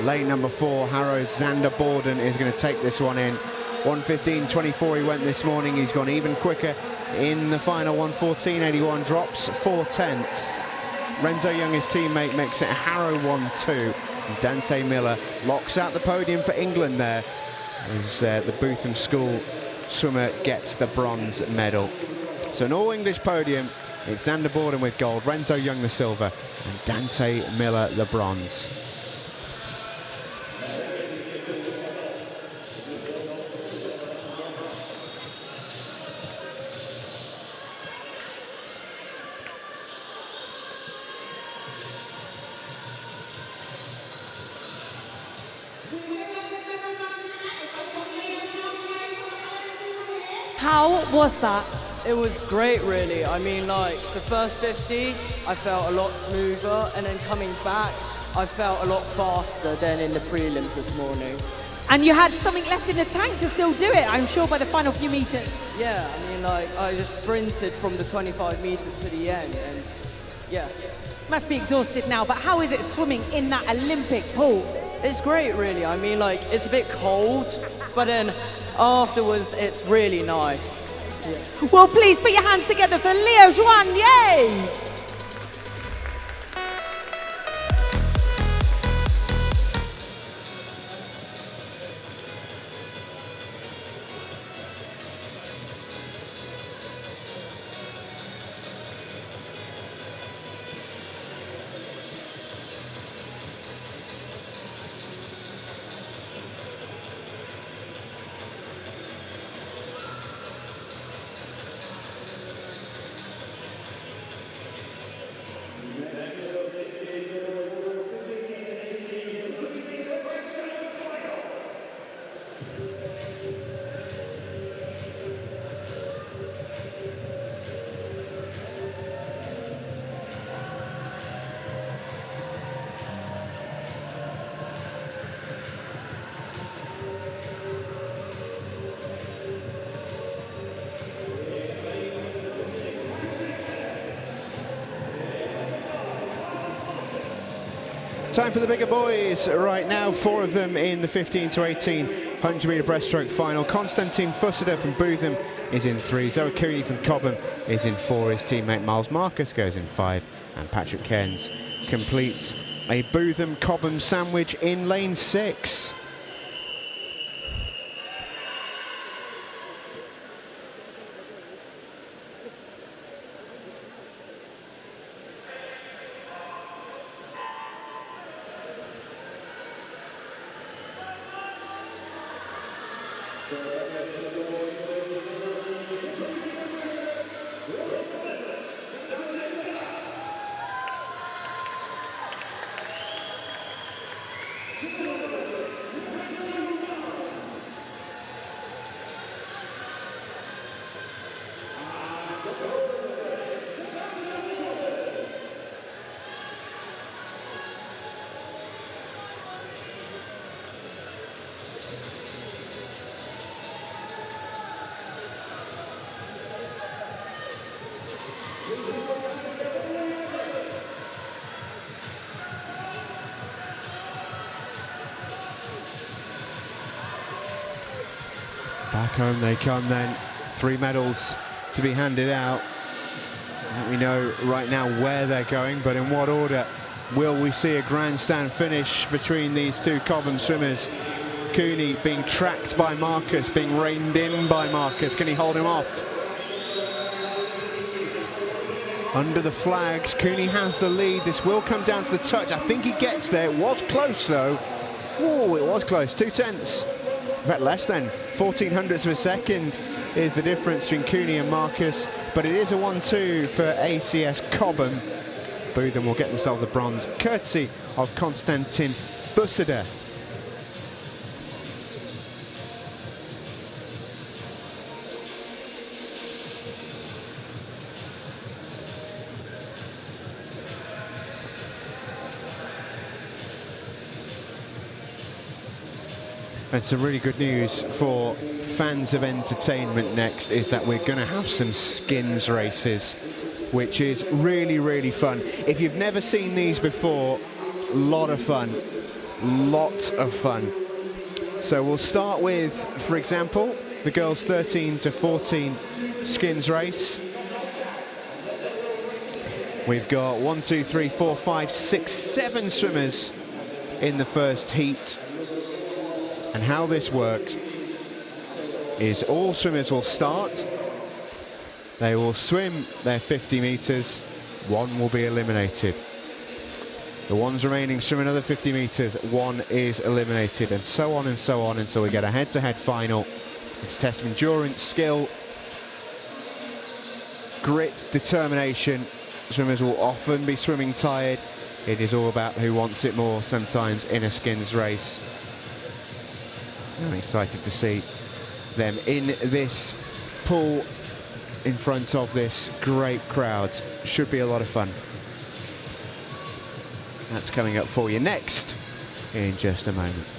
Lane number 4, Harrow's Xander Borden is going to take this one in. 1:15.24 he went this morning. He's gone even quicker in the final. 1:14.81, drops 4/10. Renzo Young, his teammate, makes it a Harrow 1-2. Dante Miller locks out the podium for England there, as the Bootham School swimmer gets the bronze medal. So an all-English podium. It's Xander Borden with gold, Renzo Young the silver, and Dante Miller the bronze. How was that? It was great, really. I mean, like, the first 50, I felt a lot smoother, and then coming back, I felt a lot faster than in the prelims this morning. And you had something left in the tank to still do it, I'm sure, by the final few meters. Yeah, I mean, like, I just sprinted from the 25 meters to the end, and yeah. Must be exhausted now, but how is it swimming in that Olympic pool? It's great, really. I mean, like, it's a bit cold, but then afterwards, it's really nice. Yeah. Well, please put your hands together for Leo Juan, yay! Time for the bigger boys right now, 4 of them in the 15 to 18 100-metre breaststroke final. Konstantin Fusada from Bootham is in 3, Zoe Cooney from Cobham is in 4, his teammate Miles Marcus goes in 5, and Patrick Cairns completes a Bootham-Cobham sandwich in lane 6. Back home they come then, 3 medals to be handed out. We know right now where they're going, but in what order will we see a grandstand finish between these two Cobham swimmers? Cooney being tracked by Marcus, being reined in by Marcus. Can he hold him off? Under the flags, Cooney has the lead. This will come down to the touch. I think he gets there. It was close though. Oh, it was close. 2/10. In fact, less than 1400ths of a second is the difference between Cooney and Marcus, but it is a 1-2 for ACS Cobham. Bootham will get themselves a bronze, courtesy of Konstantin Fusada. And some really good news for fans of entertainment next is that we're going to have some skins races which is really, really fun. If you've never seen these before, lot of fun, lot of fun. So we'll start with, for example, the girls 13 to 14 skins race. We've got 1, 2, 3, 4, 5, 6, 7 swimmers in the first heat. And how this works is all swimmers will start, they will swim their 50 meters, one will be eliminated. The ones remaining swim another 50 meters, one is eliminated, and so on until we get a head-to-head final. It's a test of endurance, skill, grit, determination. Swimmers will often be swimming tired. It is all about who wants it more sometimes in a skins race. I'm excited to see them in this pool in front of this great crowd. Should be a lot of fun. That's coming up for you next in just a moment.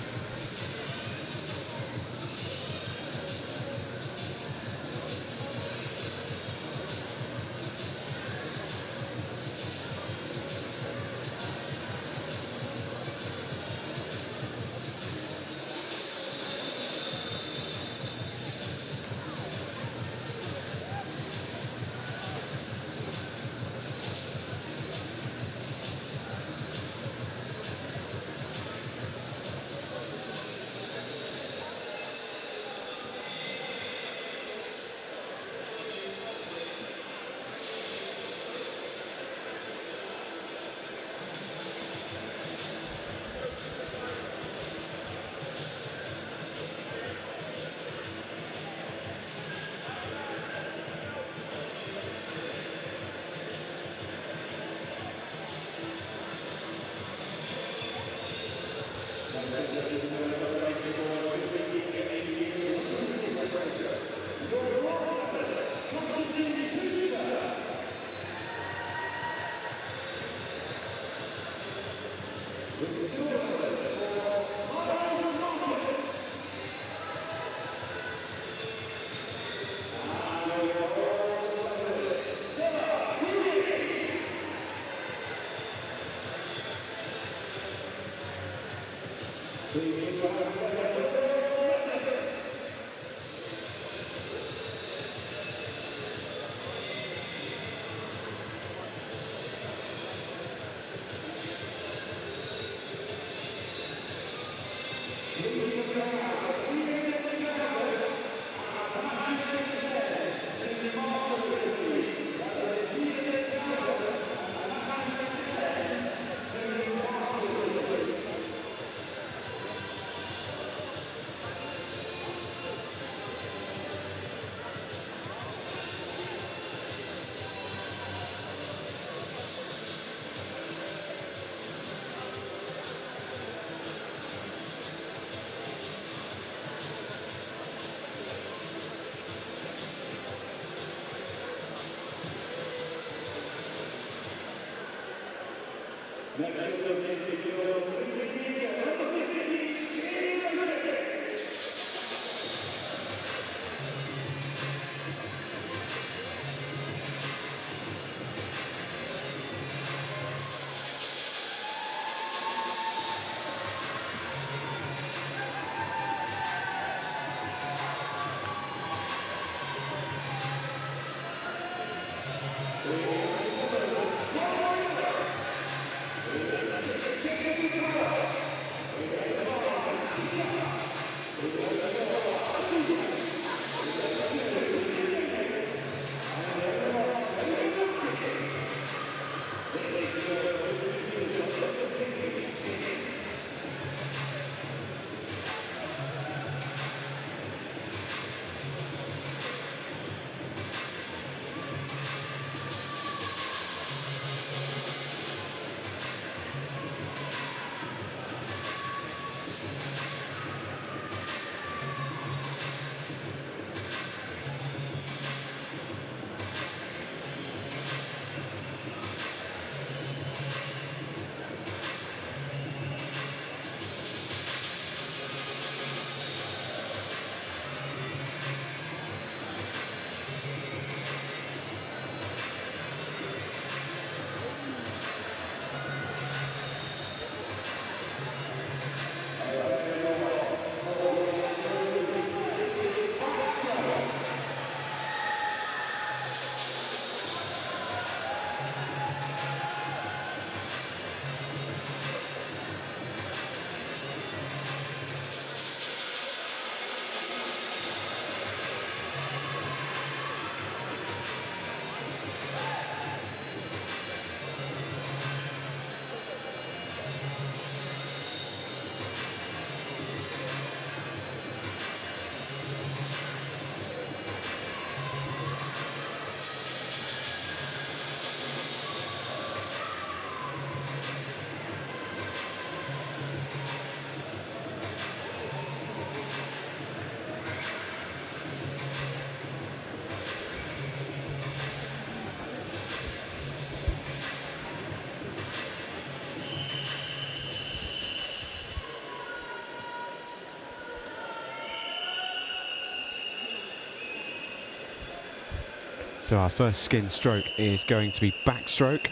So our first skin stroke is going to be backstroke.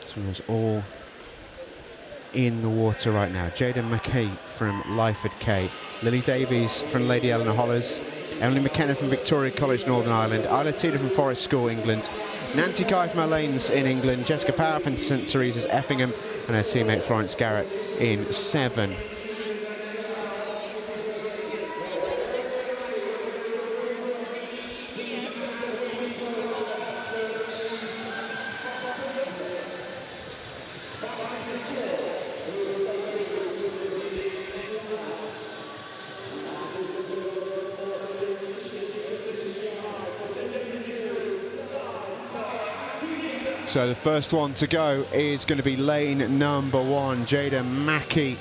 So it's all in the water right now. Jada McKee from Lyford K, Lily Davies from Lady Eleanor Hollers, Emily McKenna from Victoria College, Northern Ireland, Isla Tita from Forest School, England, Nancy Kai from Alaines in England, Jessica Power from St Teresa's, Effingham, and her teammate Florence Garrett in 7. So the first one to go is going to be lane number 1, Jada McKee.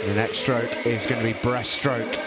The next stroke is going to be breaststroke.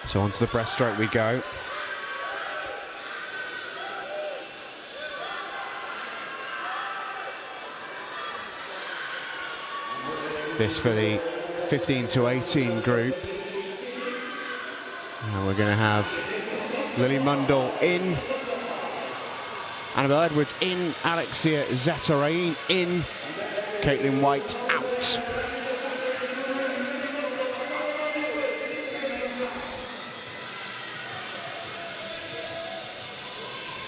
So onto the breaststroke we go. This for the 15 to 18 group. And we're going to have Lily Mundell in, Annabelle Edwards in, Alexia Zatarain in, Caitlin White out.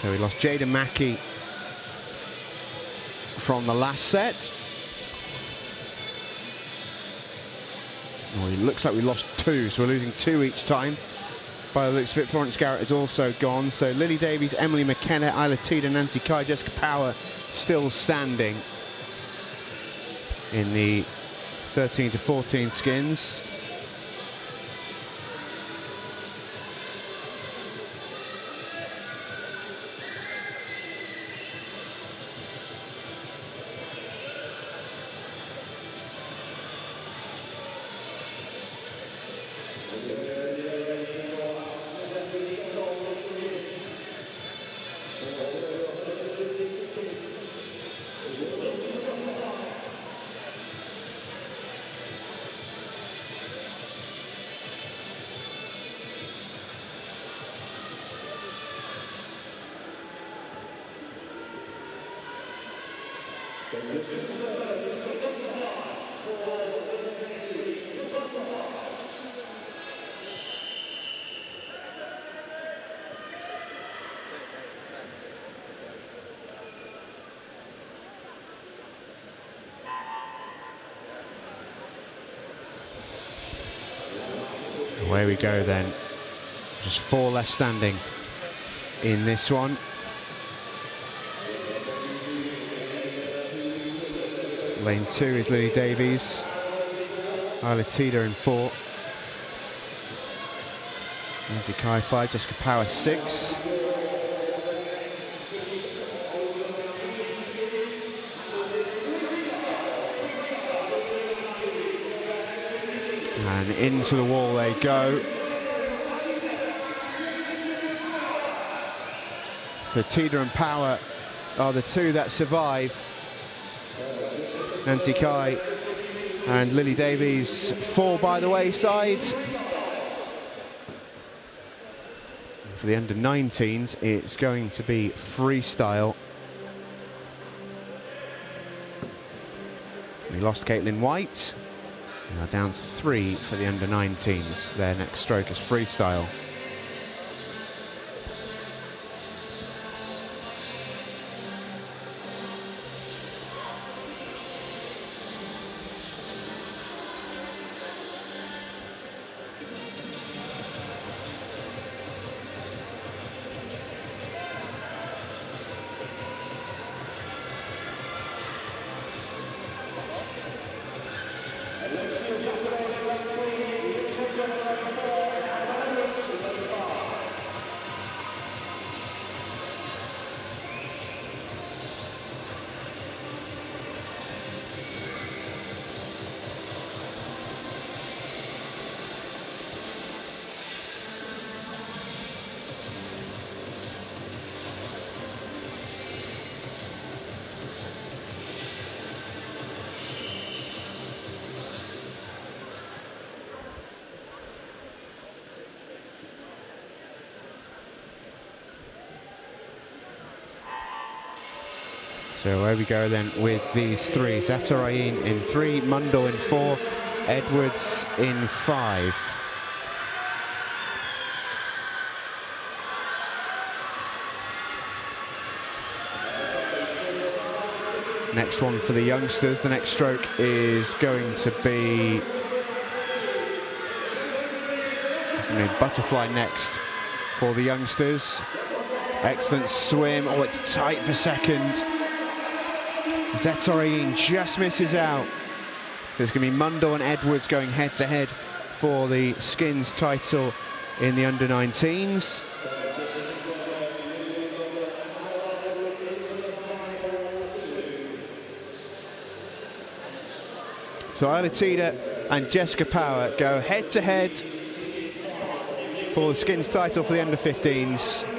So we lost Jada McKee from the last set. Well, it looks like we lost 2, so we're losing 2 each time. By the looks of it, Florence Garrett is also gone. So Lily Davies, Emily McKenna, Isla Tita, Nancy Kai, Jessica Power still standing in the 13 to 14 skins. Away we go then. Just 4 left standing in this one. Lane 2 is Lily Davies. Isla Tita in 4. Nancy Kai 5, Jessica Power 6. And into the wall they go. So Tita and Power are the 2 that survive. Nancy Kai and Lily Davies fall by the wayside. For the under-19s, it's going to be freestyle. lost Caitlin White. Now down to 3 for the under-19s. Their next stroke is freestyle. So where we go then with these three. Zatarain in 3, Mundell in 4, Edwards in 5. Next one for the youngsters. The next stroke is going to be butterfly next for the youngsters. Excellent swim. Oh, it's tight for second. Zatarain just misses out. There's going to be Mundell and Edwards going head-to-head for the skins title in the under-19s. So Alatida and Jessica Power go head-to-head for the skins title for the under-15s.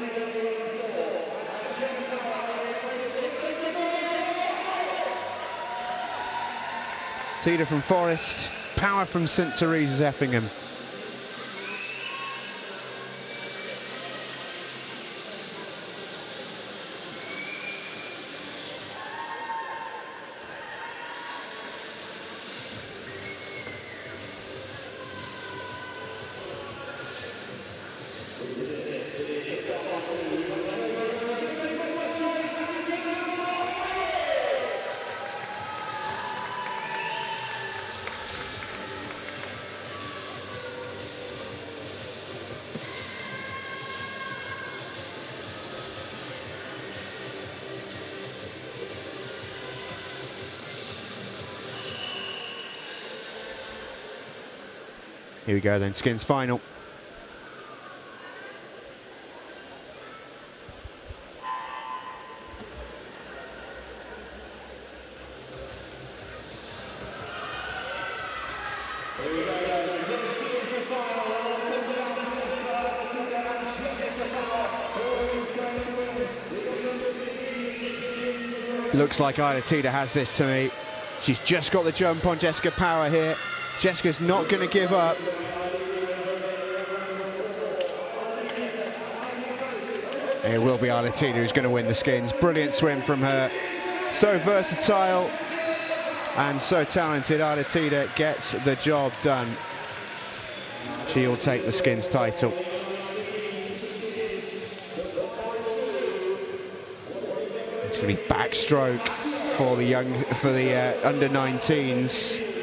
Tida from Forest, Power from St Teresa's Effingham. Here we go then, skins final. Looks like Alatida has this to me. She's just got the jump on Jessica Power here. Jessica's not going to give up. It will be Alatida who's going to win the skins. Brilliant swim from her. So versatile and so talented. Alatida gets the job done. She'll take the skins title. It's going to be backstroke for the under-19s.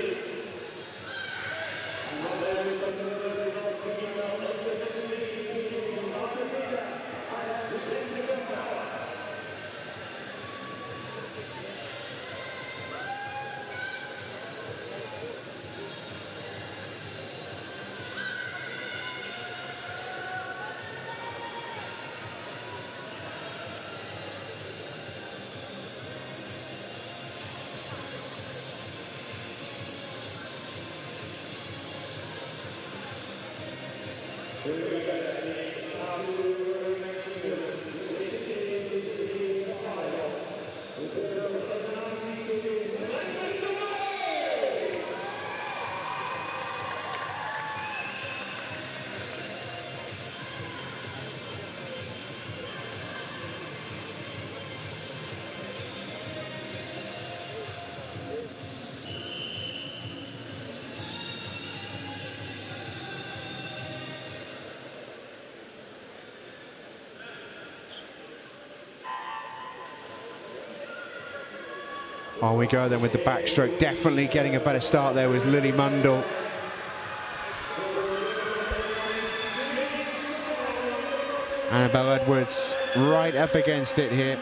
On we go then with the backstroke. Definitely getting a better start there was Lily Mundell. Annabelle Edwards right up against it here.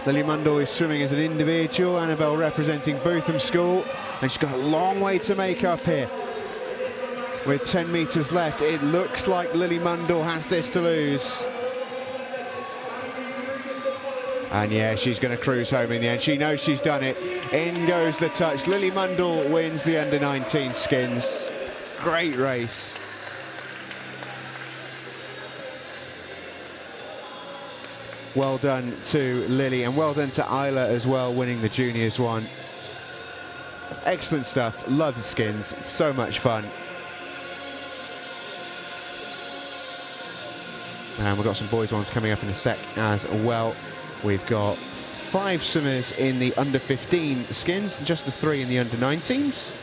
Lily Mundell is swimming as an individual. Annabelle representing Bootham School. And she's got a long way to make up here. With 10 meters left, it looks like Lily Mundell has this to lose. And yeah, she's going to cruise home in the end. She knows she's done it. In goes the touch. Lily Mundell wins the under-19 skins. Great race. Well done to Lily, and well done to Isla as well, winning the juniors one. Excellent stuff. Love the skins. So much fun. And we've got some boys ones coming up in a sec as well. We've got 5 swimmers in the under-15 skins, and just the 3 in the under-19s.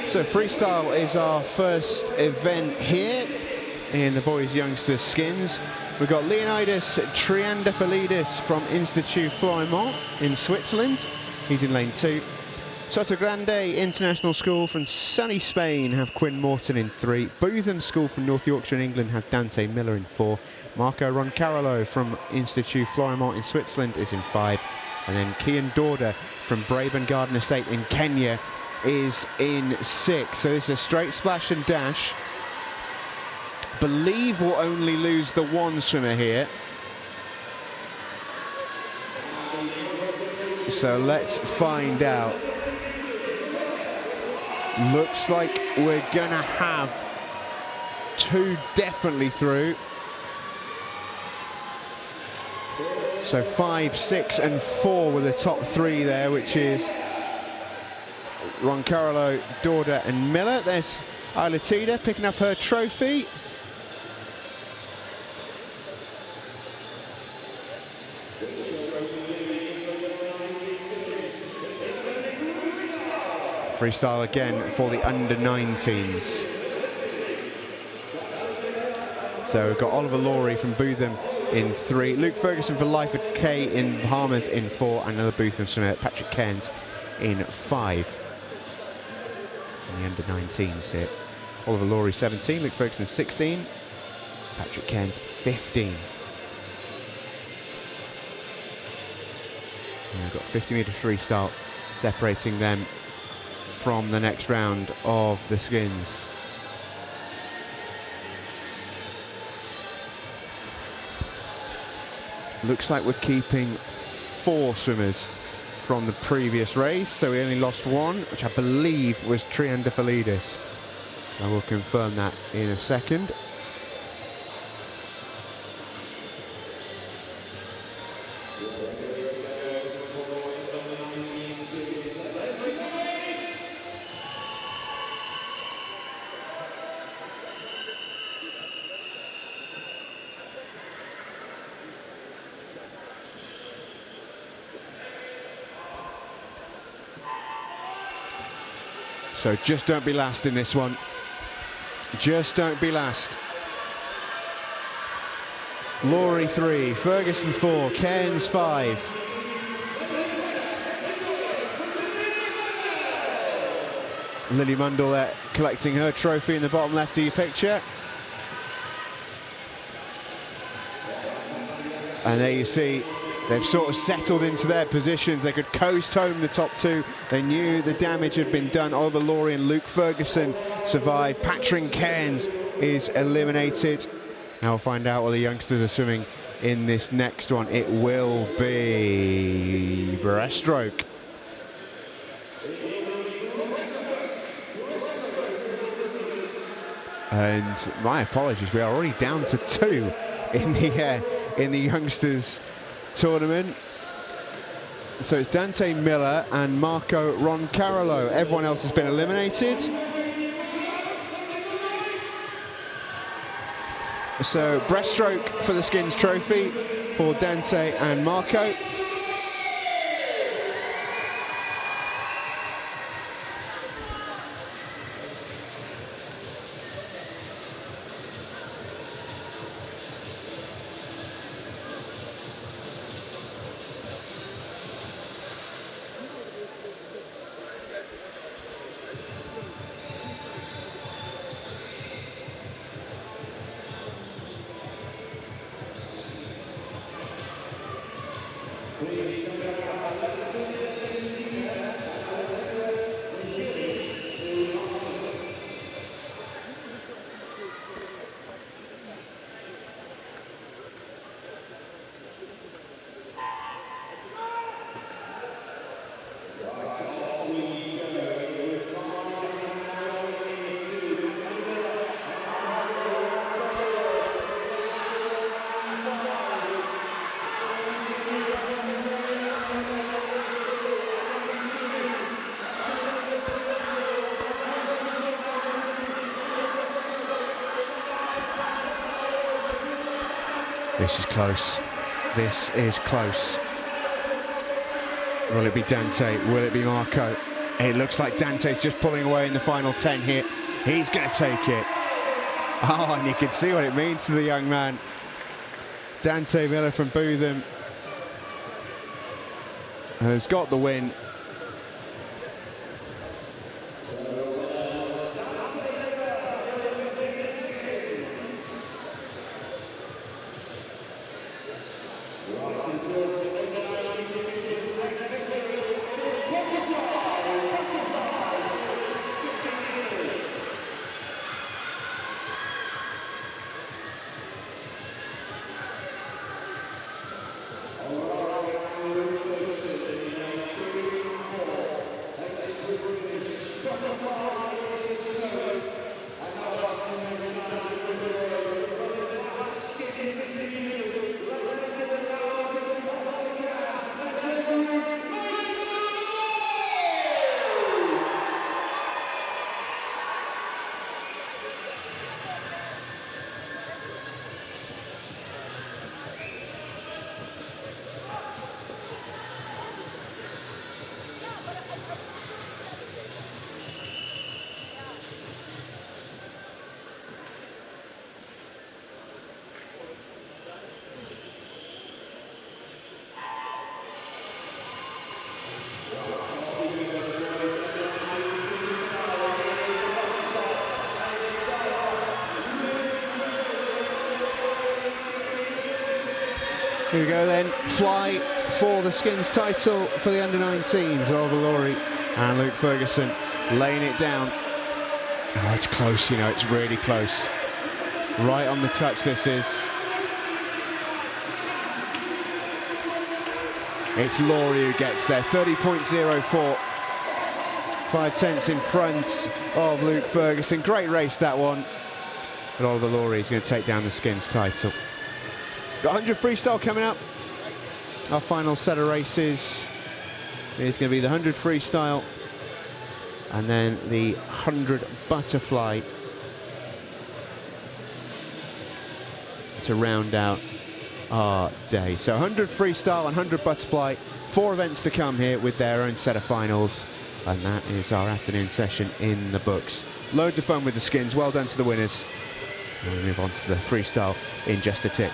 So freestyle is our first event here in the boys youngsters skins. We've got Leonidas Triandafilidis from Institut Florimont in Switzerland. He's in lane 2. Sotogrande International School from sunny Spain have Quinn Morton in 3. Bootham School from North Yorkshire in England have Dante Miller in 4. Marco Roncarolo from Institut Florimont in Switzerland is in 5. And then Kian Dorda from Braben Garden Estate in Kenya is in 6. So this is a straight splash and dash. Believe we'll only lose the one swimmer here. So let's find out. Looks like we're gonna have 2 definitely through. So 5, 6 and 4 were the top 3 there, which is Roncarolo, Dorda and Miller. There's Isla Tida picking up her trophy. Freestyle again for the under-19s. So we've got Oliver Laurie from Bootham in 3, Luke Ferguson for Life at K in Bahamas in 4, and another Bootham swimmer, Patrick Cairns, in 5. In the under-19s here. Oliver Laurie 17, Luke Ferguson 16, Patrick Cairns 15. And we've got 50-metre freestyle separating them from the next round of the skins. Looks like we're keeping 4 swimmers from the previous race, so we only lost 1, which I believe was Triandafilidis. I will confirm that in a second. So just don't be last in this one. Just don't be last. Laurie 3, Ferguson 4, Cairns 5. Lily Mundell there collecting her trophy in the bottom left of your picture. And there you see, they've sort of settled into their positions. They could coast home the top two. They knew the damage had been done. Oliver Laurie and Luke Ferguson survived. Patrick Cairns is eliminated. Now we'll find out what the youngsters are swimming in this next one. It will be breaststroke. And my apologies, we are already down to 2 in the youngsters tournament. So it's Dante Miller and Marco Roncarolo. Everyone else has been eliminated. So breaststroke for the Skins trophy for Dante and Marco. This is close. This is close. Will it be Dante? Will it be Marco? It looks like Dante's just pulling away in the final 10 here. He's going to take it. Oh, and you can see what it means to the young man. Dante Miller from Bootham has got the win. Here we go then, fly for the Skins title for the under-19s. Oliver Laurie and Luke Ferguson laying it down. Oh, it's close, you know, it's really close. Right on the touch this is. It's Laurie who gets there, 30.04. 5/10 in front of Luke Ferguson. Great race, that one. But Oliver Laurie is going to take down the Skins title. Got 100 freestyle coming up. Our final set of races is going to be the 100 freestyle and then the 100 butterfly to round out our day. So 100 freestyle and 100 butterfly, 4 events to come here with their own set of finals. And that is our afternoon session in the books. Loads of fun with the skins. Well done to the winners. And we move on to the freestyle in just a tick.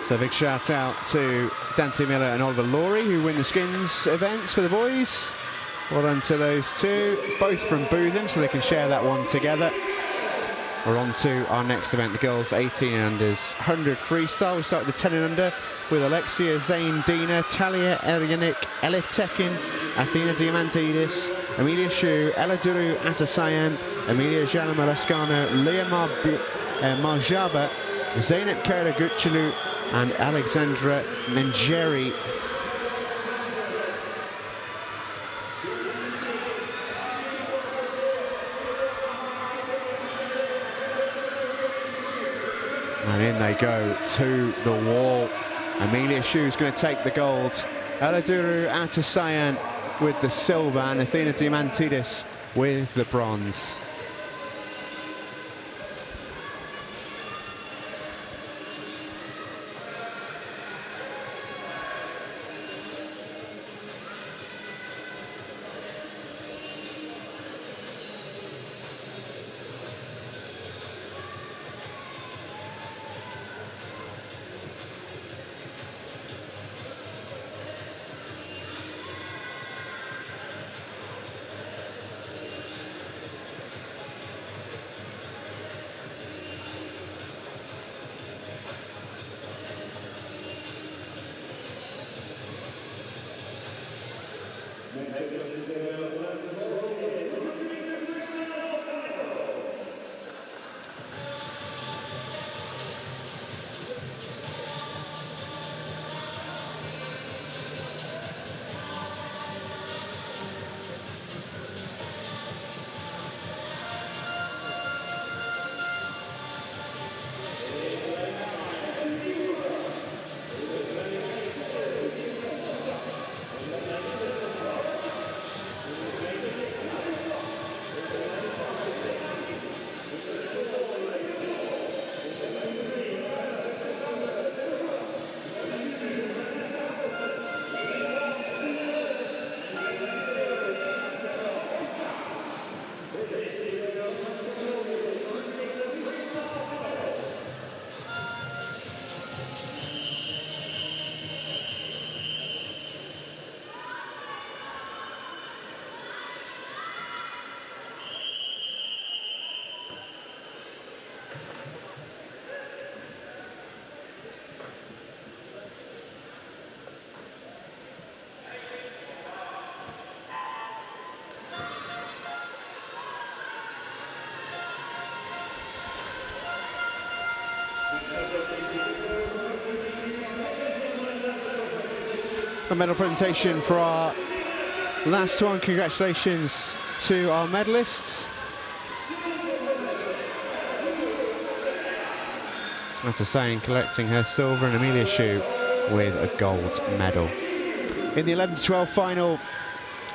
So a big shout out to Dante Miller and Oliver Laurie, who win the skins events for the boys. Well done to those two, both from Bootham, so they can share that one together. We're on to our next event, the girls 18 and unders 100 freestyle. We start with the 10 and under with Alexia, Zayn, Dina, Talia, Eryanik, Elif Tekin, Athena Diamantidis, Amelia Shu, Ella Duru Atasayan, Amelia Jana Malascano, Leah Marjaba, Zainab Kara Guchulu, and Alexandra Nengeri. And in they go to the wall. Amelia Shu's going to take the gold. Eladuru Atasayan with the silver, and Athena Diamantidis with the bronze. A medal presentation for our last one. Congratulations to our medalists. That's Hussein collecting her silver and Amelia Shue with a gold medal. In the 11-12 final,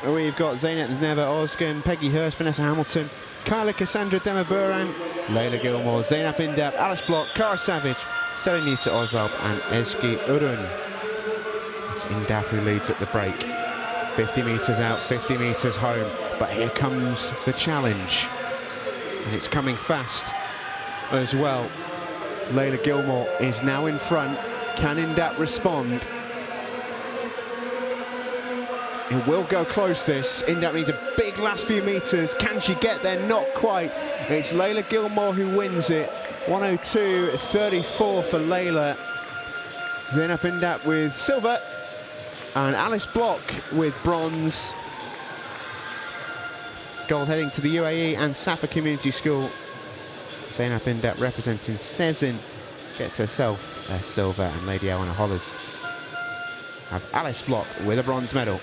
we've got Zainab Zneva Ozgun, Peggy Hurst, Vanessa Hamilton, Kyla Cassandra Demaburan, Layla Gilmore, Zainab Indab, Alice Block, Cara Savage, Stella Nisa Ozalb and Ezgi Urun. It's Indab who leads at the break. 50 metres out, 50 metres home, but here comes the challenge. And it's coming fast as well. Layla Gilmore is now in front. Can Indab respond? It will go close, this. Indab needs a big last few metres. Can she get there? Not quite. It's Layla Gilmore who wins it. 102.34 for Layla. Zainab Indab with silver. And Alice Block with bronze. Gold heading to the UAE and Safa Community School. Zainab Indab representing Sezin gets herself a silver, and Lady Eleanor Hollers have Alice Block with a bronze medal.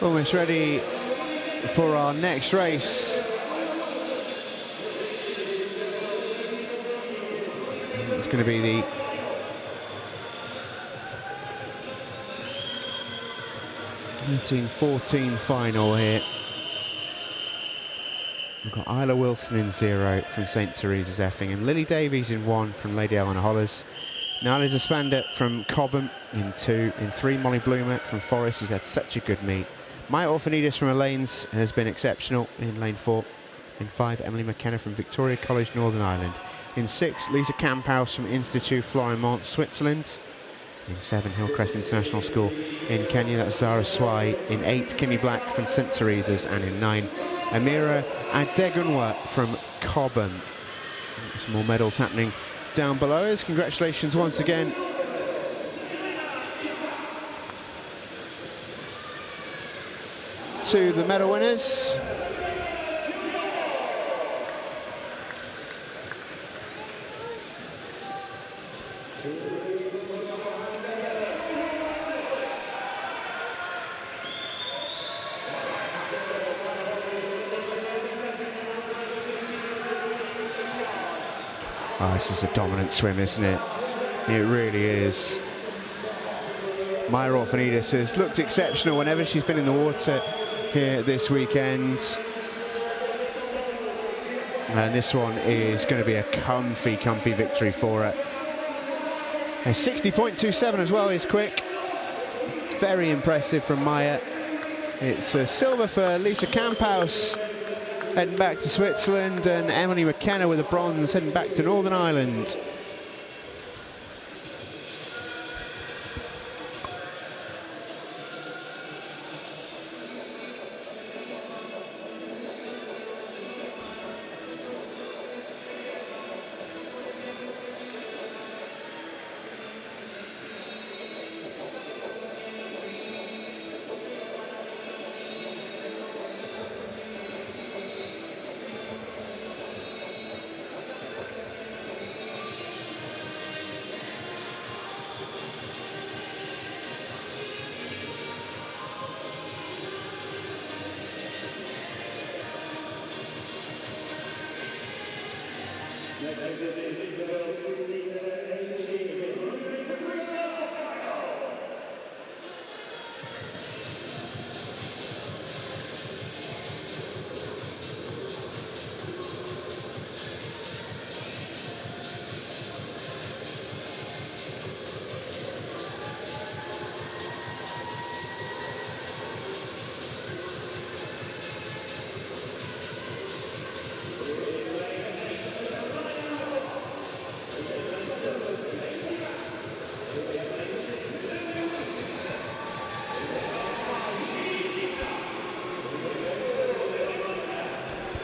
Almost ready for our next race. It's going to be the (1914) final here. We've got Isla Wilson in 0 from St. Teresa's Effingham, Lily Davies in 1 from Lady Eleanor Hollers, Nala Despander from Cobham in 2, in 3 Molly Bloomer from Forest, who's had such a good meet. Maya Orphanidis from Elaine's has been exceptional in lane 4. In 5, Emily McKenna from Victoria College, Northern Ireland. In 6, Lisa Camphaus from Institut Florimont, Switzerland. In 7, Hillcrest International School in Kenya, that's Zara Swai. In 8, Kimmy Black from St. Teresa's. And in 9, Amira Adegunwa from Cobham. Some more medals happening down below us. Congratulations once again to the medal winners. Oh, this is a dominant swim, isn't it? It really is. Maya Orphanidis has looked exceptional whenever she's been in the water here this weekend. And this one is going to be a comfy victory for her. A 60.27 as well is quick. Very impressive from Maya. It's a silver for Lisa Camphaus, heading back to Switzerland, and Emily McKenna with a bronze, heading back to Northern Ireland.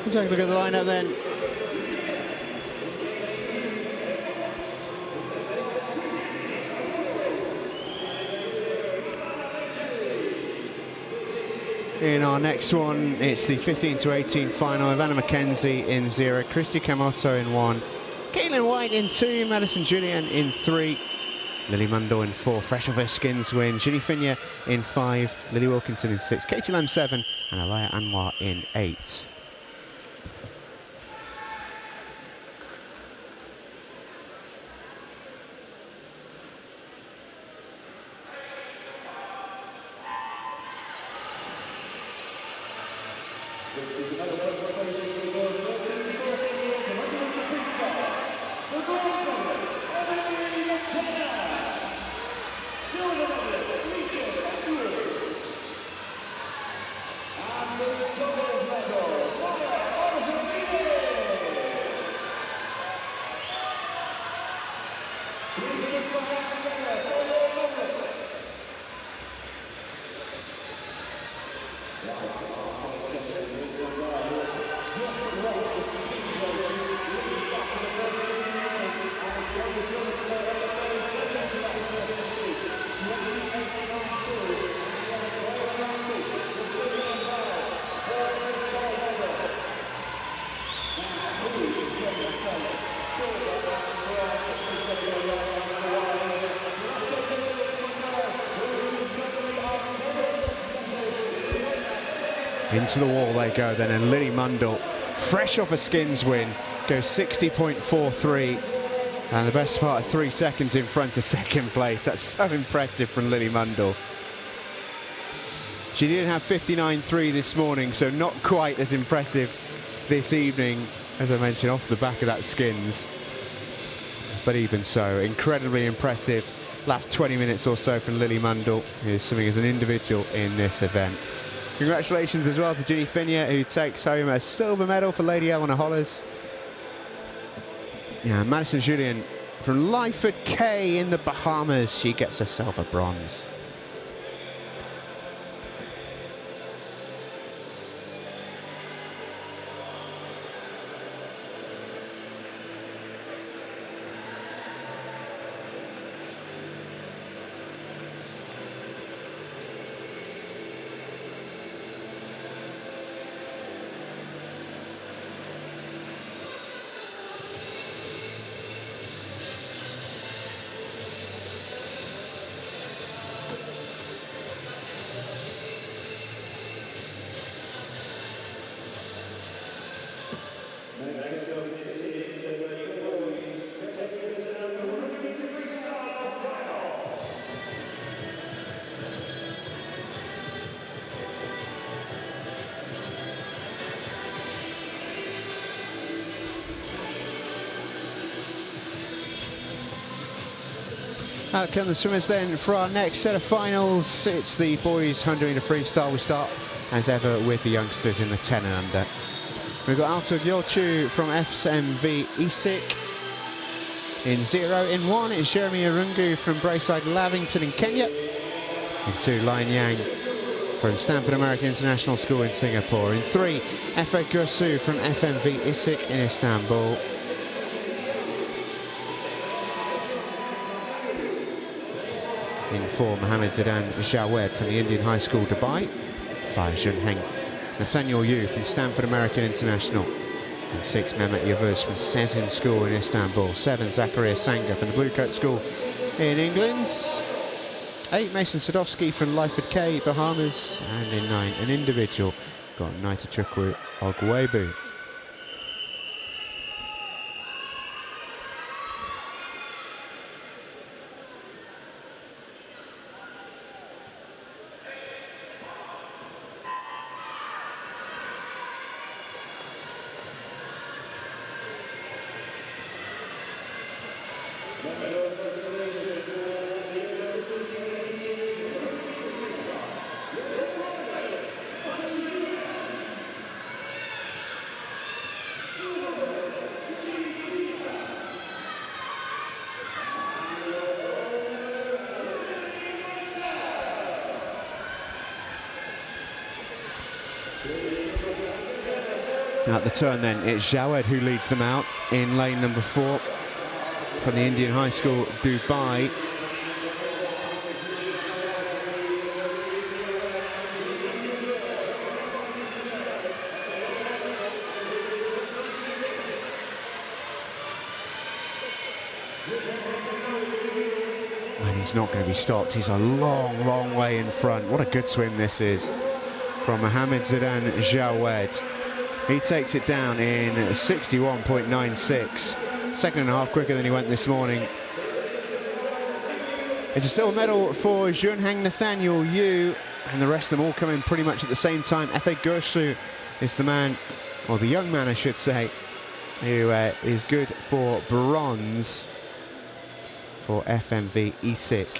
Let's take a look at the lineup then. In our next one, it's the 15 to 18 final. Ivana McKenzie in 0, Christy Camotto in 1, Caitlin White in 2, Madison Julian in 3, Lily Mundell in 4, fresh off her skins win, Ginny Finia in 5, Lily Wilkinson in 6, Katie Lam 7, and Alaya Anwar in 8. Into the wall they go then, and Lily Mundell, fresh off a skins win, goes 60.43, and the best part of 3 seconds in front of second place. That's so impressive from Lily Mundell. She didn't have 59.3 this morning, so not quite as impressive this evening, as I mentioned, off the back of that skins. But even so, incredibly impressive last 20 minutes or so from Lily Mundell, who's swimming as an individual in this event. Congratulations as well to Ginny Finia, who takes home a silver medal for Lady Eleanor Hollers. Yeah, Madison Julian from Lyford Cay in the Bahamas, she gets herself a bronze. Out come the swimmers then for our next set of finals. It's the boys 100 meter freestyle. We start as ever with the youngsters in the 10 and under. We've got Alto Gyorchu from FMV Isik in 0. In 1 is Jeremy Arungu from Braeside Lavington in Kenya. In 2, Lion Yang from Stanford American International School in Singapore. In 3, Efe Gursu from FMV Isik in Istanbul. In 4, Mohammed Zidan Jawed from the Indian High School, Dubai. 5, Junheng Nathaniel Yu from Stanford American International. In 6, Mehmet Yavuz from Sezin School in Istanbul. 7, Zakaria Sanga from the Blue Coat School in England. 8, Mason Sadowski from Lyford Cay, Bahamas. And in 9, an individual, got Naitachukwu Ogwebu. At the turn then, it's Jawed who leads them out in lane number 4 from the Indian High School, Dubai. And he's not going to be stopped. He's a long, long way in front. What a good swim this is from Mohammed Zidan Jawed. He takes it down in 61.96. Second and a half quicker than he went this morning. It's a silver medal for Junhang Nathaniel Yu, and the rest of them all coming pretty much at the same time. Efe Gursu is the man, or the young man I should say, who is good for bronze for FMV ESIC.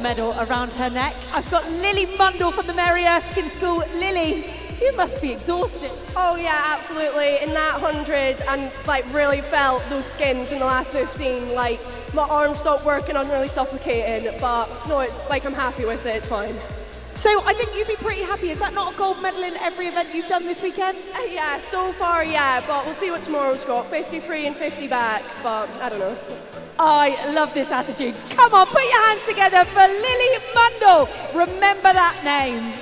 Medal around her neck. I've got Lily Mundell from the Mary Erskine School. Lily, you must be exhausted. Oh yeah, absolutely. In that 100, and like really felt those skins in the last 15. Like my arms stopped working, I'm really suffocating. But no, it's like I'm happy with it. It's fine. So I think you'd be pretty happy. Is that not a gold medal in every event you've done this weekend? Yeah, so far, yeah. But we'll see what tomorrow's got. 53 and 50 back. But I don't know. I love this attitude. Come on, put your hands together for Lily Mundell. Remember that name.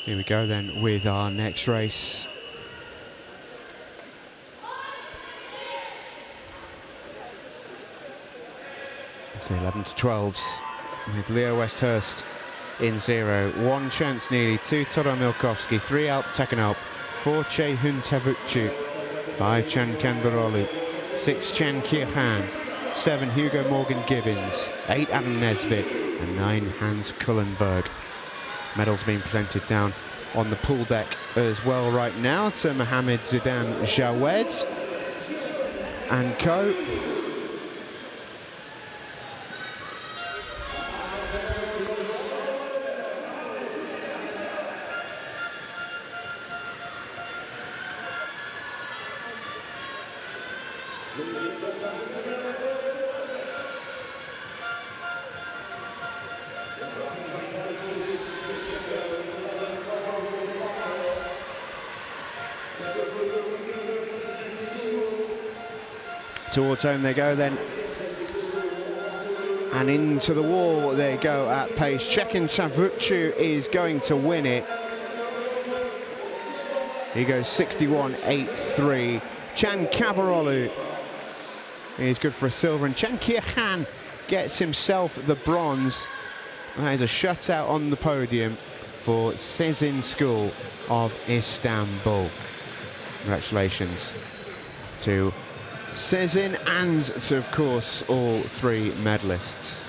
Here we go then with our next race. It's the 11 to 12s with Leo Westhurst in 0. 1 Chance Neely, 2 Toro Milkowski, 3 Alp Tekanalp, 4 Che Hun Tavuchu, 5 Chan Kanbarolu, 6 Chan Kirhan, 7 Hugo Morgan Gibbons, 8 Adam Nesbitt, and 9 Hans Kullenberg. Medals being presented down on the pool deck as well right now to Mohammed Zidan Jawed and co. Towards home they go then, and into the wall they go at pace. Chekin Tavuchu is going to win it. He goes 61.83. Chan Kabarolu is good for a silver, and Chan Kirhan gets himself the bronze. That is a shutout on the podium for Sezin School of Istanbul. Congratulations to Sezin and to, of course, all 3 medalists.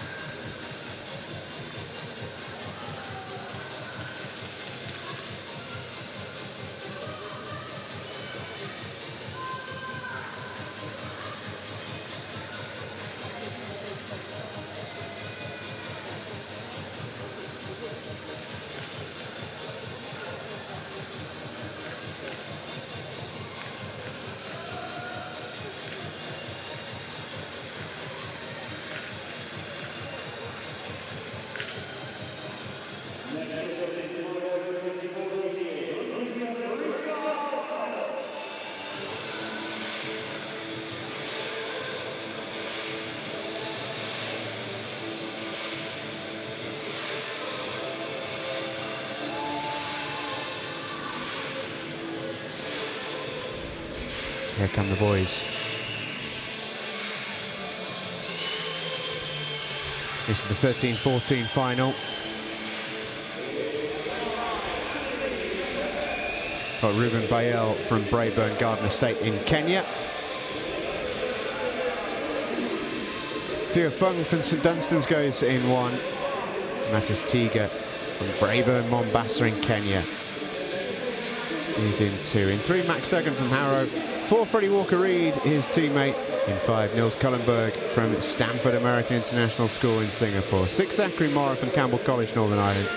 Here come the boys. This is the 13-14 final. Got Ruben Bayel from Braeburn Garden Estate in Kenya. Theo Fung from St Dunstan's goes in 1. Mattis Tiga from Braeburn Mombasa in Kenya. He's in 2. In 3, Max Duggan from Harrow. 4, Freddie Walker-Reed, his teammate. In 5, Nils Cullenberg from Stanford American International School in Singapore. 6, Zachary Morris from Campbell College, Northern Ireland.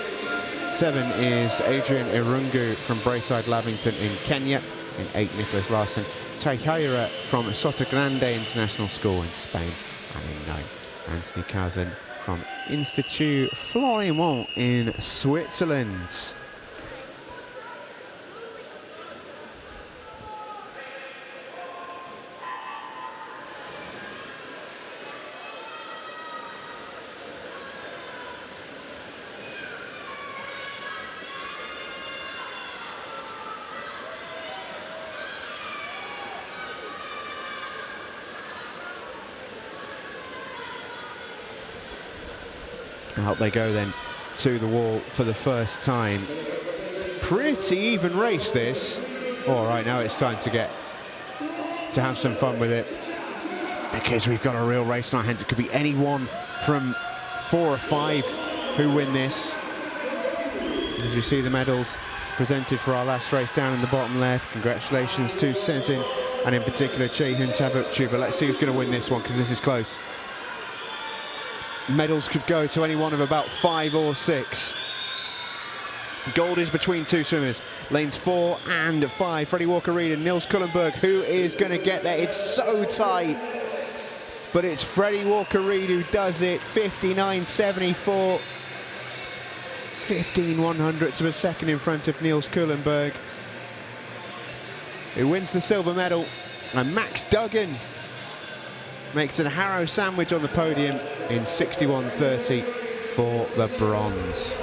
7 is Adrian Irungu from Braeside Lavington in Kenya. In 8, Nicholas Larson Teixeira from Sotogrande International School in Spain. And in 9, Anthony Kazan from Institut Florimont in Switzerland. Out they go then to the wall for the first time. Pretty even race this. All right, now it's time to have some fun with it, because we've got a real race in our hands. It could be any one from 4 or 5 who win this. As we see the medals presented for our last race down in the bottom left. Congratulations to Sezin and in particular Chehun Tabuchu, but let's see who's going to win this one, because this is close. Medals could go to any one of about 5 or 6. Gold is between 2 swimmers, lanes 4 and 5. Freddie Walker-Reed and Nils Cullenberg. Who is going to get there? It's so tight, but it's Freddie Walker-Reed who does it. 59.74, 15/100ths of a second in front of Nils Cullenberg, who wins the silver medal. And Max Duggan makes it a Harrow sandwich on the podium in 61.30 for the bronze.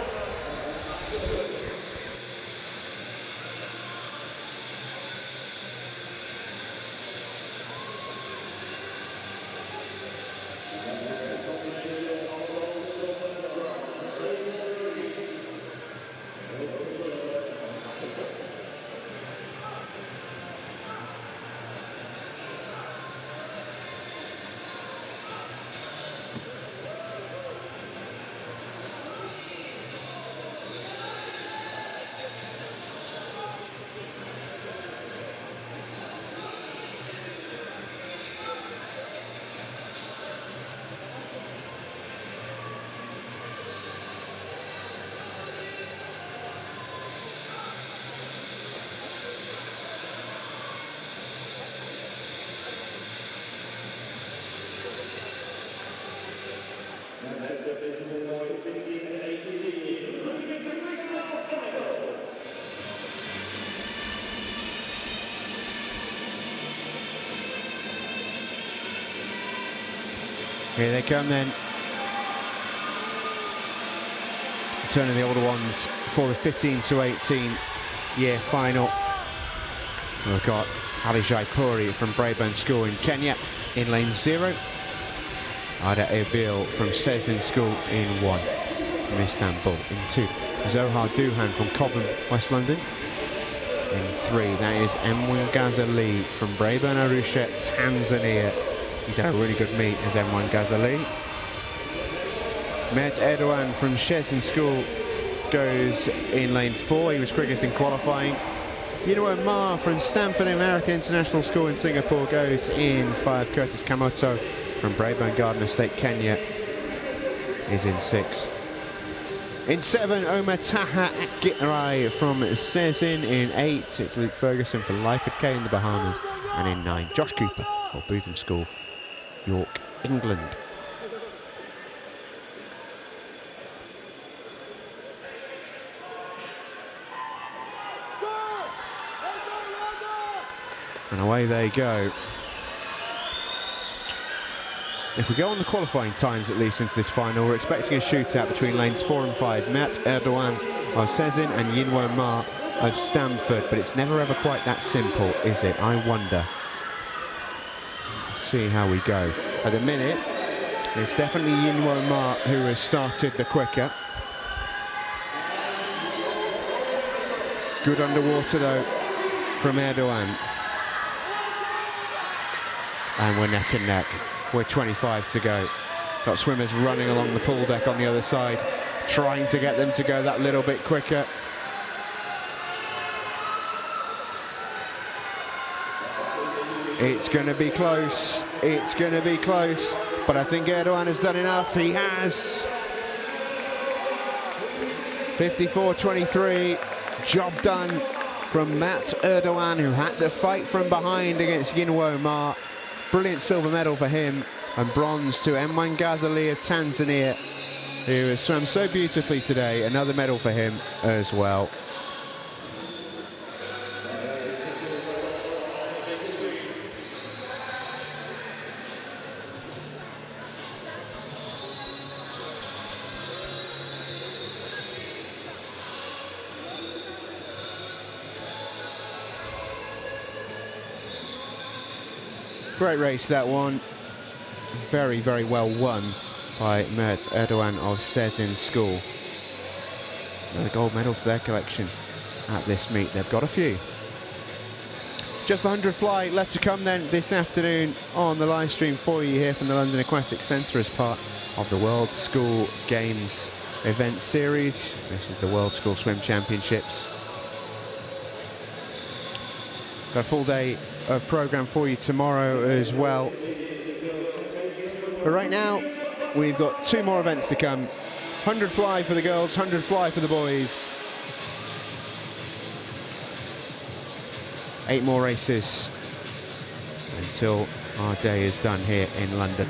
Here they come then. Turning the older ones for the 15 to 18 year final. We've got Alijai Puri from Braeburn School in Kenya in lane 0. Ada Erbil from Sezin School in 1. From Istanbul in 2. Zohar Duhan from Cobham, West London in 3. That is Emwan Ghazali from Braeburn Arusha, Tanzania. He's had a really good meet as M1 Ghazali. Mert Erdogan from Shezin School goes in lane 4. He was quickest in qualifying. Yinwo Ma from Stanford American International School in Singapore goes in 5. Curtis Kamoto from Braeburn Garden Estate, Kenya is in 6. In 7, Omar Taha Akitrai from Sezin. In 8, it's Luke Ferguson for Lyford K in the Bahamas. And in 9, Josh Cooper for Bootham School, York, England. And away they go. If we go on the qualifying times, at least into this final, we're expecting a shootout between lanes 4 and 5. Mert Erdogan of Sezin and Yinwo Ma of Stanford, but it's never ever quite that simple, is it? I wonder. see how we go. At the minute, it's definitely Yinwo Ma who has started the quicker. Good underwater though from Erdogan. And we're neck and neck. We're 25 to go. Got swimmers running along the pool deck on the other side, trying to get them to go that little bit quicker. It's going to be close. It's going to be close. But I think Erdogan has done enough. He has. 54-23. Job done from Matt Erdogan, who had to fight from behind against Yinwo Ma. Brilliant silver medal for him. And bronze to Mwangazali of Tanzania, who has swum so beautifully today. Another medal for him as well. Great race, that one. Very, very well won by Mert Erdogan of Sezin School. Another gold medal to their collection at this meet. They've got a few. Just the 100 fly left to come then this afternoon on the live stream for you here from the London Aquatic Centre as part of the World School Games event series. This is the World School Swim Championships. Got a full day of programme for you tomorrow as well. But right now, we've got two more events to come. 100 fly for the girls, 100 fly for the boys. 8 more races until our day is done here in London.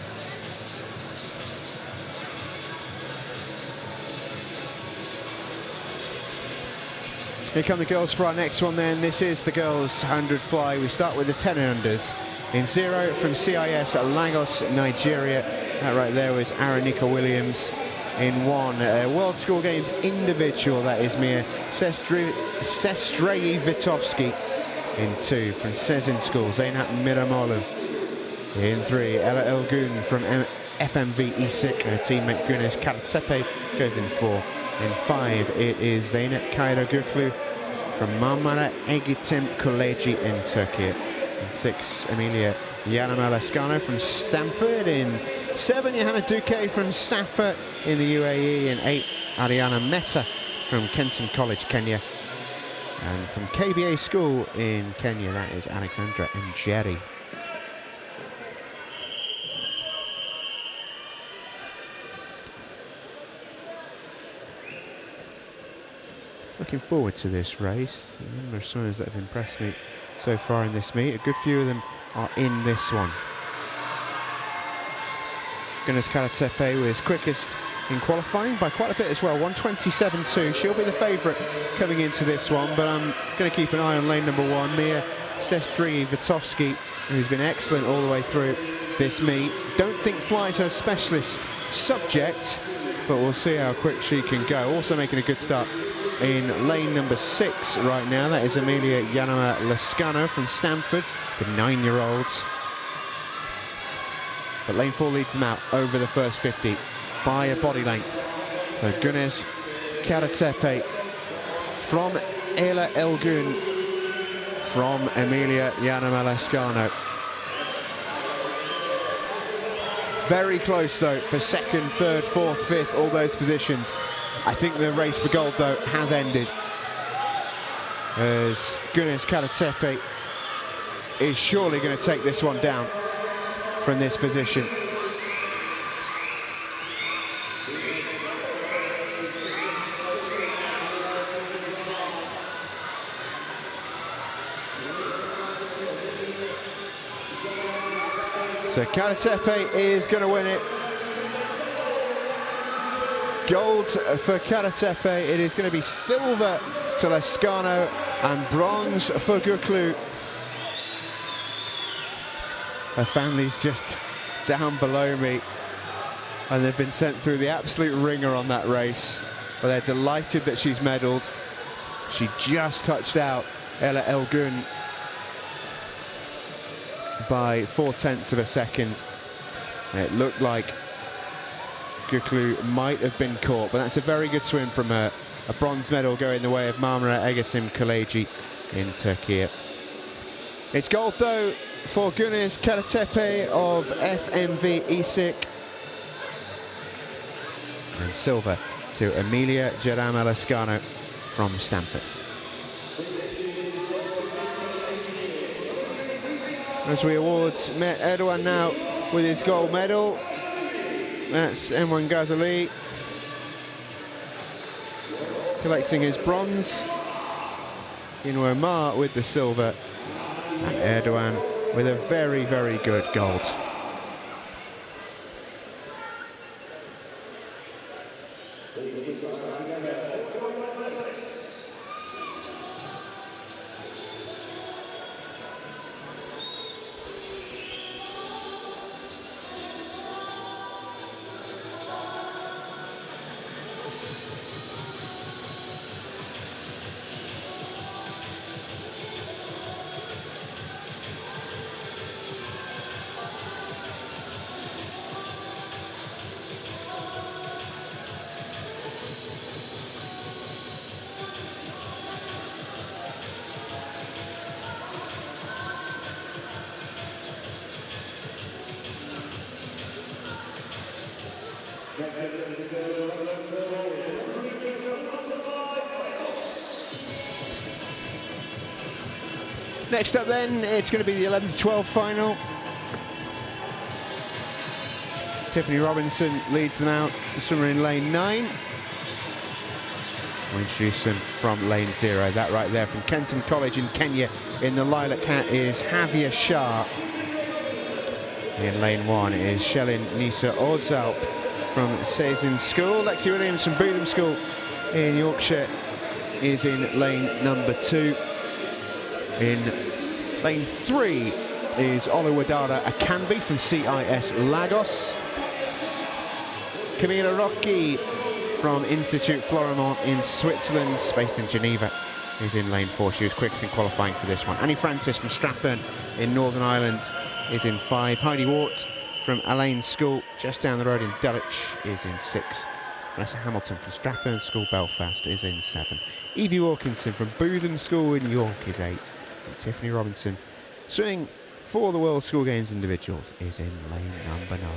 Here come the girls for our next one then. This is the girls 100 fly. We start with the 10 and unders. In 0 from CIS at Lagos, Nigeria. That right there was Aranika Williams. In 1, World School Games individual, that is Mia Sestrei Vitovsky. In 2 from Sezin School, Zeynep Miramolu. In 3, Ella Elgun from FMV Isik. Her teammate Güneş Karatsepe goes in 4. In 5, it is Zeynep Kayraguklu from Marmara Eğitim Koleji in Turkey. In 6, Emilia Yanama Lascano from Stanford. In 7, Johanna Duque from Safa in the UAE. In 8, Ariana Mehta from Kenton College, Kenya. And from KBA School in Kenya, that is Alexandra Njeri. Looking forward to this race. A number of swimmers that have impressed me so far in this meet. A good few of them are in this one. Güneş Karatsepe was quickest in qualifying by quite a bit as well, 1:27.2. She'll be the favourite coming into this one, but I'm going to keep an eye on lane number 1, Mia Sestrei Vitovsky, who's been excellent all the way through this meet. Don't think fly's her specialist subject, but we'll see how quick she can go. Also making a good start in lane number 6 right now. That is Emilia Yanama Lascano from Stanford, the 9-year-olds. But lane 4 leads them out over the first 50 by a body length. So Güneş Karatsepe from Ella Elgun, from Emilia Yanama Lascano. Very close though for 2nd, 3rd, 4th, 5th, all those positions. I think the race for gold though has ended, as Güneş Karatsepe is surely going to take this one down from this position. So Karatsepe is going to win it. Gold for Karatsepe. It is going to be silver to Lascano and bronze for Guklu. Her family's just down below me, and they've been sent through the absolute ringer on that race. But they're delighted that she's medalled. She just touched out Ella Elgun. by 4/10 of a second. It looked like Göklu might have been caught, but that's a very good swim from her. A bronze medal going the way of Marmara Egetim Kaleci in Turkey. It's gold though for Güneş Karatepe of FMV İSİK, and silver to Emilia Gerama-Lascano from Stanford. As we awards Met Erdogan now with his gold medal. That's Emwan Ghazali collecting his bronze. Inwo Omar with the silver, and Erdogan with a very, very good gold. Next up then, it's going to be the 11 to 12 final. Tiffany Robinson leads them out, the swimmer in lane 9. We'll introduce them from lane 0. That right there from Kenton College in Kenya in the lilac hat is Javier Shah. In lane 1 is Shelin Nisa Ozalp from Sezin School. Lexi Williams from Bootham School in Yorkshire is in lane number 2. In lane 3 is Oluwadara Akanbi from CIS Lagos. Camila Rocchi from Institute Florimont in Switzerland, based in Geneva, is in lane 4. She was quickest in qualifying for this one. Annie Francis from Strathburn in Northern Ireland is in 5. Heidi Wart from Alain School, just down the road in Dulwich, is in 6. Vanessa Hamilton from Strathburn School, Belfast, is in 7. Evie Wilkinson from Bootham School in York is 8. And Tiffany Robinson, swimming for the World School Games Individuals, is in lane number 9.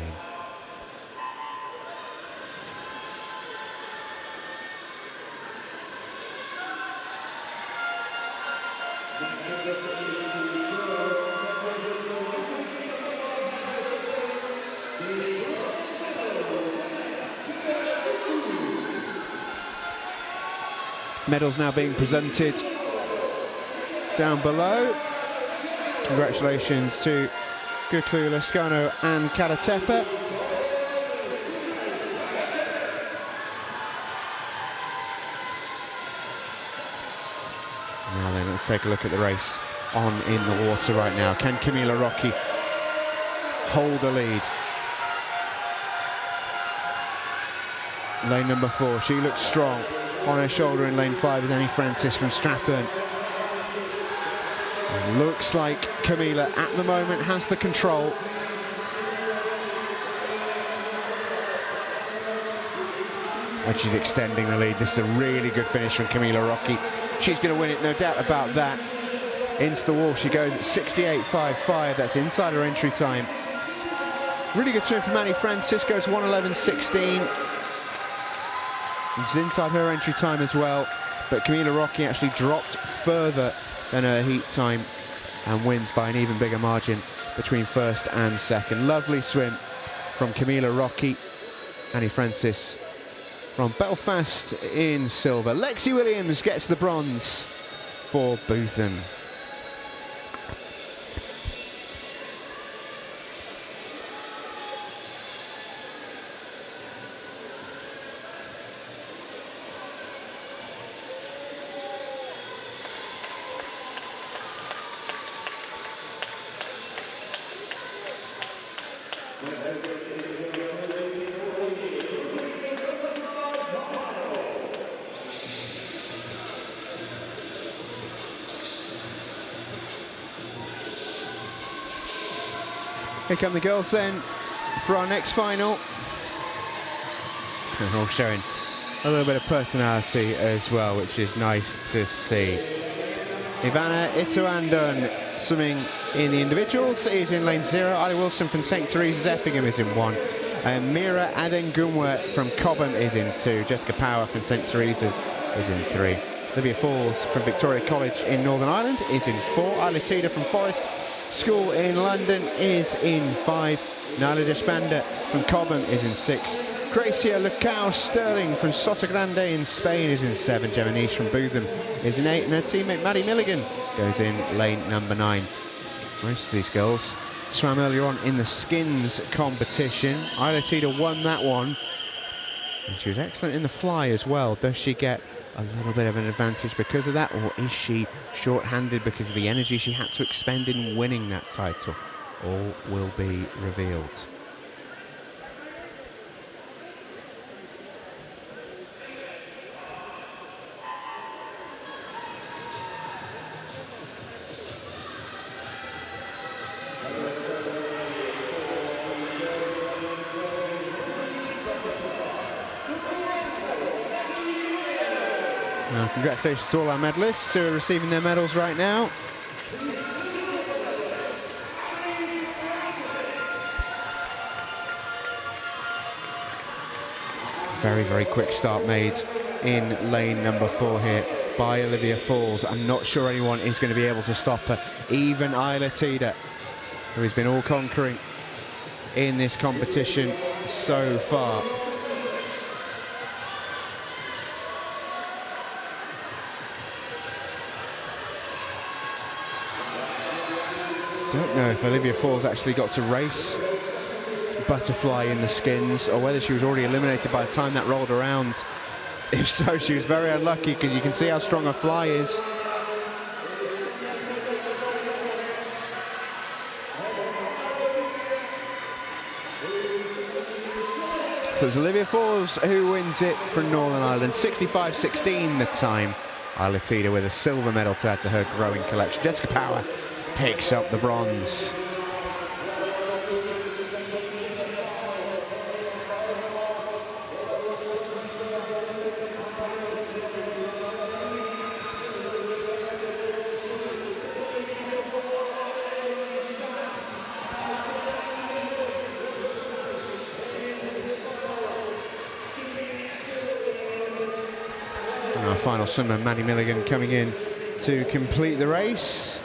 Medals now being presented down below. Congratulations to Göklu, Lascano and Karatepe. Now then, let's take a look at the race on in the water right now. Can Camila Rocchi hold the lead? Lane number 4, she looks strong. On her shoulder in lane 5 is Annie Francis from Strathburn. It looks like Camila at the moment has the control. And she's extending the lead. This is a really good finish from Camila Rocchi. She's going to win it, no doubt about that. Into the wall she goes at 68.55. That's inside her entry time. Really good swim from Annie Francis, goes 1:11.16. She's inside her entry time as well, but Camila Rocchi actually dropped further than her heat time and wins by an even bigger margin between first and second. Lovely swim from Camila Rocchi. Annie Francis from Belfast in silver. Lexi Williams gets the bronze for Bootham. Here come the girls then for our next final. And all showing a little bit of personality as well, which is nice to see. Ivana Ituandun swimming in the individuals is in lane 0. Ali Wilson from St. Teresa's Effingham is in 1. Mira Adengumwe from Cobham is in 2. Jessica Power from St. Teresa's is in 3. Olivia Falls from Victoria College in Northern Ireland is in 4. Isla Tida from Forest School in London is in 5. Nyla Deshpanda from Cobham is in 6. Gracia Lucao Sterling from Sotogrande in Spain is in 7. Gemma Niche from Bootham is in 8. And her teammate Maddie Milligan goes in lane number 9. Most of these girls swam earlier on in the skins competition. Isla Tida won that one. And she was excellent in the fly as well. Does she get a little bit of an advantage because of that, or is she short-handed because of the energy she had to expend in winning that title? All will be revealed. Congratulations to all our medalists who are receiving their medals right now. Very, very quick start made in lane number 4 here by Olivia Falls. I'm not sure anyone is going to be able to stop her. Even Isla Tida, who has been all-conquering in this competition so far. Don't know if Olivia Falls actually got to race Butterfly in the skins, or whether she was already eliminated by the time that rolled around. If so, she was very unlucky, because you can see how strong her fly is. So it's Olivia Falls who wins it from Northern Ireland. 65.16 the time. Isla Tida with a silver medal to add to her growing collection. Jessica Power picks up the bronze. And our final swimmer, Maddie Milligan, coming in to complete the race.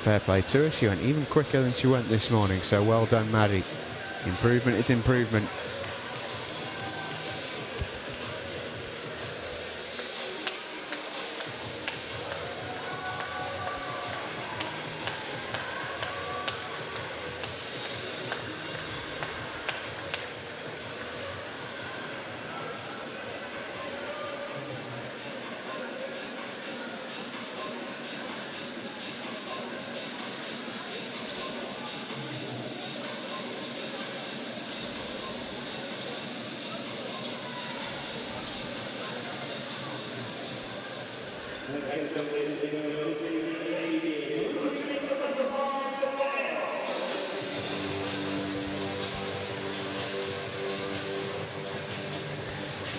Fair play to her, she went even quicker than she went this morning, so well done, Maddie. Improvement is improvement.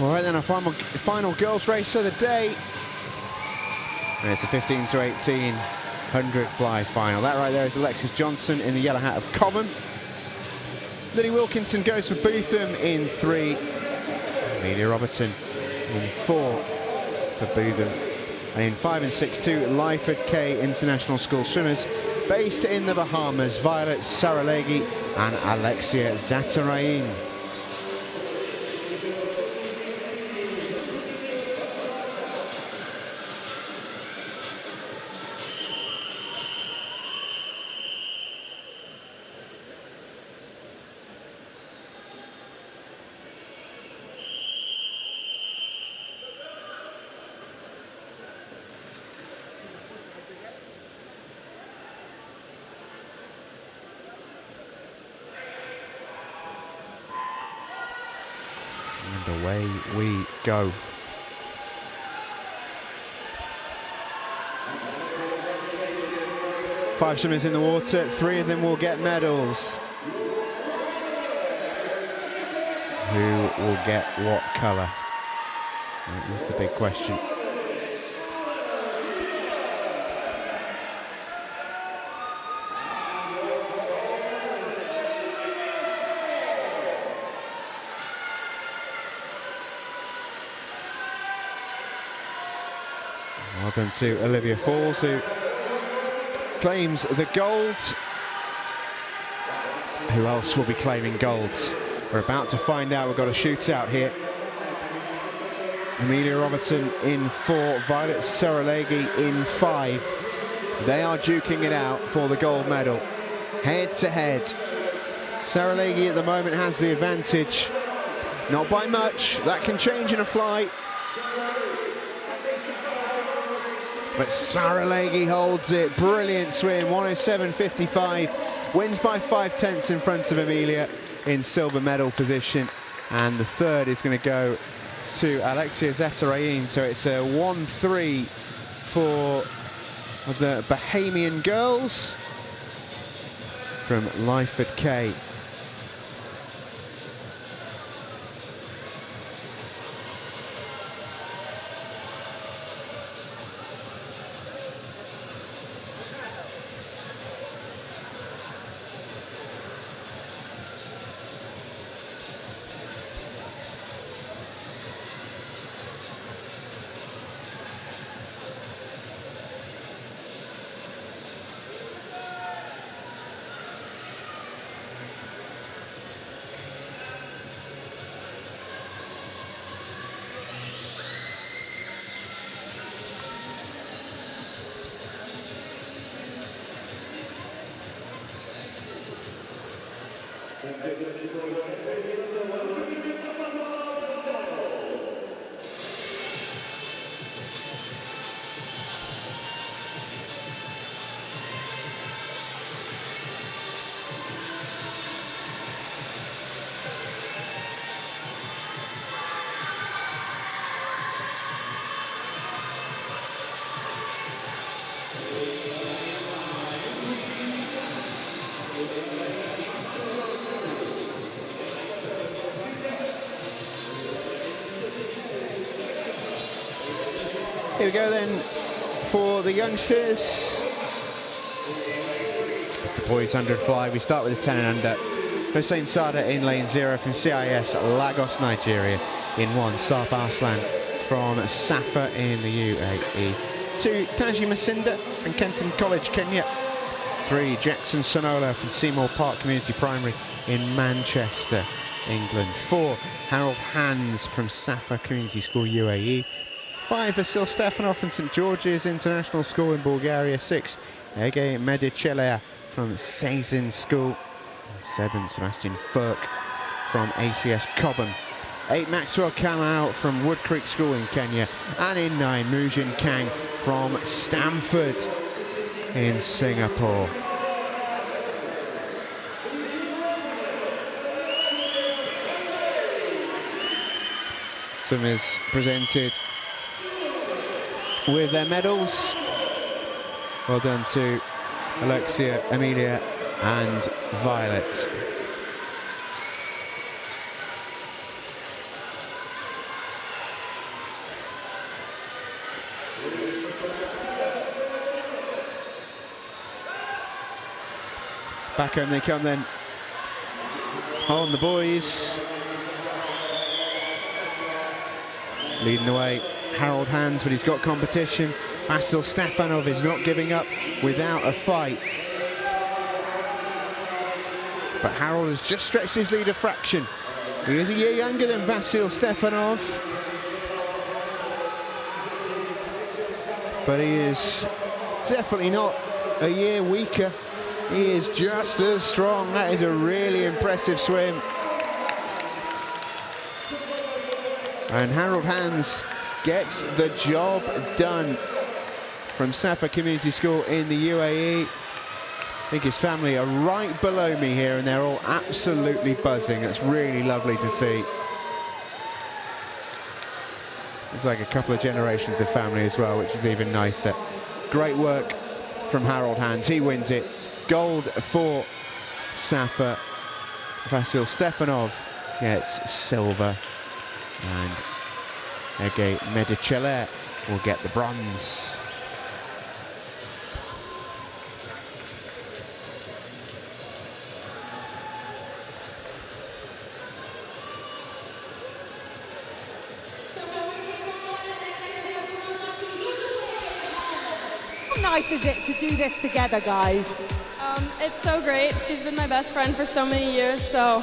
All right, then our final girls race of the day. And it's a 15 to 18 100 fly final. That right there is Alexis Johnson in the yellow hat of Cobham. Lily Wilkinson goes for Bootham in 3. Amelia Robertson in 4 for Bootham. And in 5 and 6, 2 Lyford K International School swimmers based in the Bahamas, Violet Saralegi and Alexia Zatarain. And away we go. 5 swimmers in the water, 3 of them will get medals. Who will get what colour? That is the big question. Well done to Olivia Falls, who claims the gold. Who else will be claiming golds? We're about to find out. We've got a shootout here. Amelia Robertson in 4, Violet Saralegi in 5. They are duking it out for the gold medal. Head to head. Saralegi at the moment has the advantage. Not by much. That can change in a flight. But Saralegi holds it. Brilliant swim. 107.55. Wins by 5/10 in front of Amelia in silver medal position. And the third is going to go to Alexia Zetarain. So it's a 1-3 for the Bahamian girls from Lyford K. Here we go then for the youngsters. The boys 100 fly. We start with the 10 and under. Hussein Sada in lane 0 from CIS Lagos, Nigeria. In 1, Saab Arslan from Safa in the UAE. 2, Taji Masinda from Kenton College, Kenya. 3, Jackson Sonola from Seymour Park Community Primary in Manchester, England. 4, Harold Hans from Safa Community School, UAE. 5, Vasil Stefanov from St George's International School in Bulgaria. 6, Ege Medichelea from Sazin School. 7, Sebastian Furk from ACS Cobham. 8, Maxwell Kamau from Wood Creek School in Kenya. And in 9, Mujin Kang from Stamford in Singapore. Swimmers presented with their medals. Well done to Alexia, Amelia and Violet. Back home they come then on the boys. Leading the way, Harold Hans, but he's got competition. Vasil Stefanov is not giving up without a fight. But Harold has just stretched his lead a fraction. He is a year younger than Vasil Stefanov. But he is definitely not a year weaker. He is just as strong. That is a really impressive swim. And Harold Hans gets the job done from Safa Community School in the UAE. I think his family are right below me here and they're all absolutely buzzing. It's really lovely to see. It's like a couple of generations of family as well, which is even nicer. Great work from Harold Hans. He wins it. Gold for Safa. Vasil Stefanov gets silver. And Ege Medicele will get the bronze. How nice is it to do this together, guys? It's so great. She's been my best friend for so many years, so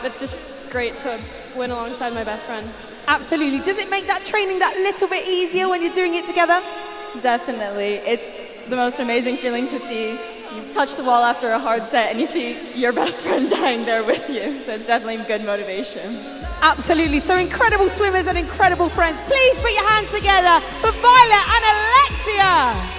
it's just great to win alongside my best friend. Absolutely. Does it make that training that little bit easier when you're doing it together? Definitely. It's the most amazing feeling to see you touch the wall after a hard set and you see your best friend dying there with you, so it's definitely good motivation. Absolutely. So incredible swimmers and incredible friends. Please put your hands together for Violet and Alexia.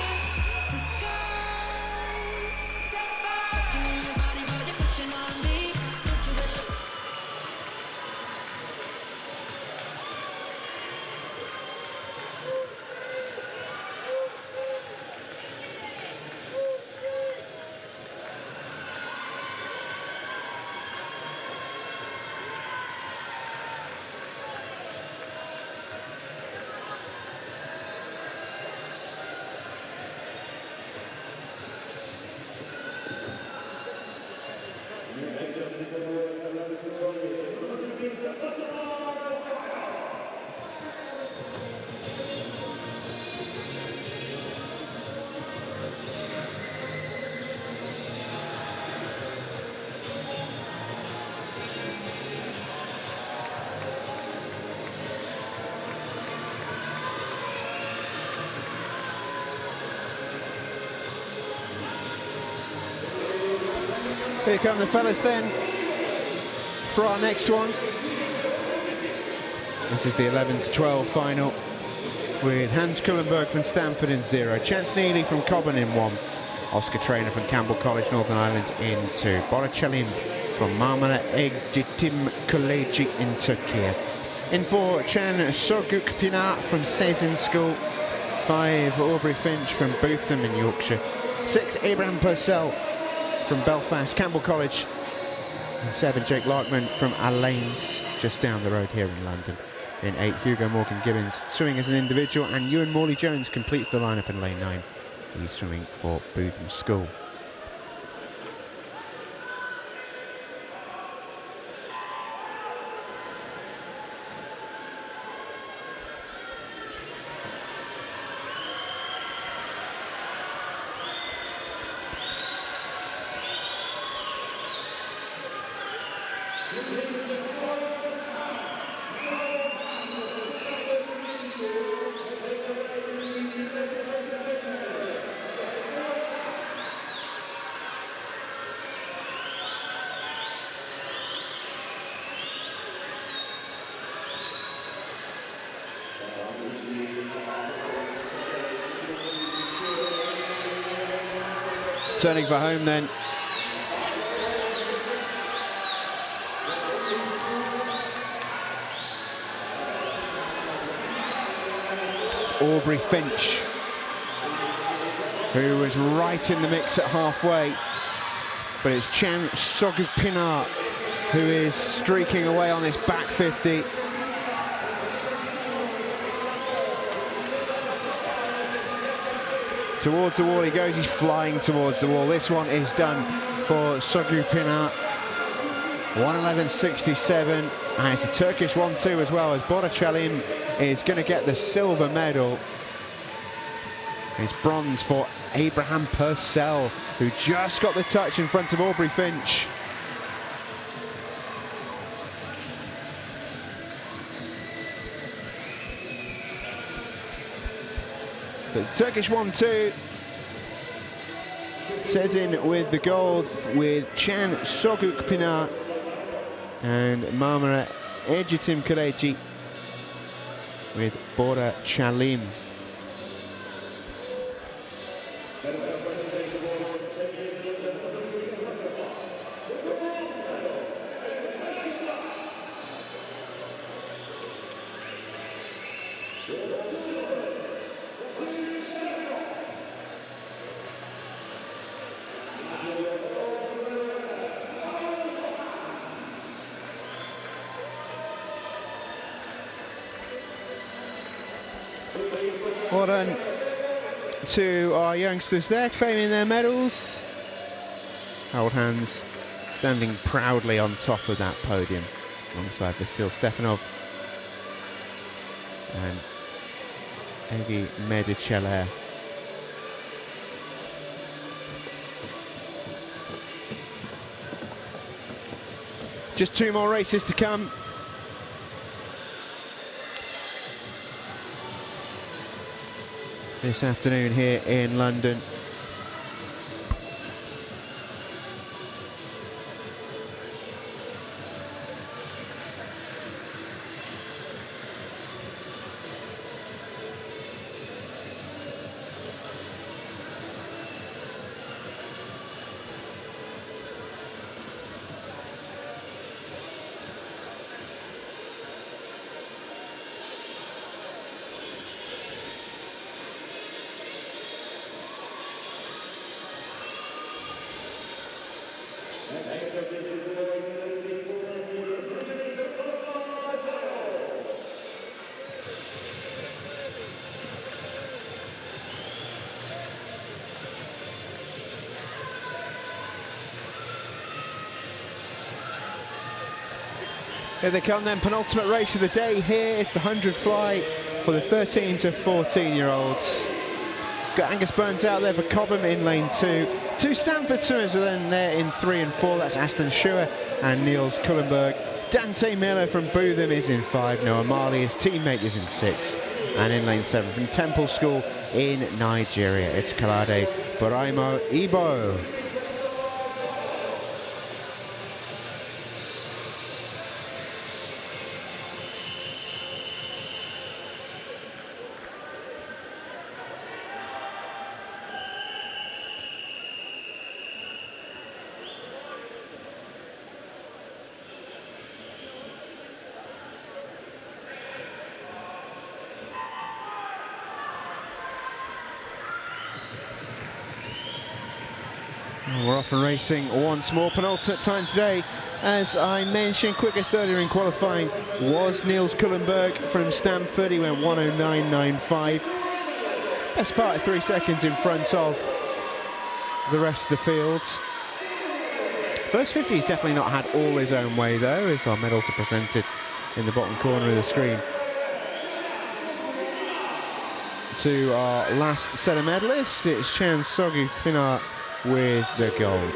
Here come the fellas then for our next one. This is the 11 to 12 final with Hans Kullenberg from Stanford in 0, Chance Neely from Cobham in 1, Oscar Traynor from Campbell College, Northern Ireland in 2, Borochelim from Marmara Eğitim Koleji in Turkey. In 4, Chan Soguk Pinar from Sezin School, 5, Aubrey Finch from Bootham in Yorkshire, 6, Abraham Purcell from Belfast, Campbell College, and 7, Jake Larkman from Allains, just down the road here in London. In 8, Hugo Morgan Gibbons swimming as an individual, and Ewan Morley Jones completes the lineup in lane 9. He's swimming for Bootham School. Turning for home then. Aubrey Finch, who was right in the mix at halfway, but it's Chan Sogupinar who is streaking away on this back 50. Towards the wall he goes, he's flying towards the wall. This one is done for Sogupinar. 1:11.67, and it's a Turkish 1-2 as well, as Borochelim is going to get the silver medal. It's bronze for Abraham Purcell, who just got the touch in front of Aubrey Finch. So it's Turkish 1-2. Sezin with the gold, with Chan Sogukpinar and Marmara Eğitim Koleji with Borochelim. Well done to our youngsters there, claiming their medals. Harold Hans standing proudly on top of that podium alongside Vasil Stefanov and Evie Mediceler. Just 2 more races to come. This afternoon here in London. Here they come then, penultimate race of the day here. It's the 100 fly for the 13 to 14-year-olds. Got Angus Burns out there for Cobham in lane 2. 2 Stanford swimmers are then there in 3 and 4. That's Aston Schuer and Niels Kullenberg. Dante Miller from Bootham is in 5. Noah Marley, his teammate, is in 6. And in lane 7 from Temple School in Nigeria, it's Kalade Buraimo Ibo. We're off and racing once more. Penultimate time today. As I mentioned, quickest earlier in qualifying was Niels Kullenberg from Stamford. He went 109.95. Best part of 3 seconds in front of the rest of the fields. First 50 he's definitely not had all his own way though, as our medals are presented in the bottom corner of the screen. To our last set of medalists, it's Chan Sogu Pinar with the gold.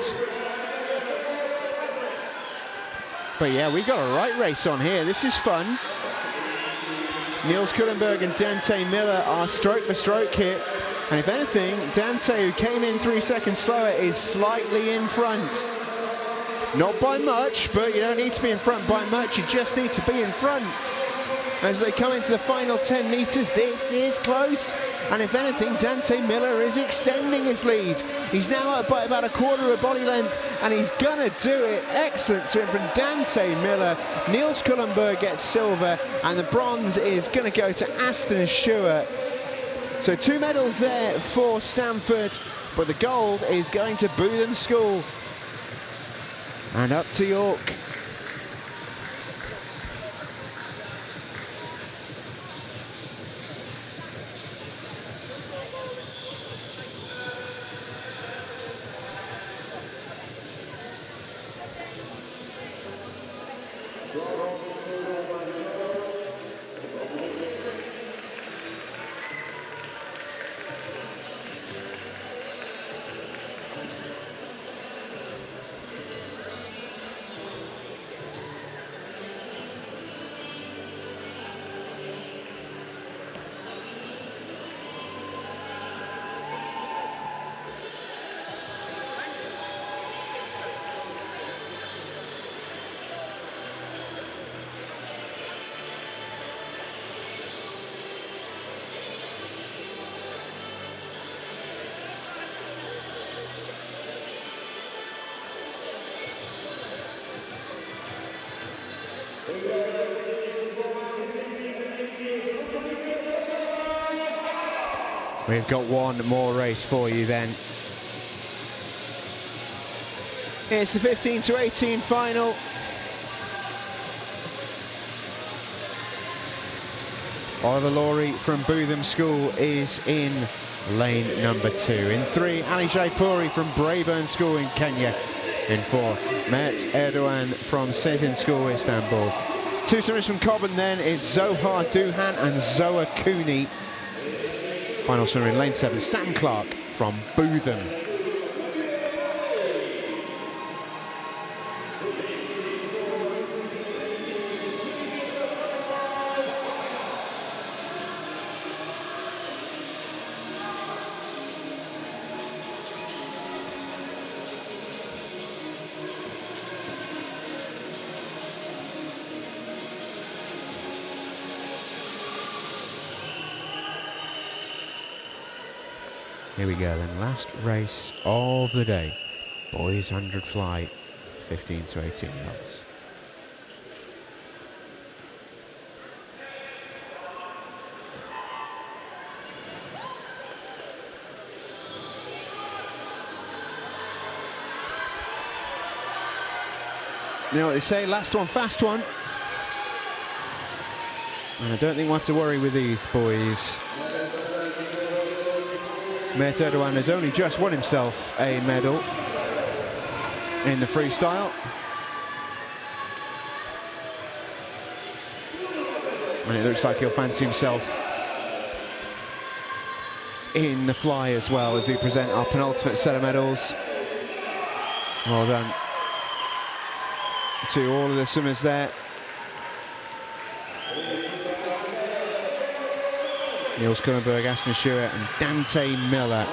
But yeah, we got a right race on here. This is fun. Niels Kullenberg and Dante Miller are stroke for stroke here. And if anything, Dante, who came in 3 seconds slower, is slightly in front. Not by much, but you don't need to be in front by much. You just need to be in front. As they come into the final 10 metres, this is close. And if anything, Dante Miller is extending his lead. He's now up by about a quarter of a body length, and he's gonna do it. Excellent swim from Dante Miller. Niels Kullenberg gets silver, and the bronze is gonna go to Aston Schuer. So 2 medals there for Stamford, but the gold is going to Bootham School. And up to York. We've got one more race for you then. It's the 15 to 18 final. Oliver Laurie from Bootham School is in lane number 2. In 3, Ali Jaipuri from Braeburn School in Kenya. In 4, Mert Erdogan from Sezin School, Istanbul. 2 swimmers from Cobham then, it's Zohar Duhan and Zoa Cooney. Final swimmer in lane 7, Sam Clark from Bootham. Here we go then, last race of the day. Boys 100 fly, 15 to 18 yards. You know what they say, last one, fast one. And I don't think we'll have to worry with these boys. Mert Erdogan has only just won himself a medal in the freestyle. And it looks like he'll fancy himself in the fly as well as we present our penultimate set of medals. Well done to all of the swimmers there. Niels Kummerberg, Ashton Stewart and Dante Miller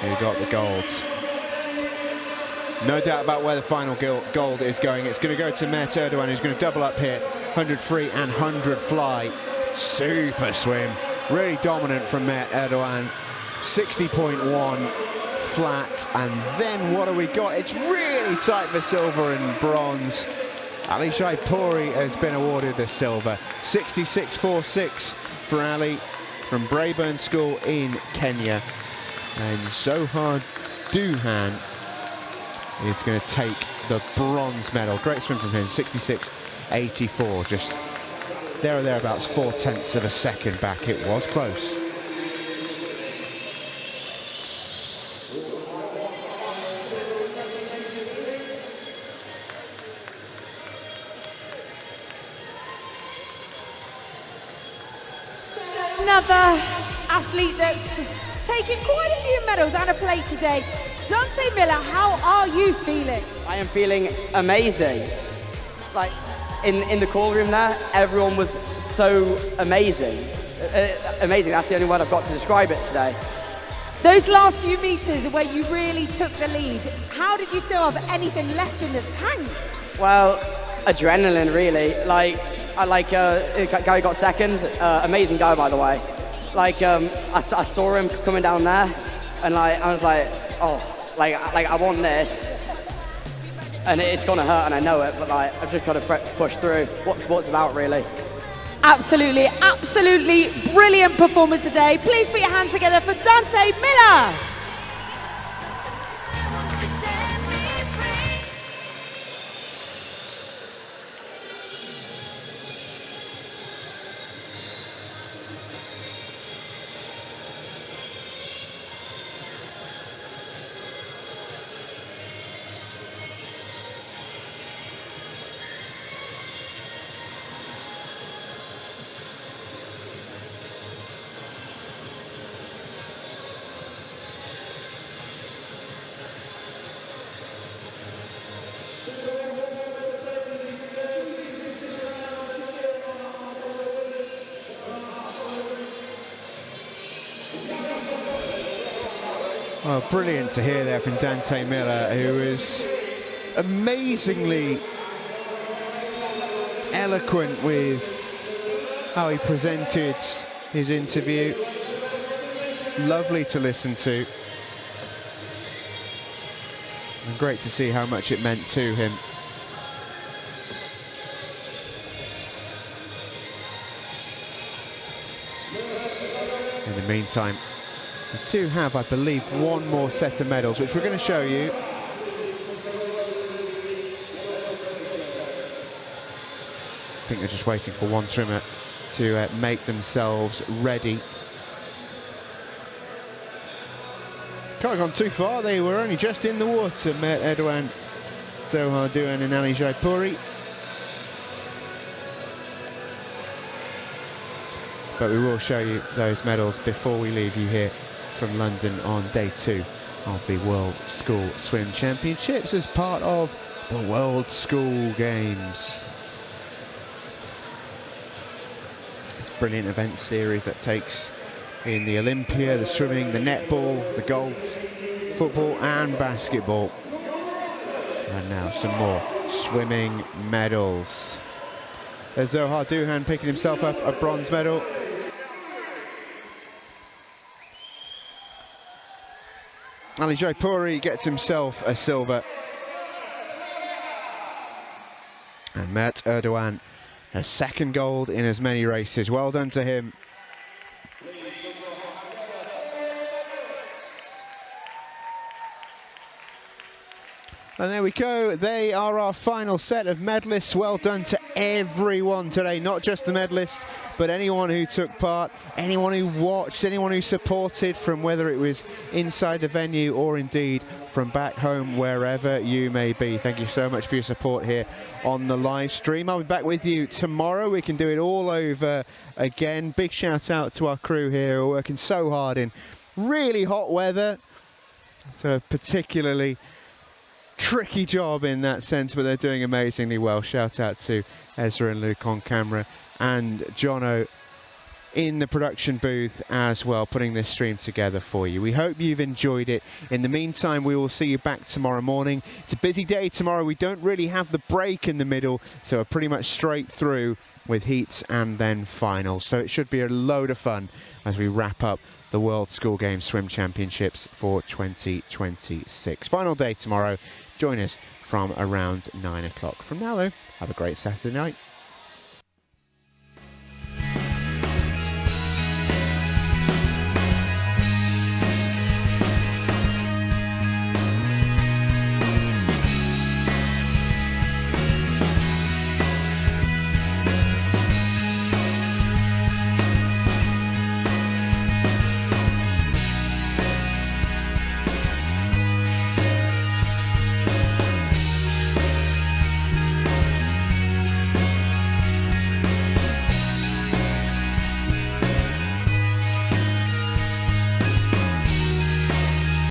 who got the golds. No doubt about where the final gold is going. It's going to go to Mert Erdogan, who's going to double up here. 100 free and 100 fly. Super swim. Really dominant from Mert Erdogan. 60.1 flat. And then what have we got? It's really tight for silver and bronze. Ali Jaipuri has been awarded the silver. 66.46 for Ali from Braeburn School in Kenya. And Zohar Duhan is going to take the bronze medal. Great swim from him, 66.84, just there or thereabouts, 0.4 of a second back. It was close. Another athlete that's taken quite a few medals and a plate today. Dante Miller, how are you feeling? I am feeling amazing. Like, in the call room there, everyone was so amazing. Amazing, that's the only word I've got to describe it today. Those last few meters where you really took the lead, how did you still have anything left in the tank? Well, adrenaline, really. I like guy got second, amazing guy, by the way. Like, I saw him coming down there, and I was like, oh, I want this, and it's gonna hurt, and I know it, but I've just got to push through. What sport's about, really. Absolutely, absolutely brilliant performance today. Please put your hands together for Dante Miller. Oh, brilliant to hear there from Dante Miller, who is amazingly eloquent with how he presented his interview. Lovely to listen to. And great to see how much it meant to him. In the meantime, we do have, I believe, one more set of medals, which we're going to show you. I think they're just waiting for one swimmer to make themselves ready. Can't have gone too far, they were only just in the water, Mert Erdogan, Zohar Duhan and Ali Jaipuri. But we will show you those medals before we leave you here from London on day 2 of the World School Swim Championships as part of the World School Games. This brilliant event series that takes in the Olympia, the swimming, the netball, the golf, football and basketball. And now some more swimming medals. There's Zohar Duhan picking himself up a bronze medal. Ali Jaipuri gets himself a silver. And Mert Erdogan, a second gold in as many races. Well done to him. And there we go, they are our final set of medalists. Well done to everyone today, not just the medalists, but anyone who took part, anyone who watched, anyone who supported, from whether it was inside the venue or indeed from back home, wherever you may be. Thank you so much for your support here on the live stream. I'll be back with you tomorrow. We can do it all over again. Big shout out to our crew here who are working so hard in really hot weather. So particularly tricky job in that sense, but they're doing amazingly well. Shout out to Ezra and Luke on camera and Jono in the production booth as well, putting this stream together for you. We hope you've enjoyed it. In the meantime, we will see you back tomorrow morning. It's a busy day tomorrow. We don't really have the break in the middle, so we're pretty much straight through with heats and then finals. So it should be a load of fun as we wrap up the World School Games Swim Championships for 2026. Final day tomorrow. Join us from around 9 o'clock. From now, though, have a great Saturday night.